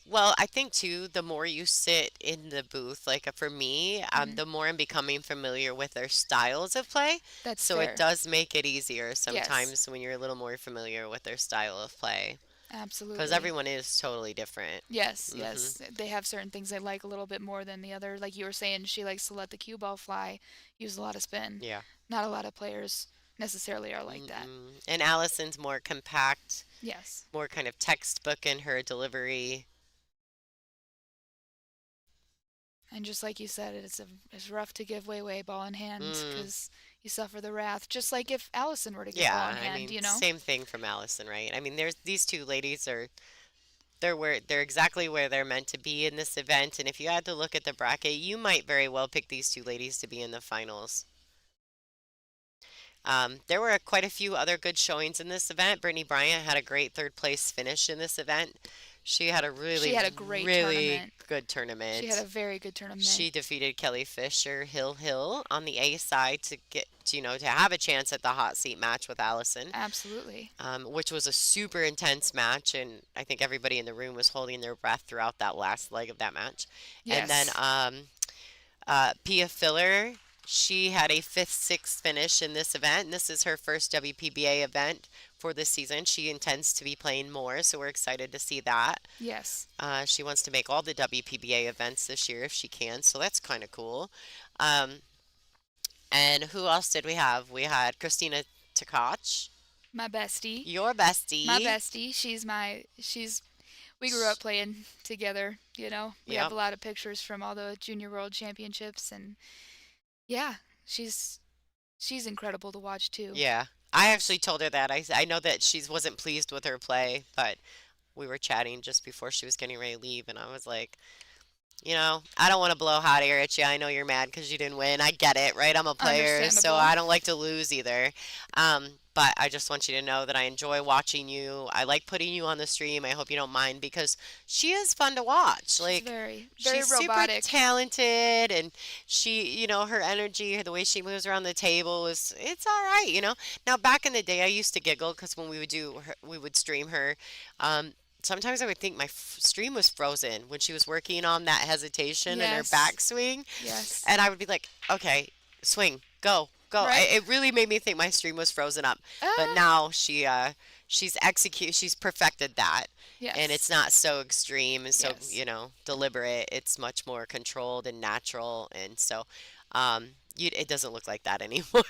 well, I think too, the more you sit in the booth, like for me, Hmm. the more I'm becoming familiar with their styles of play. That's So it fair. does make it easier Yes, sometimes when you're a little more familiar with their style of play. Because absolutely. everyone is totally different. Yes, Hmm. yes. They have certain things they like a little bit more than the other. Like you were saying, she likes to let the cue ball fly, use a lot of spin. Yeah. Not a lot of players necessarily are like that. Mm-mm. And Allison's more compact, Yes. more kind of textbook in her delivery. And just like you said, it's rough to give way ball in hand Mm. because you suffer the wrath. Just like if Allison were to give ball Yeah, in I hand, mean, same thing from Allison, right? I mean, there's these two ladies are they're exactly where they're meant to be in this event, and if you had to look at the bracket, you might very well pick these two ladies to be in the finals. There were quite a few other good showings in this event. Brittany Bryant had a great third place finish in this event. She had a she really, had a great really tournament. good She had a tournament. very good tournament. She defeated Kelly Fisher Hill on the A side to get, to have a chance at the hot seat match with Allison, Absolutely. which was a super intense match, and I think everybody in the room was holding their breath throughout that last leg of that match. And then Yes. Pia Filler, she had a fifth, sixth finish in this event, and this is her first WPBA event for this season. She intends to be playing more, so we're excited to see that. Yes. She wants to make all the WPBA events this year if she can, so that's kind of cool. Um, and who else did we have? We had Christina Takach, My bestie. your My bestie. bestie. She's we grew up playing together. We have Yep. a lot of pictures from all the junior world championships and yeah, she's incredible to watch too. Yeah. I actually told her that. I know that she wasn't pleased with her play, but we were chatting just before she was getting ready to leave, and I was like, I don't want to blow hot air at you. I know you're mad because you didn't win. I get it, right? I'm a player, so Understandable. I don't like to lose either. But I just want you to know that I enjoy watching you. I like putting you on the stream. I hope you don't mind because she is fun to watch. She's Like, very she's super robotic. talented, and her energy, the way she moves around the table it's all right. Now, back in the day, I used to giggle because when we would stream her. Um, Sometimes I would think my stream was frozen when she was working on that hesitation and her Yes. backswing, Yes. and I would be like, "Okay, swing, go, go." Right. It really made me think my stream was frozen up. But Ah, now she's perfected that. And it's Yes. not so extreme and so, Yes. deliberate. It's much more controlled and natural. And so, it doesn't look like that anymore.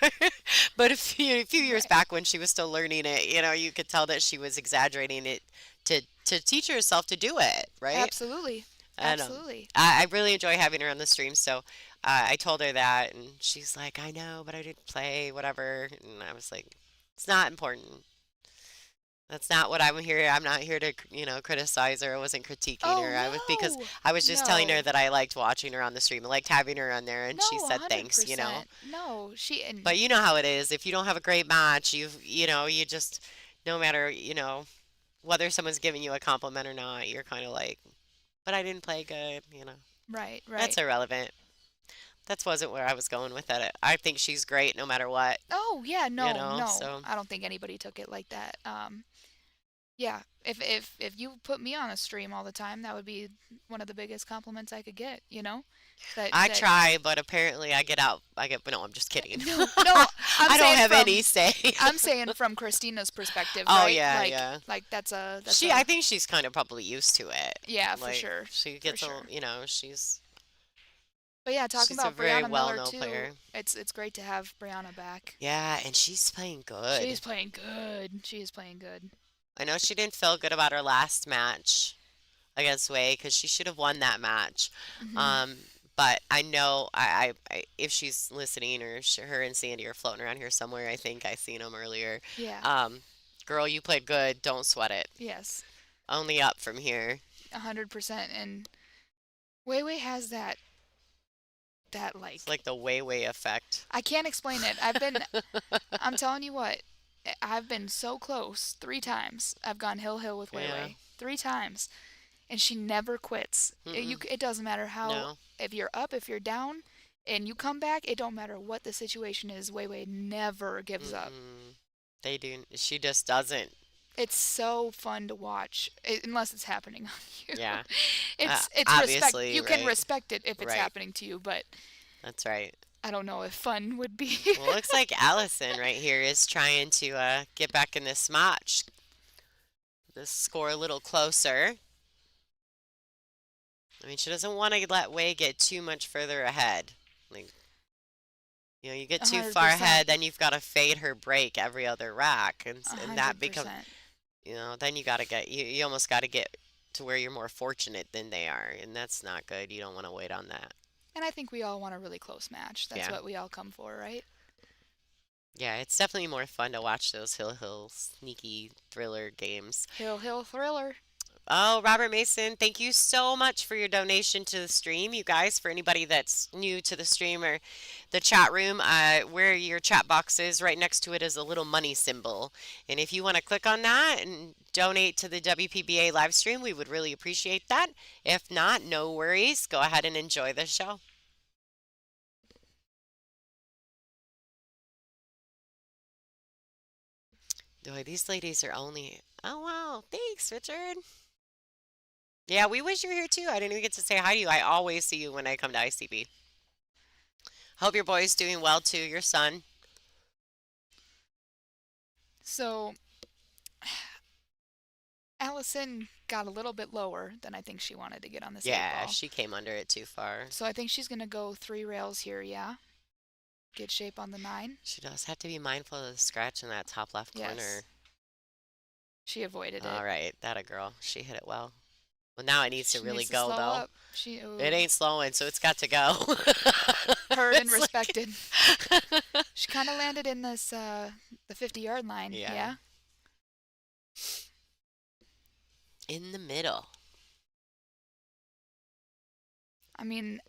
But a few years Right. back when she was still learning it, you could tell that she was exaggerating it to teach herself to do it, right? Absolutely. And Absolutely. I really enjoy having her on the stream. So I told her that, and she's like, "I know, but I didn't play, whatever." And I was like, "It's not important. That's not what I'm here. I'm not here to, criticize her. I wasn't critiquing Oh her. Because no. I was just telling her No. that I liked watching her on the stream. I liked having her on there, and she No, a said hundred thanks. percent. No, she and But you know how it is. If you don't have a great match, you just, no matter, whether someone's giving you a compliment or not, you're kind of like, but I didn't play good. right, That's right. irrelevant. That wasn't where I was going with it. I think she's great no matter what, Oh yeah, no, no. so I don't think anybody took it like that. Yeah. If you put me on a stream all the time, that would be one of the biggest compliments I could get. That I that try, but apparently no, I'm just kidding. no, no. I'm I don't saying have any from say. I'm saying from Christina's perspective, Oh right? yeah, Like yeah. like that's I a think she's kind of probably used to it. yeah, for Like sure. she For gets sure. But yeah, talking she's a about very Brianna Miller well-known too, player. it's great to have Brianna back. Yeah, and she's playing She's good. playing good. She is playing good. I know she didn't feel good about her last match against Wei because she should have won that match. Hmm. Um, but I know if she's listening or her and Sandy are floating around here somewhere, I think I seen them earlier. Yeah. Um, Girl, you played good. Don't sweat it. Yes. Only up from here. 100%. And Weiwei has that It's like like the Wei Wei effect. I can't explain it. I'm telling you what, I've been so close 3 times. I've gone hill with Yeah. Weiwei 3 times, and she never quits. Mm-mm. It doesn't matter how No. if you're up, if you're down, and you come back. It don't matter what the situation is. Weiwei never gives up. Mm-mm. They do. She just doesn't. It's so fun to watch, unless it's happening on you. Yeah. It's respect. Obviously, You can right. respect it if it's Right. happening to you, but That's right. I don't know if fun would be. Well, it looks like Allison right here is trying to get back in this match. This score a little closer. I mean, she doesn't want to let Wei get too much further ahead. Like, you get too far 100%. ahead, then you've got to fade her break every other rack, and that becomes, 100%. then you got to you almost got to get to where you're more fortunate than they are, and that's not good. You don't want to wait on that. And I think we all want a really close match. That's Yeah. what we all come for, right? Yeah, it's definitely more fun to watch those hill sneaky thriller games. Hill thriller. Oh, Robert Mason, thank you so much for your donation to the stream. You guys, for anybody that's new to the stream or the chat room, where your chat box is, right next to it is a little money symbol. And if you want to click on that and donate to the WPBA live stream, we would really appreciate that. If not, no worries. Go ahead and enjoy the show. Boy, these ladies are only. Oh, wow. Thanks, Richard. Yeah, we wish you were here too. I didn't even get to say hi to you. I always see you when I come to ICB. Hope your boy's doing well too, your son. So, Allison got a little bit lower than I think she wanted to get on this eight Yeah, ball. she came under it too far. So I think she's going to go 3 rails here, yeah? Get shape on the 9. She does have to be mindful of the scratch in that top left Yes. corner. She avoided All it. right, that a girl. She hit it well. Well, now it needs to She really needs to go slow though. up. It ain't slowing, so it's got to go. Heard and It's like- respected. She kind of landed in this the 50-yard line. Yeah. Yeah. In the middle. I mean,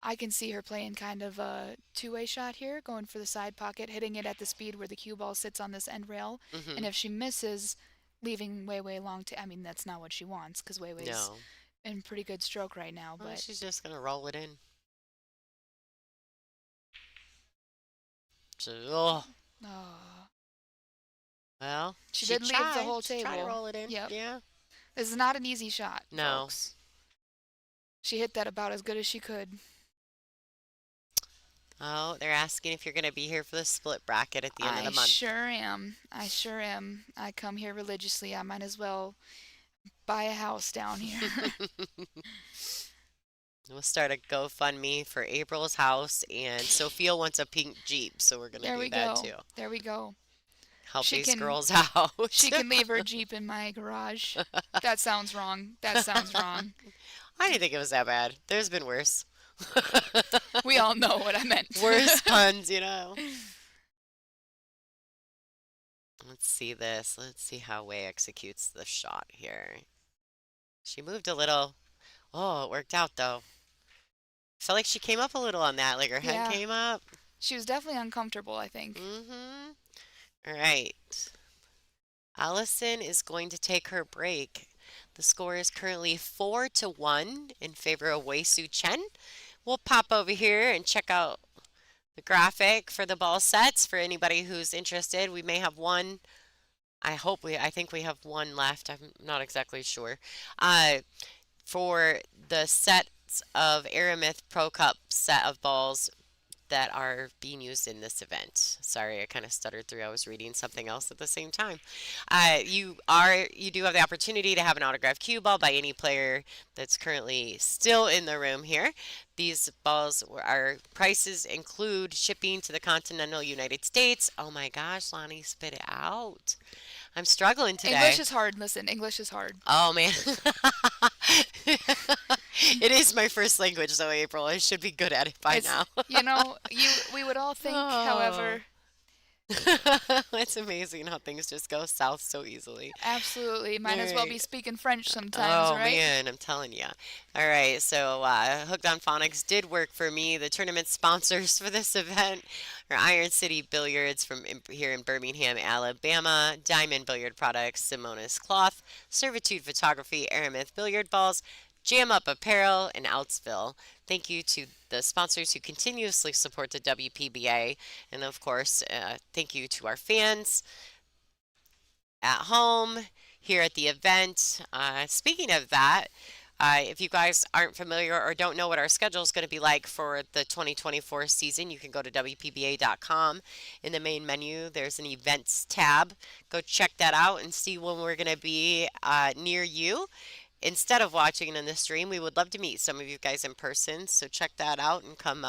I can see her playing kind of a two-way shot here, going for the side pocket, hitting it at the speed where the cue ball sits on this end rail. Mhm. And if she misses, leaving Weiwei long I mean, that's not what she wants because Weiwei's No. in pretty good stroke right now. Well, But she's just gonna roll it in. So, oh, well, She did leave the tried. whole She tried to table. roll it in. Yep. Yeah. this is not an easy shot, No. folks. She hit that about as good as she could. Oh, they're asking if you're going to be here for the split bracket at the end of the I month. sure am. I sure am. I come here religiously. I might as well buy a house down here. We'll start a GoFundMe for April's house, and Sophia wants a pink Jeep, so we're going to There do we that go. too. There we go. Help She these can girls out. she can leave her Jeep in my garage. That sounds wrong. That sounds wrong. I didn't think it was that bad. There's been worse. We all know what I meant. Worse puns, you know. Let's see this. Let's see how Wei executes the shot here. She moved a little. Oh, it worked out though. Felt like she came up a little on that, like her head Yeah. came up. She was definitely uncomfortable, I think. Mm-hmm. All right. Allison is going to take her break. The score is currently 4-1 in favor of Wei Su Chen. We'll pop over here and check out the graphic for the ball sets for anybody who's interested. We may have one. I think we have one left. I'm not exactly sure. For the sets of Aramith Pro Cup set of balls that are being used in this event. Sorry, I kind of stuttered through. I was reading something else at the same time. You do have the opportunity to have an autographed cue ball by any player that's currently still in the room here. These balls our prices include shipping to the continental United States. Oh my gosh, Lonnie, spit it out. I'm struggling today. English is hard. Listen, English is hard. Oh man. It is my first language though, April. I should be good at it by now. We would all think, however, It's amazing how things just go south so easily. absolutely, might as well be Right. speaking French sometimes, Oh right? man, I'm telling you. All right, so Hooked on Phonics did work for me. The tournament sponsors for this event are Iron City Billiards here in Birmingham, Alabama, Diamond Billiard Products, Simonis Cloth, Servitude Photography, Aramith Billiard Balls, Jam Up Apparel, and Outsville. Thank you to the sponsors who continuously support the WPBA, and of course, thank you to our fans at home, here at the event. Speaking of that, if you guys aren't familiar or don't know what our schedule is going to be like for the 2024 season, you can go to WPBA.com. In the main menu, there's an events tab. Go check that out and see when we're going to be near you. Instead of watching in the stream, we would love to meet some of you guys in person. So check that out and come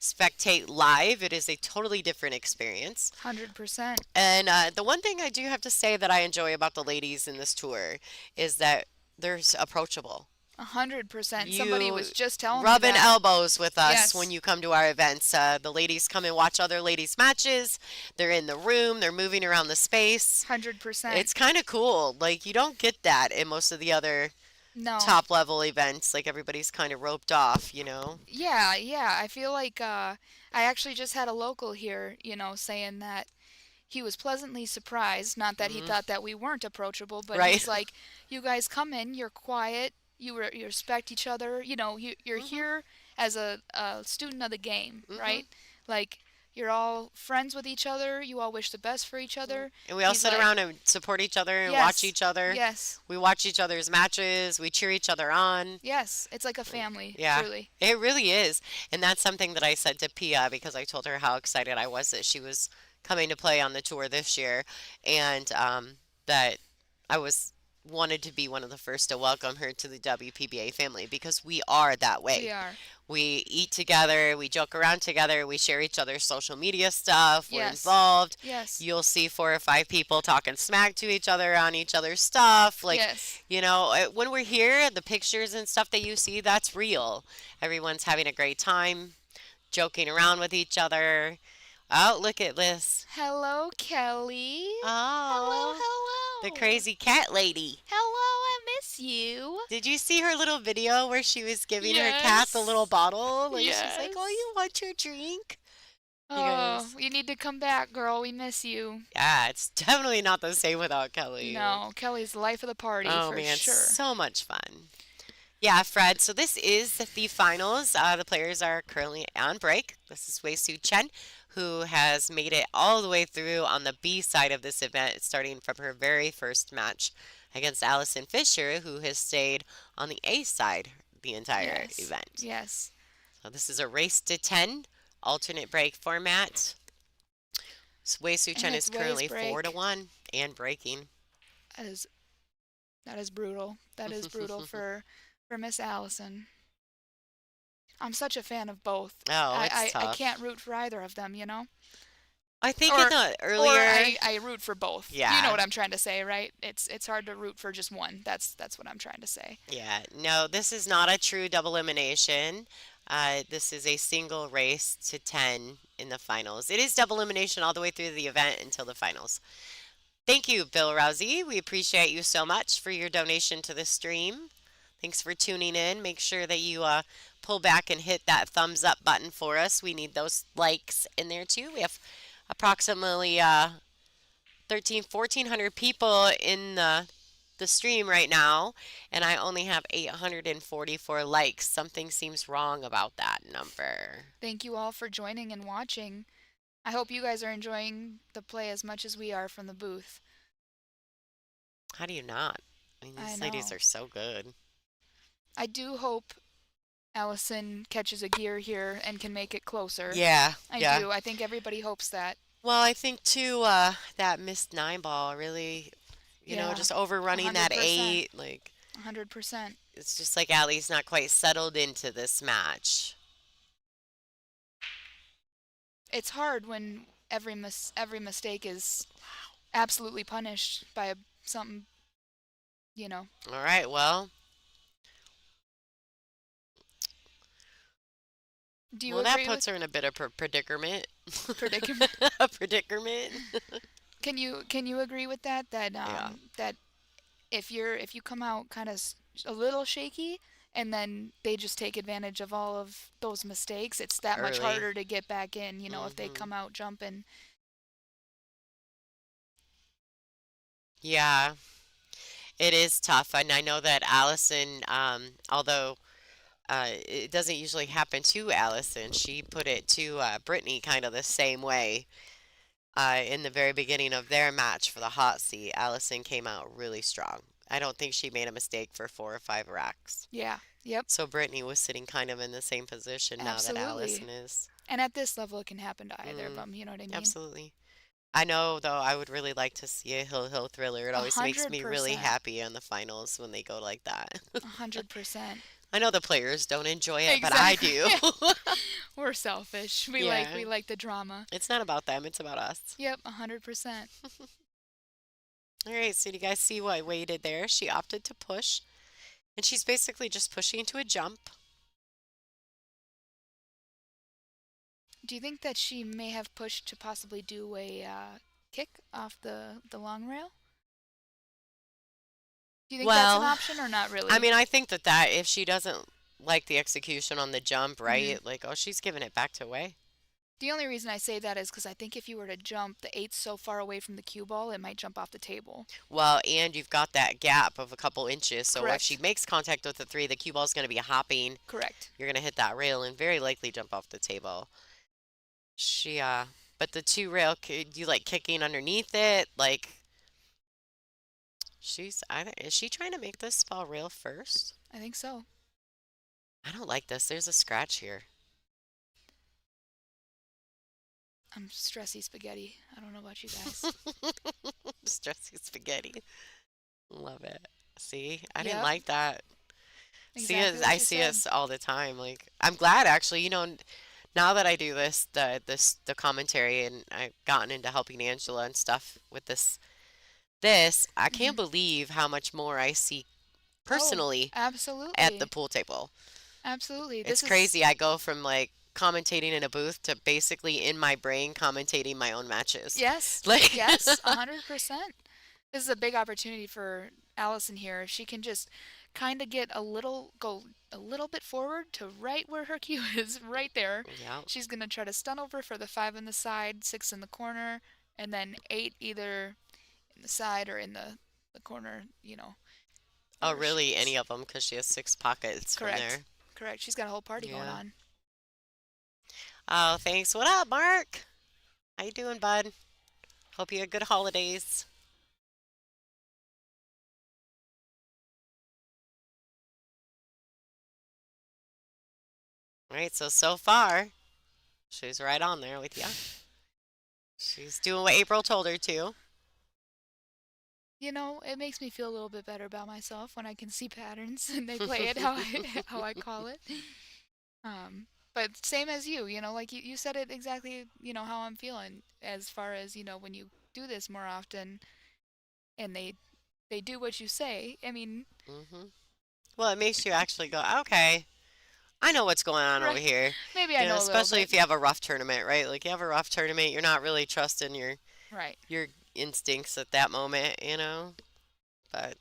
spectate live. It is a totally different experience. 100%. And the one thing I do have to say that I enjoy about the ladies in this tour is that they're approachable. 100%. Somebody was just telling me Rubbing that. elbows with us Yes. when you come to our events. The ladies come and watch other ladies' matches. They're in the room. They're moving around the space. 100%. It's kind of cool. Like, you don't get that in most of the other No. top level events. Like, everybody's kind of roped off, you know? Yeah, yeah. I feel like I actually just had a local here, saying that he was pleasantly surprised. Not that he thought that we weren't approachable, but Right. he's like, "You guys come in, you're quiet, you respect each other. You're here as a student of the game, right? Like you're all friends with each other. You all wish the best for each other." And we all He's sit like, around and support each other and Yes. watch each other. Yes, We watch each other's matches. We cheer each other on. yes. It's like a family. Yeah, Truly. it really is. And that's something that I said to Pia because I told her how excited I was that she was coming to play on the tour this year, and that I wanted to be one of the first to welcome her to the WPBA family because we are that way. We are. We eat together, we joke around together, we share each other's social media stuff, we're Yes. involved. Yes. You'll see 4 or 5 people talking smack to each other on each other's stuff. Like, Yes. when we're here, the pictures and stuff that you see, that's real. Everyone's having a great time, joking around with each other. Oh, look at this. Hello, Kelly. Oh, Hello. the crazy cat lady. Hello, I miss you. Did you see her little video where she was giving her cat the Yes. little bottle? Like, she's like, oh, Yes. you want your drink? Oh, guys- you need to come back, girl. We miss you. Yeah, it's definitely not the same without Kelly. No, Kelly's the life of the party Oh, for man, sure. so much fun. Yeah, Fred, so this is the finals. The players are currently on break. This is Wei Su Chen, who has made it all the way through on the B side of this event, starting from her very first match against Allison Fisher, who has stayed on the A side the entire Yes. event. Yes. So this is a race to 10, alternate break format. Wei Su And Chen is it's Wei's currently 4 to break. 1 and breaking. That is that is brutal. That is brutal for Miss Allison. I'm such a fan of both. Oh, it's I can't tough. root for either of them, you know? I think in Or the or earlier, I root for both. You know yeah, what I'm trying to say, right? It's hard to root for just one. That's what I'm trying to say. yeah. No, this is not a true double elimination. This is a single race to 10 in the finals. It is double elimination all the way through the event until the finals. Thank you, Bill Rousey. We appreciate you so much for your donation to the stream. Thanks for tuning in. Make sure that you pull back and hit that thumbs up button for us. We need those likes in there too. We have approximately 1,400 people in the stream right now, and I only have 844 likes. Something seems wrong about that number. Thank you all for joining and watching. I hope you guys are enjoying the play as much as we are from the booth. How do you not? I mean, I these ladies know. are so good. I do hope Allison catches a gear here and can make it closer. Yeah, I yeah. do. I think everybody hopes that. Well, I think too that missed 9 ball really, Yeah, just overrunning that 100%. 8. Like 100%. it's just like Allie's not quite settled into this match. It's hard when every mistake is absolutely punished by something, you know. All right, well, Do you well that agree puts with her in a bit of predicament. predicament? A predicament. Can you agree with that Yeah. that if you come out kind of a little shaky and then they just take advantage of all of those mistakes, it's that much Early. harder to get back in, you know, if they Mhm. come out jumping. Yeah, it is tough, and I know that Allison, although it doesn't usually happen to Allison, she put it to Brittany kind of the same way. In the very beginning of their match for the hot seat, Allison came out really strong. I don't think she made a mistake for 4 or 5 racks. Yeah. Yep. So Brittany was sitting kind of in the same position now that Absolutely. Allison is. And at this level, it can happen to either of Mm, them. You know what I mean? absolutely. I know, though, I would really like to see a Hill Thriller. It A always makes hundred me really percent. happy in the finals when they go like that. 100%. I know the players don't enjoy it, but I Exactly. do. We're selfish. We like Yeah. we like the drama. It's not about them, it's about us. Yep, 100%. All right, so do you guys see what Wei did there? She opted to push, and she's basically just pushing into a jump. Do you think that she may have pushed to possibly do a kick off the long rail? Do you think that's an Well, option or not I really? mean, I think that if she doesn't like the execution on the jump, Mhm. right? Like, oh, she's giving it back to Wei. The only reason I say that is because I think if you were to jump, the eight's so far away from the cue ball, it might jump off the table. Well, and you've got that gap of a couple inches, so if she Correct. makes contact with the 3, the cue ball's going to be hopping. Correct. You're going to hit that rail and very likely jump off the table. She, but the 2 rail, you like kicking underneath it? Like, is she trying to make this ball rail first? I think so. I don't like this. There's a scratch here. I'm stressy spaghetti. I don't know about you guys. Stressy spaghetti. Love it. See, I didn't Yep. like that. Exactly what I you see said. us all the time. Like, I'm glad actually, now that I do the commentary and I've gotten into helping Angela and stuff with this, I can't Mhm. believe how much more I see Oh, personally at the absolutely. pool table. Absolutely. It's This is crazy. I go from like commentating in a booth to basically in my brain commentating my own matches. yes. Like, Yes, 100%. This is a big opportunity for Allison here. If she can just kind of go a little bit forward to right where her cue is, right there. yeah. She's going to try to stun over for the 5 in the side, 6 in the corner, and then 8 either in the side or in the corner, Oh, wherever she really? is. Any of them? Because she has 6 pockets from Correct. there. Correct. She's got a whole party going Yeah. on. Oh, thanks. What up, Mark? How you doing, bud? Hope you had good holidays. All right, so far, She's right on there with you. She's doing what April told her to. You know, it makes me feel a little bit better about myself when I can see patterns and they play it how I call it. But same as you know, like you said it exactly, how I'm feeling as far as, when you do this more often and they do what you say. I mean, hmm Well, it makes you actually go, okay, I know what's going on over right. here. Maybe I know a little Especially bit. if you have a rough tournament, right? Like you have a rough tournament, you're not really trusting Right. your instincts at that moment. But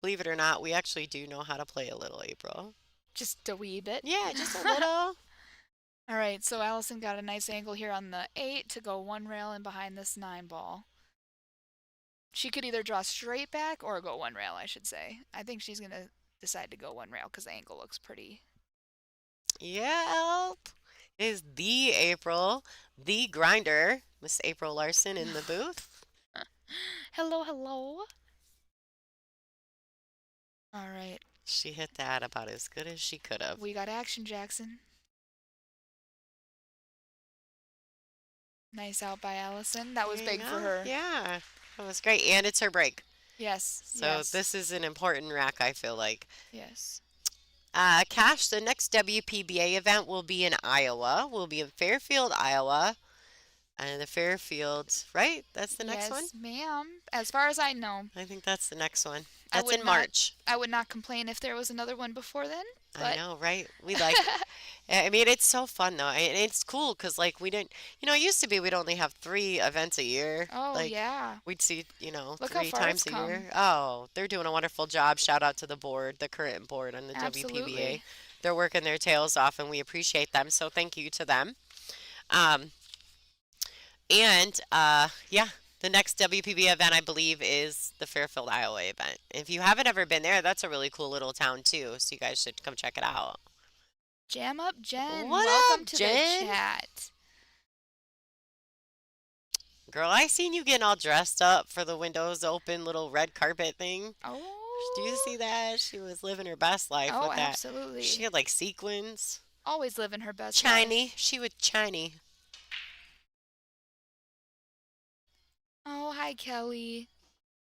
believe it or not, we actually do know how to play a little, April. Just a wee bit. Yeah, just a little. All right, so Allison got a nice angle here on the 8 to go one rail in behind this 9 ball. She could either draw straight back or go one rail, I should say. I think she's going to decide to go one rail because the angle looks pretty. Yep. Is the April, the grinder, Miss April Larson in the booth. Hello, hello. All right. She hit that about as good as she could have. We got action, Jackson. Nice out by Allison. That was There you big for go. her. Yeah, that was great. And it's her break. Yes. So yes. this is an important rack, I feel like. Yes. Cash, the next WPBA event will be in Iowa. We'll be in Fairfield, Iowa. And the Fairfield, right? That's the next one? Yes, ma'am. As far as I know. I think that's the next one. I That's would in not- March. I would not complain if there was another one before then. I know, right? We like I mean, it's so fun though. And it's cool because like we didn't, it used to be we'd only have 3 events a year. Oh, Like yeah. we'd see, Look how 3 far times it's a year. come. Oh, they're doing a wonderful job. Shout out to the board, the current board on the WPBA. Absolutely. They're working their tails off and we appreciate them. So thank you to them. Um, yeah, the next WPBA event I believe is the Fairfield, Iowa event. If you haven't ever been there, that's a really cool little town too. So you guys should come check it out. Jam up, Jen. What Welcome up, to Jen? the chat. Girl, I seen you getting all dressed up for the windows open little red carpet thing. Oh. Do you see that? She was living her best life Oh, with that. absolutely. She had like sequins. Always living her best Shiny. life. She was shiny. Oh, hi, Kelly.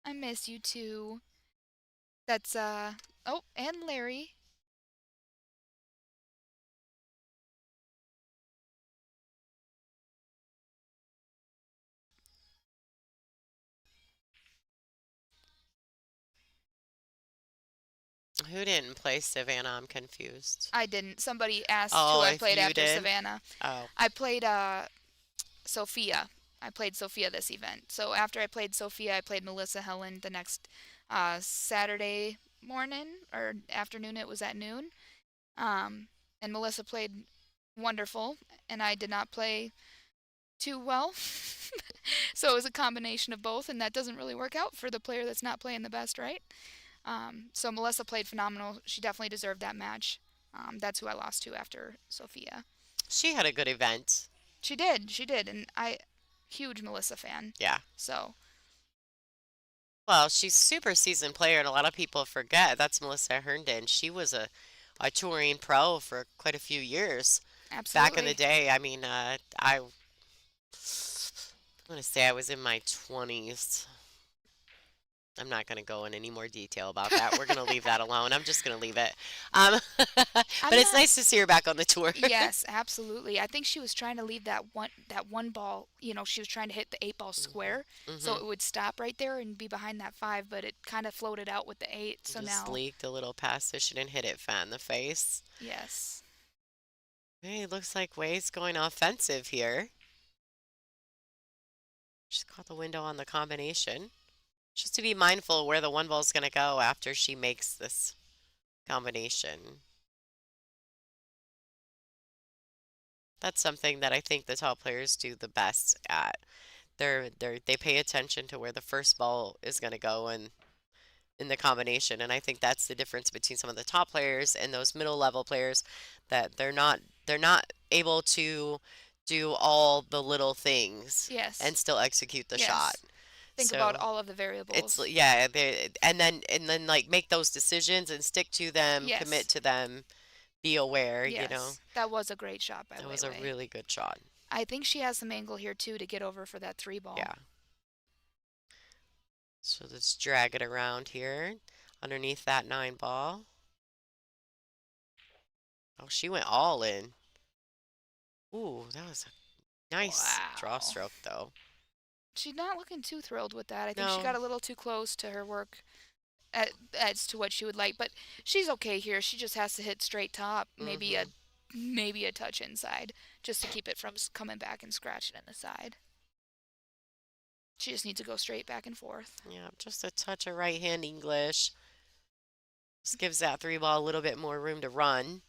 I miss you too. That's, oh, and Larry. Who didn't play Savannah? I'm confused. I didn't. Somebody asked Oh, who I if played you after did? Savannah. Oh. I played, Sophia. I played Sophia this event. So after I played Sophia, I played Melissa Helen the next Saturday morning or afternoon. It was at noon. And Melissa played wonderful, and I did not play too well. So it was a combination of both, and that doesn't really work out for the player that's not playing the best, right? So Melissa played phenomenal. She definitely deserved that match. That's who I lost to after Sophia. She had a good event. She did, and huge Melissa fan. Yeah. So, Well, she's super seasoned player, and a lot of people forget that's Melissa Herndon. She was a touring pro for quite a few years absolutely. back in the day. I mean, I'm going to say I was in my 20s. I'm not going to go in any more detail about that. We're going to leave that alone. I'm just going to leave it. But it's nice to see her back on the tour. Yes, absolutely. I think she was trying to leave that one ball, she was trying to hit the 8-ball square, so it would stop right there and be behind that 5, but it kind of floated out with the 8, so Just now. leaked a little past so she didn't hit it fat in the face. Yes. Hey, it looks like Way's going offensive here. She's caught the window on the combination. Just to be mindful where the 1-ball's going to go after she makes this combination. That's something that I think the top players do the best at. They pay attention to where the first ball is going to go in the combination, and I think that's the difference between some of the top players and those middle level players, that they're not able to do all the little things Yes. and still execute the Yes. shot. Think So about all of the variables. It's and then like make those decisions and stick to them, Yes. commit to them, be aware, you know. Yes, that was a great shot by That Wei was a Wei. really good shot. I think she has some angle here too to get over for that 3 ball. Yeah. So let's drag it around here underneath that 9 ball. Oh, she went all in. Ooh, that was a nice draw Wow. stroke, though. She's not looking too thrilled with that. I think she No. got a little too close to her work as to what she would like, but she's okay here. She just has to hit straight top, maybe a touch inside, just to keep it from coming back and scratching in the side. She just needs to go straight back and forth. Yeah, just a touch of right hand English. Just gives that 3 ball a little bit more room to run.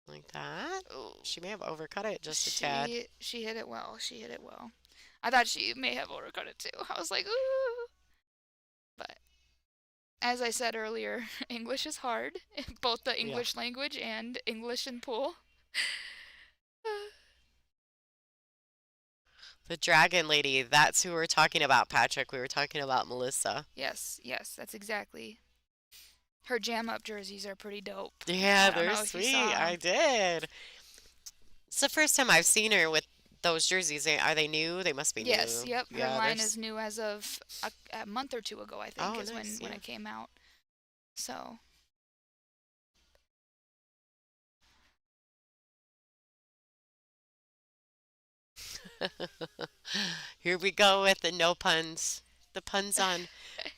Like that. Ooh. She may have overcut it just a tad. She hit it well. She hit it well. I thought she may have overcut it too. I was like, ooh. But as I said earlier, English is hard, both the English language and English in pool. The dragon lady, that's who we're talking about, Patrick. We were talking about Melissa. Yes, that's exactly. Her jam up jerseys are pretty dope. Yeah, I don't they're know if you sweet. saw 'em. I did. It's the first time I've seen her with those jerseys. Are they new? They must be Yes, new. yep. Her Yeah, line is new as of a month or two ago, I think, Oh, is nice, when yeah. it came out. So, Here we go with the no puns. The puns on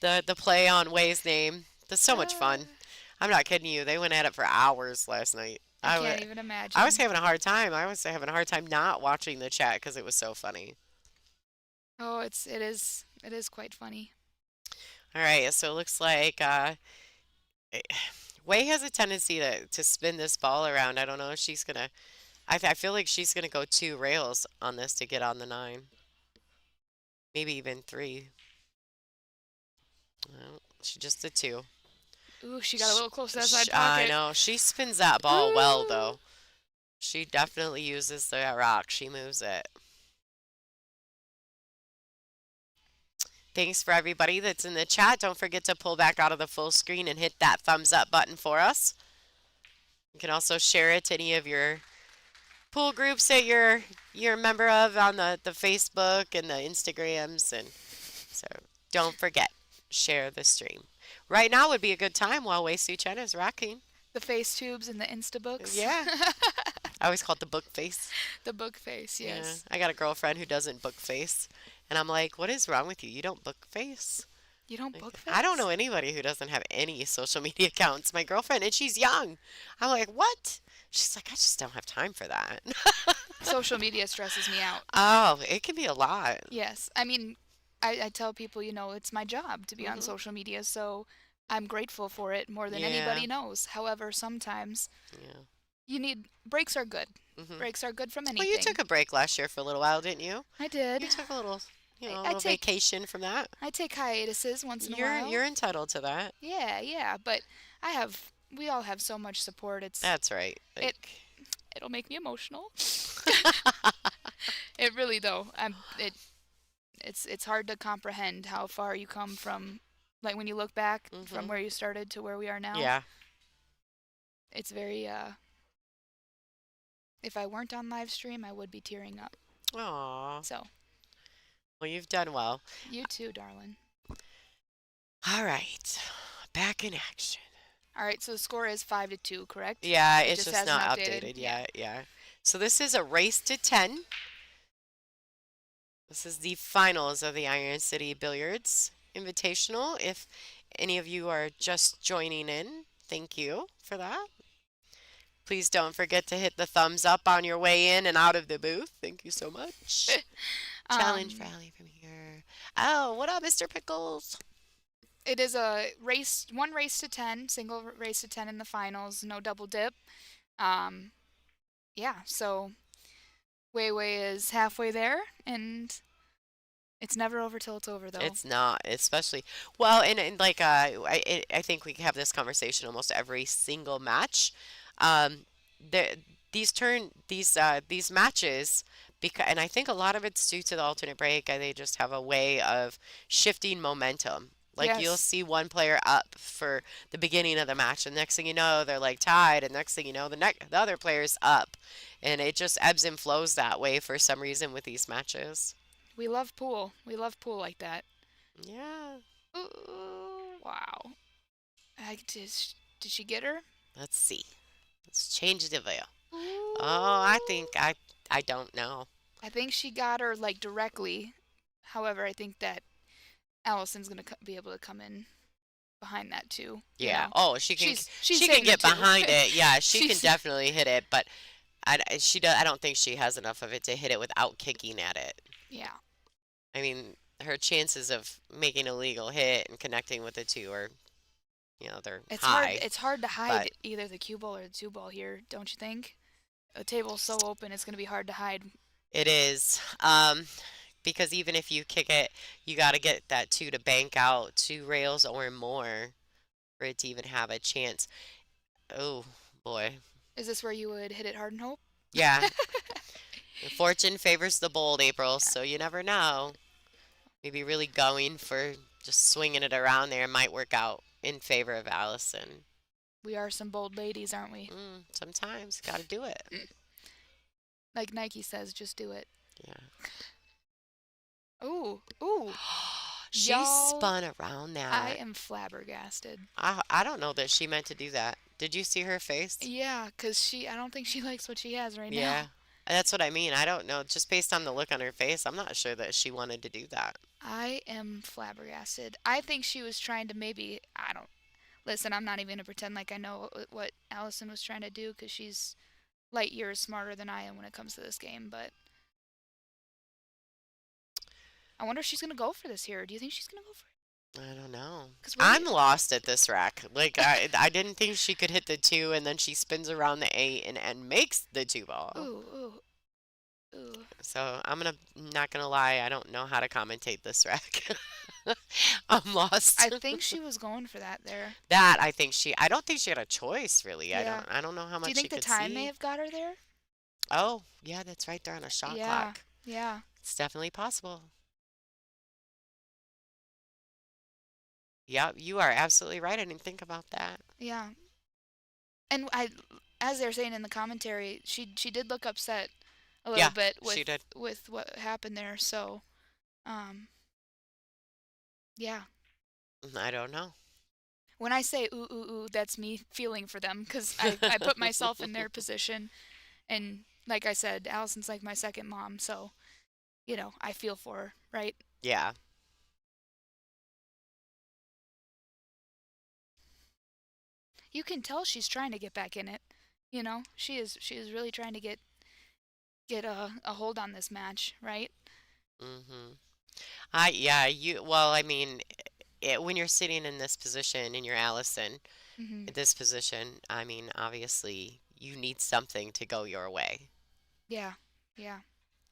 the play on Way's name. That's so much fun. I'm not kidding you. They went at it for hours last night. I can't even imagine. I was having a hard time. I was having a hard time not watching the chat because it was so funny. Oh, it is quite funny. All right, so it looks like Wei has a tendency to spin this ball around. I don't know if she's gonna. I feel like she's gonna go 2 rails on this to get on the 9. Maybe even 3. Well, she just did 2. Ooh, she got a little close to that side pocket. I know. She spins that ball well, though. She definitely uses the rock. She moves it. Thanks for everybody that's in the chat. Don't forget to pull back out of the full screen and hit that thumbs up button for us. You can also share it to any of your pool groups that you're a member of on the Facebook and the Instagrams. And so don't forget, share the stream. Right now would be a good time while Wei Su Chen is rocking. The face tubes and the Insta books. Yeah. I always call it the book face. The book face, yes. Yeah. I got a girlfriend who doesn't book face. And I'm like, what is wrong with you? You don't book face? You don't book face? I don't know anybody who doesn't have any social media accounts. My girlfriend, and she's young. I'm like, what? She's like, I just don't have time for that. Social media stresses me out. Oh, it can be a lot. Yes. I mean, I tell people, it's my job to be on social media, so I'm grateful for it more than anybody knows. However, sometimes you need breaks are good. Breaks are good from anything. Well, you took a break last year for a little while, didn't you? I did. You took a little, a I little vacation from that. I take hiatuses once in a while. You're entitled to that. Yeah, but we all have so much support. That's right. It'll make me emotional. It really though. It's hard to comprehend how far you come from, like when you look back from where you started to where we are now. Yeah. It's very if I weren't on live stream, I would be tearing up. Aww. So. Well, you've done well. You too, darling. All right. Back in action. All right, so the score is 5-2, correct? Yeah, it's just hasn't not updated. Yeah. So this is a race to 10. This is the finals of the Iron City Billiards Invitational. If any of you are just joining in, thank you for that. Please don't forget to hit the thumbs up on your way in and out of the booth. Thank you so much. Challenge rally from here. Oh, what up, Mr. Pickles? It is a race, one race to 10, single race to 10 in the finals, no double dip. Yeah, so Wei Wei is halfway there, and it's never over till it's over, though. It's not, especially well, and like I think we have this conversation almost every single match. These matches, and I think a lot of it's due to the alternate break. They just have a way of shifting momentum. Like you'll Yes. see one player up for the beginning of the match, and next thing you know, they're like tied, and next thing you know, the other player's up, and it just ebbs and flows that way for some reason with these matches. We love pool. We love pool like that. Yeah. Ooh, wow. Did she get her? Let's see. Let's change the veil. Oh, I Ooh. think I don't know. I think she got her like directly. However, I think that Allison's gonna be able to come in behind that too. You Yeah. know, Oh, she can she's she can hitting the get two. behind it. Yeah, she can She's definitely hit it, but she does. I don't think she has enough of it to hit it without kicking at it. yeah. I mean, her chances of making a legal hit and connecting with the two are, they're It's hard. high. It's hard to But hide either the cue ball or the two ball here, don't you think? The table's so open, it's gonna be hard to hide. it is. Because even if you kick it, you got to get that two to bank out 2 rails or more for it to even have a chance. Oh boy. Is this where you would hit it hard and hope? Yeah. Fortune favors the bold, April, so you never know. Maybe really going for just swinging it around there might work out in favor of Allison. We are some bold ladies, aren't we? Sometimes got to do it. Like Nike says, just do it. Yeah. Ooh, ooh. She Y'all, spun around that. I am flabbergasted. I don't know that she meant to do that. Did you see her face? Yeah, 'cause I don't think she likes what she has right Yeah. now. That's what I mean. I don't know. Just based on the look on her face, I'm not sure that she wanted to do that. I am flabbergasted. I think she was trying to maybe, I don't, listen, I'm not even going to pretend like I know what Allison was trying to do because she's light years smarter than I am when it comes to this game, but I wonder if she's going to go for this here. Do you think she's going to go for it? I don't know. 'Cause I'm lost at this rack. Like I didn't think she could hit the two, and then she spins around the eight and makes the two ball. Ooh, ooh, ooh. So not gonna lie, I don't know how to commentate this rack. I'm lost. I think she was going for that there. I don't think she had a choice really. Yeah. I don't know how Do much you she think the could time see. may have got her there? Oh, yeah, that's right there on a shot Yeah, clock. yeah. It's definitely possible. Yeah, you are absolutely right. I didn't think about that. Yeah. And as they're saying in the commentary, she did look upset a little Yeah, bit she did. with what happened there. So, um, yeah. I don't know. When I say ooh ooh ooh, that's me feeling for them because I put myself in their position, and like I said, Allison's like my second mom, so I feel for her, right? Yeah. You can tell she's trying to get back in it. She is really trying to get a hold on this match, right? Mhm. Yeah, well, I mean, when you're sitting in this position and you're Allison, Mhm. in this position, I mean, obviously you need something to go your way. Yeah. Yeah.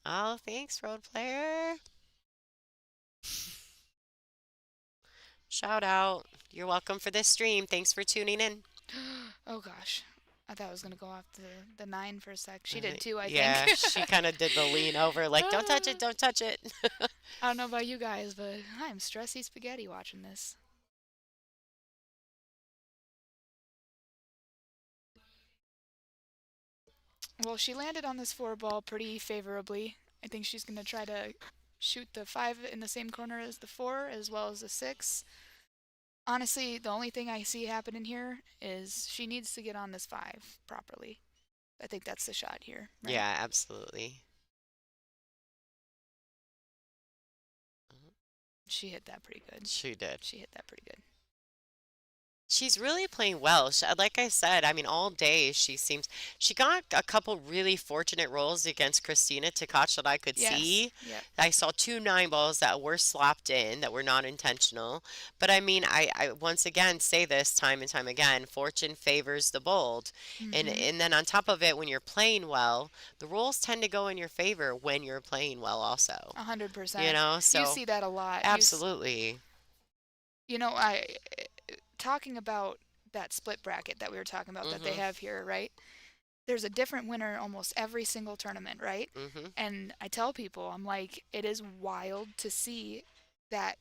Oh, thanks, road player. Shout out. You're welcome for this stream. Thanks for tuning in. Oh gosh. I thought I was gonna go off the 9 for a sec. She did too, I Yeah, think. she kind of did the lean over, like, don't touch it, don't touch it. I don't know about you guys, but I'm stressy spaghetti watching this. Well, she landed on this 4 ball pretty favorably. I think she's gonna try to shoot the 5 in the same corner as the 4, as well as the 6. Honestly, the only thing I see happening here is she needs to get on this 5 properly. I think that's the shot here, right? Yeah, absolutely. She hit that pretty good. She did. She hit that pretty good. She's really playing well. Like I said, I mean, all day she got a couple really fortunate rolls against Christina Takach that I could Yes. see. Yep. I saw 2 9 balls that were slopped in that were not intentional. But I mean, I once again say this time and time again, fortune favors the bold. And then on top of it, when you're playing well, the rolls tend to go in your favor when you're playing well also. 100%. So You see that a lot. absolutely. Talking about that split bracket that we were talking about that they have here, right? There's a different winner almost every single tournament, right? And I tell people, I'm like, it is wild to see that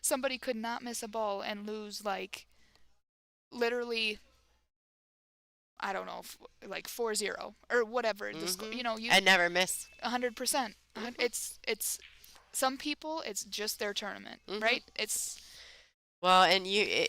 Somebody could not miss a ball and lose like literally, I don't know, like 4-0 or whatever the score. Hmm. You know, you And never miss. 100%. Hmm. It's some people it's just their tournament, Hmm. right? It's Well, and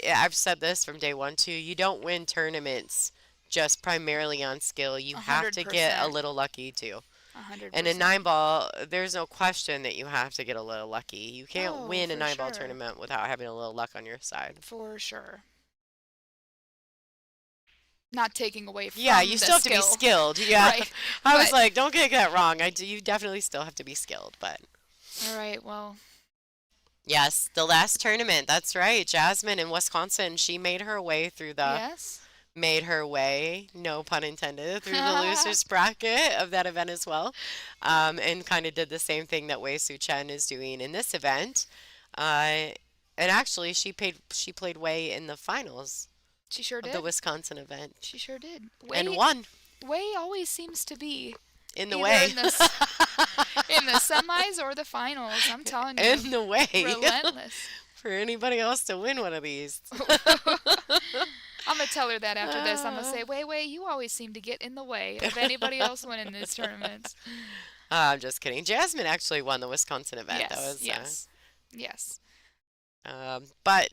I've said this from day one too. You don't win tournaments just primarily on skill. You a have hundred to get a percent, little lucky too. a hundred And in percent. nine ball, there's no question that you have to get a little lucky. You can't Oh, win a for nine ball sure, tournament without having a little luck on your side. for sure. Not taking away Yeah, from you the still have to be skill, skilled. Yeah. right? I was But like, don't get that wrong. You definitely still have to be skilled, but all right, well, yes, the last tournament. That's right. Jasmine in Wisconsin, she made her way through the yes. made her way, no pun intended, through the losers bracket of that event as well, and kind of did the same thing that Wei Su Chen is doing in this event. Uh, and actually, she played Wei in the finals She sure of the did. Wisconsin event She sure did. and won Wei always seems to be in the either Wei. in the semis or the finals. I'm telling you, In the Wei. relentless. For anybody else to win one of these. I'm gonna tell her that after this. I'm gonna Uh, say, Wei, you always seem to get in the way of anybody else winning these tournaments. I'm just kidding. Jasmine actually won the Wisconsin event. That Yes, was, yes, yes. but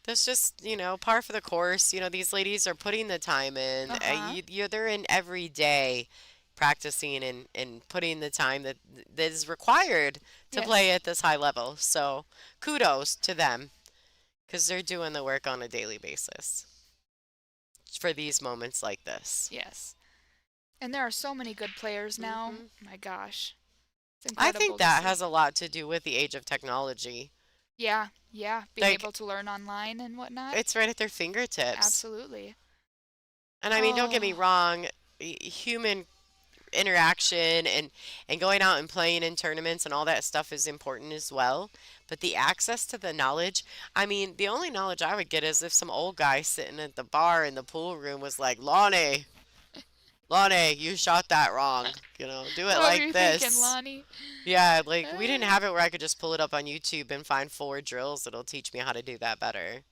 that's just par for the course. These ladies are putting the time in. Uh huh. They're in every day, practicing and putting the time that is required to play Yes, at this high level. So kudos to them because they're doing the work on a daily basis for these moments like this. yes. And there are so many good players now. Hmm. My gosh, it's I think incredible to that see. has a lot to do with the age of technology. Yeah, yeah. Being Like, able to learn online and whatnot. it's right at their fingertips. Absolutely. And I mean, don't get me Oh, wrong, human interaction and going out and playing in tournaments and all that stuff is important as well. But the access to the knowledge, I mean, the only knowledge I would get is if some old guy sitting at the bar in the pool room was like, Lonnie, you shot that wrong. Do it what were like you thinking, this. Lonnie? Yeah, like we didn't Uh, have it where I could just pull it up on YouTube and find 4 drills that'll teach me how to do that better.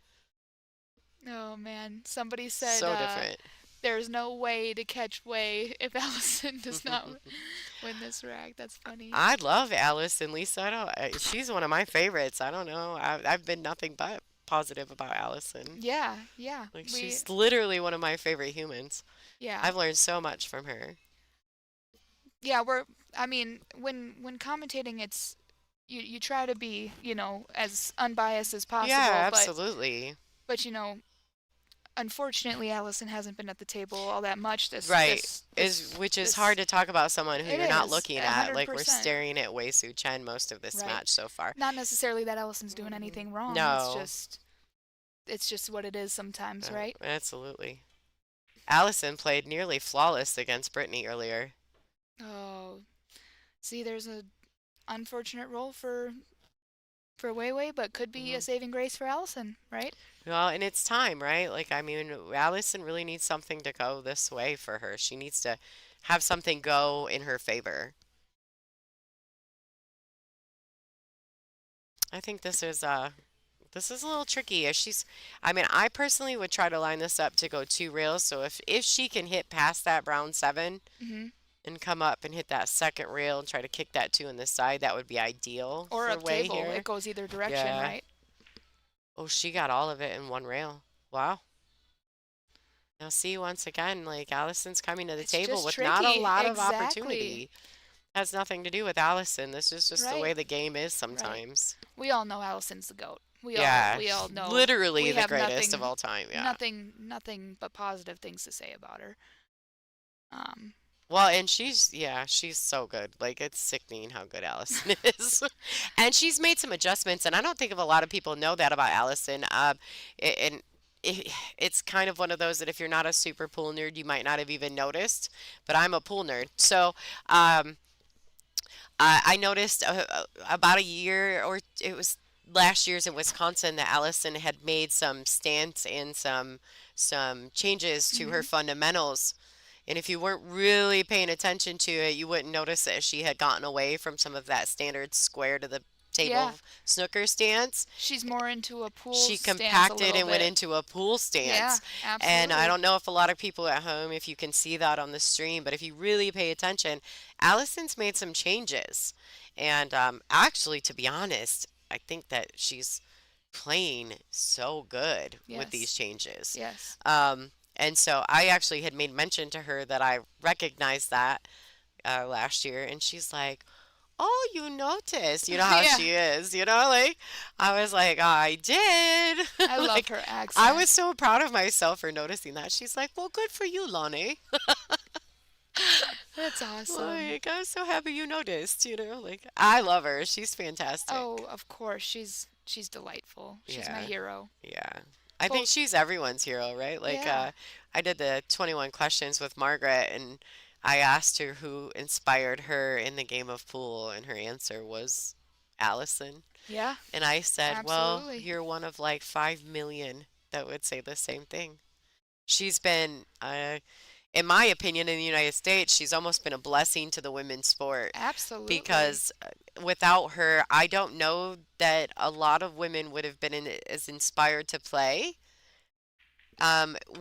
oh man, somebody said So different. there's no way to catch Wei if Allison does not win this rack. That's funny. I love Alice and Lisa. She's one of my favorites. I don't know. I've been nothing but positive about Allison. Yeah, yeah. Like We she's literally one of my favorite humans. yeah. I've learned so much from her. Yeah, I mean, when commentating it's you try to be, as unbiased as Yeah, possible, absolutely. but unfortunately Allison hasn't been at the table all that much Right. Which is this hard to talk about someone who it you're not is looking a at. hundred Like we're percent staring at Wei Su Chen most of this right. match so far. Not necessarily that Allison's doing anything wrong. No. It's just what it is sometimes, right? Absolutely. Allison played nearly flawless against Brittany earlier. Oh, see, there's a unfortunate role for Wei Wei, but could be a Hmm. saving grace for Allison, right? Well, and it's time, right? Like, I mean, Allison really needs something to go this way for her. She needs to have something go in her favor. I think this is a little tricky. I mean, I personally would try to line this up to go 2 rails. So if she can hit past that brown 7 Mm-hmm. and come up and hit that second rail and try to kick that 2 in the side, that would be ideal Or for up Wei table, here. it goes either direction, Yeah. right? Oh, she got all of it in 1 rail. Wow. Now see, once again, like Allison's coming to the It's table just with not a tricky. lot of Exactly. opportunity. Has nothing to do with Allison. This is just the Right. way the game is Right. sometimes. We all know Allison's the goat. Yeah, We all know. literally We the have greatest of nothing all time. Yeah. nothing but positive things to say about her. Um, Well, and she's so good. Like it's sickening how good Allison is. And she's made some adjustments, and I don't think of a lot of people know that about Allison. And it's kind of one of those that if you're not a super pool nerd, you might not have even noticed. But I'm a pool nerd, so um, I noticed about a year or it was last year's in Wisconsin that Allison had made some stance and some changes to her mhm. fundamentals. And if you weren't really paying attention to it, you wouldn't notice that she had gotten away from some of that standard square to the Yeah. table snooker stance. She's more into a pool She stance a compacted little and went bit. into a pool Yeah, stance. And I absolutely. don't know if a lot of people at home, if you can see that on the stream, but if you really pay attention, Allison's made some changes. And actually, to be honest, I think that she's playing so good with these Yes. changes. Yes. And so I actually had made mention to her that I recognized that last year, and she's like, "Oh, you noticed?" You know how Yeah. she is, like I was like, "I did." I love Like her I accent. was so proud of myself for noticing that. She's like, "Well, good for you, Lonnie." That's awesome. Like I'm so happy you noticed, like I love her. She's fantastic. Oh, of course. She's delightful. She's my Yeah. hero. Yeah. I think Well, she's everyone's hero, right? Like, yeah. I did the 21 questions with Margaret, and I asked her who inspired her in the game of pool, and her answer was Allison. Yeah, And I said, well, absolutely. you're one of like 5 million that would say the same thing. She's been, in my opinion, in the United States, she's almost been a blessing to the women's sport Absolutely. because without her, I don't know that a lot of women would have been as inspired to play.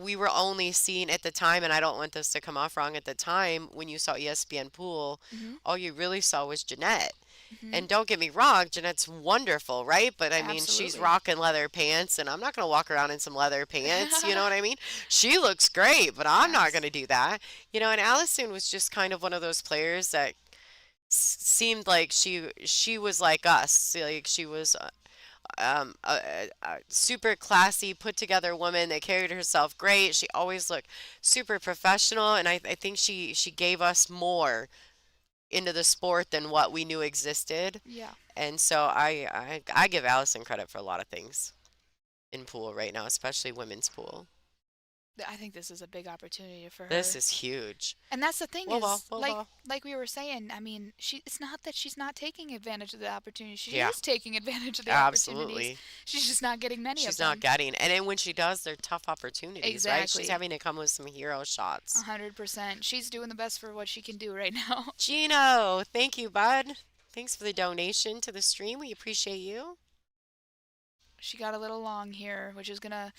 We were only seeing at the time, and I don't want this to come off wrong, at the time when you saw ESPN Pool, Mhm. all you really saw was Jeanette. Mhm. And don't get me wrong, Jeanette's wonderful, right? But I mean, she's Absolutely. rocking leather pants, and I'm not going to walk around in some leather pants. You know what I mean? She looks great, but I'm not going Yes. to do that. And Allison was just kind of one of those players that seemed like she was like us. Like she was a super classy, put together woman that carried herself great. She always looked super professional, and I think she gave us more into the sport than what we knew existed. Yeah. And so I give Allison credit for a lot of things in pool right now, especially women's pool. I think this is a big opportunity for This her. is huge. And that's the thing Whoa, whoa, is, whoa, like whoa. like we were saying, I mean, it's not that she's not taking advantage of the opportunity. She Yeah, is taking advantage of the opportunities. absolutely. She's just not getting many of She's not them. getting, and then when she does, they're tough opportunities, right? She's Exactly. having to come with some hero shots. 100%. She's doing the best for what she can do right now. Gino, thank you, bud. Thanks for the donation to the stream. We appreciate you. She got a little long here, which is gonna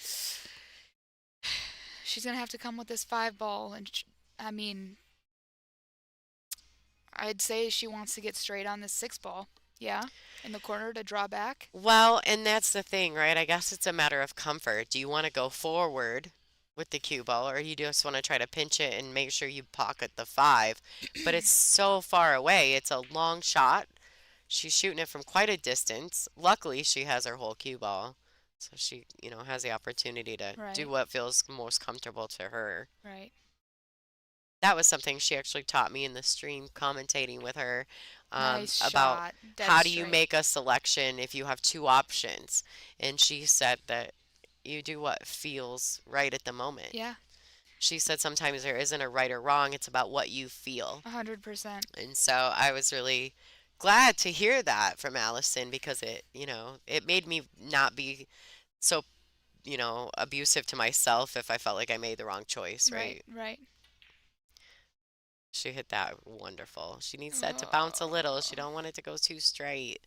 she's gonna have to come with this 5 ball, and I mean, I'd say she wants to get straight on this 6 ball. Yeah, in the corner to draw back. Well, and that's the thing, right? I guess it's a matter of comfort. Do you want to go forward with the cue ball, or you just want to try to pinch it and make sure you pocket the five? But it's so far away. It's a long shot. She's shooting it from quite a distance. Luckily, she has her whole cue ball, so she, has the opportunity to do Right, what feels most comfortable to her. right. That was something she actually taught me in the stream commentating with her, Nice about shot, dead how do you straight. make a selection if you have two options. And she said that you do what feels right at the moment. Yeah, She said sometimes there isn't a right or wrong, it's about what you feel. 100%. And so I was really glad to hear that from Allison because it made me not be so, abusive to myself if I felt like I made the wrong choice, Right, right? right. She hit that wonderful. She needs that to bounce a little. She Oh, don't want it to go too straight.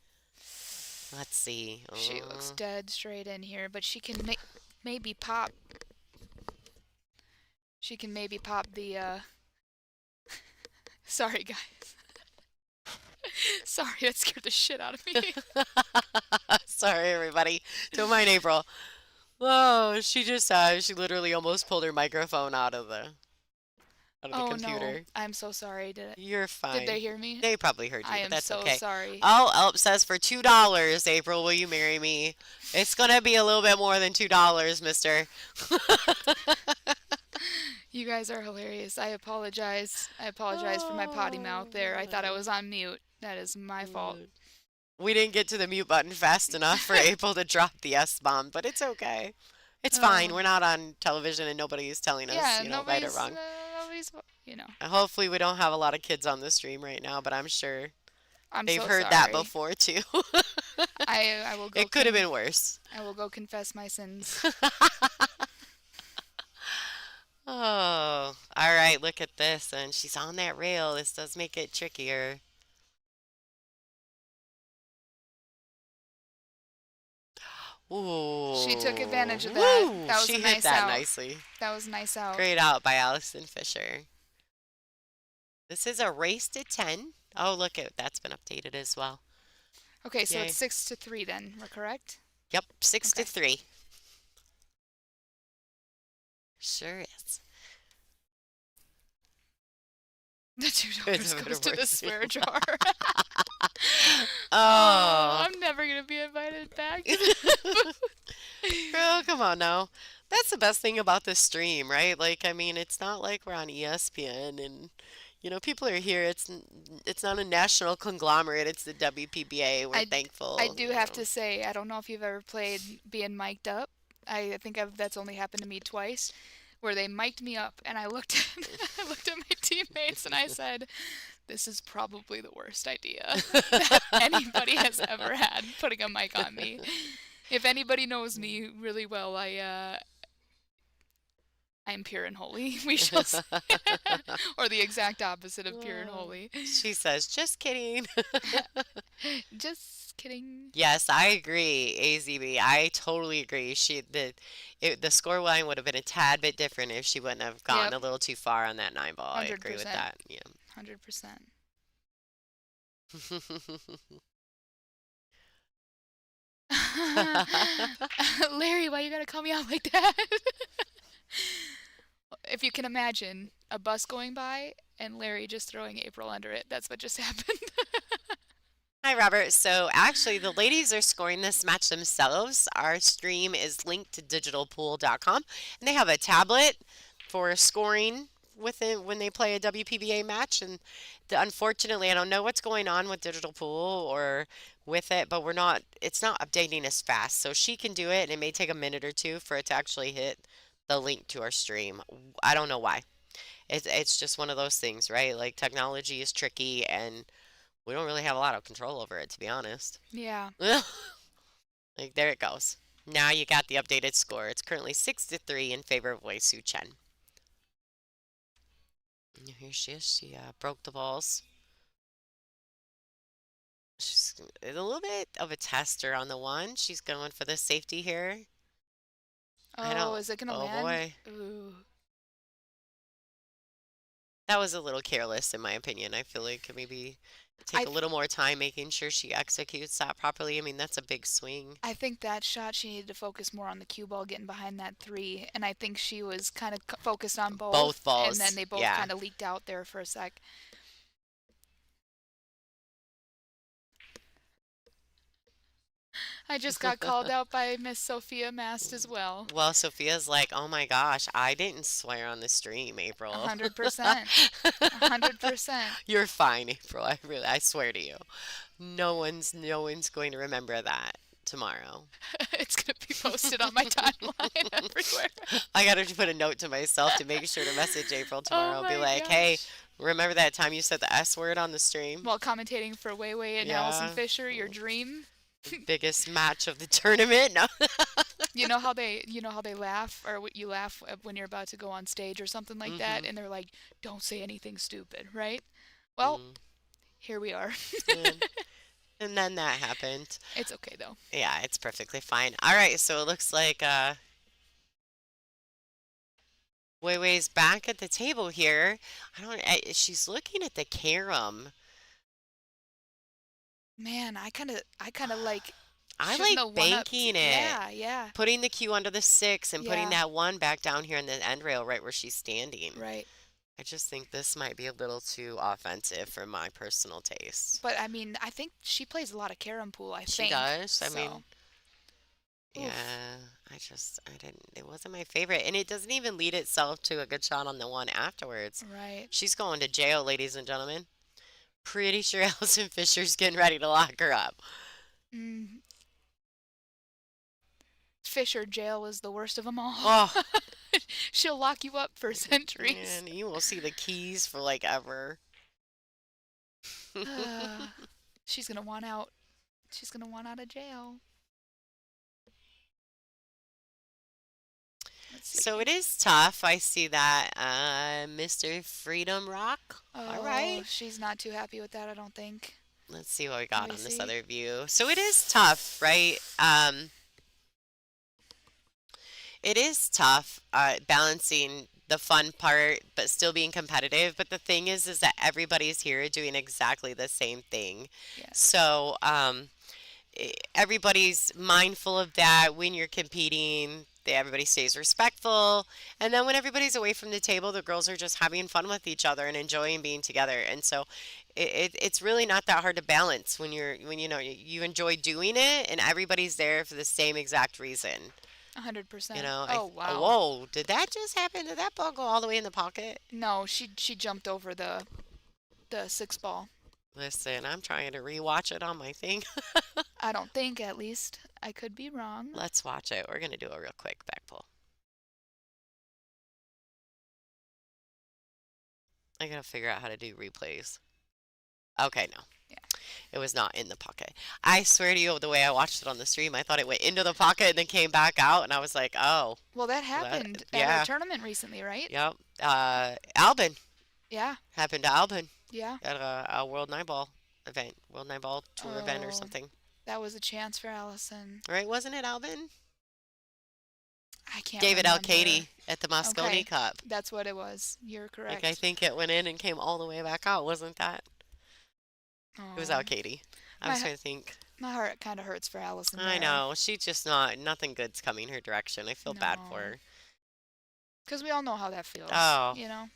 Let's see. she looks dead straight in here, but she can maybe pop. She can maybe pop the. Sorry, guys. Sorry, that scared the shit out of me. Sorry, everybody. Don't mind April. Oh, she just she literally almost pulled her microphone out of the Oh no, computer. I'm so sorry. You're Did they fine. hear me? They probably heard you, I but am that's so okay. sorry. Oh, Elp says for $2, April, will you marry me? It's gonna be a little bit more than $2, mister. You guys are hilarious. I apologize. I apologize for my potty mouth there. I thought I was on mute. That is my fault. We didn't get to the mute button fast enough for April to drop the S bomb, but it's okay. It's fine. Oh, We're not on television and nobody is telling us, yeah, right or wrong. nobody's, you know. Hopefully we don't have a lot of kids on the stream right now, but I'm sure I'm they've so heard that sorry. before too. I will go. It could have been worse. I will go confess my sins. Oh, all right, look at this. And she's on that rail. This does make it trickier. She took advantage of Ooh, that. woo! That was a She hit nice that out. nicely. That was a nice out. Great out by Allison Fisher. This is a race to 10. Oh, look, that's been updated as well. Okay, so Yay. it's 6-3 then, we're correct? Yep, 6 to Okay. 3. Sure is. The $2 goes to the swear jar. Oh. I'm never gonna be invited back. Girl, come on now. That's the best thing about this stream, right? Like, I mean, it's not like we're on ESPN and people are here. It's not a national conglomerate. It's the WPBA. We're thankful. I do have to say, I don't know if you've ever played being mic'd up. I think that's only happened to me twice, where they mic'd me up, and I looked at my teammates and I said, "This is probably the worst idea that anybody has ever had, putting a mic on me." If anybody knows me really well, I'm pure and holy. We shall say. Or the exact opposite of pure and holy. She says, just kidding. Just kidding. Yes, I agree, AZB. I totally agree. The score line would have been a tad bit different if she wouldn't have gone Yep. a little too far on that 9 ball. I agree with 100%. that. Yeah. 100%. Larry, why you gotta call me out like that? If you can imagine a bus going by and Larry just throwing April under it, that's what just happened. Hi, Robert. So actually, the ladies are scoring this match themselves. Our stream is linked to digitalpool.com, and they have a tablet for scoring with it when they play a WPBA match. And unfortunately, I don't know what's going on with Digital Pool or with it, but it's not updating as fast. So she can do it, and it may take a minute or two for it to actually hit the link to our stream. I don't know why. It's just one of those things, right? Like technology is tricky, and we don't really have a lot of control over it, to be honest. Yeah. Like, there it goes. Now you got the updated score. It's currently 6 to 3 in favor of Wei Su Chen. And here she is. She broke the balls. She's a little bit of a tester on the one. She's going for the safety here. Oh, is it gonna Oh land? boy. Ooh. That was a little careless, in my opinion. I feel like maybe take a little more time making sure she executes that properly. I mean, that's a big swing. I think that shot she needed to focus more on the cue ball, getting behind that 3, and I think she was kind of focused on both. Both balls. And then they both Yeah. kind of leaked out there for a sec. I just got called out by Miss Sophia Mast as well. Well, Sophia's like, oh my gosh, I didn't swear on the stream, April. 100%. 100%. You're fine, April. I swear to you. No one's going to remember that tomorrow. It's going to be posted on my timeline everywhere. I got to put a note to myself to make sure to message April tomorrow. Oh Be my like, hey, gosh. remember that time you said the S word on the stream? While commentating for Wei Wei and Yeah. Allison Fisher, your dream. Biggest match of the tournament. No. You know how they laugh, or you laugh when you're about to go on stage or something like that, and they're like, "Don't say anything stupid," right? Well, here we are. And then that happened. It's okay though. Yeah, it's perfectly fine. All right, so it looks like Wei Wei's back at the table here. She's looking at the carom. Man, I kind of like. I shooting like the one up. banking it. Yeah, yeah. Putting the cue under the 6 and putting Yeah. that 1 back down here in the end rail right where she's standing. Right. I just think this might be a little too offensive for my personal taste. But I mean, I think she plays a lot of carom pool. I She think. does. I mean, so. yeah, I didn't, it wasn't my favorite. And it doesn't even lead itself to a good shot on the one afterwards. Right. She's going to jail, ladies and gentlemen. Pretty sure Allison Fisher's getting ready to lock her up. Fisher jail is the worst of them all. Oh, She'll lock you up for centuries. and you will see the keys for like ever. She's gonna want out. She's gonna want out of jail. Let's see. So it is tough. I see that, Mr. Freedom Rock. All right. Oh, she's not too happy with that, I don't think. Let's see what we got me on this see. other view. So it is tough, right? It is tough balancing the fun part but still being competitive. But the thing is that everybody's here doing exactly the same thing. Yes. So everybody's mindful of that when you're competing. Everybody stays respectful, and then when everybody's away from the table, the girls are just having fun with each other and enjoying being together. And so, it's really not that hard to balance when you know you enjoy doing it, and everybody's there for the same exact reason. You 100%. know, Oh, wow. whoa, did that just happen? Did that ball go all the way in the pocket? No, she jumped over the six ball. Listen, I'm trying to rewatch it on my thing. I don't think, at least. I could be wrong. Let's watch it. We're gonna do a real quick back pull. I gotta figure out how to do replays. Okay, no. Yeah. It was not in the pocket. I swear to you, the way I watched it on the stream, I thought it went into the pocket and then came back out, and I was like, oh, Well, that happened at yeah. a tournament recently, right? Yep. Albin. Yeah. Happened to Albin Yeah. at a World Nine Ball event, World Nine Ball Tour event or Oh, something. that was a chance for Allison. Right? Wasn't it Albin? I can't David remember. Alcady at the Moscone Okay. Cup. That's what it was. You're correct. Like, I think it went in and came all the way back out, wasn't that? It was Oh, Alcady. I my was trying to think. my heart kind of hurts for Allison I there. know. She's just nothing good's coming her direction. I feel bad for No. her. Because we all know how that feels. Oh. You know?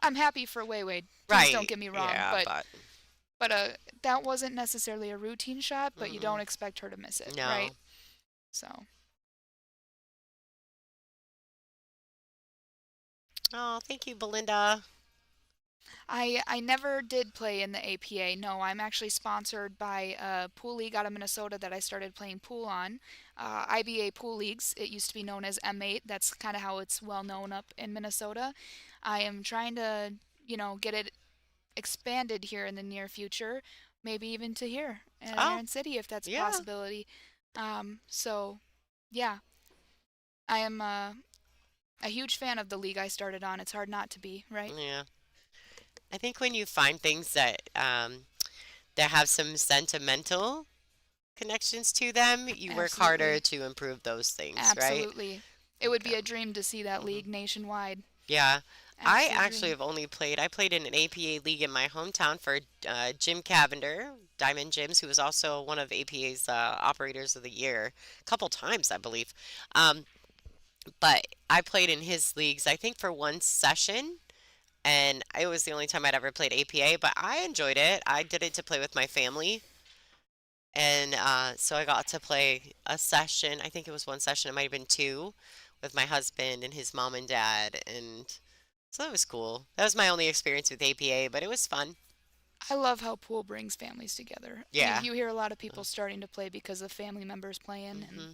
I'm happy for Wei Wei. Please Right. don't get me wrong. Yeah, but that wasn't necessarily a routine shot, but you Mm-mm. don't expect her to miss it, No. right? So, Oh, thank you, Belinda. I never did play in the APA. No, I'm actually sponsored by a pool league out of Minnesota that I started playing pool on. IBA Pool Leagues. It used to be known as M8. That's kind of how it's well known up in Minnesota. I am trying to, get it expanded here in the near future, maybe even to here in Oh, Iron City if that's a yeah. possibility. So, yeah, I am a huge fan of the league I started on. It's hard not to be, right? Yeah. I think when you find things that have some sentimental connections to them, you work harder Absolutely. to improve those things, right? Absolutely. It would be Okay. a dream to see that Mhm. league nationwide. Yeah. I Absolute actually dream. have only played, I played in an APA league in my hometown for Jim Cavender, Diamond Gyms, who was also one of APA's Operators of the Year, a couple times, I believe. Um, but I played in his leagues, I think, for one session, and it was the only time I'd ever played APA, but I enjoyed it. I did it to play with my family, and so I got to play a session. I think it was one session, it might have been two, with my husband and his mom and dad, and so that was cool. That was my only experience with APA, but it was fun. I love how pool brings families together. Yeah. You hear a lot of people starting to play because of family members playing, and Hmm.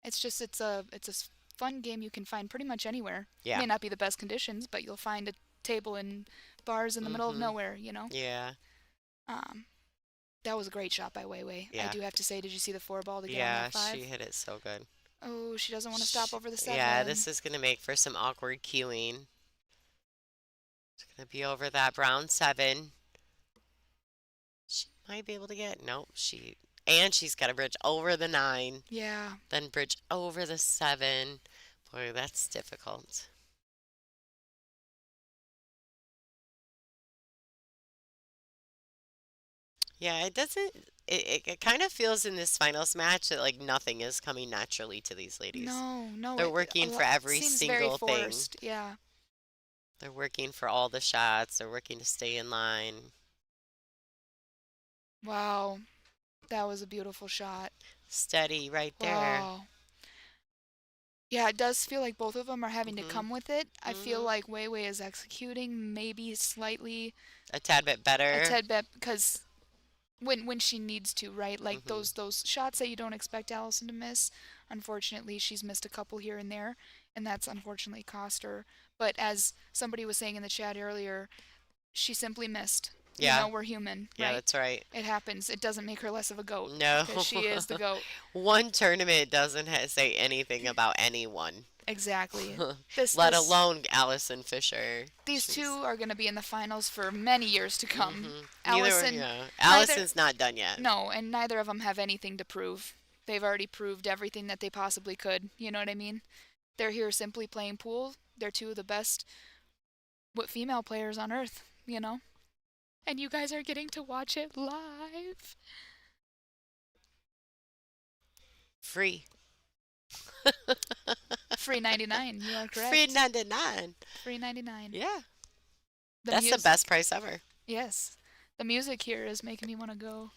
it's a fun game you can find pretty much anywhere. Yeah. May not be the best conditions, but you'll find a table in bars in the middle of Hmm. nowhere. Yeah. Um, that was a great shot by Wei Wei. I Yeah. do have to say, did you see the four ball to get on Yeah, that five? she hit it so good. Oh, she doesn't want to stop over the Yeah, seven. this is gonna make for some awkward queuing. It's gonna be over that brown seven. She might be able to get, nope, and she's got to bridge over the nine, Yeah. then bridge over the seven. Boy, that's difficult. Yeah, it doesn't, it kind of feels in this finals match that like nothing is coming naturally to these ladies. No, They're working for every seems very single thing. forced. Yeah. They're working for all the shots. They're working to stay in line. Wow. That was a beautiful shot. Steady right there. Wow. Yeah, it does feel like both of them are having to Mhm. come with it. I feel Mhm. like Wei Wei is executing maybe slightly A tad bit better. a tad bit because when she needs to, right? Like Mhm. those shots that you don't expect Allison to miss. Unfortunately, she's missed a couple here and there, and that's unfortunately cost her. But as somebody was saying in the chat earlier, she simply missed. Yeah. We're human, Yeah, right? that's right. It happens. It doesn't make her less of a goat. No. Because she is the goat. One tournament doesn't say anything about anyone. Exactly. Let alone Allison Fisher. These She's- two are going to be in the finals for many years to come. Mhm. Allison, Yeah. Allison's not done yet. no, and neither of them have anything to prove. They've already proved everything that they possibly could. You know what I mean? They're here simply playing pool. They're two of the best female players on earth, you know? And you guys are getting to watch it live. Free. Free 99. You are correct. Free 99. Free 99. Yeah. The That's the music, best price ever. yes. The music here is making me want to go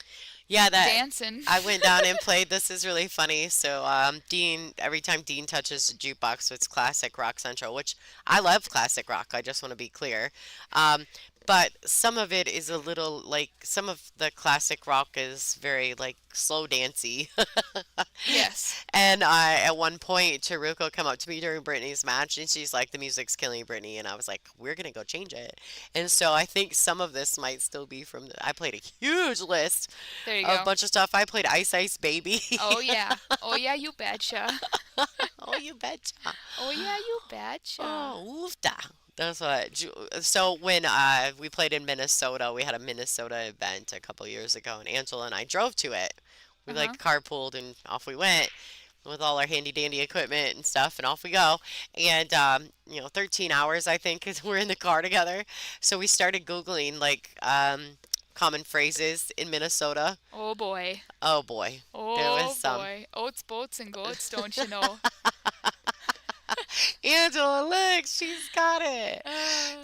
Yeah, that dancing. I went down and played. This is really funny. So, Dean, every time Dean touches the jukebox, it's classic rock central, which I love classic rock. I just want to be clear. Um, but some of it is a little like some of the classic rock is very like slow dancey. Yes. And I, at one point, Taruko come up to me during Brittany's match, and she's like, "The music's killing Brittany," and I was like, "We're gonna go change it." And so I think some of this might still be from I played a huge list There you of a go. bunch of stuff. I played Ice Ice Baby. Oh yeah. Oh yeah, you betcha. Oh, you betcha. Oh yeah, you betcha. Oh, oofda. That's what. So when we played in Minnesota, we had a Minnesota event a couple years ago, and Angela and I drove to it. We Uh-huh. like carpooled and off we went with all our handy dandy equipment and stuff, and off we go. And 13 hours I think is we're in the car together. So we started Googling like common phrases in Minnesota. Oh boy. Oh boy, there Oh was some. boy. Oats, boats, and goats, don't you know? Angela, look, she's got it.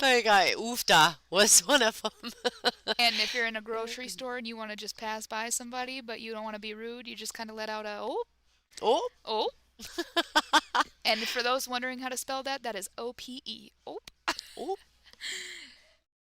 Like oofda was one of them. And if you're in a grocery store and you want to just pass by somebody, but you don't want to be rude, you just kind of let out a oh, Oh, oh. And for those wondering how to spell that, that is OPE. Oh. oh.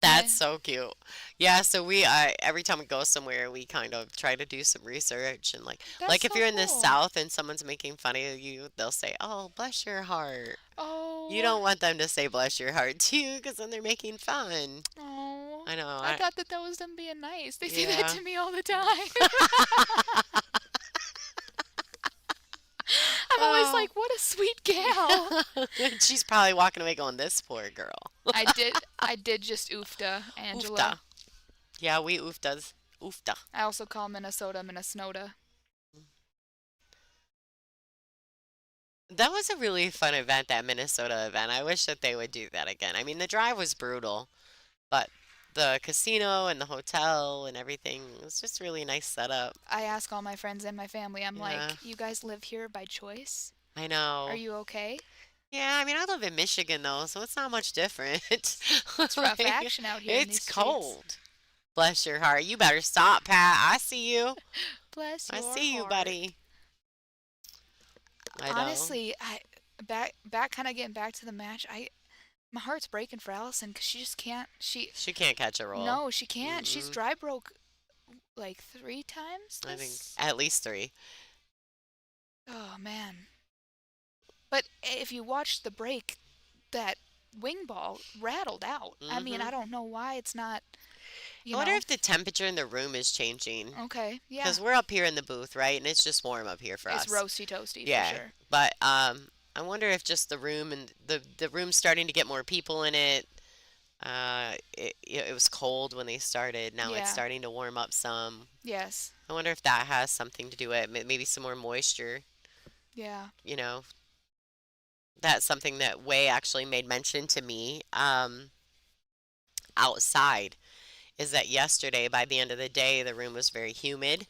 That's so cute. Yeah, so we every time we go somewhere, we kind of try to do some research and like That's if so you're in the cool. South and someone's making fun of you, they'll say, "Oh, bless your heart." You Oh. don't want them to say "bless your heart" to you, because then they're making fun. Oh. I know. I thought that was them being nice. They say that Yeah. to me all the time. I'm always Oh. like, what a sweet gal. She's probably walking away going, "This poor girl." I did just oofta, Angela. Oofda. Yeah, we oofdas. Oofda. I also call Minnesota Minnesota. That was a really fun event, that Minnesota event. I wish that they would do that again. I mean, the drive was brutal, but the casino and the hotel and everything, it was just really nice setup. I ask all my friends and my family, I'm Yeah. like, you guys live here by choice? I know. Are you okay? Yeah, I mean, I live in Michigan though, so it's not much different. It's rough Like, action out here in it's these streets. cold. Bless your heart. You better stop, Pat. I see you. Bless I your see you, heart. buddy. I know. Honestly, back kind of getting back to the match. My heart's breaking for Allison because she just can't. She can't catch a roll. No, she can't. She's Mm-mm. dry broke like 3 times. I think This. at least 3. Oh man. But if you watch the break, that wing ball rattled out. I mean, Mhm. I don't know why it's not. I wonder if the temperature in the room is changing. Okay, yeah. Because we're up here in the booth, right? And it's just warm up here for It's us. roasty toasty Yeah. for sure. But I wonder if just the room and the room's starting to get more people in it. It was cold when they started. Now it's Yeah. starting to warm up some. Yes. I wonder if that has something to do with it. Maybe some more moisture. Yeah. You know, that's something that Way actually made mention to me outside. Is that yesterday, by the end of the day, the room was very humid,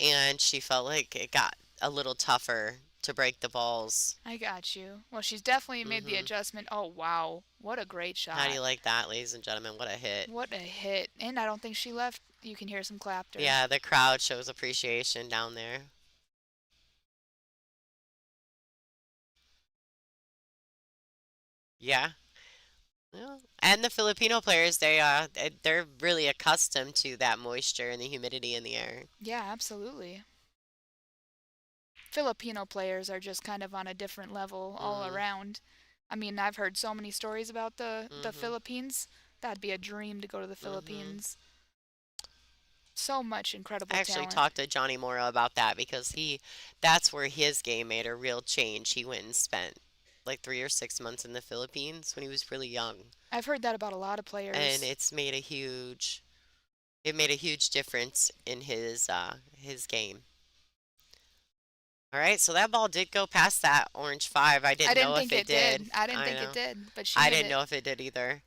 and she felt like it got a little tougher to break the balls. I got you. Well, she's definitely made the Mhm. adjustment. Oh, wow. What a great shot. How do you like that, ladies and gentlemen? What a hit. What a hit. And I don't think she left. You can hear some clapter. Yeah, the crowd shows appreciation down there. Yeah. Yeah. And the Filipino players, they're really accustomed to that moisture and the humidity in the air. Yeah, absolutely. Filipino players are just kind of on a different level all Mhm. around. I mean, I've heard so many stories about the Mhm. Philippines. That'd be a dream to go to the Mhm. Philippines. So much incredible I actually talent. talked to Johnny Mora about that because that's where his game made a real change. He went and spent like 3 or 6 months in the Philippines when he was really young, I've heard that about a lot of players. and it made a huge difference in his game. All right, so that ball did go past that orange 5. I I didn't didn't know if think it it did. did. I didn't I think it know. did, but she I hit didn't it. know if it did either.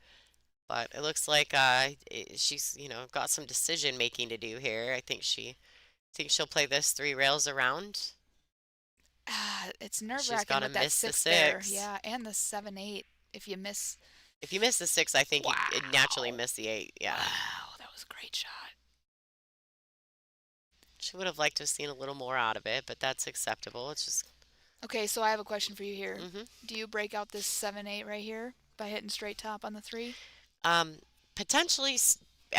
But it looks like she's, got some decision making to do here. I think she'll play this 3 rails around. It's She's nerve-wracking got to with that miss the 6 there. 6. Yeah, and the 7-8. If you miss. If you miss the 6, I think you naturally Wow. miss the 8. Yeah. Wow, that was a great shot. She would have liked to have seen a little more out of it, but that's acceptable. It's just, Okay, so I have a question for you here. hmm Do you break out this 7-8 right here by hitting straight top on the 3? um, potentially,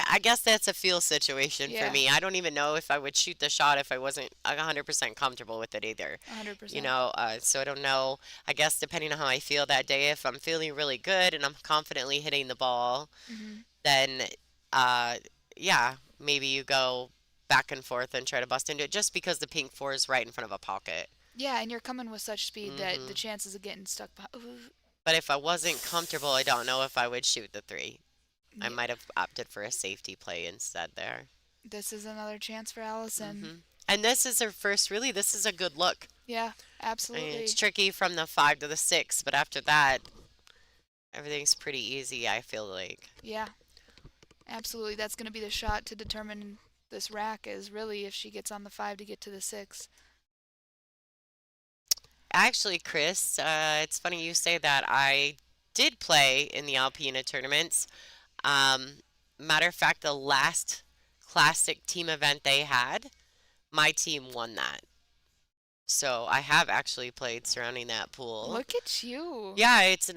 I guess that's a feel situation for Yeah, me. I don't even know if I would shoot the shot if I wasn't 100% comfortable with it either. 100%. So I don't know. I guess depending on how I feel that day, if I'm feeling really good and I'm confidently hitting the ball, Hmm. then uh, yeah, maybe you go back and forth and try to bust into it just because the pink 4 is right in front of a pocket. Yeah, and you're coming with such speed that the hmm chances of getting stuck behind. Ooh, But if I wasn't comfortable, I don't know if I would shoot the 3. I yeah, might have opted for a safety play instead there. this is another chance for Allison. And this is her first, really, this is a good look. Yeah, I mean, it's absolutely. tricky from the 5 to the 6, but after that, everything's pretty easy, I feel like. Yeah, absolutely. That's going to be the shot to determine this rack is really if she gets on the 5 to get to the 6. Actually, Chris, it's funny you say that. I did play in the Alpina tournaments. Um, Matter of fact, the last classic team event they had, my team won that. So I have actually played surrounding that pool. Look at you. Yeah, it's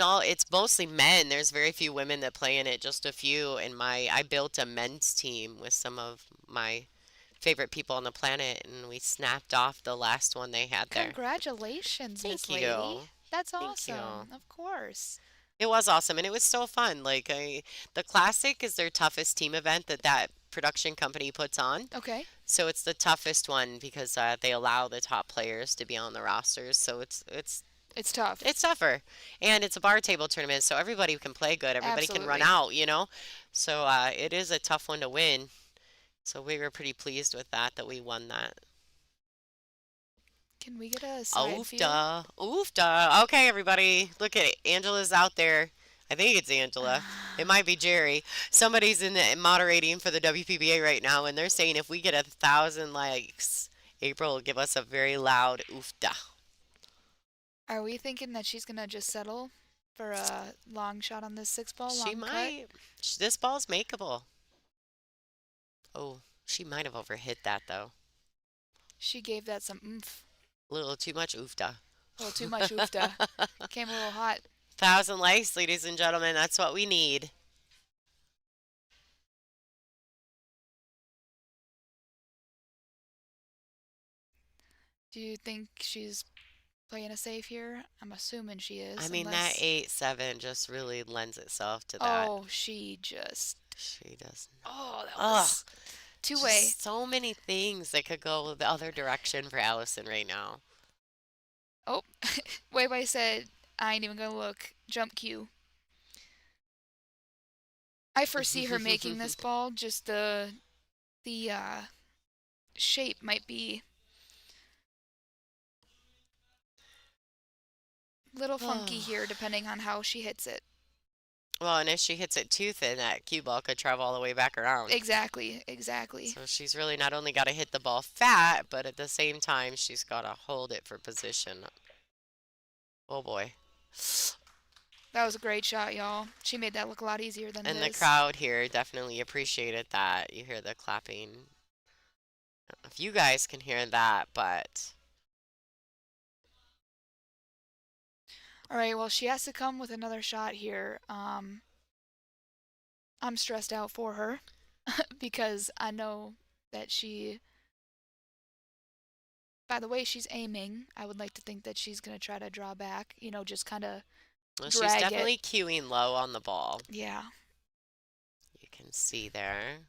mostly men. There's very few women that play in it, just a few. And I built a men's team with some of my favorite people on the planet, and we snapped off the last one they had there. Congratulations, Thank Miss Lady. you. That's Thank you. awesome. Of course. It was awesome, and it was so fun. The Classic is their toughest team event that production company puts on. Okay. So it's the toughest one because they allow the top players to be on the rosters. So It's tough. it's tougher, and it's a bar table tournament, so everybody can play good. Everybody can run Absolutely. out. So it is a tough one to win. So we were pretty pleased with that we won that. Can we get a side view? Oofda, oofda. Okay, everybody, look at it. Angela's out there. I think it's Angela. It might be Jerry. Somebody's in the moderating for the WPBA right now, and they're saying if we get 1,000 likes, April will give us a very loud oofda. Are we thinking that she's gonna just settle for a long shot on this 6 ball, She long cut? might. This ball's makeable. Oh, she might have overhit that though. She gave that some oomph. A little too much oofda. A little too much oofda. Came a little hot. 1,000 likes, ladies and gentlemen. That's what we need. Do you think she's playing a safe here? I'm assuming she is. I mean, that Unless. 8-7 just really lends itself to that. Oh, she just. She does not. Oh, that Ugh. was two-way. Just so many things that could go the other direction for Allison right now. Oh, Wei said, I ain't even gonna look. Jump cue. I foresee her making this ball. Just the shape might be a little funky here, depending on how she hits it. Well, and if she hits it too thin, that cue ball could travel all the way back around. Exactly, exactly. So she's really not only got to hit the ball fat, but at the same time, she's got to hold it for position. Oh boy. That was a great shot, y'all. She made that look a lot easier than And it the is. crowd here definitely appreciated that. You hear the clapping. I don't know if you guys can hear that, but All right, well, she has to come with another shot here. I'm stressed out for her because I know that she, by the way she's aiming, I would like to think that she's going to try to draw back, just kind of well, she's drag it. definitely cueing low on the ball. Yeah. You can see there.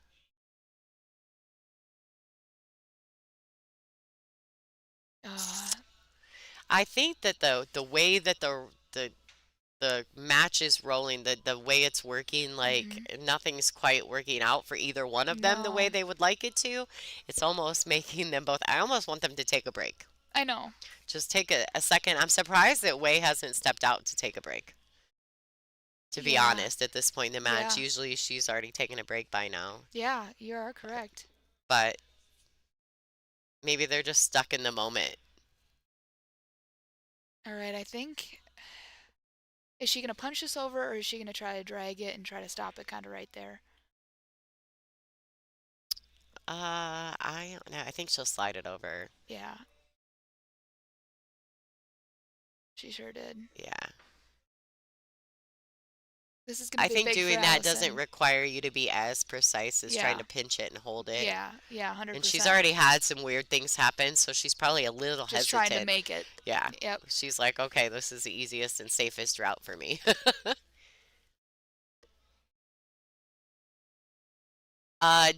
I think that the way that the match is rolling, the way it's working, like nothing's quite working out for either one of them the way No. they would like it to. It's almost making them both. I almost want them to take a break. I know. Just take a second. I'm surprised that Wei hasn't stepped out to take a break. To be Yeah. honest, at this point in the match, Yeah. usually she's already taken a break by now. Yeah, you are correct. But maybe they're just stuck in the moment. All right, I think. Is she going to punch this over or is she going to try to drag it and try to stop it kind of right there? I don't know. I think she'll slide it over. Yeah. She sure did. Yeah. This is going I to be think big for doing that doesn't Allison. require you to be as precise as trying Yeah. to pinch it and hold it. Yeah, yeah, And she's 100%. already had some weird things happen, so she's probably a little Just trying to hesitant. make it. Yeah. Yep. She's like, okay, this is the easiest and safest route for me.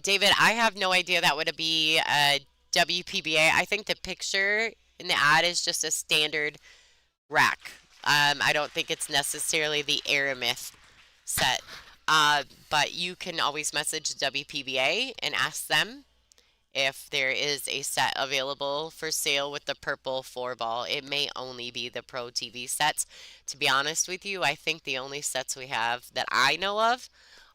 David, I have no idea that would be a WPBA. I think the picture in the ad is just a standard rack. I don't think it's necessarily the Aramith set. But you can always message WPBA and ask them if there is a set available for sale with the purple 4 ball. It may only be the Pro TV sets. To be honest with you, I think the only sets we have that I know of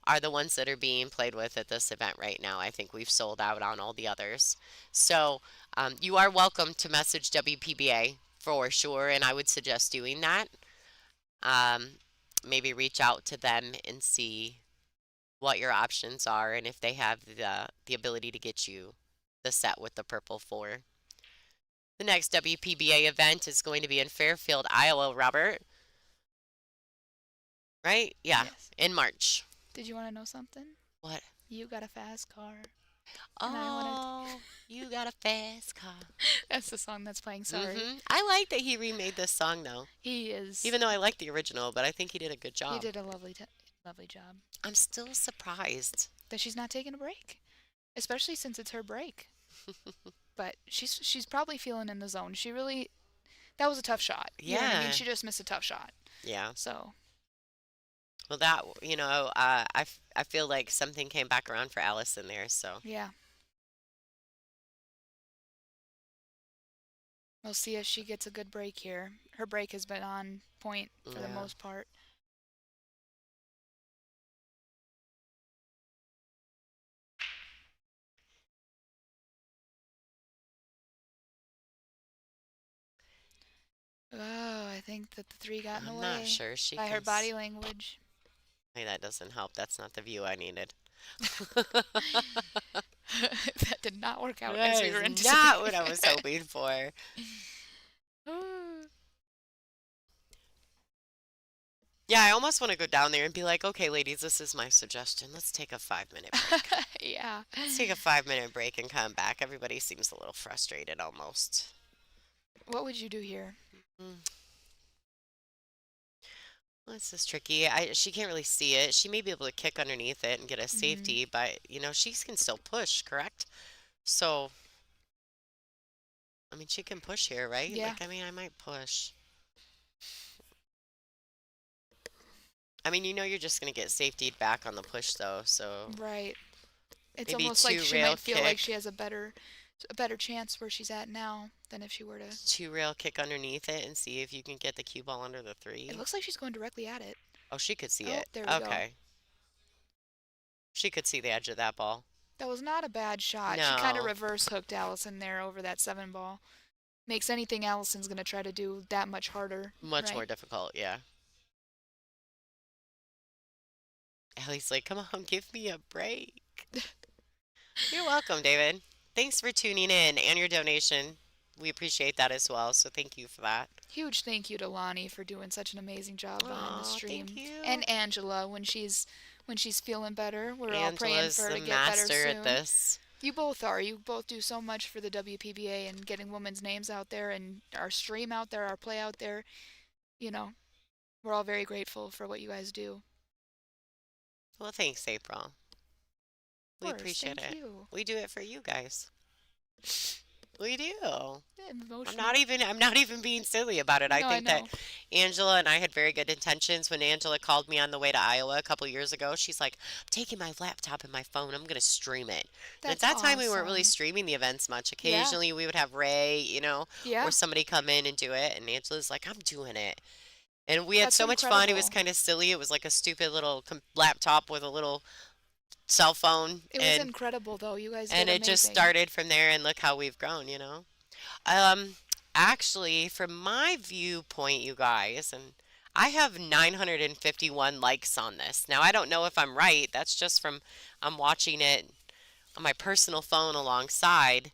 are the ones that are being played with at this event right now. I think we've sold out on all the others. So you are welcome to message WPBA for sure, and I would suggest doing that. Um, Maybe reach out to them and see what your options are and if they have the ability to get you the set with the purple 4. The next WPBA event is going to be in Fairfield, Iowa, Robert. Right? Yeah, Yes. in March. Did you want to know something? What? You got a fast car. And Oh, you got a fast car. That's the song that's playing. Sorry. I like that he remade this song though. He is. Even though I like the original, but I think he did a good job. He did a lovely job. I'm still surprised. That she's not taking a break, especially since it's her break. But she's probably feeling in the zone. She really. That was a tough shot. You know what I Yeah. mean? She just missed a tough shot. Yeah. So. Well, that, I feel like something came back around for Allison there, so. Yeah. We'll see if she gets a good break here. Her break has been on point for the Yeah. most part. Oh, I think that the 3 got in the I'm way not sure she by can her body language. Hey, that doesn't help. That's not the view I needed. That did not work out That as we were is anticipating. not what I was hoping for. Yeah, I almost want to go down there and be like, okay, ladies, this is my suggestion. Let's take a 5-minute break. Yeah. Let's take a 5-minute break and come back. Everybody seems a little frustrated almost. What would you do here? Well, this is tricky. She can't really see it. She may be able to kick underneath it and get a safety, but she can still push, correct? So, I mean, she can push here, right? Yeah. I might push. I mean, you're just gonna get safetied back on the push though, so Right. It's maybe almost like 2 she rail might feel like kick. she has a better chance where she's at now than if she were to. 2 rail kick underneath it and see if you can get the cue ball under the 3. It looks like she's going directly at it. Oh, she could see Oh, it. there we go. Okay. She could see the edge of that ball. That was not a bad shot. She kind of No. reverse hooked Allison there over that 7 ball. Makes anything Allison's going to try to do that much harder. Much right? more difficult, yeah. Ellie's like, come on, give me a break. You're welcome, David. Thanks for tuning in and your donation. We appreciate that as well, so thank you for that. Huge thank you to Lonnie for doing such an amazing job behind the Aw, stream. thank you. And Angela when she's feeling better. We're all praying Angela's for her the to get better master soon. at this. You both are. You both do so much for the WPBA and getting women's names out there and our stream out there, our play out there. We're all very grateful for what you guys do. Well, thanks, April. We Of course, appreciate thank it. you. We do it for you guys. We do. Emotional. I'm not even being silly about it. I No, I think that know. Angela and I had very good intentions when Angela called me on the way to Iowa a couple years ago. She's like, I'm taking my laptop and my phone. I'm going to stream it. And at That's that time, we weren't really awesome. streaming the events much. Yeah. Occasionally, we would have Ray, or Yeah. somebody come in and do it. And Angela's like, I'm doing it. And we had That's so much fun. It was incredible. kind of silly. It was like a stupid little laptop with a little cell phone. It was incredible though. You guys And did it just amazing. started from there. And look how we've grown. Um, Actually, from my viewpoint, you guys, and I have 951 likes on this. Now, I don't know if I'm right. That's just from I'm watching it on my personal phone alongside.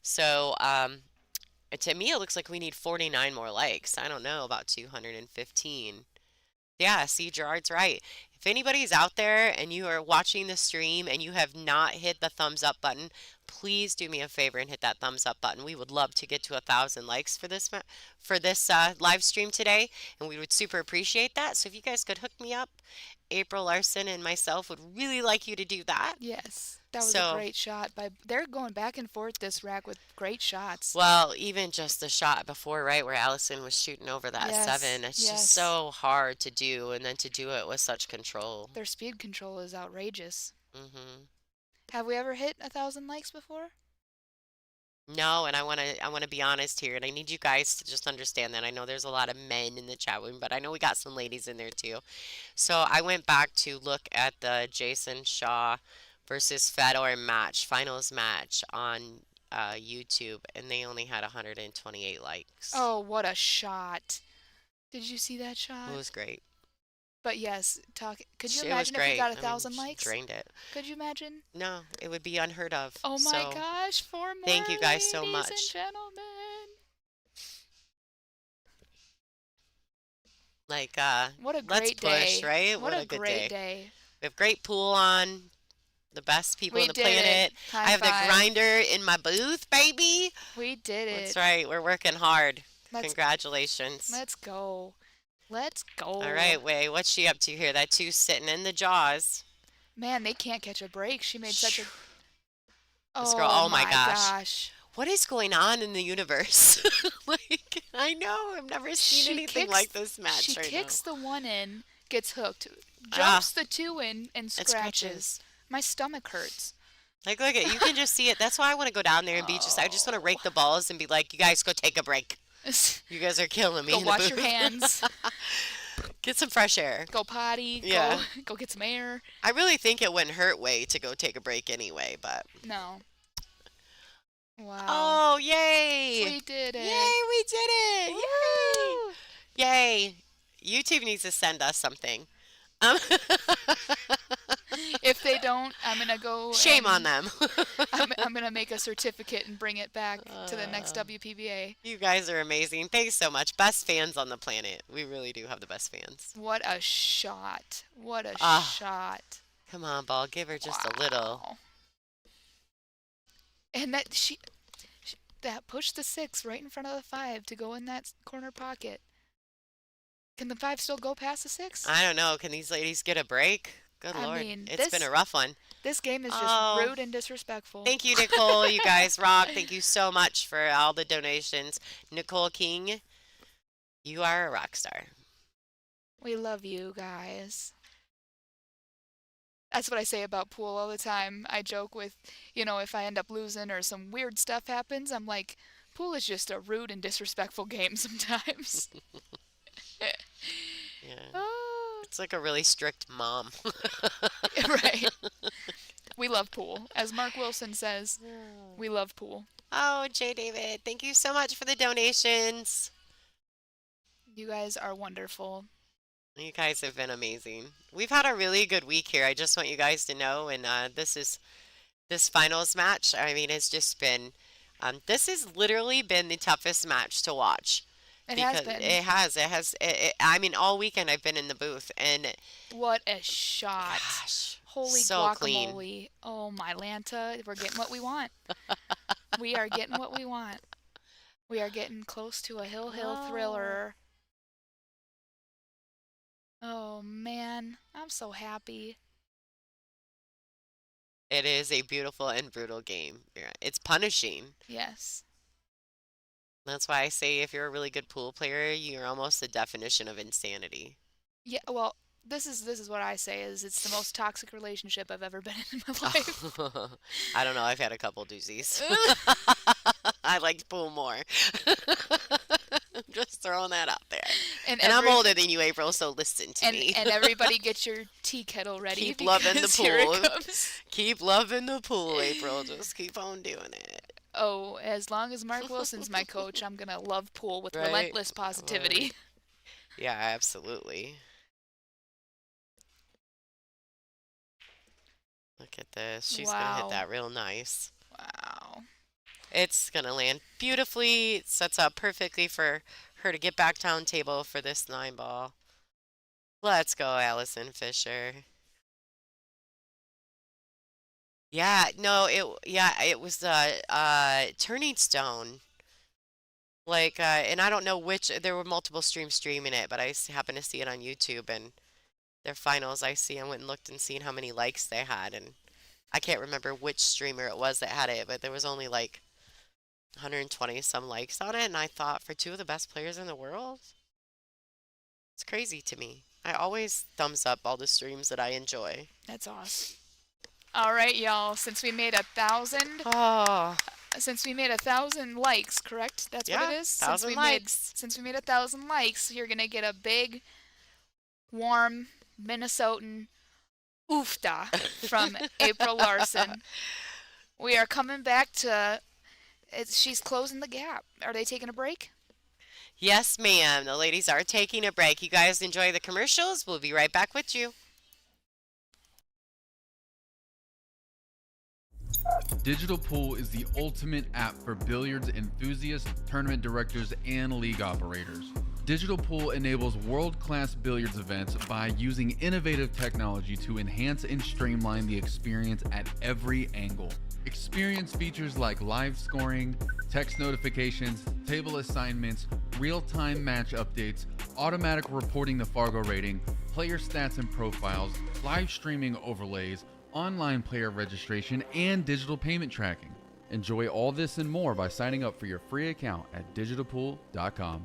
So, to me, it looks like we need 49 more likes. I don't know about 215. Yeah, see, Gerard's right. If anybody's out there and you are watching the stream and you have not hit the thumbs up button, please do me a favor and hit that thumbs up button. We would love to get to 1,000 likes for this live stream today, and we would super appreciate that. So if you guys could hook me up, April Larson and myself would really like you to do that. Yes. That was a So, great shot. They're going back and forth this rack with great shots. well, even just the shot before, right, where Allison was shooting over that Yes. seven, it's just Yes. so hard to do, and then to do it with such control. Their speed control is outrageous. hmm Have we ever hit 1,000 likes before? No, and I want to be honest here, and I need you guys to just understand that. I know there's a lot of men in the chat room, but I know we got some ladies in there too. So I went back to look at the Jason Shaw versus Fedor match, finals match on YouTube, and they only had 128 likes. Oh, what a shot. Did you see that It shot? was great. But yes, could you It was imagine if we great. got I a mean, thousand she likes? drained it. Could you imagine? No, it would be unheard of. Oh my So gosh, 4 more thank you guys so ladies and much. gentlemen. Like, What a let's great push, day. right? What What a a good great day. day. We have great pool on. The best people We on the did it. planet. High I have the five. grinder in my booth, baby. We did That's it. right. We're working hard. Let's Congratulations. let's go. Let's go. All right, Way. What's she up to here? That two sitting in the jaws. Man, they can't catch a break. She made such a This girl, oh my gosh. gosh. What is going on in the universe? Like, I know. I've never seen She anything kicks- like this match She right kicks the one in, gets hooked, Ah. jumps the two in, and now. It scratches. My stomach hurts. Like, look at you can just see it. That's why I want to go down there and be I just want to rake the balls and be like, you guys go take a break. You guys are killing me. Go in the wash your booth." hands. Get some fresh air. Go potty. Yeah. Go get some air. I really think it wouldn't hurt Way to go take a break anyway, but. No. Wow. Oh, yay! We did it. Yay, we did it! Woo! Yay! Yay! YouTube needs to send us something. Um, If they don't, I'm gonna go. Shame on and them. I'm gonna make a certificate and bring it back to the next WPBA. You guys are amazing. Thanks so much. Best fans on the planet. We really do have the best fans. What a shot! What a Ah. shot! Come on, ball. Give her just a little. Wow. And that that pushed the 6 right in front of the 5 to go in that corner pocket. Can the 5 still go past the 6? I don't know. Can these ladies get a break? Good I Lord. mean, It's been a rough one. This game is just Oh. rude and disrespectful. Thank you, Nicole. You guys rock. Thank you so much for all the donations. Nicole King, you are a rock star. We love you guys. That's what I say about pool all the time. I joke with, if I end up losing or some weird stuff happens, I'm like, pool is just a rude and disrespectful game sometimes. Yeah. Oh, It's like a really strict mom. right. We love pool. As Mark Wilson says, we love pool. Oh, Jay David, thank you so much for the donations. You guys are wonderful. You guys have been amazing. We've had a really good week here. I just want you guys to know, and this finals match. I mean, it's just been. This has literally been the toughest match to watch. It has Because been. it has. It has. I mean, all weekend I've been in the booth, and What a shot. gosh, Holy so guacamole. clean. Oh, my Lanta. We're getting what we want. We are getting what we want. We are getting close to a Hill Oh. thriller. Oh, man. I'm so happy. It is a beautiful and brutal game. Yeah, it's punishing. Yes. That's why I say if you're a really good pool player, you're almost the definition of insanity. Yeah, well, this is what I say is it's the most toxic relationship I've ever been in my life. I don't know. I've had a couple doozies. I liked pool more. Just throwing that out there. and And I'm every older than you, April, so listen to me. and everybody get your tea kettle ready Keep loving the because here it pool. comes. Keep loving the pool, April. Just keep on doing it. Oh, as long as Mark Wilson's my coach, I'm gonna love pool with Right? relentless Right. positivity. Yeah, absolutely. Look at this. She's gonna hit Wow. that real nice. Wow. It's gonna land beautifully. It sets up perfectly for her to get back down table for this 9 ball. Let's go, Allison Fisher. Yeah, no, it was the Turning Stone. Like and I don't know which there were multiple streams streaming it, but happened to see it on YouTube and their finals I went and looked and seen how many likes they had and I can't remember which streamer it was that had it, but there was only like 120 some likes on it and I thought for two of the best players in the world, it's crazy to me. I always thumbs up all the streams that I enjoy. That's awesome. All right, y'all. Oh, Since we made 1,000 likes, correct? That's what it yeah, is. 1,000 likes. Since we made 1,000 likes, you're gonna get a big, warm Minnesotan oofta from April Larson. We are coming back to. She's closing the gap. Are they taking a break? Yes, ma'am. The ladies are taking a break. You guys enjoy the commercials. We'll be right back with you. Digital Pool is the ultimate app for billiards enthusiasts, tournament directors, and league operators. Digital Pool enables world-class billiards events by using innovative technology to enhance and streamline the experience at every angle. Experience features like live scoring, text notifications, table assignments, real-time match updates, automatic reporting the Fargo rating, player stats and profiles, live streaming overlays, online player registration, and digital payment tracking. Enjoy all this and more by signing up for your free account at digitalpool.com.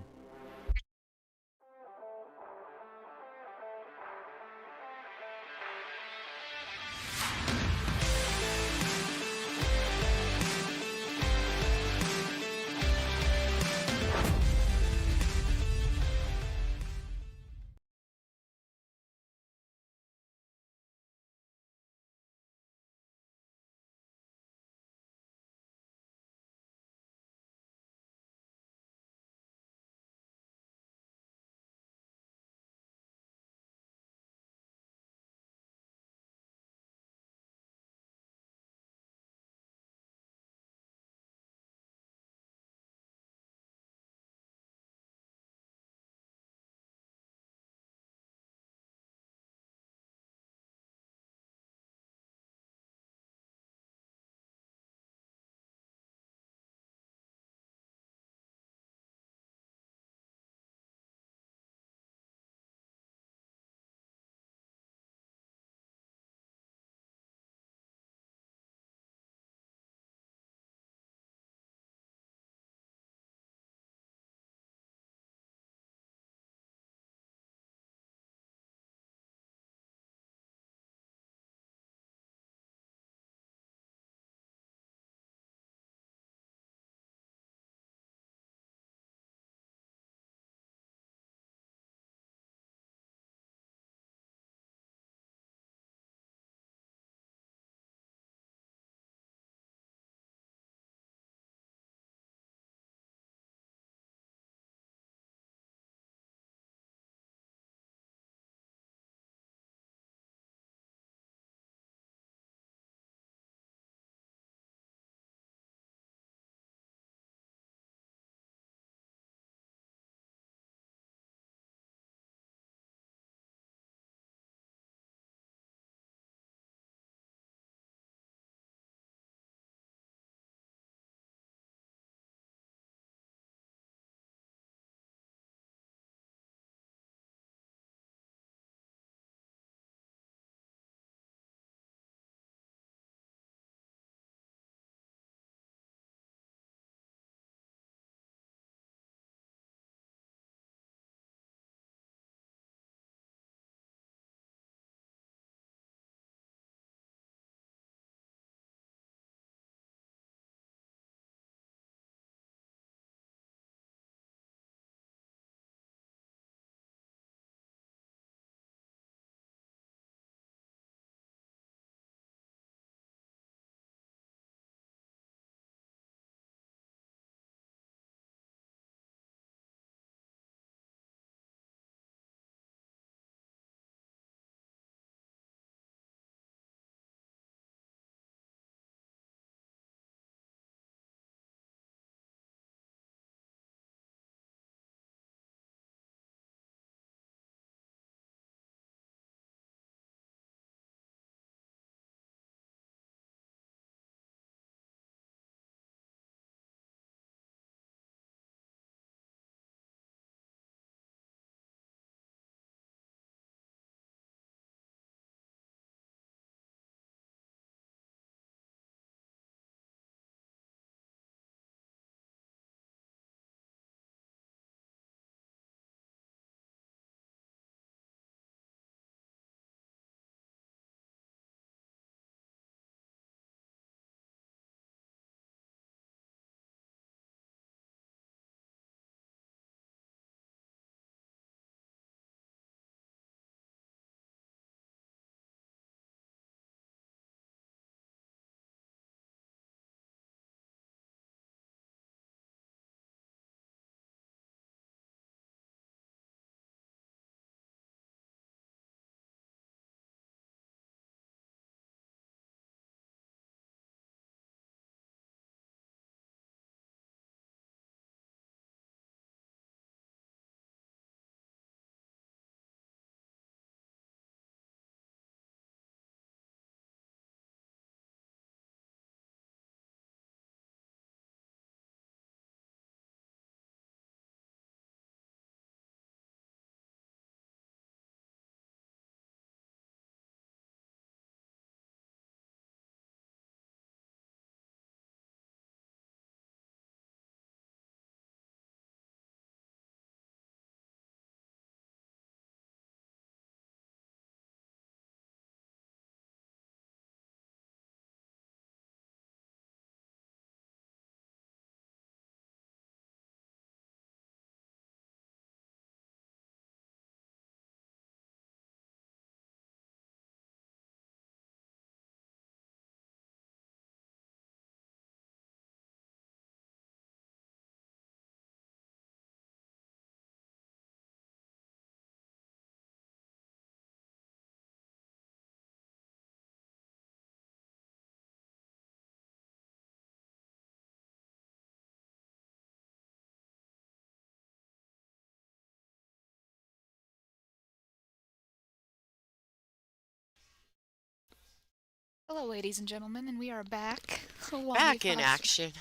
Hello, ladies and gentlemen, and we are back. Lonnie Back in Fox. action.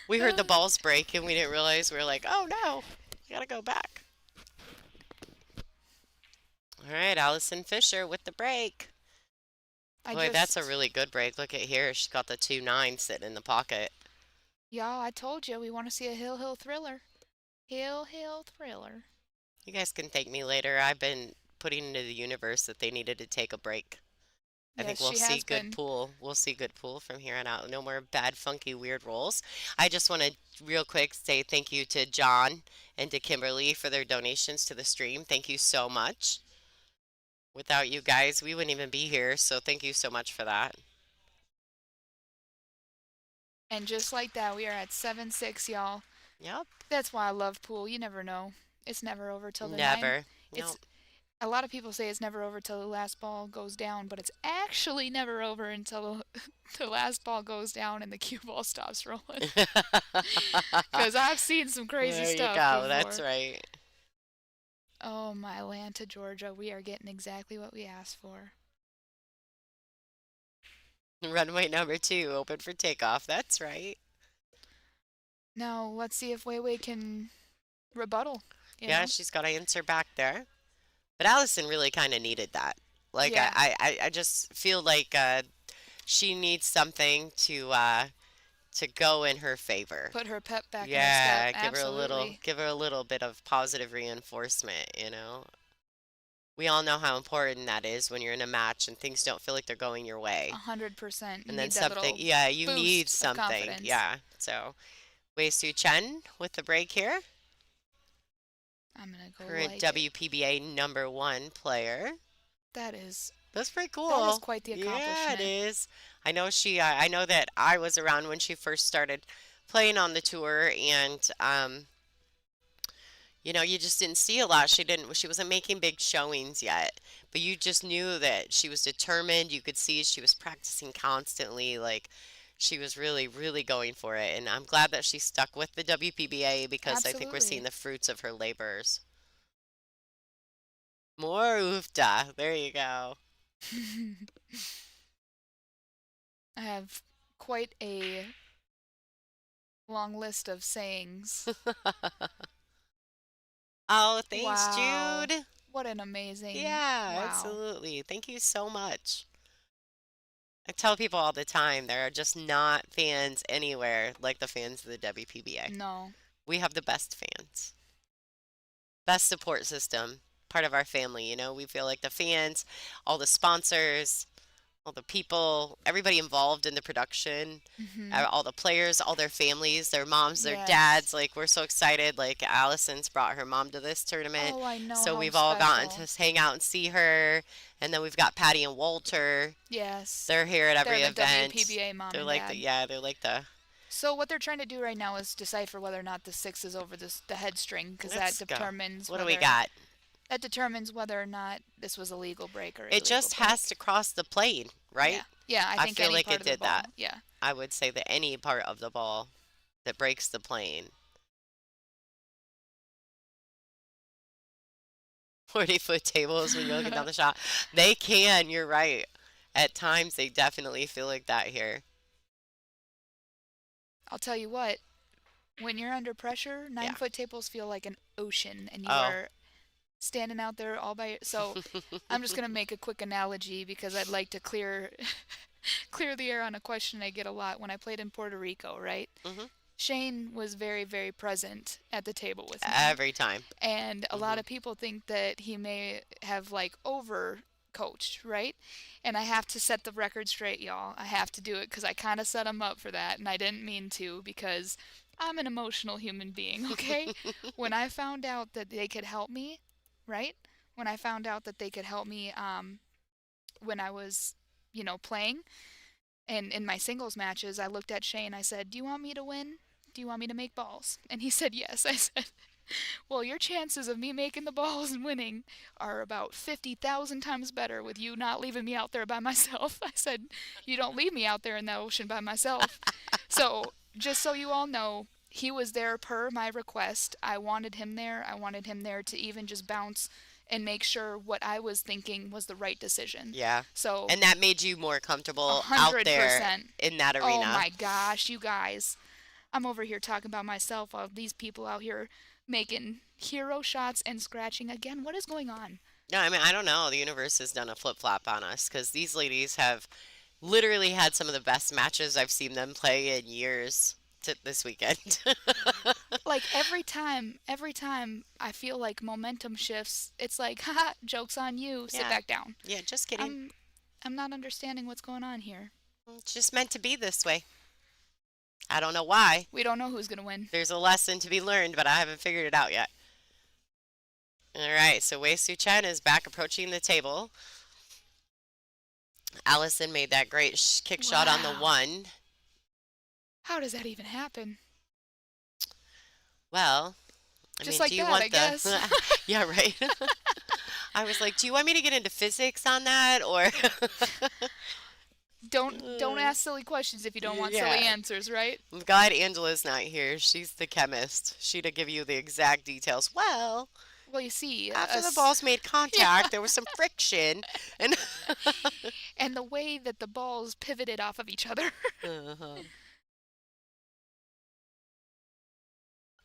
We heard the balls break and we didn't realize. We were like, oh no, we gotta go back. All right, Allison Fisher with the break. Boy, that's a really good break. Look at here. She's got the 2-9 sitting in the pocket. Y'all, I told you we want to see a hill thriller. Hill thriller. You guys can thank me later. I've been putting into the universe that they needed to take a break. I think Yes, we'll she see has good been. pool. We'll see good pool from here on out. No more bad, funky, weird rolls. I just want to real quick say thank you to John and to Kimberly for their donations to the stream. Thank you so much. Without you guys, we wouldn't even be here. So thank you so much for that. And just like that, we are at 7-6, y'all. Yep. That's why I love pool. You never know. It's never over till the 9. Never. It's Nope. a lot of people say it's never over till the last ball goes down, but it's actually never over until the last ball goes down and the cue ball stops rolling. Because I've seen some crazy There you stuff go. before. That's right. Oh, my Atlanta, Georgia, we are getting exactly what we asked for. Runway number 2, open for takeoff. That's right. Now, let's see if Weiwei can rebuttal. Yeah, she's got to answer back there. But Allison really kind of needed that. Like, Yeah. I just feel like she needs something to go in her favor. Put her pep back in Yeah, her step. Absolutely. give her a little bit of positive reinforcement, you know. We all know how important that is when you're in a match and things don't feel like they're going your way. 100%. And then something, yeah, you need boost of something. confidence. Yeah. So, Wei Su Chen with the break here. I'm going to go Current like WPBA number 1 player. That's pretty cool. That is quite the accomplishment. Yeah, it is. I know I know that I was around when she first started playing on the tour, and you know, you just didn't see a lot. She wasn't making big showings yet, but you just knew that she was determined. You could see she was practicing constantly, like she was really, really going for it. And I'm glad that she stuck with the WPBA because I think we're seeing the fruits of her labors. More oofta. There you go. I have quite a long list of sayings. Oh, thanks, Wow. Jude. What an amazing. Yeah, Wow. absolutely. Thank you so much. I tell people all the time there are just not fans anywhere like the fans of the WPBA. No. We have the best fans, best support system, part of our family. You know, we feel like the fans, all the sponsors, all the people, everybody involved in the production, all the players, all their families, their moms, their dads. Like, we're so excited. Like, Allison's brought her mom to this tournament. Oh, I know. So how we've all gotten special. to hang out and see her. And then we've got Patty and Walter. Yes. They're here at every They're the event. WPBA mom They're and like dad. they're like the. So what they're trying to do right now is decipher whether or not the 6 is over the head string, because that determines. What do we got? That determines whether or not this was a legal break or It just has to cross the plane, right? Yeah, I think feel any like part it of the did ball. that. Yeah. I would say that any part of the ball that breaks the plane. 40-foot tables when you're looking down the shot. They can, you're right. At times, they definitely feel like that here. I'll tell you what, when you're under pressure, 9-foot tables feel like an ocean, and you are standing out there all by. So I'm just gonna make a quick analogy because I'd like to clear the air on a question I get a lot. When I played in Puerto Rico, right? Shane was very, very present at the table with me. Every time. And a lot of people think that he may have like over coached, right? And I have to set the record straight, y'all. I have to do it because I kind of set him up for that, and I didn't mean to because I'm an emotional human being, okay? When I found out that they could help me, right? When I found out that they could help me when I was, playing, and in my singles matches, I looked at Shane. I said, "Do you want me to win? Do you want me to make balls?" And he said, "Yes." I said, "Well, your chances of me making the balls and winning are about 50,000 times better with you not leaving me out there by myself." I said, "You don't leave me out there in the ocean by myself." So, just so you all know, he was there per my request. I wanted him there. I wanted him there to even just bounce and make sure what I was thinking was the right decision. Yeah. So, And that made you more a comfortable out hundred there percent. in that Oh arena. my gosh, you guys. I'm over here talking about myself while these people out here making hero shots and scratching again. What is going on? No, I mean, I don't know. The universe has done a flip flop on us because these ladies have literally had some of the best matches I've seen them play in years this weekend. Like every time I feel like momentum shifts, it's like, haha, joke's on you. Sit Yeah. back down. Yeah, just kidding. I'm not understanding what's going on here. It's just meant to be this way. I don't know why. We don't know who's gonna win. There's a lesson to be learned, but I haven't figured it out yet. All right, so Wei Su Chen is back approaching the table. Allison made that great kick shot on the Wow. 1. How does that even happen? Well, I Just mean, like do you that, want I guess. Yeah, right. I was like, do you want me to get into physics on that or Don't ask silly questions if you don't want silly Yeah. answers, right? I'm glad Angela's not here. She's the chemist. She'd give you the exact details. Well, Well, you see, after the balls made contact, there was some friction, and and the way that the balls pivoted off of each other. uh-huh.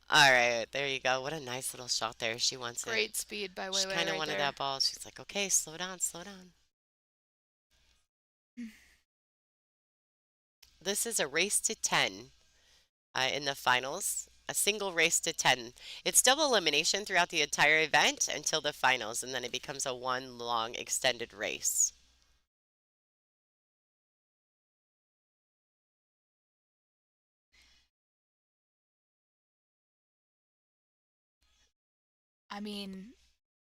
All right, there you go. What a nice little shot there. She wants it. Great speed by She Weiwei kind of right wanted there. that ball. She's like, okay, slow down, slow down. This is a race to 10 in the finals. A single race to 10. It's double elimination throughout the entire event until the finals, and then it becomes a one long extended race. I mean,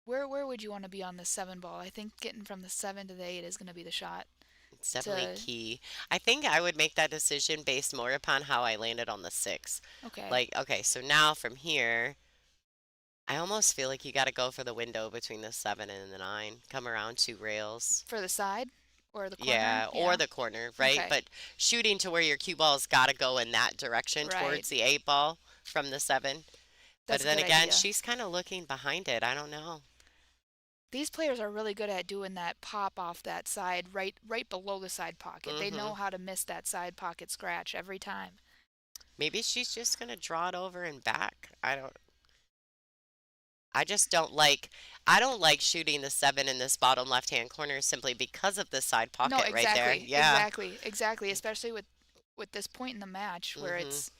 where would you want to be on the 7 ball? I think getting from the 7 to the 8 is going to be the shot. It's definitely To key. I think I would make that decision based more upon how I landed on the 6. Okay. Like, okay, so now from here, I almost feel like you got to go for the window between the 7 and the 9. Come around 2 rails. For the side or the corner? Yeah, or the corner, right? Okay. But shooting to where your cue ball's got to go in that direction Right. towards the 8 ball from the 7. That's But a then good again, idea. she's kind of looking behind it. I don't know. These players are really good at doing that pop off that side right below the side pocket. They know how to miss that side pocket scratch every time. Maybe she's just going to draw it over and back. I just don't like I don't like shooting the 7 in this bottom left-hand corner simply because of the side pocket No, right there. exactly. Yeah. Exactly, especially with this point in the match where it's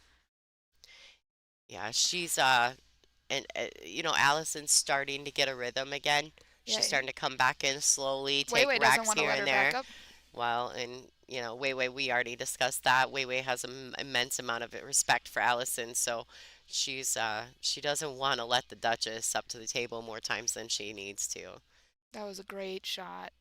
Yeah, she's and Allison's starting to get a rhythm again. Yeah. She's starting to come back in slowly, Wei take Wei doesn't racks want to here let her and there. back up. Well, and Wei Wei, we already discussed that. Wei Wei has an immense amount of respect for Allison, so she doesn't want to let the Duchess up to the table more times than she needs to. That was a great shot.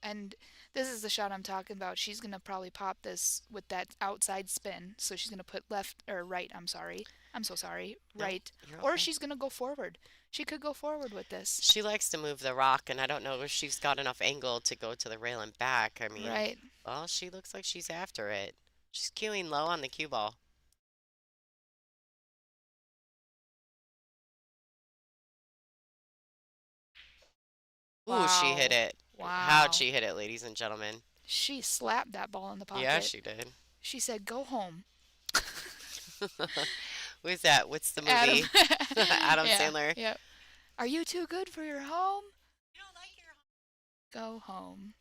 And this is the shot I'm talking about. She's going to probably pop this with that outside spin. So she's going to put left or right, I'm sorry. I'm so sorry. No, Right. you're Or okay. she's going to go forward. She could go forward with this. She likes to move the rock, and I don't know if she's got enough angle to go to the rail and back. I mean, Right. well, she looks like she's after it. She's queuing low on the cue ball. Ooh, she hit Wow. it. Wow. How'd she hit it, ladies and gentlemen? She slapped that ball in the pocket. Yeah, she did. She said, "Go home." Who's that? What's the Adam. movie? Adam Yeah, Sandler. Yep. Are you too good for your home? You don't like your home. Go home.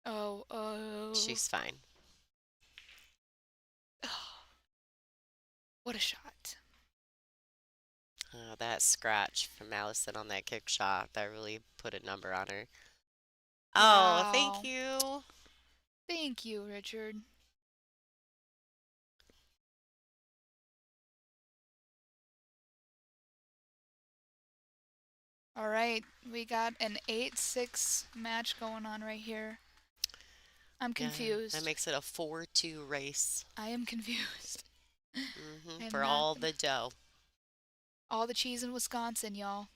Oh. She's fine. What a shot. That scratch from Allison on that kick shot, that really put a number on her. Oh, Wow. thank you. Thank you, Richard. All right, we got an 8-6 match going on right here. I'm Yeah, confused. that makes it a 4-2 race. I am confused. I'm For not all gonna- the dough. All the cheese in Wisconsin, y'all.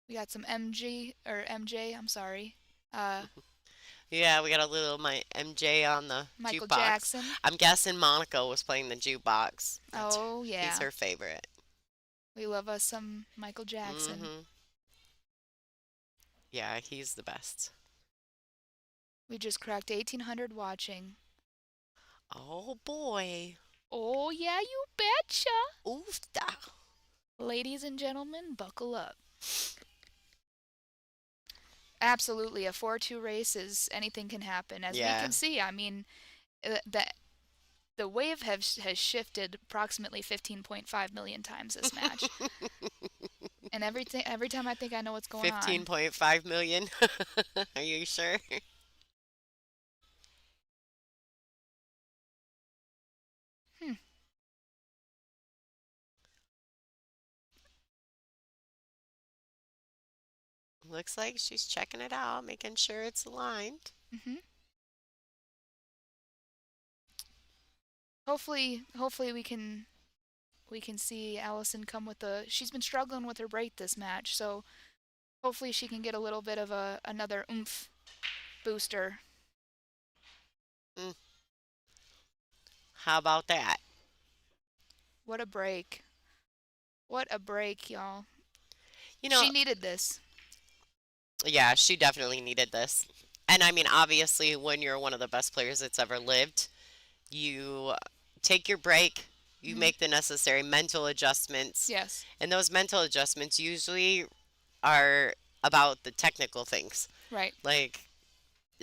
We got some MJ, I'm sorry. Yeah, we got a little my MJ on the Michael jukebox. Jackson. I'm guessing Monica was playing the jukebox. Oh, He's yeah. her favorite. We love us some Michael Jackson. Hmm. Yeah, he's the best. We just cracked 1,800 watching. Oh boy. Oh, yeah, you betcha. Oofta. Ladies and gentlemen, buckle up. Absolutely, a 4-2 race is anything can happen. As we Yeah. can see, I mean, the wave has shifted approximately 15.5 million times this match. And every time I think I know what's going on. 15.5 million. Are you sure? Hmm. Looks like she's checking it out, making sure it's aligned. Mhm. Hopefully we can see Allison come with a. She's been struggling with her break this match, so hopefully she can get a little bit of another oomph booster. Mm. How about that? What a break! What a break, y'all. You know, She needed this. yeah, she definitely needed this. And I mean, obviously, when you're one of the best players that's ever lived, you take your break, you Mhm. make the necessary mental adjustments, Yes. and those mental adjustments usually are about the technical things. Right. Like,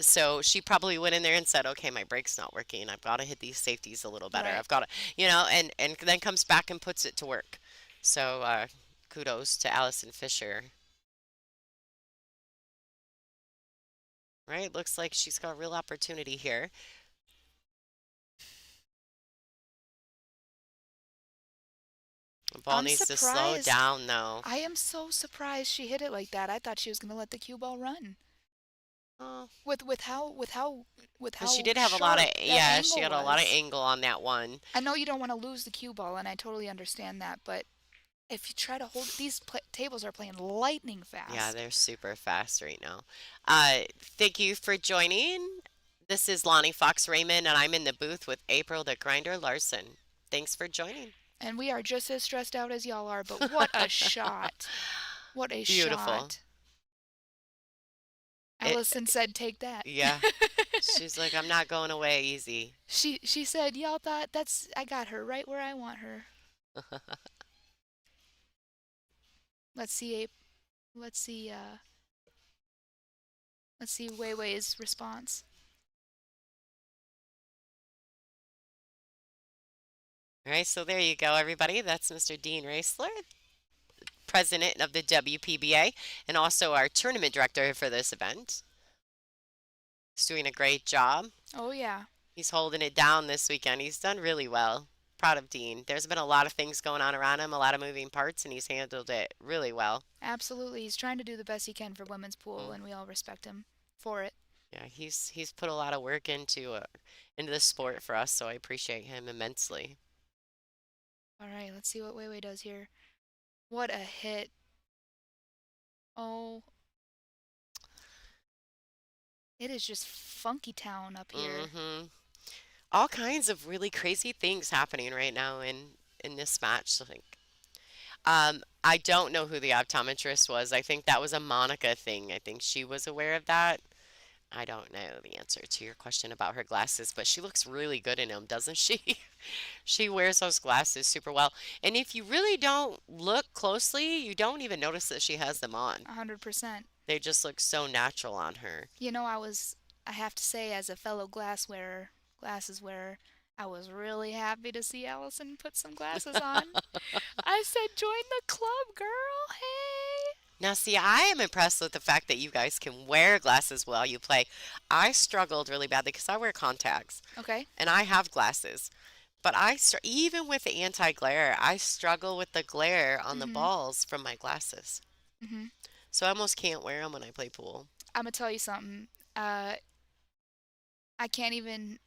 so she probably went in there and said, "Okay, my brake's not working. I've got to hit these safeties a little better. Right. I've got to, and then comes back and puts it to work." So, kudos to Allison Fisher. Right? Looks like she's got a real opportunity here. The ball I'm needs to slow surprised. down, though. I am so surprised she hit it like that. I thought she was gonna let the cue ball run. Oh, With but she how did have a lot of, sharp that yeah, she angle had a lot of was. angle on that one. I know you don't want to lose the cue ball, and I totally understand that, but if you try to hold these tables are playing lightning Yeah, fast. they're super fast right now. Thank you for joining. This is Lonnie Fox Raymond, and I'm in the booth with April the Grinder Larson. Thanks for joining. And we are just as stressed out as y'all are, but what a shot. What a Beautiful. shot. It, Allison said, "Take that." yeah, she's like, I'm not going away easy. She said, "Y'all thought I got her right where I want her." Let's see let's see let's see Wei Wei's response. All right, so there you go, everybody. That's Mr. Dean Raisler, president of the WPBA, and also our tournament director for this event. He's doing a great job. Oh yeah. He's holding it down this weekend. He's done really well. Proud of Dean. There's been a lot of things going on around him, a lot of moving parts, and he's handled it really well. Absolutely. He's trying to do the best he can for women's pool, Mm. and we all respect him for it. Yeah, he's put a lot of work into the sport for us, so I appreciate him immensely. All right, let's see what Wei Wei does here. What a hit. Oh, it is just funky town up here. Hmm. All kinds of really crazy things happening right now in this match. Like, I don't know who the optometrist was. I think that was a Monica thing. I think she was aware of that. I don't know the answer to your question about her glasses, but she looks really good in them, doesn't she? She wears those glasses super well. And if you really don't look closely, you don't even notice that she has them on. 100%. They just look so natural on her. You know, I have to say, as a fellow glasses wearer, I was really happy to see Allison put some glasses on. I said, join the club, girl. Hey. Now, see, I am impressed with the fact that you guys can wear glasses while you play. I struggled really badly because I wear contacts Okay. and I have glasses. But even with the anti-glare, I struggle with the glare on the Mhm. balls from my glasses. Mhm. So I almost can't wear them when I play pool. I'm gonna tell you something. I can't even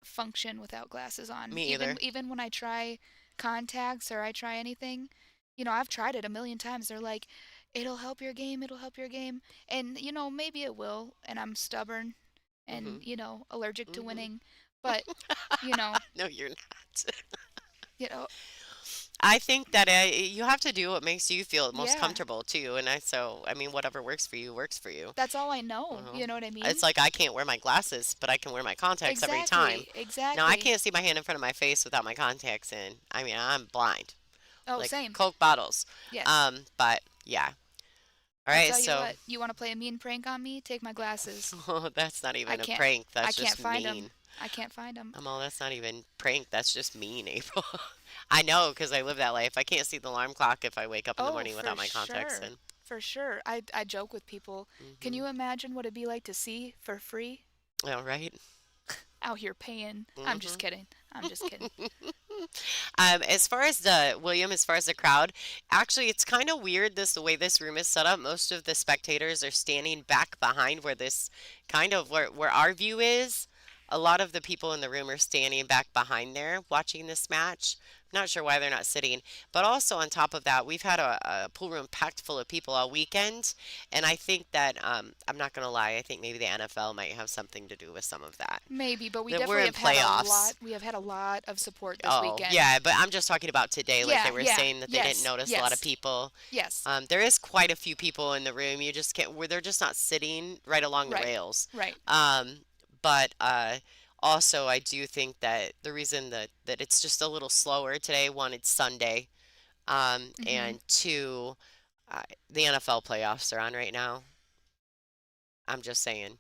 function without glasses on. Me Even either. even when I try contacts or I try anything, I've tried it a million times. They're like, it'll help your game, it'll help your game. And, maybe it will, and I'm stubborn and, Mhm. allergic to Mhm. winning. But, you know, No, you're not. you know, I think that you have to do what makes you feel most yeah, comfortable too. And I mean, whatever works for you works for you. that's all I know. Uh-huh. You know what I mean? It's like I can't wear my glasses, but I can wear my contacts every time. Exactly, Now I exactly. can't see my hand in front of my face without my contacts in. I mean, I'm blind, Oh, like same. Coke bottles. Yes. But yeah. All I'll right, tell you so what, you want to play a mean prank on me? Take my glasses. that's not I even a can't, prank. I That's can't just find them. mean. I can't find them. That's not even prank. That's just mean, April. I know because I live that life. I can't see the alarm clock if I wake up in the Oh, morning for without my contacts sure. in. For sure. I joke with people. Can Hmm. you imagine what it'd be like to see for free? All right. Out here paying. I'm just Hmm. kidding. I'm just kidding. As far as as far as the crowd, actually, it's kind of weird the way this room is set up. Most of the spectators are standing back behind where this kind of where our view is. A lot of the people in the room are standing back behind there watching this match. Not sure why they're not sitting. But also on top of that, we've had a pool room packed full of people all weekend. And I think that, I'm not going to lie, I think maybe the NFL might have something to do with some of that. Maybe, but we That we're definitely in have had a playoffs. lot. We have had a lot of support this Oh, weekend. yeah, but I'm just talking about today. Like they Yeah, were yeah. saying that they didn't Yes, notice a lot of yes, people. yes. There is quite a few people in the room. You just can't, where they're just not sitting right along the Right, rails. right. Um, but also, I do think that the reason that it's just a little slower today, one, it's Sunday, Mm-hmm. and two, the NFL playoffs are on right now. I'm just saying.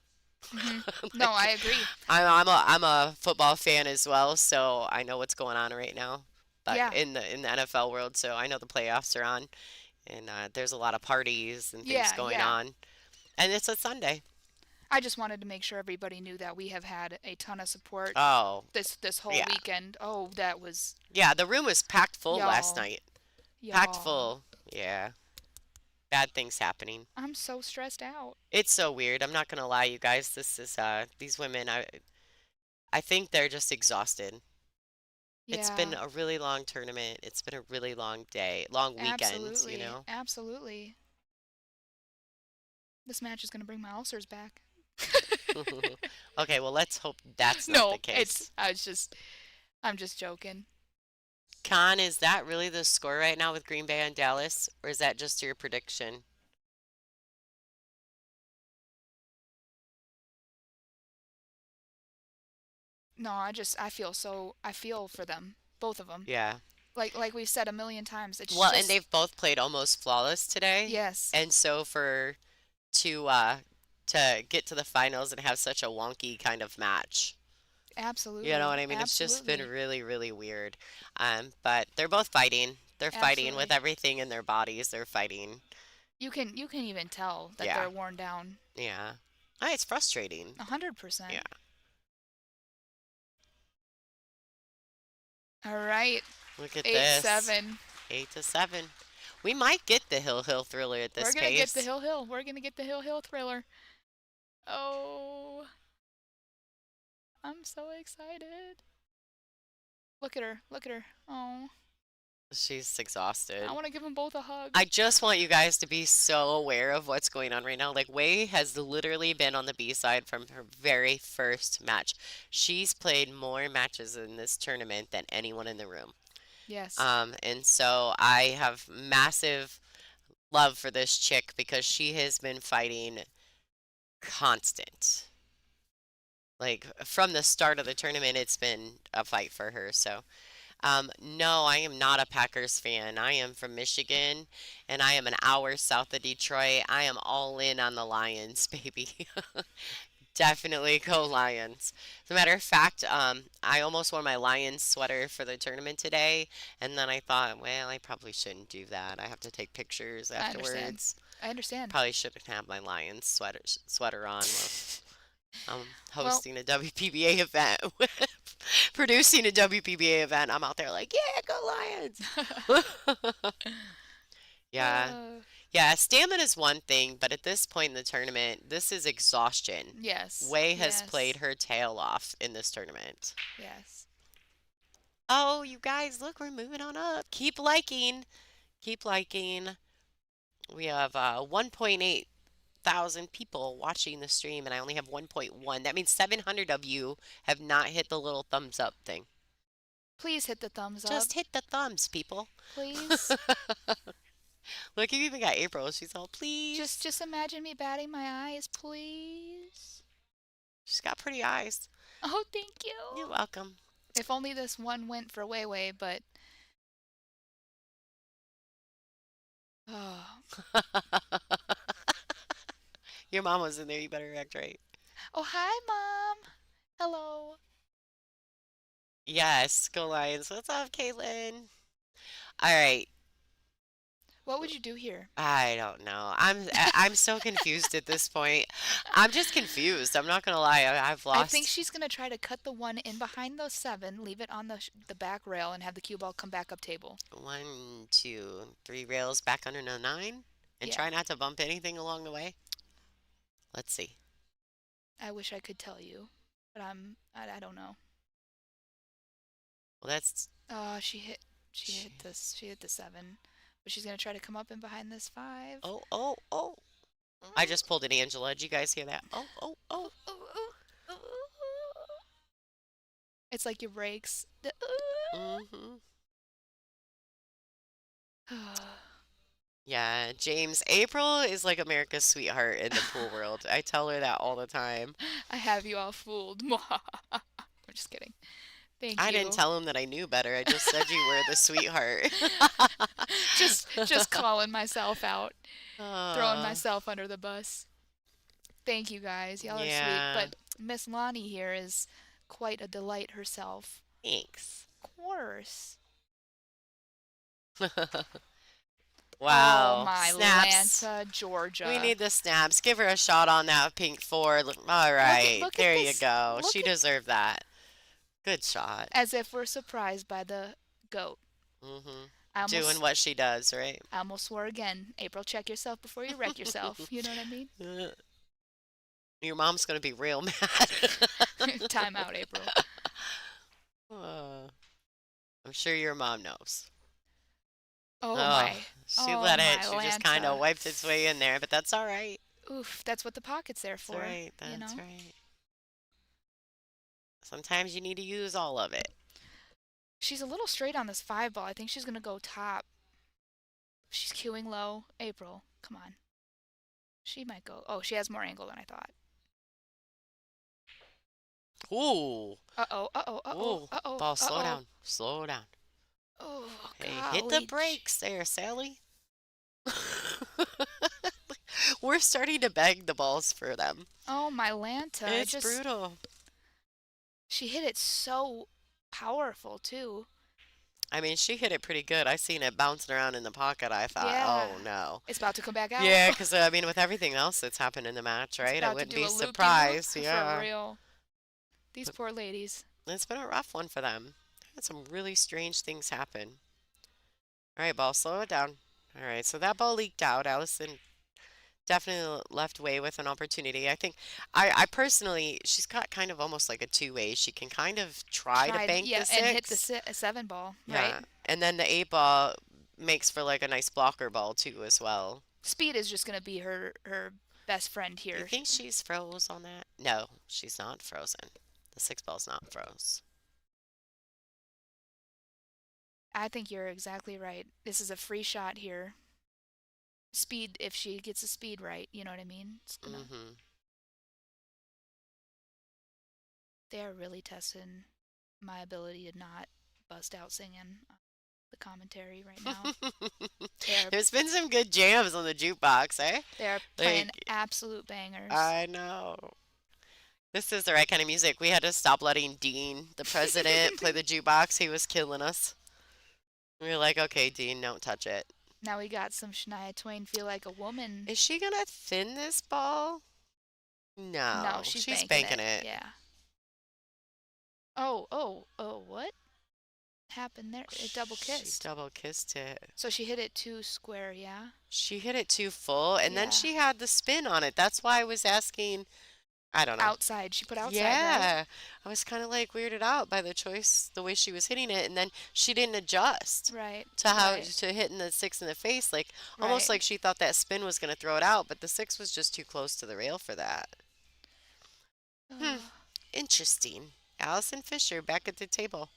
Mm-hmm. No, I Like, agree. I'm a football fan as well, so I know what's going on right now. But Yeah, in the NFL world, so I know the playoffs are on, and there's a lot of parties and things yeah, going yeah. on, and it's a Sunday. I just wanted to make sure everybody knew that we have had a ton of support Oh, this whole yeah, weekend. Oh, that was yeah. The room was packed full last y'all, night. Packed y'all. full. Yeah, bad things happening. I'm so stressed out. It's so weird. I'm not gonna lie, you guys. This is these women. I think they're just exhausted. It's been Yeah, a really long tournament. It's been a really long day, long weekend, you absolutely, know? absolutely. This match is gonna bring my ulcers back. Okay, well, let's hope that's not the No, it's. case. I'm just joking. Con, is that really the score right now with Green Bay and Dallas, or is that just your prediction? No, I feel for them, both of them. Yeah. Like we've said a million times, it's Well, and just they've both played almost flawless today, yes, and so for to get to the finals and have such a wonky kind of match. You know what absolutely, I mean? It's just been absolutely, really, really weird. But they're both fighting. They're fighting with absolutely. everything in their bodies. They're fighting. You can even tell that Yeah. they're worn down. Yeah. It's frustrating. 100%. Yeah. All right, Look at eight this. seven. 8-7. We might get the Hill Thriller at We're this gonna get the pace. Hill. We're gonna get the Hill thriller. Oh, I'm so excited. Look at her. Look at her. Oh, She's I exhausted. want to give them both a hug. I just want you guys to be so aware of what's going on right now. Like, Wei has literally been on the B side from her very first match. She's played more matches in this tournament than anyone in the room. Yes, And so I have massive love for this chick because she has been fighting constant. Like from the start of the tournament, it's been a fight for her. So, no, I am not a Packers fan. I am from Michigan, and I am an hour south of Detroit. I am all in on the Lions, baby. Definitely go Lions. As a matter of fact, I almost wore my Lions sweater for the tournament today, and then I thought, well, I probably shouldn't do that. I have to take pictures I understand. afterwards. I understand. Probably shouldn't have my Lions sweater on while I'm Well, hosting a WPBA event, producing a WPBA event. I'm out there like, yeah, go Lions. Yeah. uh, Yeah, stamina is one thing, but at this point in the tournament, this is exhaustion. yes, Wei has played yes, her tail off in this tournament. yes. Oh, you guys, look, we're moving on up. Keep liking. Keep liking. We have 1.8 thousand people watching the stream, and I only have 1.1. That means 700 of you have not hit the little thumbs up thing. Please hit the thumbs up. Just hit the thumbs, people. Please. Look, you even got April. She's all, please. Just imagine me batting my eyes, please. She's got pretty eyes. Oh, thank you. You're welcome. If only this one went for Wei Wei, but oh. Your mom was in there. You better act right. Oh, hi, Mom. Hello. Yes, go Lions. What's up, Caitlin? All right. What would you do here? I don't know. I'm so confused at this point. I'm just confused. I'm not gonna lie. I've lost. I think she's gonna try to cut the one in behind those 7, leave it on the back rail, and have the cue ball come back up table. 1, 2, 3 rails back under the 9, and Yeah. try not to bump anything along the way. Let's see. I wish I could tell you, but I don't know. Well, that's She hit the 7, but she's gonna try to come up in behind this 5. oh. I just pulled an Angela. Did you guys hear that? Oh. Oh, oh, oh. It's like your brakes. Mm-hmm. Yeah, James. April is like America's sweetheart in the pool world. I tell her that all the time. I have you all fooled. I'm just kidding. Thank you. I didn't tell him that I knew better. I just said you were the sweetheart. just calling myself out, throwing Uh, myself under the bus. Thank you guys. Y'all are Yeah. sweet. But Miss Lonnie here is quite a delight herself. Thanks. Of course. Wow. Oh, my Snaps. Atlanta, Georgia. We need the snaps. Give her a shot on that pink 4. All right. look at There you this. go. Look She at- deserved that. Good shot. As if we're surprised by the goat. Mm-hmm. I almost, Doing what she does, right? I almost swore again. April, check yourself before you wreck yourself. You know what I mean? Your mom's going to be real mad. Time out, April. I'm sure your mom knows. Oh, my. She Oh, let it. my She just kind of Lanta. wiped its way in there, but that's all right. Oof, that's what the pocket's there That's for. right. you That's know? right. Sometimes you need to use all of it. She's a little straight on this 5 ball. I think she's going to go top. She's cueing low. April, come on. She might go. Oh, she has more angle than I thought. Ooh. Uh-oh, uh-oh, uh-oh, Ooh. uh-oh. Ball, slow uh-oh. down. Slow down. Oh, Hey, hit the golly. brakes there, Sally. We're starting to beg the balls for them. Oh, my Lanta. It's brutal. She hit it so powerful, too. I mean, she hit it pretty good. I seen it bouncing around in the pocket. I thought, Yeah. oh no. It's about to come back out. Yeah, because I mean, with everything else that's happened in the match, right? I About to wouldn't do be a loop-de-loop surprised. For Yeah, real. These poor ladies. it's been a rough one for them. Had some really strange things happen. All right, ball, slow it down. All right, so that ball leaked out. Allison definitely left Way with an opportunity. I think, I personally, she's got kind of almost like a two-way. She can kind of try to bank yeah, the 6. and hit the 7 ball, Yeah, right? and then the 8 ball makes for like a nice blocker ball too as well. Speed is just going to be her best friend here. You think she's froze on that? No, she's not frozen. The 6 ball's not froze. I think you're exactly right. This is a free shot here. Speed, if she gets the speed right, you know what I mean? It's gonna, Mm-hmm. They're really testing my ability to not bust out singing the commentary right now. There's been some good jams on the jukebox, eh? They're playing Like, absolute bangers. I know. This is the right kind of music. We had to stop letting Dean, the president, play the jukebox. He was killing us. We were like, okay, Dean, don't touch it. Now we got some Shania Twain, Feel Like a Woman. Is she gonna thin this ball? No, No, she's banking it. Yeah. Oh, what happened there? It double She kissed. double kissed it. So she hit it too square, yeah? She hit it too full, and then Yeah. she had the spin on it. That's why I was asking I don't know. Outside. She put outside, right? Yeah, I was kind of like weirded out by the choice, the way she was hitting it, and then she didn't adjust Right. to how Right. to hitting the six in the face, like almost Right. like she thought that spin was going to throw it out, but the six was just too close to the rail for that. Hmm, interesting. Allison Fisher back at the table.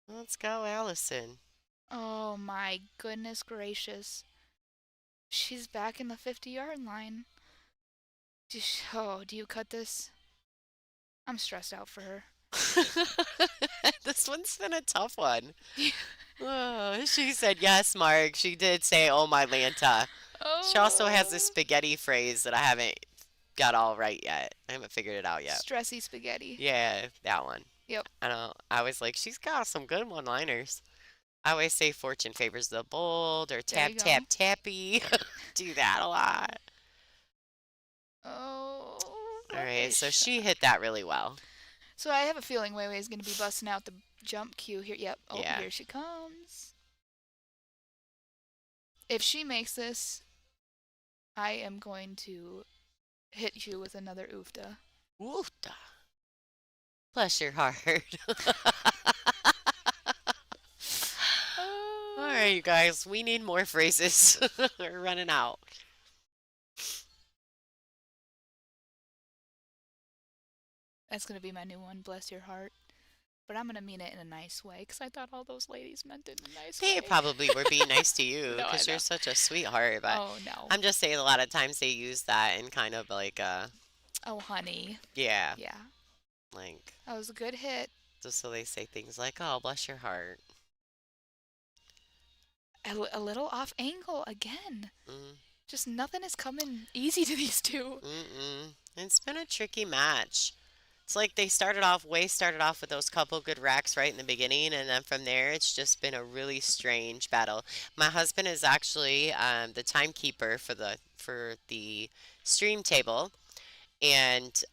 Let's go, Allison. Oh my goodness gracious. She's back in the 50-yard line. Oh, do you cut this? I'm stressed out for her. This one's been a tough one. Oh, she said yes, Mark. She did say, "Oh my Lanta." She also has this Oh, spaghetti phrase that I haven't got all right yet. I haven't figured it out yet. stressy spaghetti. Yeah, that one. Yep. I know. I was like, she's got some good one-liners. I always say fortune favors the bold or There tap you tap go. tappy. Do that a lot. Oh, All right, nice so she shot. hit that really well. So I have a feeling Wei Wei's going to be busting out the jump cue here. Yep. Oh, Yeah. here she comes. If she makes this, I am going to hit you with another oofta. Woofda. Bless your heart. All right, you guys, we need more phrases. We're running out. That's going to be my new one, bless your heart. But I'm going to mean it in a nice way because I thought all those ladies meant it in a nice They way. probably were being nice to you No, I because know. you're such a sweetheart, but Oh, no. I'm just saying a lot of times they use that in kind of like Oh, honey. yeah, Yeah. like That was a good hit. just so they say things like, "Oh, bless your heart." A little off angle again. Mm, Just nothing is coming easy to these two. mm-mm. It's been a tricky match. It's like they started off with those couple good racks right in the beginning, and then from there, it's just been a really strange battle. My husband is actually the timekeeper for the stream table, and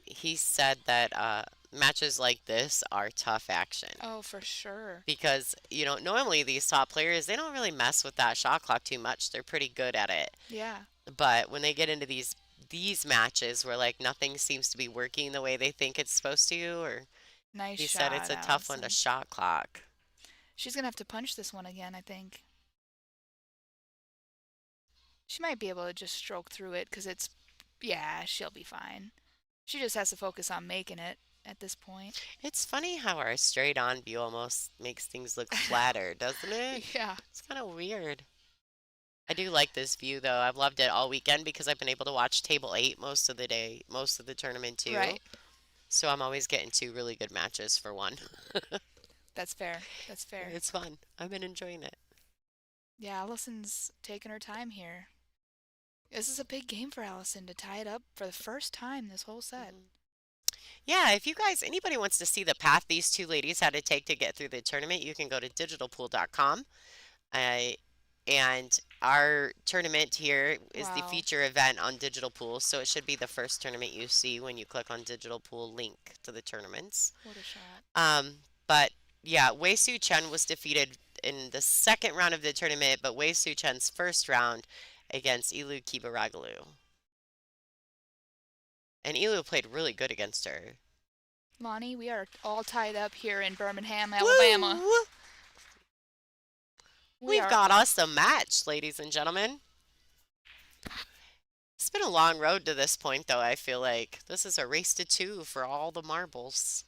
he said that matches like this are tough action Oh, for sure. because normally these top players they don't really mess with that shot clock too much. They're pretty good at it, Yeah. but when they get into these matches where like nothing seems to be working the way they think it's supposed to, or Nice he said it's shot, a tough one to Allison. shot clock. She's going to have to punch this one again, I think. She might be able to just stroke through it because it's, yeah, she'll be fine. She just has to focus on making it at this point. It's funny how our straight on view almost makes things look flatter, doesn't it? Yeah. It's kind of weird. I do like this view though. I've loved it all weekend because I've been able to watch table 8 most of the day, most of the tournament too. Right. So I'm always getting two really good matches for one. That's fair. That's fair. It's fun. I've been enjoying it. Yeah, Allison's taking her time here. This is a big game for Allison to tie it up for the first time this whole set. Yeah, if you guys, anybody wants to see the path these two ladies had to take to get through the tournament, you can go to digitalpool.com. And our tournament here is the Wow. feature event on Digital Pool, so it should be the first tournament you see when you click on Digital Pool link to the tournaments. What a shot. But yeah, Wei Su Chen was defeated in the second round of the tournament, but Wei Su Chen's first round against Ilu Kibaragalu. And Ilu played really good against her. Lonnie, we are all tied up here in Birmingham, Alabama. Woo! We We've are got us a match, ladies and gentlemen. It's been a long road to this point, though. I feel like this is a race to 2 for all the marbles.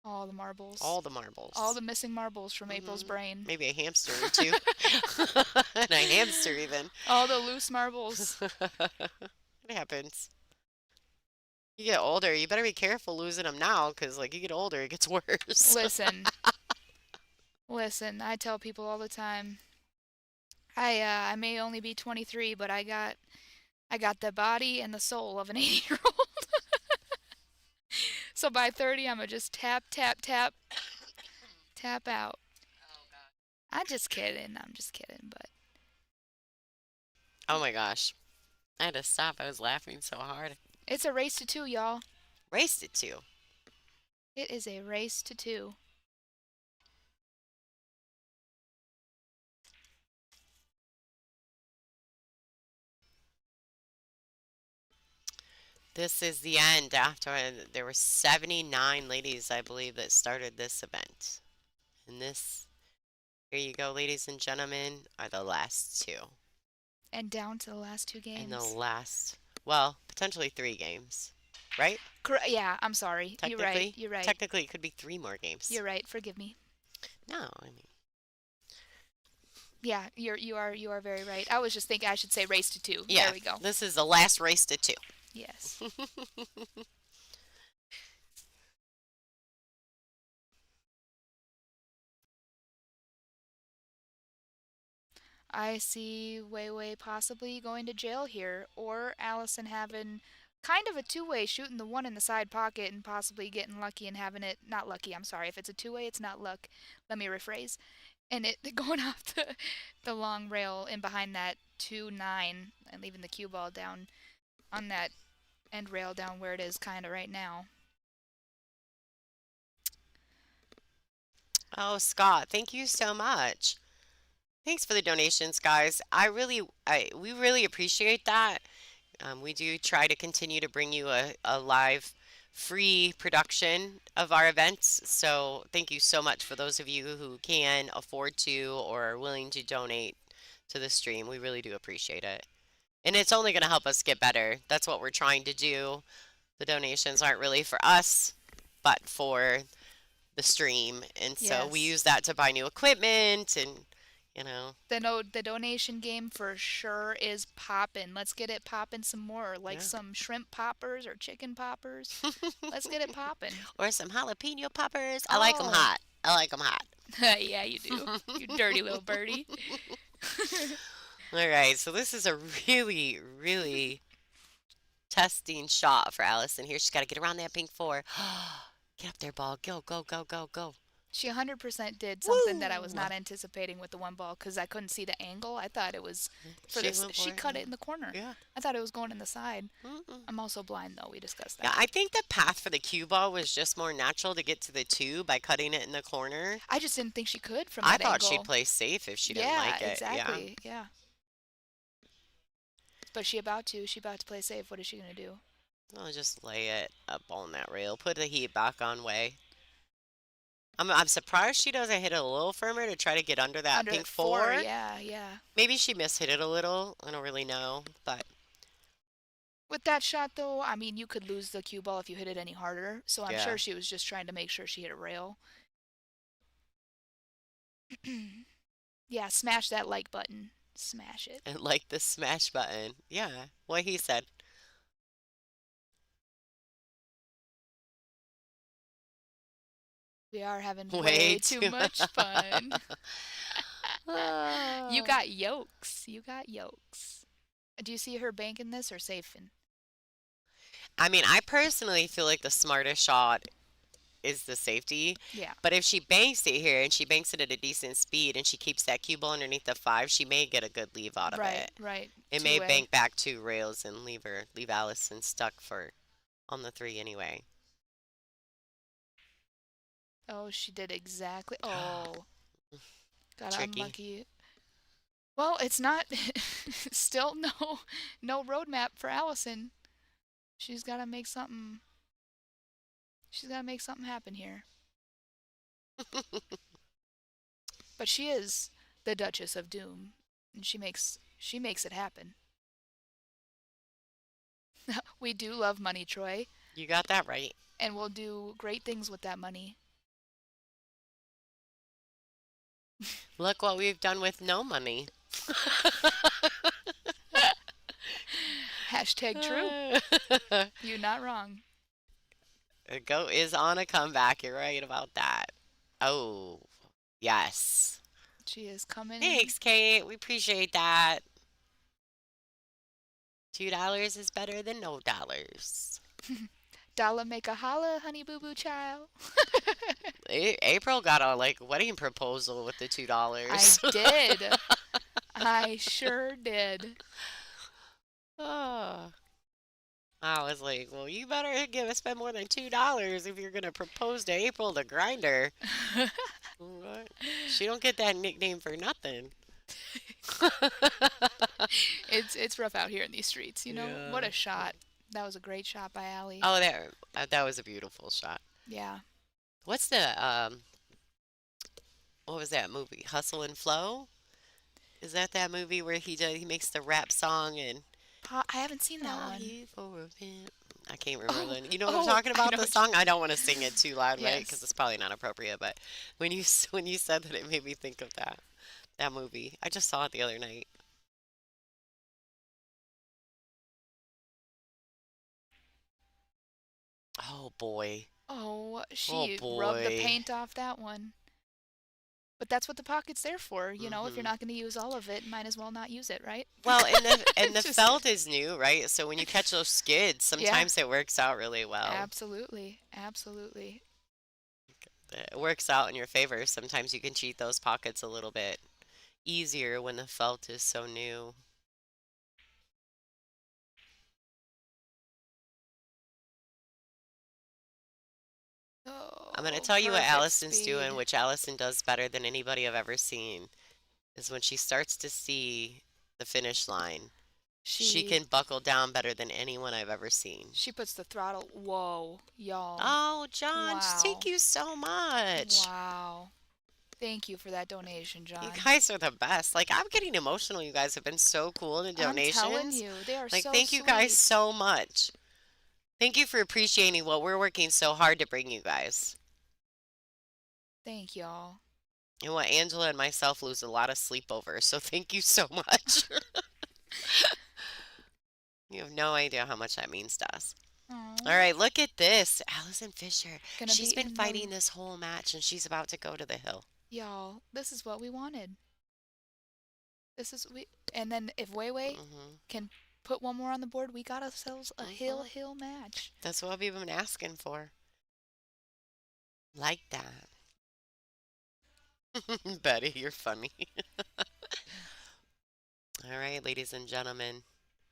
all the marbles. All the marbles. All the missing marbles from April's brain. Maybe a hamster or two. And a hamster, even. All the loose marbles. It happens. You get older, you better be careful losing them now, because, like, you get older, it gets worse. Listen. Listen, I tell people all the time. I may only be 23, but I got the body and the soul of an 80-year-old. So by 30, I'm gonna just tap, tap, tap, tap out. I'm just kidding. I'm just kidding, but Oh my gosh. I had to stop. I was laughing so hard. it's a race to 2, y'all. Raced it too. It is a race to 2. This is the end after there were 79 ladies, I believe, that started this event. And this, here you go, ladies and gentlemen, are the last two. And down to the last two And the games. last, well, potentially 3 games, right? Yeah, I'm sorry. You're right. Technically, You're right. technically, it could be 3 more games. You're right. Forgive me. No, I mean, Yeah, you are very right. I was just thinking I should say race to 2. yeah, There we go. this is the last race to 2. Yes. I see Wei possibly going to jail here, or Allison having kind of a two-way, shooting the one in the side pocket and possibly getting lucky and having it not lucky. I'm sorry, if it's a two-way, it's not luck. Let me rephrase. And it going off the long rail and behind that 2-9 and leaving the cue ball down on that end rail down where it is kind of right now. Oh, Scott, thank you so much. Thanks for the donations, guys. We really appreciate that. We do try to continue to bring you a live, free production of our events. So thank you so much for those of you who can afford to or are willing to donate to the stream. We really do appreciate it. And it's only going to help us get better. That's what we're trying to do. The donations aren't really for us, but for the stream. And so we Yes. use that to buy new equipment and, you know, The donation game for sure is poppin'. Let's get it poppin' some more, like Yeah. some shrimp poppers or chicken poppers. Let's get it poppin'. or some jalapeno poppers. I like them Oh. hot. I like them hot. Yeah, you do. You dirty little birdie. All right, so this is a really, really testing shot for Allison here. She's got to get around that pink 4. Get up there, ball. Go, go, go, go, go. She 100% did something that I was Woo! not anticipating with the one ball because I couldn't see the angle. I thought it was for She this. went She for it, cut yeah. it in the corner. Yeah. I thought it was going in the side. Mm-mm. I'm also blind though. We discussed Yeah, that. I think the path for the cue ball was just more natural to get to the 2 by cutting it in the corner. I just didn't think she could from I that thought angle. she'd play safe if she didn't Yeah, like it. exactly. Yeah. But she about to. She about to play safe. What is she gonna do? Yeah. I'll just lay it up on that rail. Put the heat back on way. I'm surprised she doesn't hit it a little firmer to try to get under that Under pink 4. 4. Yeah, yeah. Maybe she mishit it a little. I don't really know, but With that shot though, I mean, you could lose the cue ball if you hit it any harder. So I'm Yeah. sure she was just trying to make sure she hit a rail. Yeah, smash that like button. Smash it. and like the smash button. Yeah, what he said. We are having Way way too too much fun. You Ah. got yolks. You got yolks. Do you see her banking this or safing? I mean, I personally feel like the smartest shot is the safety. Yeah. But if she banks it here and she banks it at a decent speed and she keeps that cue ball underneath the 5, she may get a good leave out of Right, it. right. It may Two-way. bank back 2 rails and leave Allison stuck for on the 3 anyway. Oh, she did exactly. Oh. Got Tricky. unlucky. Well, it's not still no roadmap for Allison. She's got to make something happen here. But she is the Duchess of Doom, and she makes it happen. We do love money, Troy, You got that right. and we'll do great things with that money. Look what we've done with no money. Hashtag true. You're not wrong. The goat is on a comeback. You're right about that. Oh, yes. She is coming. Thanks, Kate. We appreciate that. $2 is better than no dollars. Dollar make a holla, honey boo boo child. April got a wedding proposal with the $2. I did. I sure did. Oh. I was like, well, you better spend more than $2 if you're gonna propose to April the Grinder. What? She don't get that nickname for nothing. It's rough out here in these streets, you know. What Yeah. a shot. That was a great shot by Allie. Oh, that was a beautiful shot. Yeah. What's the what was that movie? Hustle and Flow? Is that movie where he makes the rap song and I haven't seen that not one. here for a pin. I can't remember Oh, you know what I'm oh, talking I about know the what you- song? I don't want to sing it too loud, right? Because Yes. it's probably not appropriate. But when when you said that, it made me think of that movie. I just saw it the other night. Oh boy. Oh, Oh she rubbed the boy. paint off that one. But that's what the pocket's there for. If you're Hmm. not going to use all of it, might as well not use it, right? Well, and the Just kidding. felt is new, right? So when you catch those skids, Yeah, sometimes it works out really well. absolutely. Absolutely. It works out in your favor. Sometimes you can cheat those pockets a little bit easier when the felt is so new. I'm going to Oh, tell you what perfect Allison's doing, speed. which Allison does better than anybody I've ever seen, is when she starts to see the finish line, she She can buckle down better than anyone I've ever seen. she puts the throttle. Whoa, y'all. Oh, John, thank Wow. you so much. Wow. Thank you for that donation, You John. guys are the best. Like, I'm getting emotional. You guys have been so cool in the I'm telling donations. you, they are Like, so thank you guys sweet. so much. Thank you for appreciating what we're working so hard to bring you guys. Thank y'all. And what Angela and myself lose a lot of sleep over. So thank you so much. You have no idea how much that means to us. All Oh, right, look at this. Allison Fisher. gonna She's be been in fighting the this whole match and she's about to go to the hill. y'all. This is what we wanted. This is we. And then if Weiwei Hmm. can put one more on the board, we got ourselves a Hmm. hill match. That's what we've been asking for. Like that. Betty, you're funny. All right, ladies and gentlemen.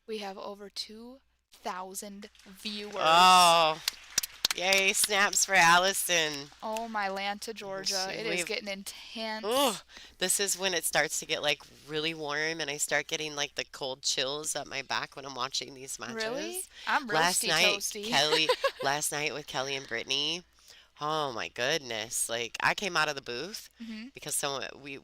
We have over 2,000 viewers. Oh, yay, snaps for Allison. Oh, my Atlanta, Georgia. It is We've, getting intense. oh, this is when it starts to get like really warm and I start getting like the cold chills up my back when I'm watching these Really? matches. I'm Last roasty night, toasty. last night with Kelly and Brittany, oh my goodness. Like I came out of the booth Hmm. because we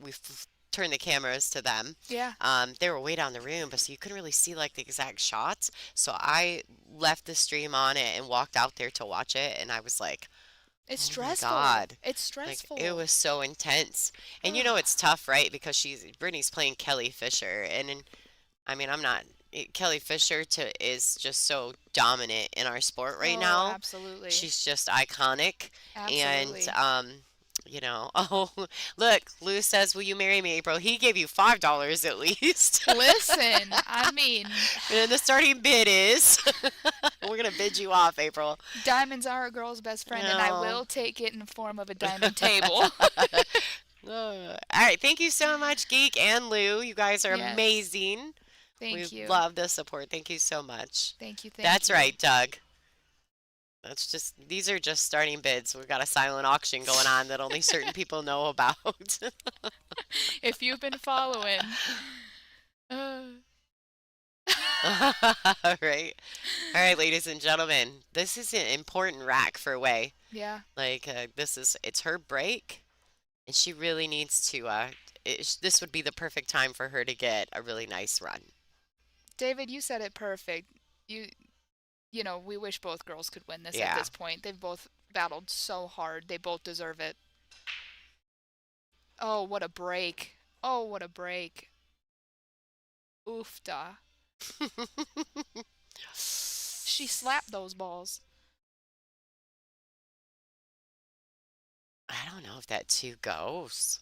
turned the cameras to them. Yeah. They were way down the room, but so you couldn't really see like the exact shots. So I left the stream on it and walked out there to watch it, and I was like, It's "Oh my stressful. God!" It's Like it stressful. was so intense. And you know Ugh. it's tough, right? Because Brittany's playing Kelly Fisher, I mean I'm not. Kelly Fisher is just so dominant in our sport right Oh, now. absolutely. She's just iconic. And, Absolutely. oh, look, Lou says, will you marry me, April? He gave you $5 at least. Listen, I mean, And the starting bid is, we're going to bid you off, April. diamonds are a girl's best friend, and I No. will take it in the form of a diamond table. All right. Thank you so much, Geek and Lou. You guys are Yes. amazing. We Thank you. love the support. Thank you so much. Thank you. That's right, Doug. These are just starting bids. We've got a silent auction going on that only certain people know about. If you've been following. Uh, All right. All right, ladies and gentlemen. This is an important rack for Way. yeah. Like, it's her break, and she really needs to, this would be the perfect time for her to get a really nice run. David, you said it perfect. We wish both girls could win this at Yeah. this point. They've both battled so hard. They both deserve it. Oh, what a break. Oh, what a break. Oofda. She slapped those balls. I don't know if that two goes.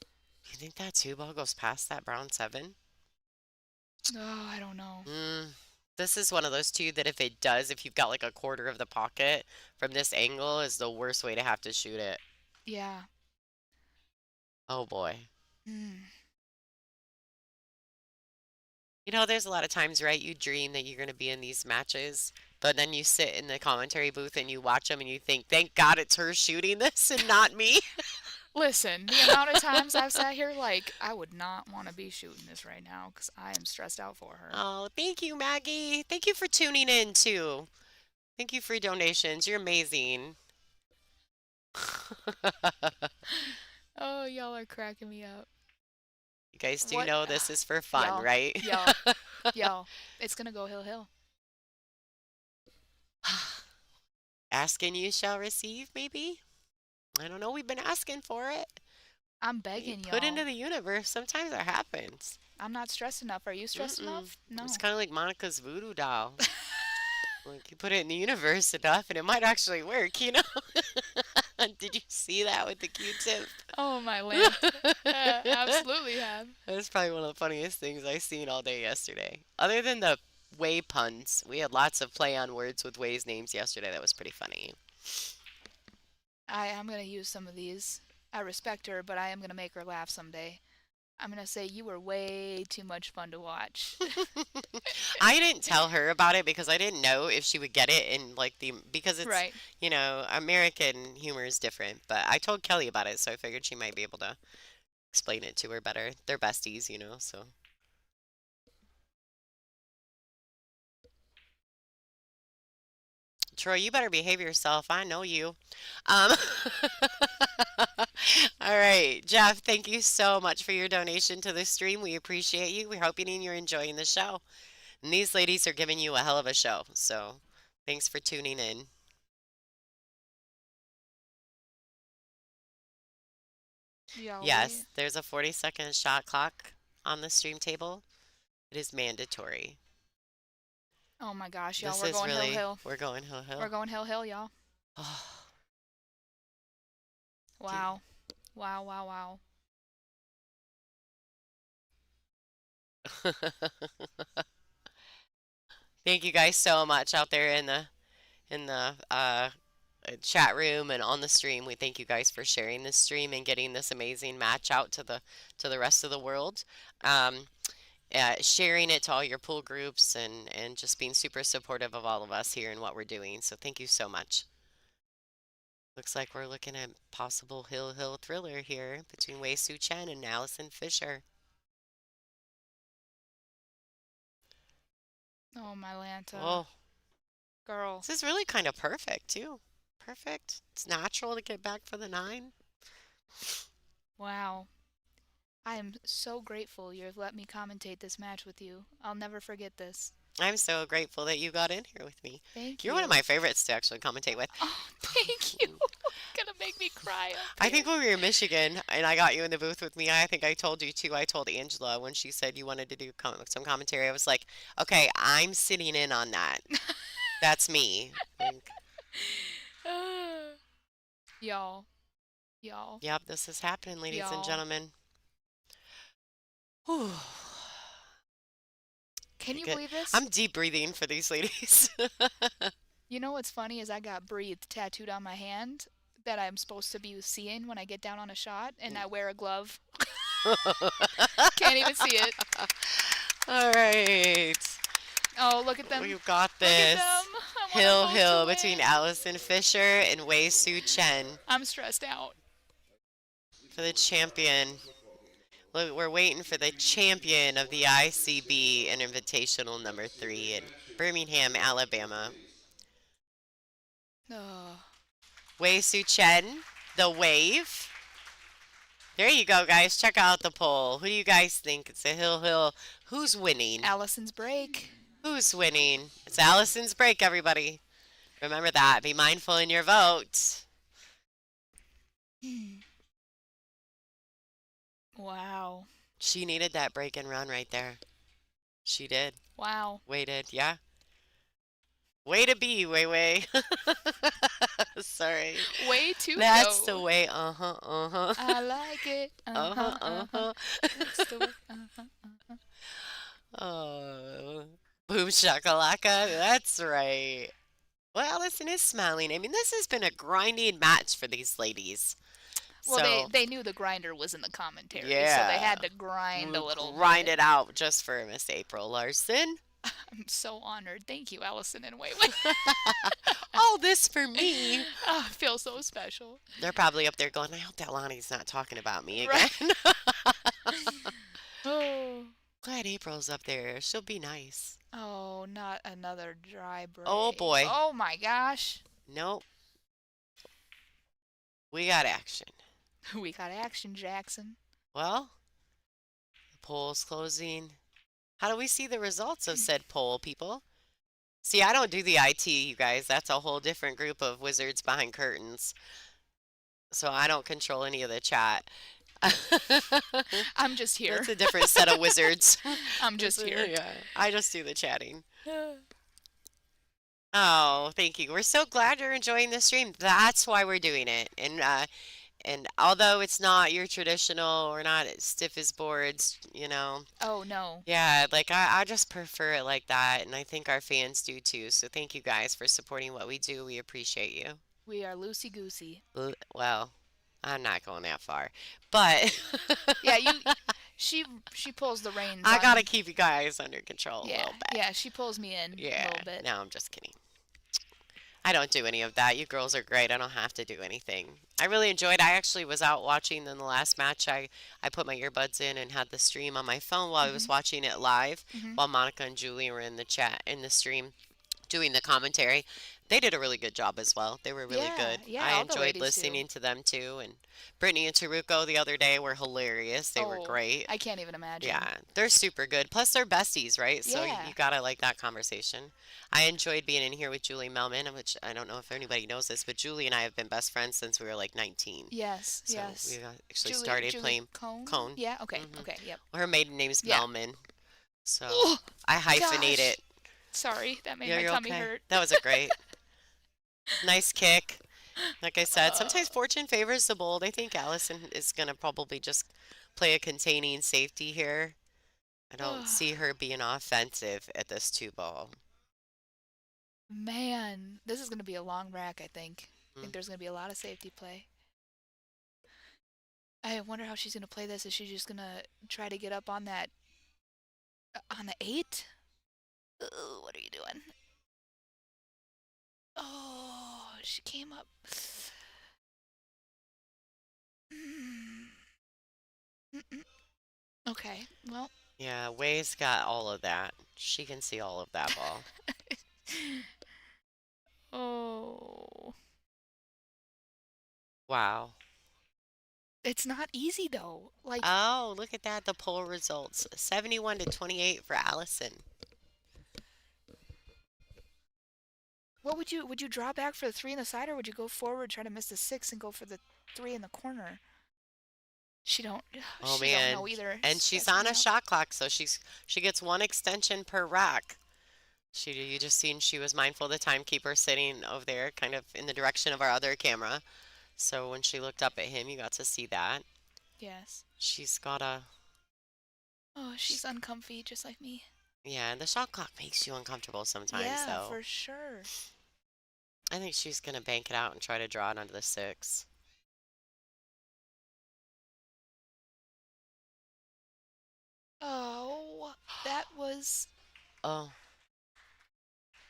Do you think that two ball goes past that brown seven? Oh, I don't know. This is one of those two that if you've got like a quarter of the pocket from this angle, is the worst way to have to shoot it. Yeah. Oh boy. Mm. You know, there's a lot of times, right? You dream that you're going to be in these matches, but then you sit in the commentary booth and you watch them and you think, thank God it's her shooting this and not me. Listen, the amount of times I've sat here like I would not want to be shooting this right now because I am stressed out for her. Oh, thank you, Maggie. Thank you for tuning in too. Thank you for your donations. You're amazing. Oh, y'all are cracking me up. You guys do What? know this is for fun, Y'all, right? y'all, it's gonna go hill. Ask and you shall receive, maybe? I don't know. We've been asking for it. I'm You begging put into y'all. the universe. Sometimes it happens. I'm not stressed enough. Are you stressed Mm-mm. enough? No. It's kind of like Monica's voodoo doll. Like you put it in the universe enough and it might actually work, you know? Did you see that with the Q-tip? Oh my land. Absolutely have. That's probably one of the funniest things I seen all day yesterday. Other than the Way puns, we had lots of play on words with Way's names yesterday. That was pretty funny. I'm gonna use some of these. I respect her, but I am gonna make her laugh someday. I'm gonna say you were way too much fun to watch. I didn't tell her about it because I didn't know if she would get it in like because it's Right. American humor is different. But I told Kelly about it, so I figured she might be able to explain it to her better. They're besties, so. Troy, you better behave yourself. I know you. Um, all right, Jeff, thank you so much for your donation to the stream. We appreciate you. We're hoping you're enjoying the show. And these ladies are giving you a hell of a show. So thanks for tuning in. Y'all, Yes, there's a 40-second shot clock on the stream table. It is mandatory. Oh my gosh, y'all, This we're is going really, hill. we're going hill We're hill. going hill, y'all. Oh, Wow. Wow. thank you guys so much out there in the chat room and on the stream. We thank you guys for sharing this stream and getting this amazing match out to the rest of the world. Um, Sharing it to all your pool groups and just being super supportive of all of us here and what we're doing. So thank you so much. Looks like we're looking at possible hill thriller here between Wei Su Chen and Allison Fisher. Oh my Lanta. Oh, Girl. this is really kind of perfect too. Perfect. It's natural to get back for the 9. Wow. I am so grateful you've let me commentate this match with you. I'll never forget this. I'm so grateful that you got in here with me. Thank You're you. one of my favorites to actually commentate with. Oh, thank you. Gonna make me cry up I here. think when we were in Michigan and I got you in the booth with me, I think I told you too. I told Angela when she said you wanted to do some commentary. I was like, okay, I'm sitting in on that. That's me. Like, Y'all. yep, this is happening, ladies and Y'all. gentlemen. Whew. Can you Good. believe this? I'm deep breathing for these ladies. You know what's funny is I got breathed tattooed on my hand that I'm supposed to be seeing when I get down on a shot, and I wear a glove. Can't even see it. All right. Oh, look at them. We've got Look at this. them. I want Hill them both Hill to between win. Allison Fisher and Wei Su Chen I'm stressed out. for the champion. Look, we're waiting for the champion of the ICB and Invitational number 3 in Birmingham, Alabama. Oh. Wei Su Chen, the wave. There you go, guys. Check out the poll. Who do you guys think? It's a Hill Hill. Who's winning? Allison's break. Who's winning? It's Allison's break, everybody. Remember that. Be mindful in your vote. Wow. She needed that break and run right there. She did. Wow. Waited, yeah. Way to be, Wei. Sorry. Way to That's go. the way. Uh-huh. I like it. Uh-huh. That's the way. Oh. Boom shakalaka. That's right. Well, Allison is smiling. I mean, this has been a grinding match for these ladies. Well, So, they knew the grinder was in the commentary, so yeah. they had to grind a little grind bit. it out just for Miss April Larson. I'm so honored. Thank you, Allison and Wei Wei. All this for me. Oh, I feel so special. They're probably up there going, I hope that Lonnie's not talking about me Right. again. Oh. Glad April's up there. She'll be nice. Oh, not another dry break. Oh, boy. Oh my gosh. Nope. We got action. We got action, Jackson. Well, the poll's closing. How do we see the results of said poll, people? See, I don't do the IT, you guys. That's a whole different group of wizards behind curtains. So I don't control any of the chat. I'm just here. That's a different set of wizards. I'm just here. Yeah, I just do the chatting. Oh, thank you. We're so glad you're enjoying the stream. That's why we're doing it. And although it's not your traditional or not as stiff as boards, Oh no. yeah, like I just prefer it like that, and I think our fans do too. So thank you guys for supporting what we do. We appreciate you. We are loosey goosey. Well, I'm not going that far, but Yeah, she pulls the reins. I on- gotta keep you guys under control a Yeah, little bit. yeah, she pulls me in a Yeah. little bit. No, I'm just kidding. I don't do any of that. You girls are great. I don't have to do anything. I really enjoyed. I actually was out watching in the last match. I put my earbuds in and had the stream on my phone while I was watching it live, Mhm. while Monica and Julie were in the chat in the stream doing the commentary. They did a really good job as well. They were really Yeah, good. yeah, I all the enjoyed ladies do. listening to them too. And Brittany and Taruko the other day were hilarious. They were Oh, great. I can't even imagine. Yeah, they're super good. Plus, they're besties, right? So Yeah. you gotta like that conversation. I enjoyed being in here with Julie Melman, which I don't know if anybody knows this, but Julie and I have been best friends since we were like 19. Yes, So yes. we actually started Julie playing. Cone? Cone. Yeah, okay, Mhm. okay, yep. Her maiden name's Yeah. Melman, so Oh, I hyphenate gosh. it. Sorry, that made Yeah, my you're tummy okay. hurt. That was a great, nice kick. Like I said, sometimes Uh. fortune favors the bold. I think Allison is gonna probably just play a containing safety here. I don't see her being offensive at this two ball. Man, this is going to be a long rack, I think. I think Mm. there's going to be a lot of safety play. I wonder how she's going to play this. Is she just going to try to get up on that, on the 8? Ooh, what are you doing? Oh, she came up. Mm-mm. Okay, well. Yeah, Way's got all of that. She can see all of that ball. Oh. Wow. It's not easy, though. Like, Oh, look at that. The poll results. 71 to 28 for Allison. what would you draw back for the 3 in the side, or would you go forward, try to miss the 6, and go for the 3 in the corner? She don't. Oh She man. don't know either. And she's Stressing on me a out. shot clock, so she gets one extension per rack. You just seen she was mindful of the timekeeper sitting over there, kind of in the direction of our other camera. So when she looked up at him, you got to see that. Yes. She's got a Oh, she's uncomfy, just like me. yeah, and the shot clock makes you uncomfortable sometimes, Yeah, though. for sure. I think she's gonna bank it out and try to draw it onto the 6. Oh, that was. Oh.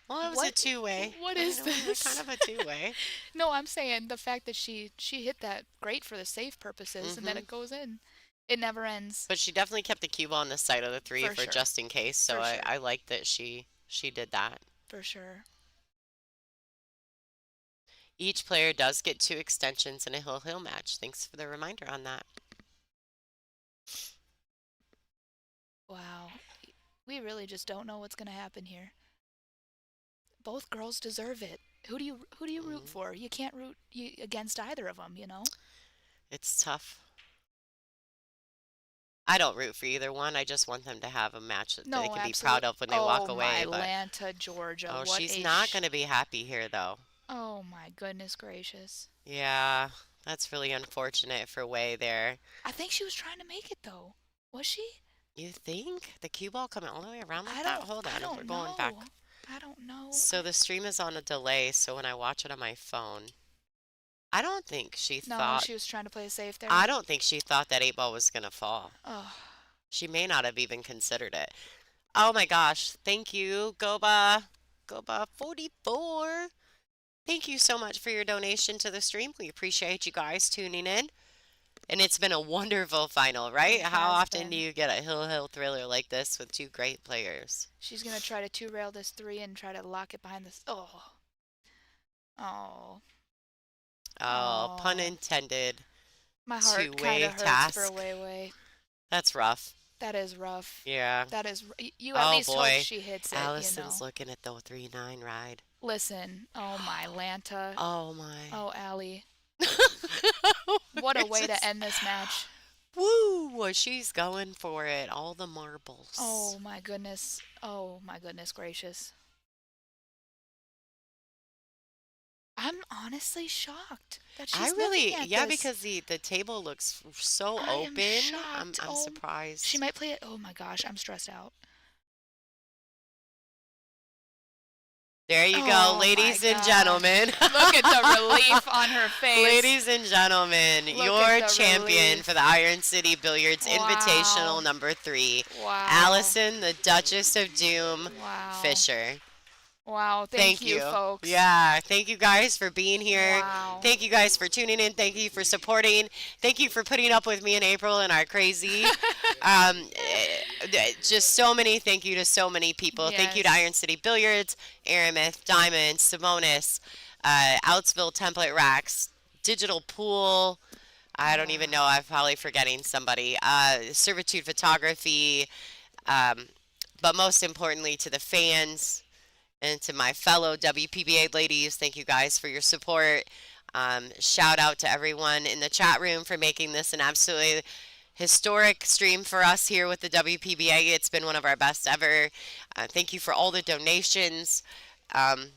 Well, it was a What- two-way. what I is know, it was this? kind of a two-way. No, I'm saying the fact that she hit that great for the save purposes, and then it goes in. It never ends. But she definitely kept the cue ball on the side of the 3 For for sure. just in case. So For I, sure. I like that she did that. For sure. Each player does get 2 extensions in a hill-hill match. Thanks for the reminder on that. Wow. We really just don't know what's going to happen here. Both girls deserve it. Who do you root for? You can't root against either of them, you know? It's tough. I don't root for either one. I just want them to have a match that they can be proud of when they walk away. Oh, my Atlanta, Georgia. Oh, what she's a not going to be happy here, though. Oh, my goodness gracious. Yeah, that's really unfortunate for Way there. I think she was trying to make it, though. Was she? You think? The cue ball coming all the way around like I that? don't, Hold I on, don't we're know. going back. I don't know. So the stream is on a delay, so when I watch it on my phone, I don't think she No, thought. she was trying to play it safe there. I don't think she thought that 8 ball was going to fall. Oh, She may not have even considered it. Oh my gosh. Thank you, Goba. Goba 44. Thank you so much for your donation to the stream. We appreciate you guys tuning in. And it's been a wonderful final, right? It How has often do been. you get a hill thriller like this with two great players? She's gonna try to two-rail this three and try to lock it behind this. Oh, oh, Oh, pun oh. intended. My heart kind Two-way of hurts for task. Wei Wei. That's rough. That is rough. Yeah. That is. You at Oh least hope boy. she hits it, you Allison's know. looking at the 3-9 ride. Listen. Oh my Lanta. Oh my. Oh Allie. What a We're way to just end this match. woo! She's going for it. All the marbles. Oh my goodness. Oh my goodness gracious. I'm honestly shocked that I she's looking really, at yeah, this. because the table looks so I am open. I'm shocked. I'm Oh, she surprised. might play it. Oh my gosh, I'm stressed out. There you go, Oh my ladies and gosh. gentlemen. Look at the relief on her face. Ladies and gentlemen, Look your at the champion relief. for the Iron City Billiards Wow. Invitational number 3, Wow. Allison, the Duchess of Doom, Wow. Fisher. Wow. Thank you, folks. Yeah, thank you guys for being here. Wow. Thank you guys for tuning in. Thank you for supporting. Thank you for putting up with me and April and our crazy. Just so many thank you to so many people. Thank you to Yes. Iron City Billiards, Aramith, Diamond, Simonis, Outsville Template Racks, Digital Pool. I don't even know. I'm probably forgetting somebody. Servitude Photography. But most importantly, to the fans and to my fellow WPBA ladies, thank you guys for your support. Shout out to everyone in the chat room for making this an absolutely historic stream for us here with the WPBA. It's been one of our best ever. Thank you for all the donations. Um,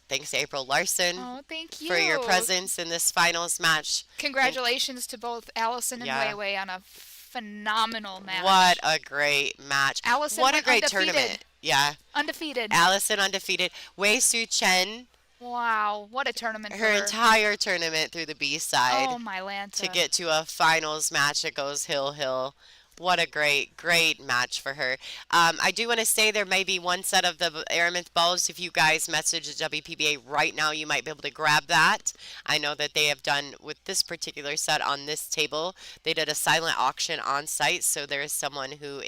Thanks to April Larson Oh, thank you. for your presence in this finals match. Congratulations to both Allison and Yeah. Wei Wei on a phenomenal match. What a great match. Allison What a went great undefeated. tournament. Yeah. Undefeated. Allison undefeated. Wei Su Chen, Wow, what a tournament for her her. entire tournament through the B side Oh my Lanta. to get to a finals match that goes hill. What a great match for her. I do want to say there may be one set of the Aramith balls. If you guys message the WPBA right now, you might be able to grab that. I know that they have done with this particular set on this table. They did a silent auction on site, so there is someone who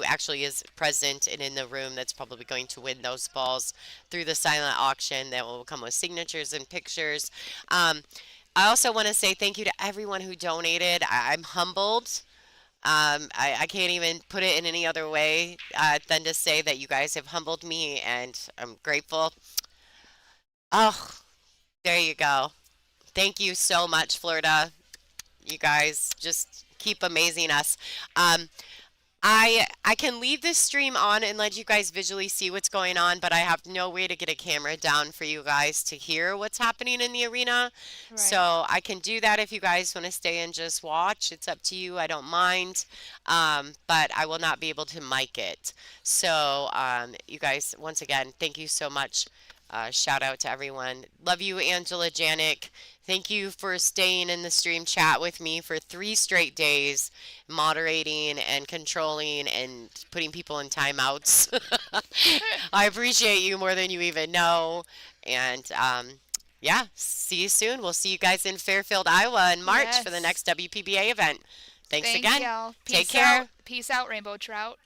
actually is present and in the room that's probably going to win those balls through the silent auction that will come with signatures and pictures. I also want to say thank you to everyone who donated. I'm humbled. I can't even put it in any other way than to say that you guys have humbled me, and I'm grateful. Oh, there you go. Thank you so much, Florida. You guys just keep amazing us. I can leave this stream on and let you guys visually see what's going on, but I have no way to get a camera down for you guys to hear what's happening in the arena. Right. So I can do that if you guys want to stay and just watch. It's up to you. I don't mind. But I will not be able to mic it. So you guys, once again, thank you so much. Shout out to everyone. Love you, Angela Janik. Thank you for staying in the stream chat with me for 3 straight days, moderating and controlling and putting people in timeouts. I appreciate you more than you even know. And yeah, see you soon. We'll see you guys in Fairfield, Iowa in March for the Yes. next WPBA event. Thanks Thank again. y'all. Take Peace care. out. Peace out, Rainbow Trout.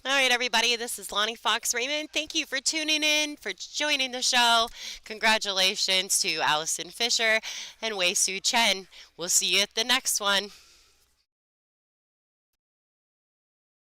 All right, everybody, this is Lonnie Fox Raymond. Thank you for tuning in, for joining the show. Congratulations to Allison Fisher and Wei Su Chen. We'll see you at the next one.